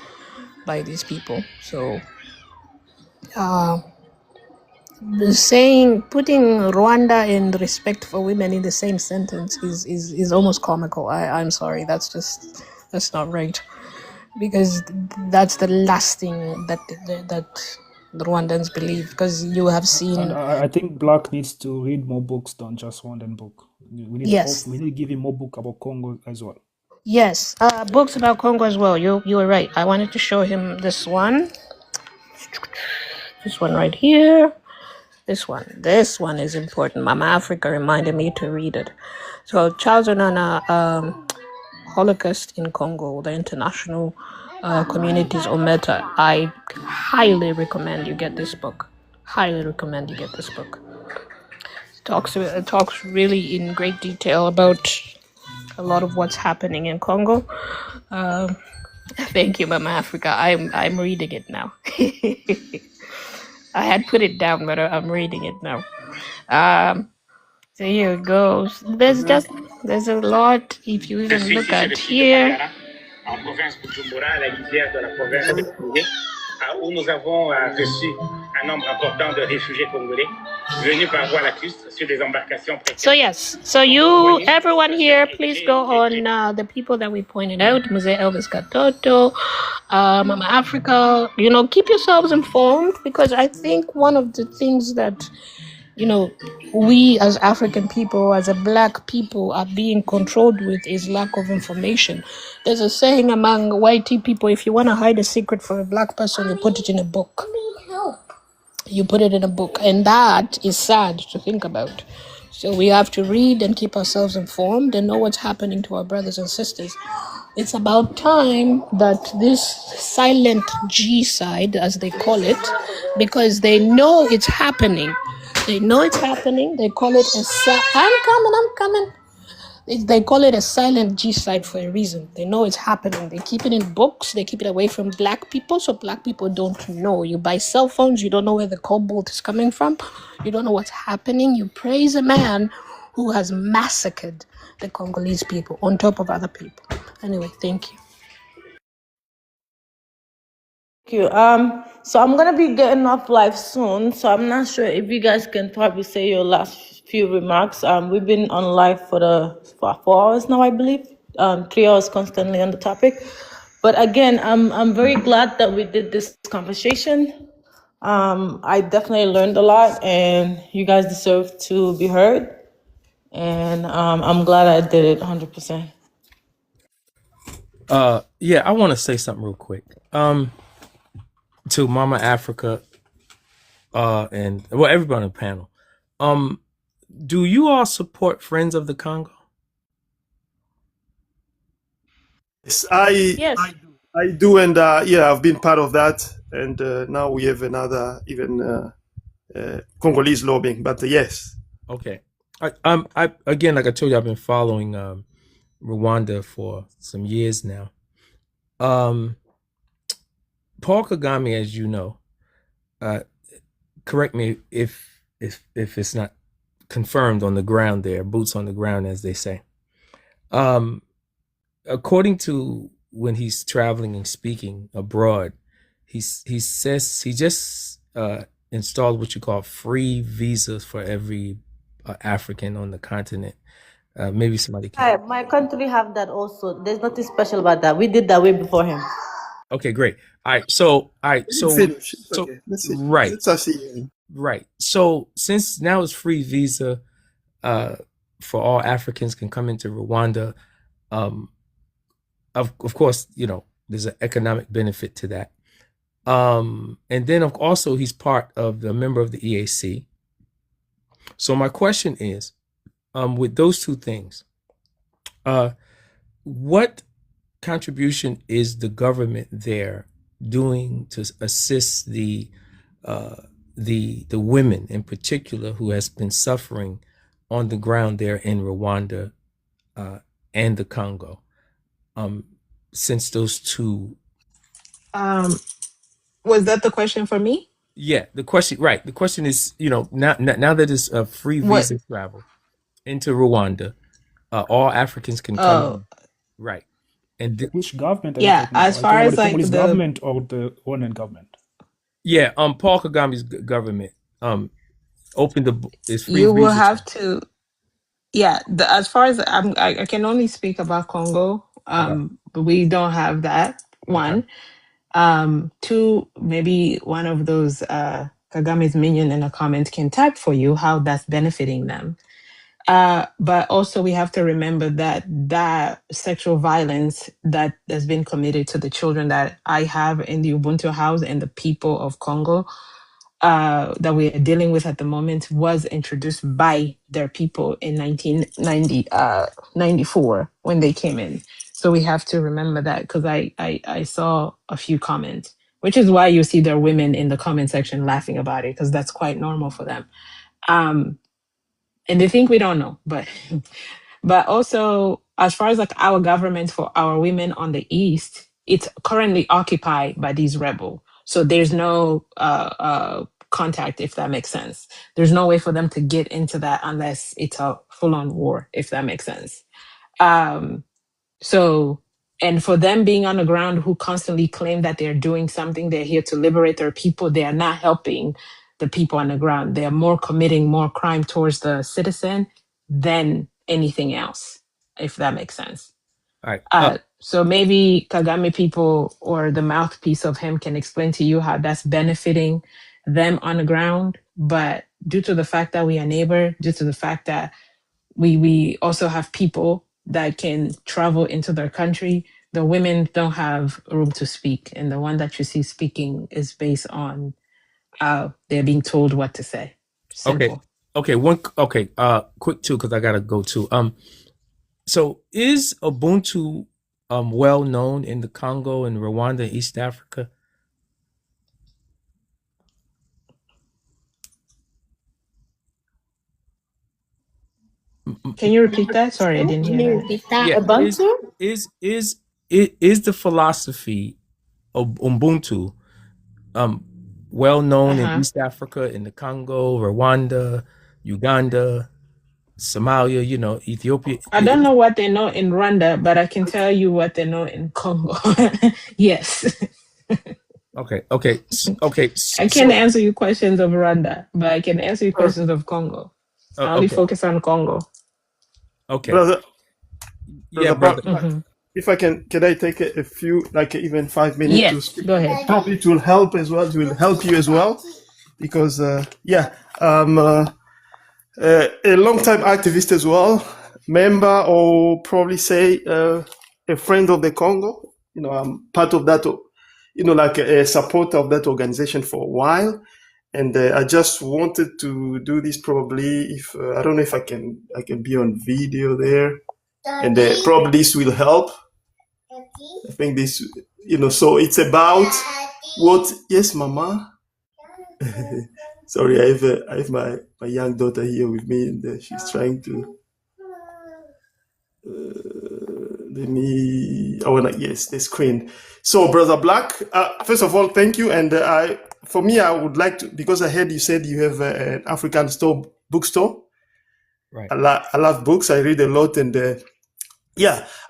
by these people. So, putting Rwanda and respect for women in the same sentence is almost comical. I'm sorry. That's not right. Because that's the last thing that the Rwandans believe. Because you have seen. And I think Black needs to read more books than just Rwandan book. We need to give him more book about Congo as well. Yes, books about Congo as well. You were right. I wanted to show him this one. This one right here. This one is important. Mama Africa reminded me to read it. So Charles Onana, Holocaust in Congo, the international community's Ometa. I highly recommend you get this book. It talks really in great detail about a lot of what's happening in Congo. Thank you, Mama Africa. I'm reading it now. I had put it down, but I'm reading it now. So here it goes. There's a lot. If you even look at here. En province Bujumbura, à la lisière de la province de Koungé, où nous avons reçu un nombre important de réfugiés congolais venus par voie lacustre sur des embarcations précaires. So yes, everyone here, please go on the people that we pointed out, Mzee Elvis Katoto, Mama Africa. Keep yourselves informed, because I think one of the things that we as African people, as a Black people, are being controlled with is lack of information. There's a saying among white people: if you want to hide a secret from a Black person, you put it in a book. And that is sad to think about. So we have to read and keep ourselves informed and know what's happening to our brothers and sisters. It's about time that this silent G side, as they call it, because they know it's happening. They call it I'm coming. They call it a silent genocide for a reason. They know it's happening. They keep it in books. They keep it away from black people, so black people don't know. You buy cell phones, you don't know where the cobalt is coming from. You don't know what's happening. You praise a man who has massacred the Congolese people on top of other people. Anyway, thank you. Thank you. So I'm gonna be getting off live soon, so I'm not sure if you guys can probably say your last few remarks. We've been on live for 4 hours now, I believe. 3 hours constantly on the topic. But again, I'm very glad that we did this conversation. I definitely learned a lot, and you guys deserve to be heard. And I'm glad I did it 100%. Yeah, I want to say something real quick. To Mama Africa, and well, everybody on the panel. Do you all support Friends of the Congo? Yes, Yes. I do, and yeah, I've been part of that, and now we have another even Congolese lobbying. But yes. Okay. I again, like I told you, I've been following Rwanda for some years now. Paul Kagame, as you know, correct me if it's not confirmed on the ground there, boots on the ground, as they say. According to when he's traveling and speaking abroad, he says he just installed what you call free visas for every African on the continent. Maybe somebody can. Hi, my country have that also. There's nothing special about that. We did that way before him. Okay, great. All right, so Finish. It's so okay. Let's see. right, Let's see. right. So since now it's free visa for all Africans can come into Rwanda, of course, you know, there's an economic benefit to that. And then also he's part of the member of the EAC. So my question is, with those two things, what contribution is the government there doing to assist the women in particular who has been suffering on the ground there in Rwanda and the Congo, since those two? Was that the question for me? Yeah, the question is, you know, now that it's a free What? visa travel into Rwanda, all Africans can come Oh, in, right? And Which government are you yeah. talking about? As Are you talking far about as the like Congolese the government or the Rwandan government? yeah, Paul Kagame's government opened this free you will visa have travel. to, yeah. As far as I can only speak about Congo. Okay. But we don't have that. Okay. One. Two, maybe one of those Kagame's minion in a comment can type for you how that's benefiting them. But also we have to remember that that sexual violence that has been committed to the children that I have in the Ubuntu house and the people of Congo that we are dealing with at the moment was introduced by their people in 1994 when they came in. So we have to remember that because I saw a few comments, which is why you see their women in the comment section laughing about it because that's quite normal for them. And they think we don't know, but also as far as like our government for our women on the east, it's currently occupied by these rebels. So there's no contact, if that makes sense. There's no way for them to get into that unless it's a full-on war, if that makes sense. So, and for them being on the ground who constantly claim that they're doing something, they're here to liberate their people, they are not helping the people on the ground. They're more committing more crime towards the citizen than anything else, if that makes sense. All right. So maybe Kagame people or the mouthpiece of him can explain to you how that's benefiting them on the ground. But due to the fact that we are neighbor, due to the fact that we also have people that can travel into their country, the women don't have room to speak. And the one that you see speaking is based on how they're being told what to say. Simple. Okay. Quick too, because I gotta go too. So is Ubuntu well known in the Congo and Rwanda, East Africa? Can you repeat that? Sorry, I didn't Can hear you that. repeat that? Yeah, Ubuntu? is the philosophy of Ubuntu well known in Uh-huh. East Africa, in the Congo, Rwanda, Uganda, Somalia, Ethiopia? I don't know what they know in Rwanda, but I can tell you what they know in Congo. Yes. Okay. I can't answer you questions of Rwanda, but I can answer you questions of Congo. I only Okay. focus on Congo. Okay. Brother, Yeah, Brother brother. Mhm. if I can I take a few, like even 5 minutes to Yes, speak? go ahead. Probably it will help as well. It will help you as well, because I'm a long-time activist as well, member, or probably say a friend of the Congo. I'm part of that. Like a supporter of that organization for a while, and I just wanted to do this. Probably, if I don't know if I can be on video there, and probably this will help. I think this, so it's about what. Yes, Mama. Sorry, I have my young daughter here with me, and she's trying to. Let me. I wanna, yes, the screen. So, Brother Black, first of all, thank you. And for me, I would like to, because I heard you said you have an African bookstore. Right. I love books. I read a lot, and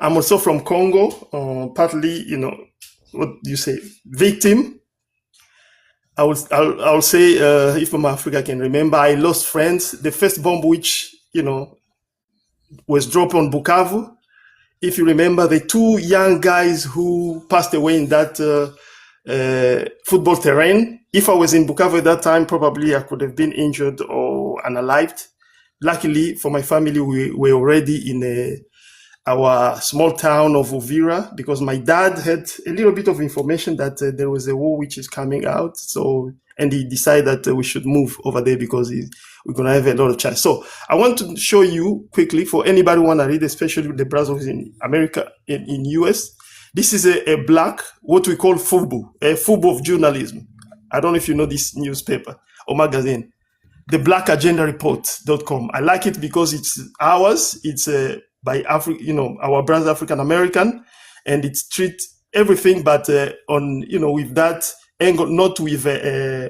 I'm also from Congo. Partly, what do you say, victim. I'll say, if Mama Africa can remember, I lost friends. The first bomb, which was dropped on Bukavu. If you remember, the two young guys who passed away in that football terrain. If I was in Bukavu at that time, probably I could have been injured or unalived. Luckily for my family, we were already in our small town of Uvira, because my dad had a little bit of information that there was a war which is coming out. So, and he decided that we should move over there because we're going to have a lot of chance. So I want to show you quickly, for anybody who want to read, especially the brothers in America, in US. This is a black, what we call FUBU, a FUBU of journalism. I don't know if you know this newspaper or magazine, the blackagendareport.com. I like it because it's ours. It's by our brothers African American, and it treats everything, but on, with that angle, not with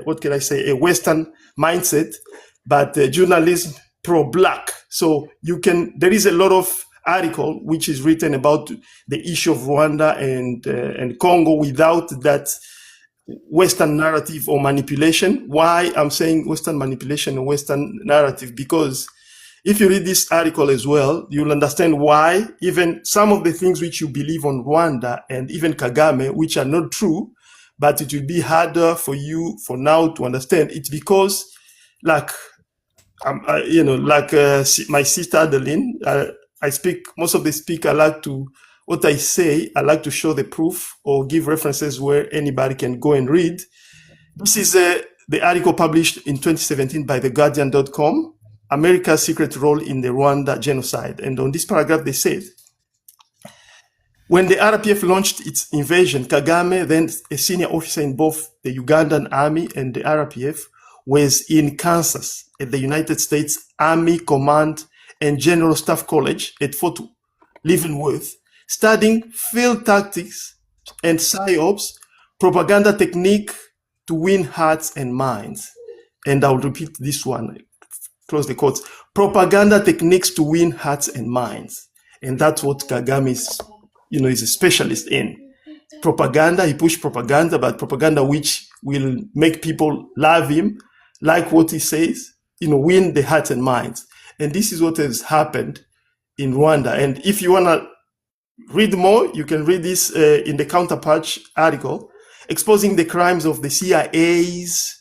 what can I say, a Western mindset, but journalism pro-black. So there is a lot of article which is written about the issue of Rwanda and Congo without that Western narrative or manipulation. Why I'm saying Western manipulation and Western narrative? Because if you read this article as well, you'll understand why even some of the things which you believe on Rwanda and even Kagame, which are not true, but it will be harder for you for now to understand. It's because, like, my sister Adeline, I speak, most of the speak, what I say, I like to show the proof or give references where anybody can go and read. This is the article published in 2017 by TheGuardian.com, America's Secret Role in the Rwanda Genocide. And on this paragraph, they said, when the RPF launched its invasion, Kagame, then a senior officer in both the Ugandan army and the RPF, was in Kansas at the United States Army Command and General Staff College at Fort Leavenworth, studying field tactics and psyops, propaganda technique to win hearts and minds. And I'll repeat this one, close the quotes, propaganda techniques to win hearts and minds. And that's what Kagame is a specialist in. Propaganda, he pushed propaganda, but propaganda which will make people love him, like what he says, win the hearts and minds. And this is what has happened in Rwanda. And if you want to read more, you can read this in the Counterpunch article, exposing the crimes of the CIA's,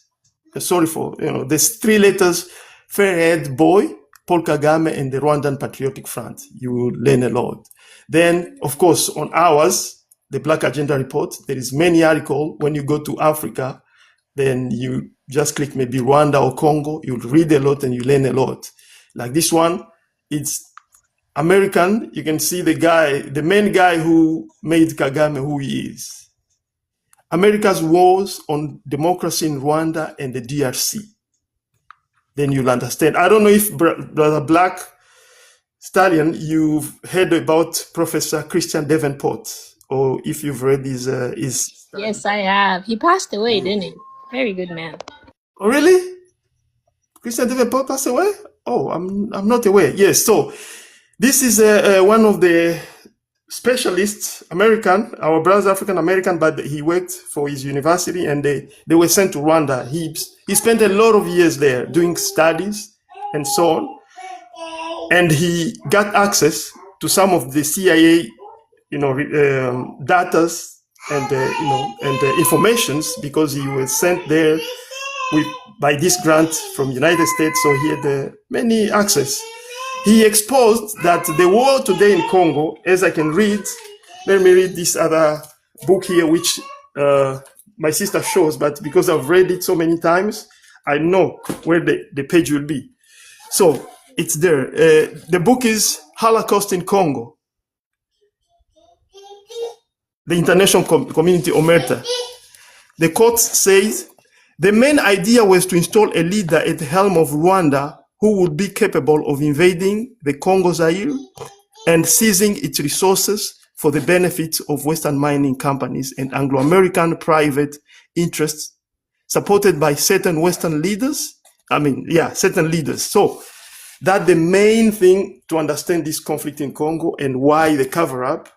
there's 3 letters, Fairhead Boy, Paul Kagame, and the Rwandan Patriotic Front. You will learn a lot. Then, of course, on ours, the Black Agenda Report, there is many articles. When you go to Africa, then you just click maybe Rwanda or Congo, you'll read a lot and you learn a lot. Like this one, it's American. You can see the main guy who made Kagame who he is. America's wars on democracy in Rwanda and the DRC. Then you'll understand. I don't know if Brother Black Stallion, you've heard about Professor Christian Davenport, or if you've read his Yes, study. I have. He passed away, didn't he? Very good man. Oh, really? Christian Davenport passed away? Oh, I'm not aware. Yes. So this is one of the specialists, American, our brother African American, but he worked for his university, and they were sent to Rwanda. He spent a lot of years there doing studies and so on, and he got access to some of the CIA, datas and informations, because he was sent there with by this grant from United States. So he had many access. He exposed that the war today in Congo, as I can read, let me read this other book here, which my sister shows, but because I've read it so many times, I know where the page will be. So it's there. The book is Holocaust in Congo, the international community omerta. The quote says, the main idea was to install a leader at the helm of Rwanda who would be capable of invading the Congo Zaire and seizing its resources for the benefit of Western mining companies and Anglo-American private interests, supported by certain Western leaders. Certain leaders. So that the main thing to understand this conflict in Congo and why the cover-up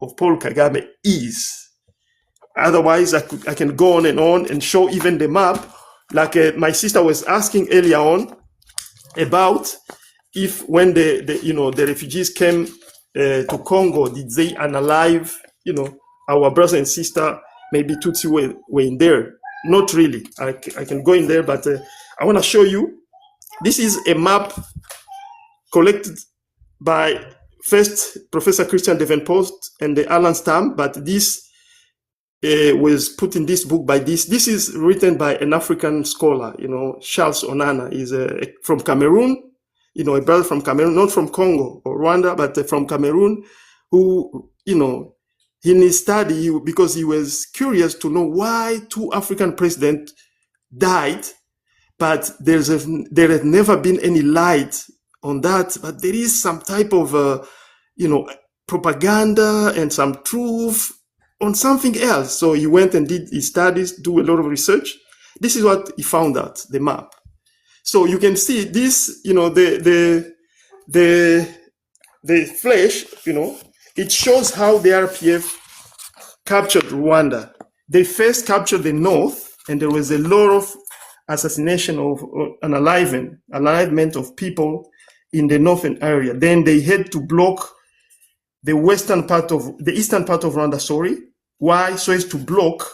of Paul Kagame is. Otherwise, I can go on and show even the map. Like my sister was asking earlier on about if when the refugees came to Congo, did they unalive, our brother and sister, maybe Tutsi were in there. Not really. I can go in there, but I want to show you. This is a map collected by first Professor Christian Davenport and the Alan Stam, but this was put in this book by this. This is written by an African scholar, Charles Onana is from Cameroon, a brother from Cameroon, not from Congo or Rwanda, but from Cameroon, who, in his study, because he was curious to know why two African presidents died, but there had never been any light on that. But there is some type of, propaganda and some truth on something else. So he went and did his studies, do a lot of research. This is what he found out, the map. So you can see this, the flesh, it shows how the RPF captured Rwanda. They first captured the north, and there was a lot of assassination of unalivement of people in the northern area. Then they had to block the eastern part of Rwanda, Why? So as to block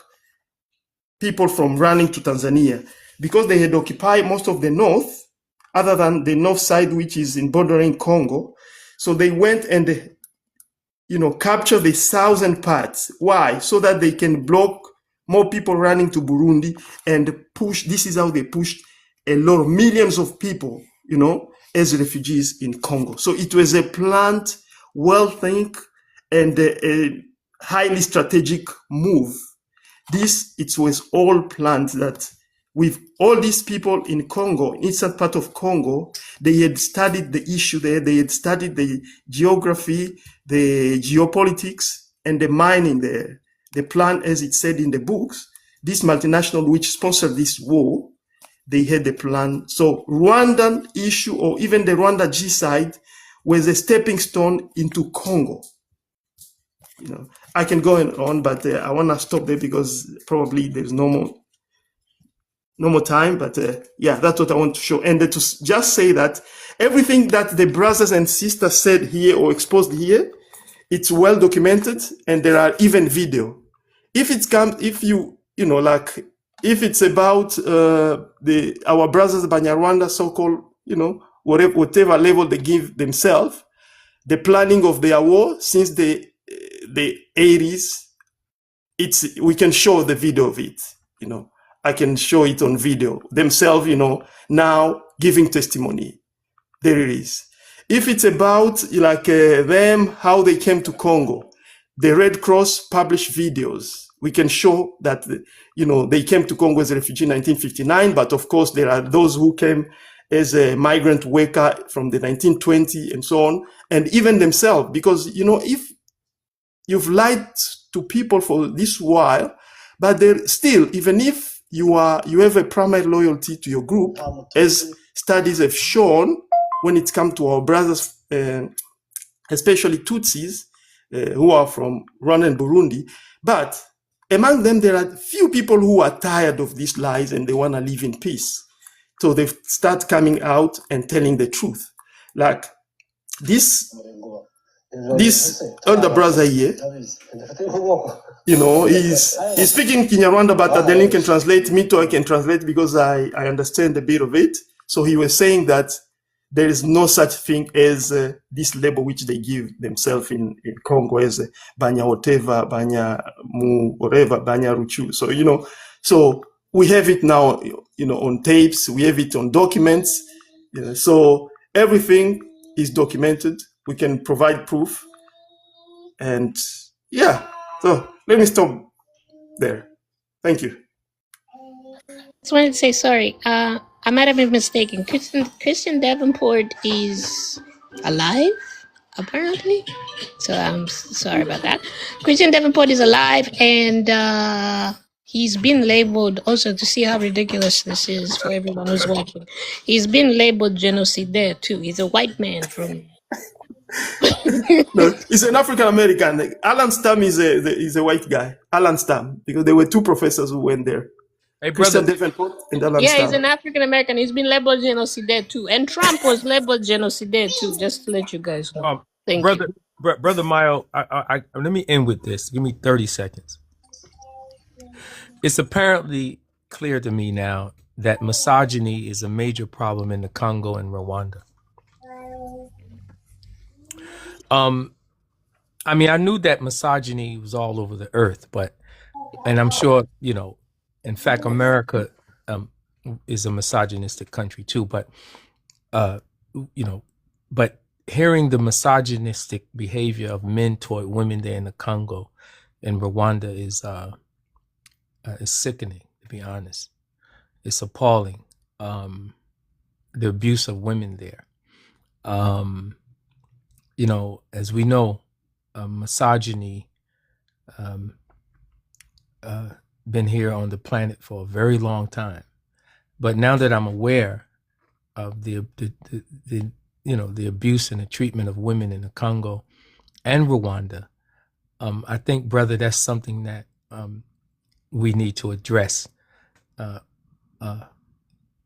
people from running to Tanzania, because they had occupied most of the north, other than the north side, which is in bordering Congo. So they went and, captured the southern parts. Why? So that they can block more people running to Burundi and push. This is how they pushed a lot of millions of people, as refugees in Congo. So it was a planned, well-think, and a highly strategic move. It was all planned that with all these people in Congo, eastern part of Congo, they had studied the issue there. They had studied the geography, the geopolitics, and the mining there. The plan, as it said in the books, this multinational which sponsored this war, they had the plan. So Rwandan issue, or even the Rwanda G-side, was a stepping stone into Congo. I can go on, but I want to stop there because probably there's no more time. But that's what I want to show. And to just say that everything that the brothers and sisters said here or exposed here, it's well documented, and there are even video. If it's about our brothers Banyarwanda, so-called, whatever level they give themselves, the planning of their war since the 80s, we can show the video of it. I can show it on video themselves, now giving testimony. There it is. If it's about them, how they came to Congo, the Red Cross published videos. We can show that, they came to Congo as a refugee in 1959, but of course there are those who came as a migrant worker from the 1920s and so on, and even themselves, because, if you've lied to people for this while, but they're still, even if you have a primary loyalty to your group, as studies have shown, when it comes to our brothers, especially Tutsis, who are from Rwanda and Burundi, but among them, there are few people who are tired of these lies and they want to live in peace. So they start coming out and telling the truth. Like this elder brother here, he's speaking Kinyarwanda, but then he can translate. Me too, I can translate because I understand a bit of it. So he was saying that there is no such thing as this label which they give themselves in Congo as Banya whatever, Banya Mu, whatever, Banya Ruchu. So, so we have it now, on tapes, we have it on documents. So everything is documented. We can provide proof. And so let me stop there. Thank you. Just wanted to say sorry. I might have been mistaken. Christian Davenport is alive, apparently. So I'm sorry about that. Christian Davenport is alive, and he's been labeled, also to see how ridiculous this is for everyone who's watching. He's been labeled genocide too. He's a white man from. No, he's an African American. Alan Stam is a white guy. Alan Stam, because there were two professors who went there. Hey, Christian brother. Davenport and Alan Yeah, Stam. he's an African American. He's been labeled genocide too, and Trump was labeled genocide too. Just to let you guys know. Thank brother, you, brother Mayo. I let me end with this. Give me 30 seconds. It's apparently clear to me now that misogyny is a major problem in the Congo and Rwanda. I mean, I knew that misogyny was all over the earth, and I'm sure, in fact, America is a misogynistic country too, but hearing the misogynistic behavior of men toward women there in the Congo and Rwanda is sickening, to be honest. It's appalling. The abuse of women there. As we know, misogyny been here on the planet for a very long time. But now that I'm aware of the abuse and the treatment of women in the Congo and Rwanda, I think, brother, that's something that we need to address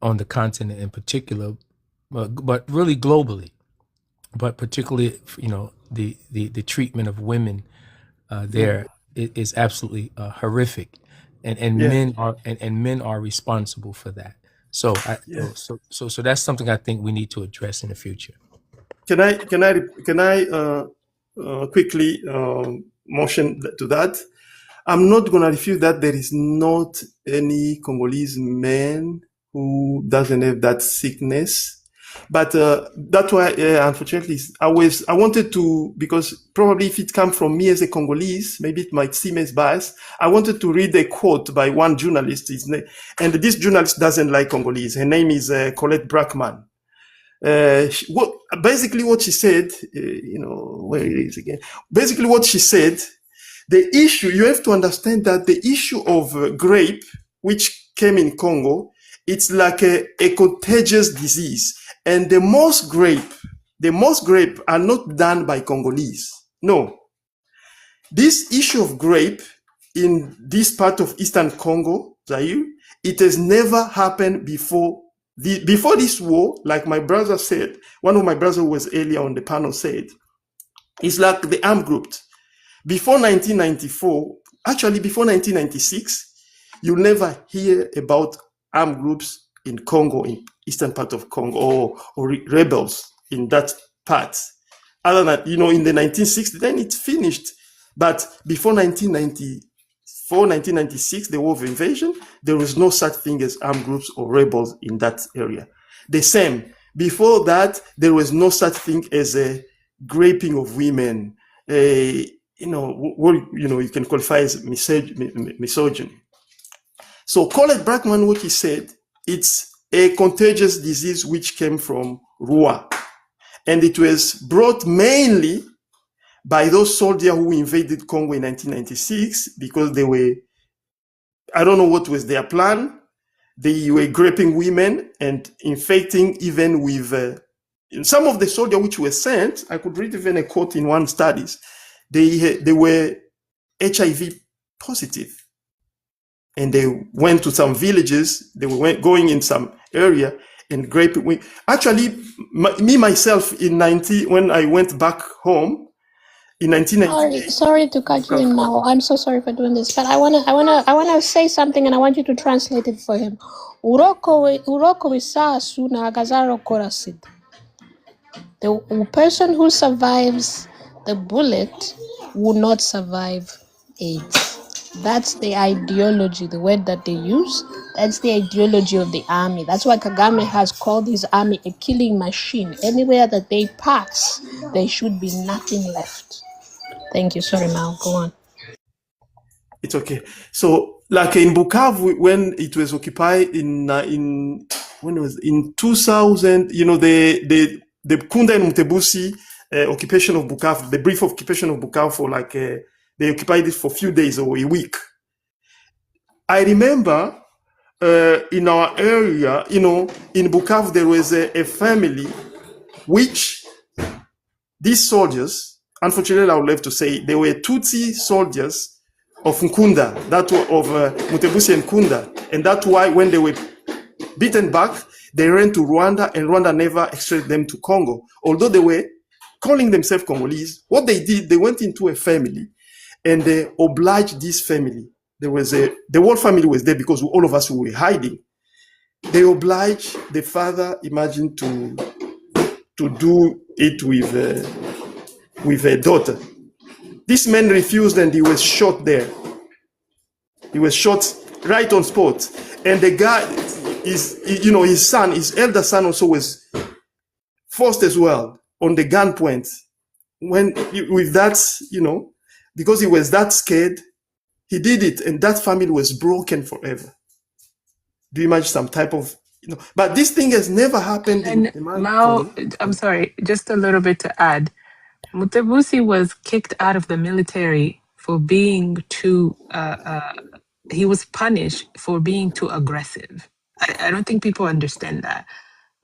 on the continent in particular, but really globally. But particularly, the treatment of women there is absolutely horrific, and men are responsible for that. So so that's something I think we need to address in the future. Can I quickly motion to that? I'm not going to refute that there is not any Congolese man who doesn't have that sickness. But that's why, unfortunately, I wanted to, because probably if it comes from me as a Congolese, maybe it might seem as biased. I wanted to read a quote by one journalist, and this journalist doesn't like Congolese. Her name is Colette Brackman. Basically what she said, where it is again. Basically what she said, the issue, you have to understand that the issue of grape, which came in Congo, it's like a contagious disease. And the most grape are not done by Congolese. No. This issue of grape in this part of Eastern Congo, Zaire, it has never happened before. Before this war, like my brother said, one of my brothers who was earlier on the panel said, it's like the armed groups. Before 1994, actually before 1996, you'll never hear about armed groups in Congo, in eastern part of Congo, or rebels in that part. Other than, in the 1960s, then it finished. But before 1994, 1996, the war of invasion, there was no such thing as armed groups or rebels in that area. The same. Before that, there was no such thing as a raping of women. You can qualify as misogyny. So Colette Brackman, what he said, it's a contagious disease which came from Rua. And it was brought mainly by those soldiers who invaded Congo in 1996 because they were, I don't know what was their plan. They were raping women and infecting even with some of the soldiers which were sent. I could read even a quote in one studies. They were HIV positive. And they went to some villages. They were going in some area and raping. Actually, me myself in 90 when I went back home in 1998. Sorry to cut you in now. I'm so sorry for doing this, but I wanna say something, and I want you to translate it for him. Uroko isa suna gazaro korasid. The person who survives the bullet will not survive AIDS. That's the ideology, the word that they use. That's the ideology of the army. That's why Kagame has called his army a killing machine. Anywhere that they pass, there should be nothing left. Thank you. Sorry, Mal. Go on. It's okay. So, like in Bukavu, when it was occupied in when it was in 2000, you know, the Kunda and Mutebusi occupation of Bukavu, the brief occupation of Bukavu for like they occupied it for a few days or a week. I remember in our area, you know, in Bukavu there was a family which these soldiers, unfortunately, I would love to say, they were Tutsi soldiers of Nkunda, that of Mutebusi and Nkunda, and that's why when they were beaten back, they ran to Rwanda, and Rwanda never extradited them to Congo. Although they were calling themselves Congolese, what they did, they went into a family, and they obliged this family. There was the whole family was there because all of us were hiding. They obliged the father, imagine, to do it with a daughter. This man refused and he was shot there. He was shot right on spot. And the guy is, you know, his son, his elder son also was forced as well on the gunpoint. When with that, you know, because he was that scared, he did it, and that family was broken forever. Do you imagine some type of, you know? But this thing has never happened And in my Mao, Congo. I'm sorry, just a little bit to add. Mutebusi was kicked out of the military for being too, he was punished for being too aggressive. I don't think people understand that.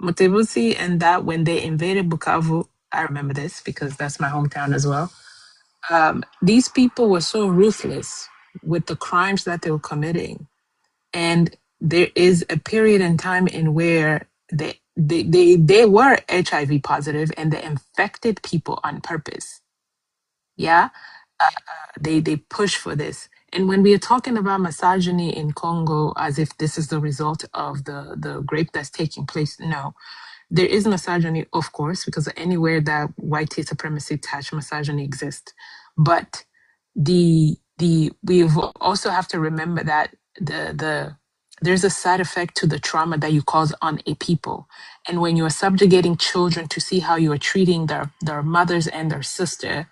Mutebusi and that when they invaded Bukavu, I remember this because that's my hometown as well. These people were so ruthless with the crimes that they were committing. And there is a period in time in where they were HIV positive and they infected people on purpose. Yeah, they push for this. And when we are talking about misogyny in Congo, as if this is the result of the rape that's taking place, no, there is misogyny, of course, because anywhere that white supremacy attached misogyny exists. But we also have to remember that there's a side effect to the trauma that you cause on a people. And when you're subjugating children to see how you are treating their mothers and their sister,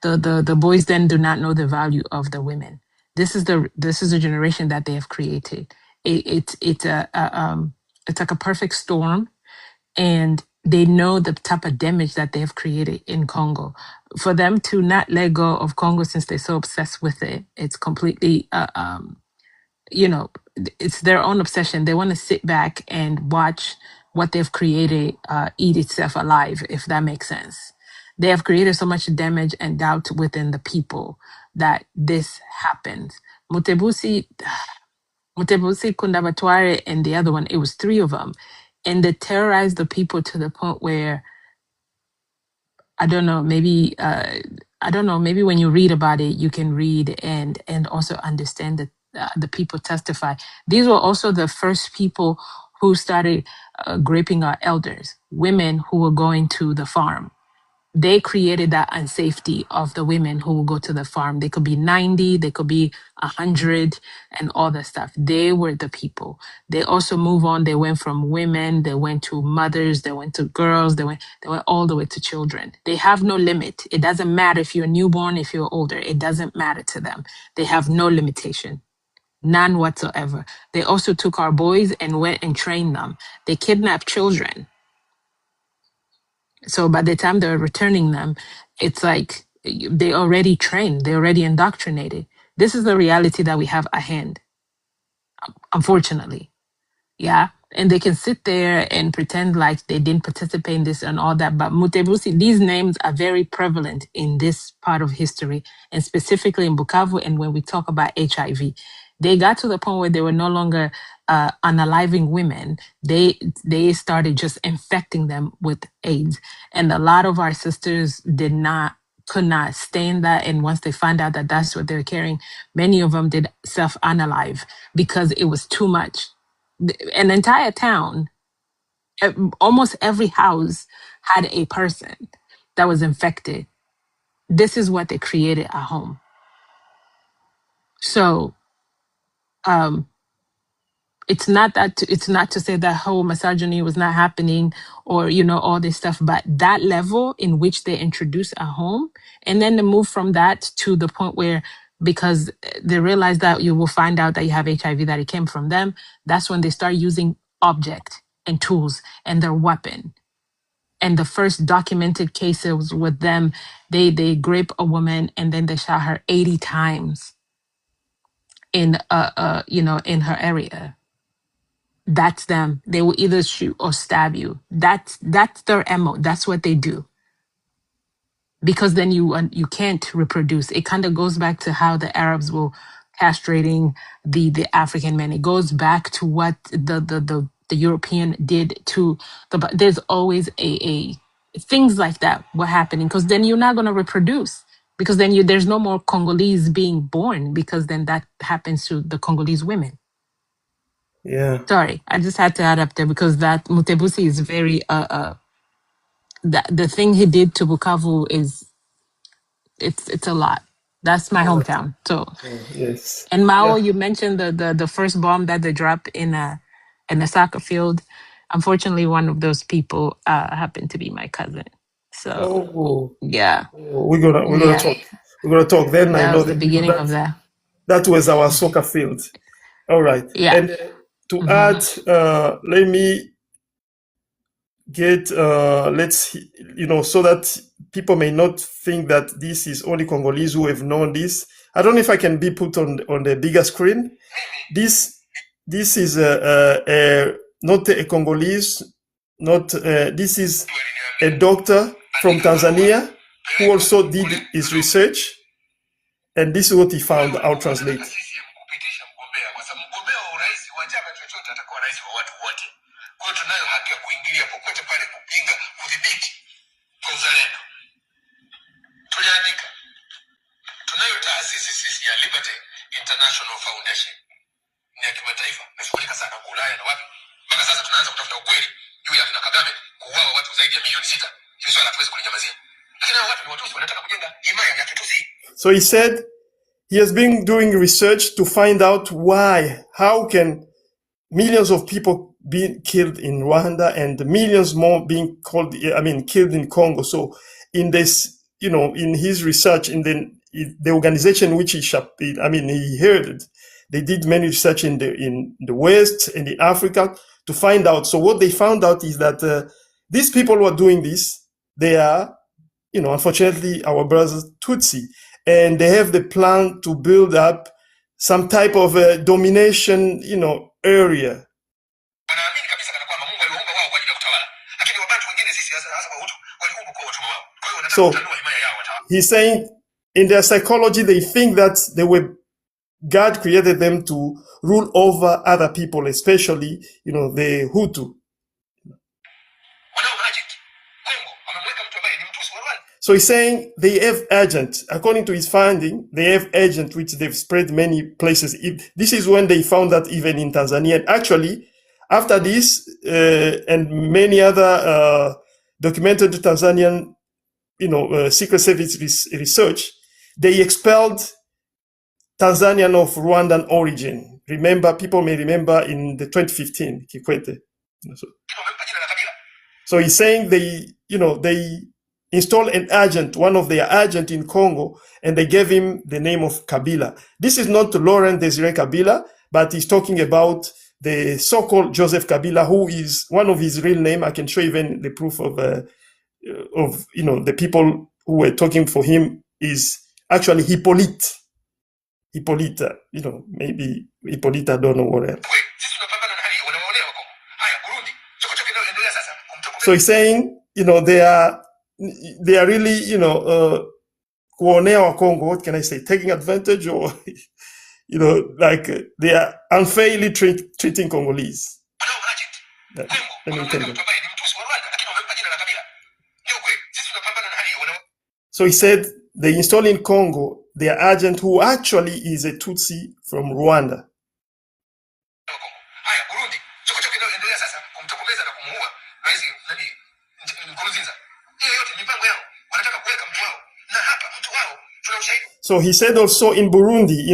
the boys then do not know the value of the women. This is the generation that they have created. It's like a perfect storm, and they know the type of damage that they have created in Congo. For them to not let go of Congo since they're so obsessed with it, it's completely, you know, it's their own obsession. They want to sit back and watch what they've created eat itself alive, if that makes sense. They have created so much damage and doubt within the people that this happens. Mutebusi, Kundabatware, and the other one, it was three of them. And they terrorized the people to the point where, I don't know, maybe when you read about it, you can read and also understand that the people testify. These were also the first people who started raping our elders, women who were going to the farm. They created that unsafety of the women who will go to the farm. They could be 90, they could be 100, and all that stuff. They were the people. They also move on. They went from women, they went to mothers, they went to girls, they went all the way to children. They have no limit. It doesn't matter if you're newborn, if you're older. It doesn't matter to them. They have no limitation. None whatsoever. They also took our boys and went and trained them. They kidnapped children. So by the time they're returning them, it's like they already trained, they already indoctrinated. This is the reality that we have at hand, unfortunately. Yeah. And they can sit there and pretend like they didn't participate in this and all that. But Mutebusi, these names are very prevalent in this part of history, and specifically in Bukavu. And when we talk about HIV, they got to the point where they were no longer unaliving women. They started just infecting them with AIDS. And a lot of our sisters could not stand that. And once they found out that that's what they're carrying, many of them did self-unalive because it was too much. An entire town, almost every house had a person that was infected. This is what they created at home. So it's not to say that whole misogyny was not happening or all this stuff, but that level in which they introduce at home, and then to move from that to the point where, because they realize that you will find out that you have HIV, that it came from them, that's when they start using object and tools and their weapon. And the first documented cases with them, they grape a woman and then they shot her 80 times in in her area. That's them. They will either shoot or stab you. That's their MO. That's what they do. Because then you can't reproduce. It kind of goes back to how the Arabs were castrating the African men. It goes back to what the European did to the. There's always a things like that were happening, because then you're not going to reproduce, because then there's no more Congolese being born, because then that happens to the Congolese women. Yeah. Sorry, I just had to add up there, because that Mutebusi is very the thing he did to Bukavu is it's a lot. That's my hometown. So Yes. and Mao, Yeah. you mentioned the first bomb that they dropped in a soccer field. Unfortunately, one of those people happened to be my cousin. So yeah. We're gonna Yeah. talk. We're gonna talk. Then I That know was the that beginning of that. that was our soccer field. All right. Yeah. And to add, let me get let's so that people may not think that this is only Congolese who have known this. I don't know if I can be put on the bigger screen. This is not a Congolese, not this is a doctor from Tanzania who also did his research, and this is what he found. I'll translate. Tunayo taasisi sisi ya Liberty International Foundation, ni ya kimataifa, nashughulika sana kwa Ulaya na wapi. Mpaka sasa tunaanza kutafuta ukweli juu ya kina Kagame kuuawa watu zaidi ya milioni 6. Hiyo swala hatuwezi kulinyamazia. Lakini hao watu ni Watusi, wanataka kujenga himaya ya Kitusi. So he said he has been doing research to find out how can millions of people being killed in Rwanda and millions more being killed in Congo. So in this, in his research, in the organization which he heard, they did many research in the West, in the Africa, to find out. So what they found out is that these people who are doing this, they are, unfortunately, our brothers Tutsi, and they have the plan to build up some type of a domination, area. So he's saying in their psychology, they think that God created them to rule over other people, especially, the Hutu. So he's saying they have agents. According to his finding, they have agents which they've spread many places. This is when they found that even in Tanzania. And actually, after this and many other documented Tanzanian, Secret Service research, they expelled Tanzanian of Rwandan origin. People may remember in the 2015 Kikwete. So he's saying they install an agent, one of their agents in Congo, and they gave him the name of Kabila. This is not Laurent Desire Kabila, but he's talking about the so-called Joseph Kabila, who is one of his real name. I can show even the proof of the people who were talking for him is actually Hippolyte. Hippolyte, maybe Hippolyte, I don't know what else. So he's saying, they are really, kuonea Congo, what can I say, taking advantage, or, like they are unfairly treating Congolese. Let me tell you. So he said they install in Congo their agent who actually is a Tutsi from Rwanda. So he said also in Burundi,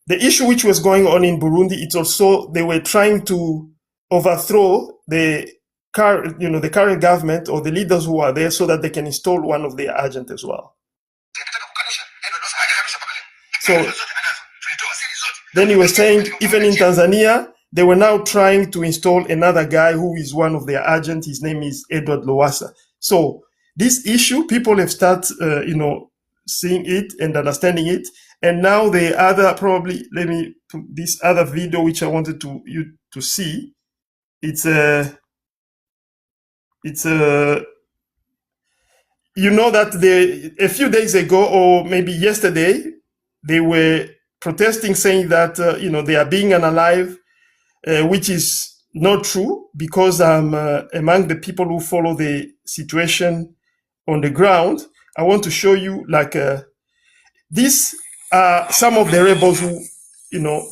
the issue which was going on in Burundi, it's also they were trying to overthrow the current government or the leaders who are there so that they can install one of their agents as well. So then he was saying even in Tanzania, they were now trying to install another guy who is one of their agents. His name is Edward Lowassa. So this issue, people have started, seeing it and understanding it. And now the other, probably, let me put this other video, which I wanted you to see. It's that a few days ago, or maybe yesterday, they were protesting, saying that, they are being unalive, which is not true, because I'm among the people who follow the situation on the ground. I want to show you, these are some of the rebels who,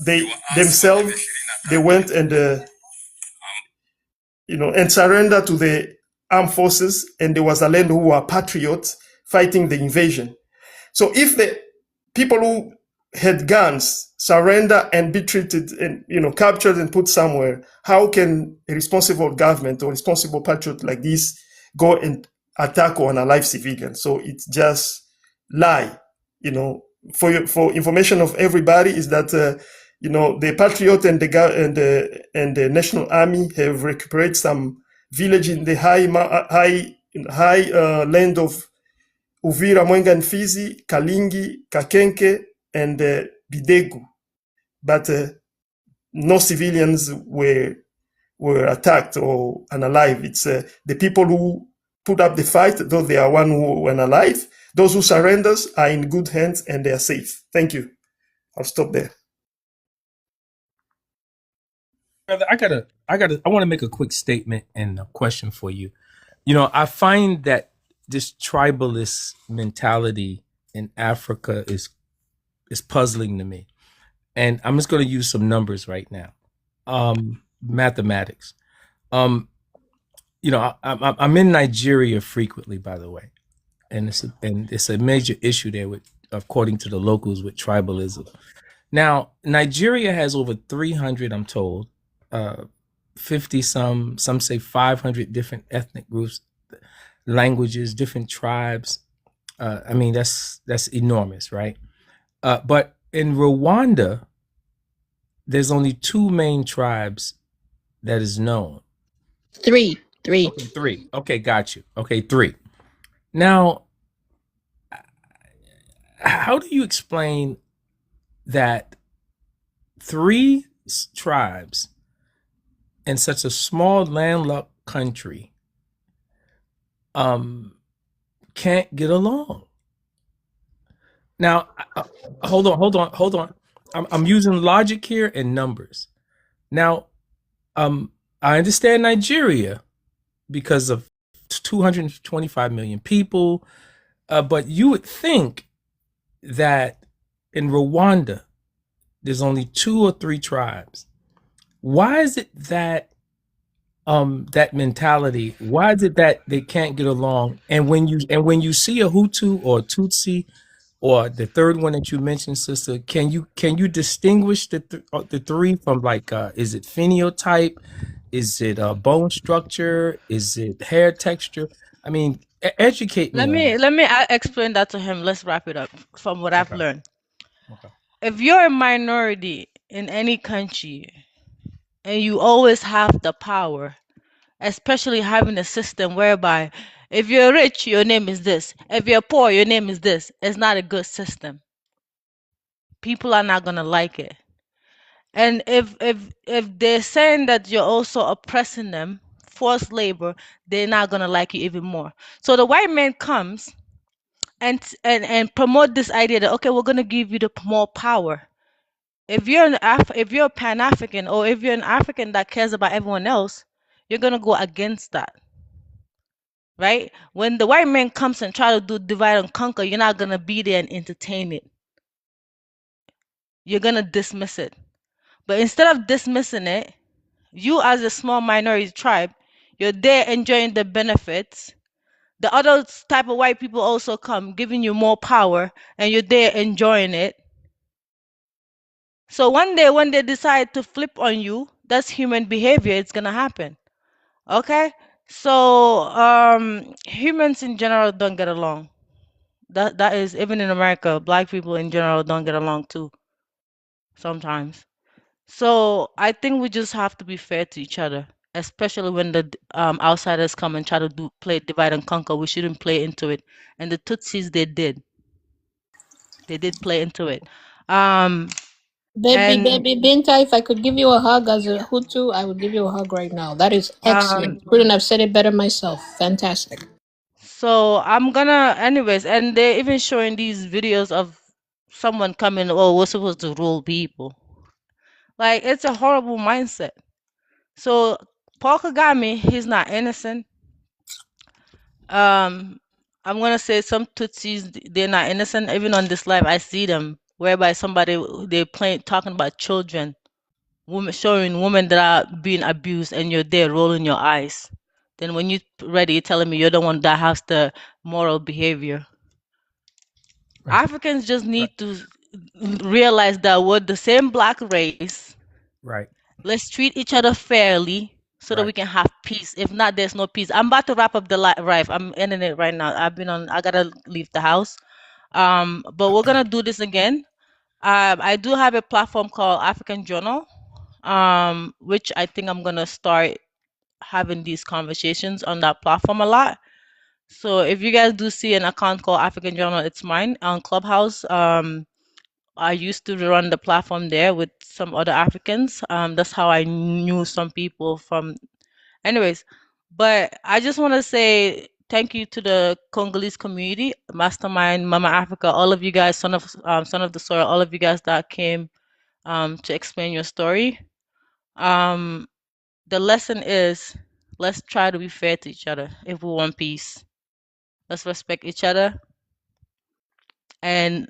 they themselves, they went and, and surrendered to the armed forces, and there was a land who were patriots fighting the invasion. So if the people who had guns surrender and be treated and, captured and put somewhere, how can a responsible government or responsible patriot like this go and attack or unalive civilians? So it's just lie. For information of everybody, is that the patriot and the national army have recuperated some village in the high land of Uvira, Mwenga and Fizi, Kalingi, Kakenke, and Bidegu, but no civilians were attacked or unalive. It's the people who put up the fight, though they are one who were alive. Those who surrenders are in good hands and they are safe. Thank you. I'll stop there. Brother, I want to make a quick statement and a question for you. I find that this tribalist mentality in Africa is puzzling to me. And I'm just going to use some numbers right now. Mathematics. I'm in Nigeria frequently, by the way. And it's a major issue there according to the locals, with tribalism. Now, Nigeria has over 300, I'm told, 50 some say 500 different ethnic groups, languages, different tribes. That's enormous, right? But in Rwanda, there's only 2 main tribes that is known. Three. Okay, 3. Okay, got you. Okay, 3. Now, how do you explain that 3 tribes in such a small landlocked country can't get along? Now, hold on. I'm using logic here and numbers. Now, I understand Nigeria because of 225 million people, but you would think that in Rwanda, there's only 2 or 3 tribes. Why is it that that mentality? Why is it that they can't get along? And when you see a Hutu or a Tutsi, or the third one that you mentioned, sister, can you distinguish the 3 from, is it phenotype? Is it bone structure? Is it hair texture? I mean, educate me on that. Let me explain that to him. Let's wrap it up from what I've Okay. learned. Okay. If you're a minority in any country and you always have the power, especially having a system whereby if you're rich, your name is this. If you're poor, your name is this. It's not a good system. People are not gonna like it. And if they're saying that you're also oppressing them, forced labor, they're not gonna like you even more. So the white man comes and promote this idea that okay, we're gonna give you the more power. If you're if you're a Pan African or if you're an African that cares about everyone else, you're gonna go against that, right? When the white man comes and try to do divide and conquer, you're not gonna be there and entertain it. You're gonna dismiss it. But instead of dismissing it, you as a small minority tribe, you're there enjoying the benefits. The other type of white people also come, giving you more power, and you're there enjoying it. So one day when they decide to flip on you, that's human behavior. It's gonna happen. Okay? So humans in general don't get along. That is even in America, black people in general don't get along too sometimes. So I think we just have to be fair to each other, especially when the outsiders come and try to play divide and conquer. We shouldn't play into it. And the Tutsis, they did play into it. BabyBinta, if I could give you a hug as a Hutu, I would give you a hug right now. That is excellent. Couldn't have said it better myself. Fantastic. So I'm gonna, anyways, and they're even showing these videos of someone coming, oh, we're supposed to rule people. Like, it's a horrible mindset. So Paul Kagame, he's not innocent. I'm gonna say some Tutsis, they're not innocent. Even on this live, I see them whereby somebody they talking about children, women showing women that are being abused, and you're there rolling your eyes. Then when you ready, you're telling me you're the one that has the moral behavior. Right. Africans just need to realize that we're the same black race. Right. Let's treat each other fairly so that we can have peace. If not, there's no peace. I'm about to wrap up the live. I'm ending it right now. I gotta leave the house. But we're gonna do this again. I do have a platform called African Journal, which I think I'm gonna start having these conversations on that platform a lot. So if you guys do see an account called African Journal, it's mine on Clubhouse. I used to run the platform there with some other Africans. That's how I knew some people from. Anyways, but I just want to say thank you to the Congolese community, Mastermind, Mama Africa, all of you guys, Son of the Soil, all of you guys that came to explain your story. The lesson is, let's try to be fair to each other if we want peace. Let's respect each other, and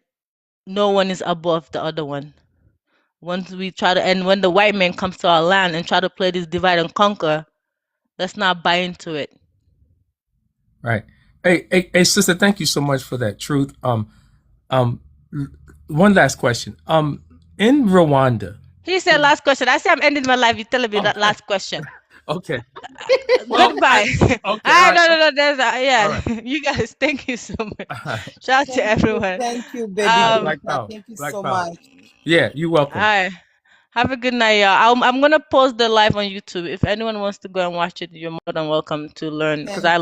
no one is above the other one. Once we try to, and when the white man comes to our land and try to play this divide and conquer, let's not buy into it. Right. Hey, sister, thank you so much for that truth. One last question. In Rwanda. He said last question. I say I'm ending my life. You telling me that last question. Okay. Well, goodbye. Okay. No. There's yeah. Right. You guys, thank you so much. Shout out to everyone. Thank you, baby. Thank you so much. Yeah, you're welcome. All right. Have a good night, y'all. I'm gonna post the live on YouTube. If anyone wants to go and watch it, you're more than welcome to learn because I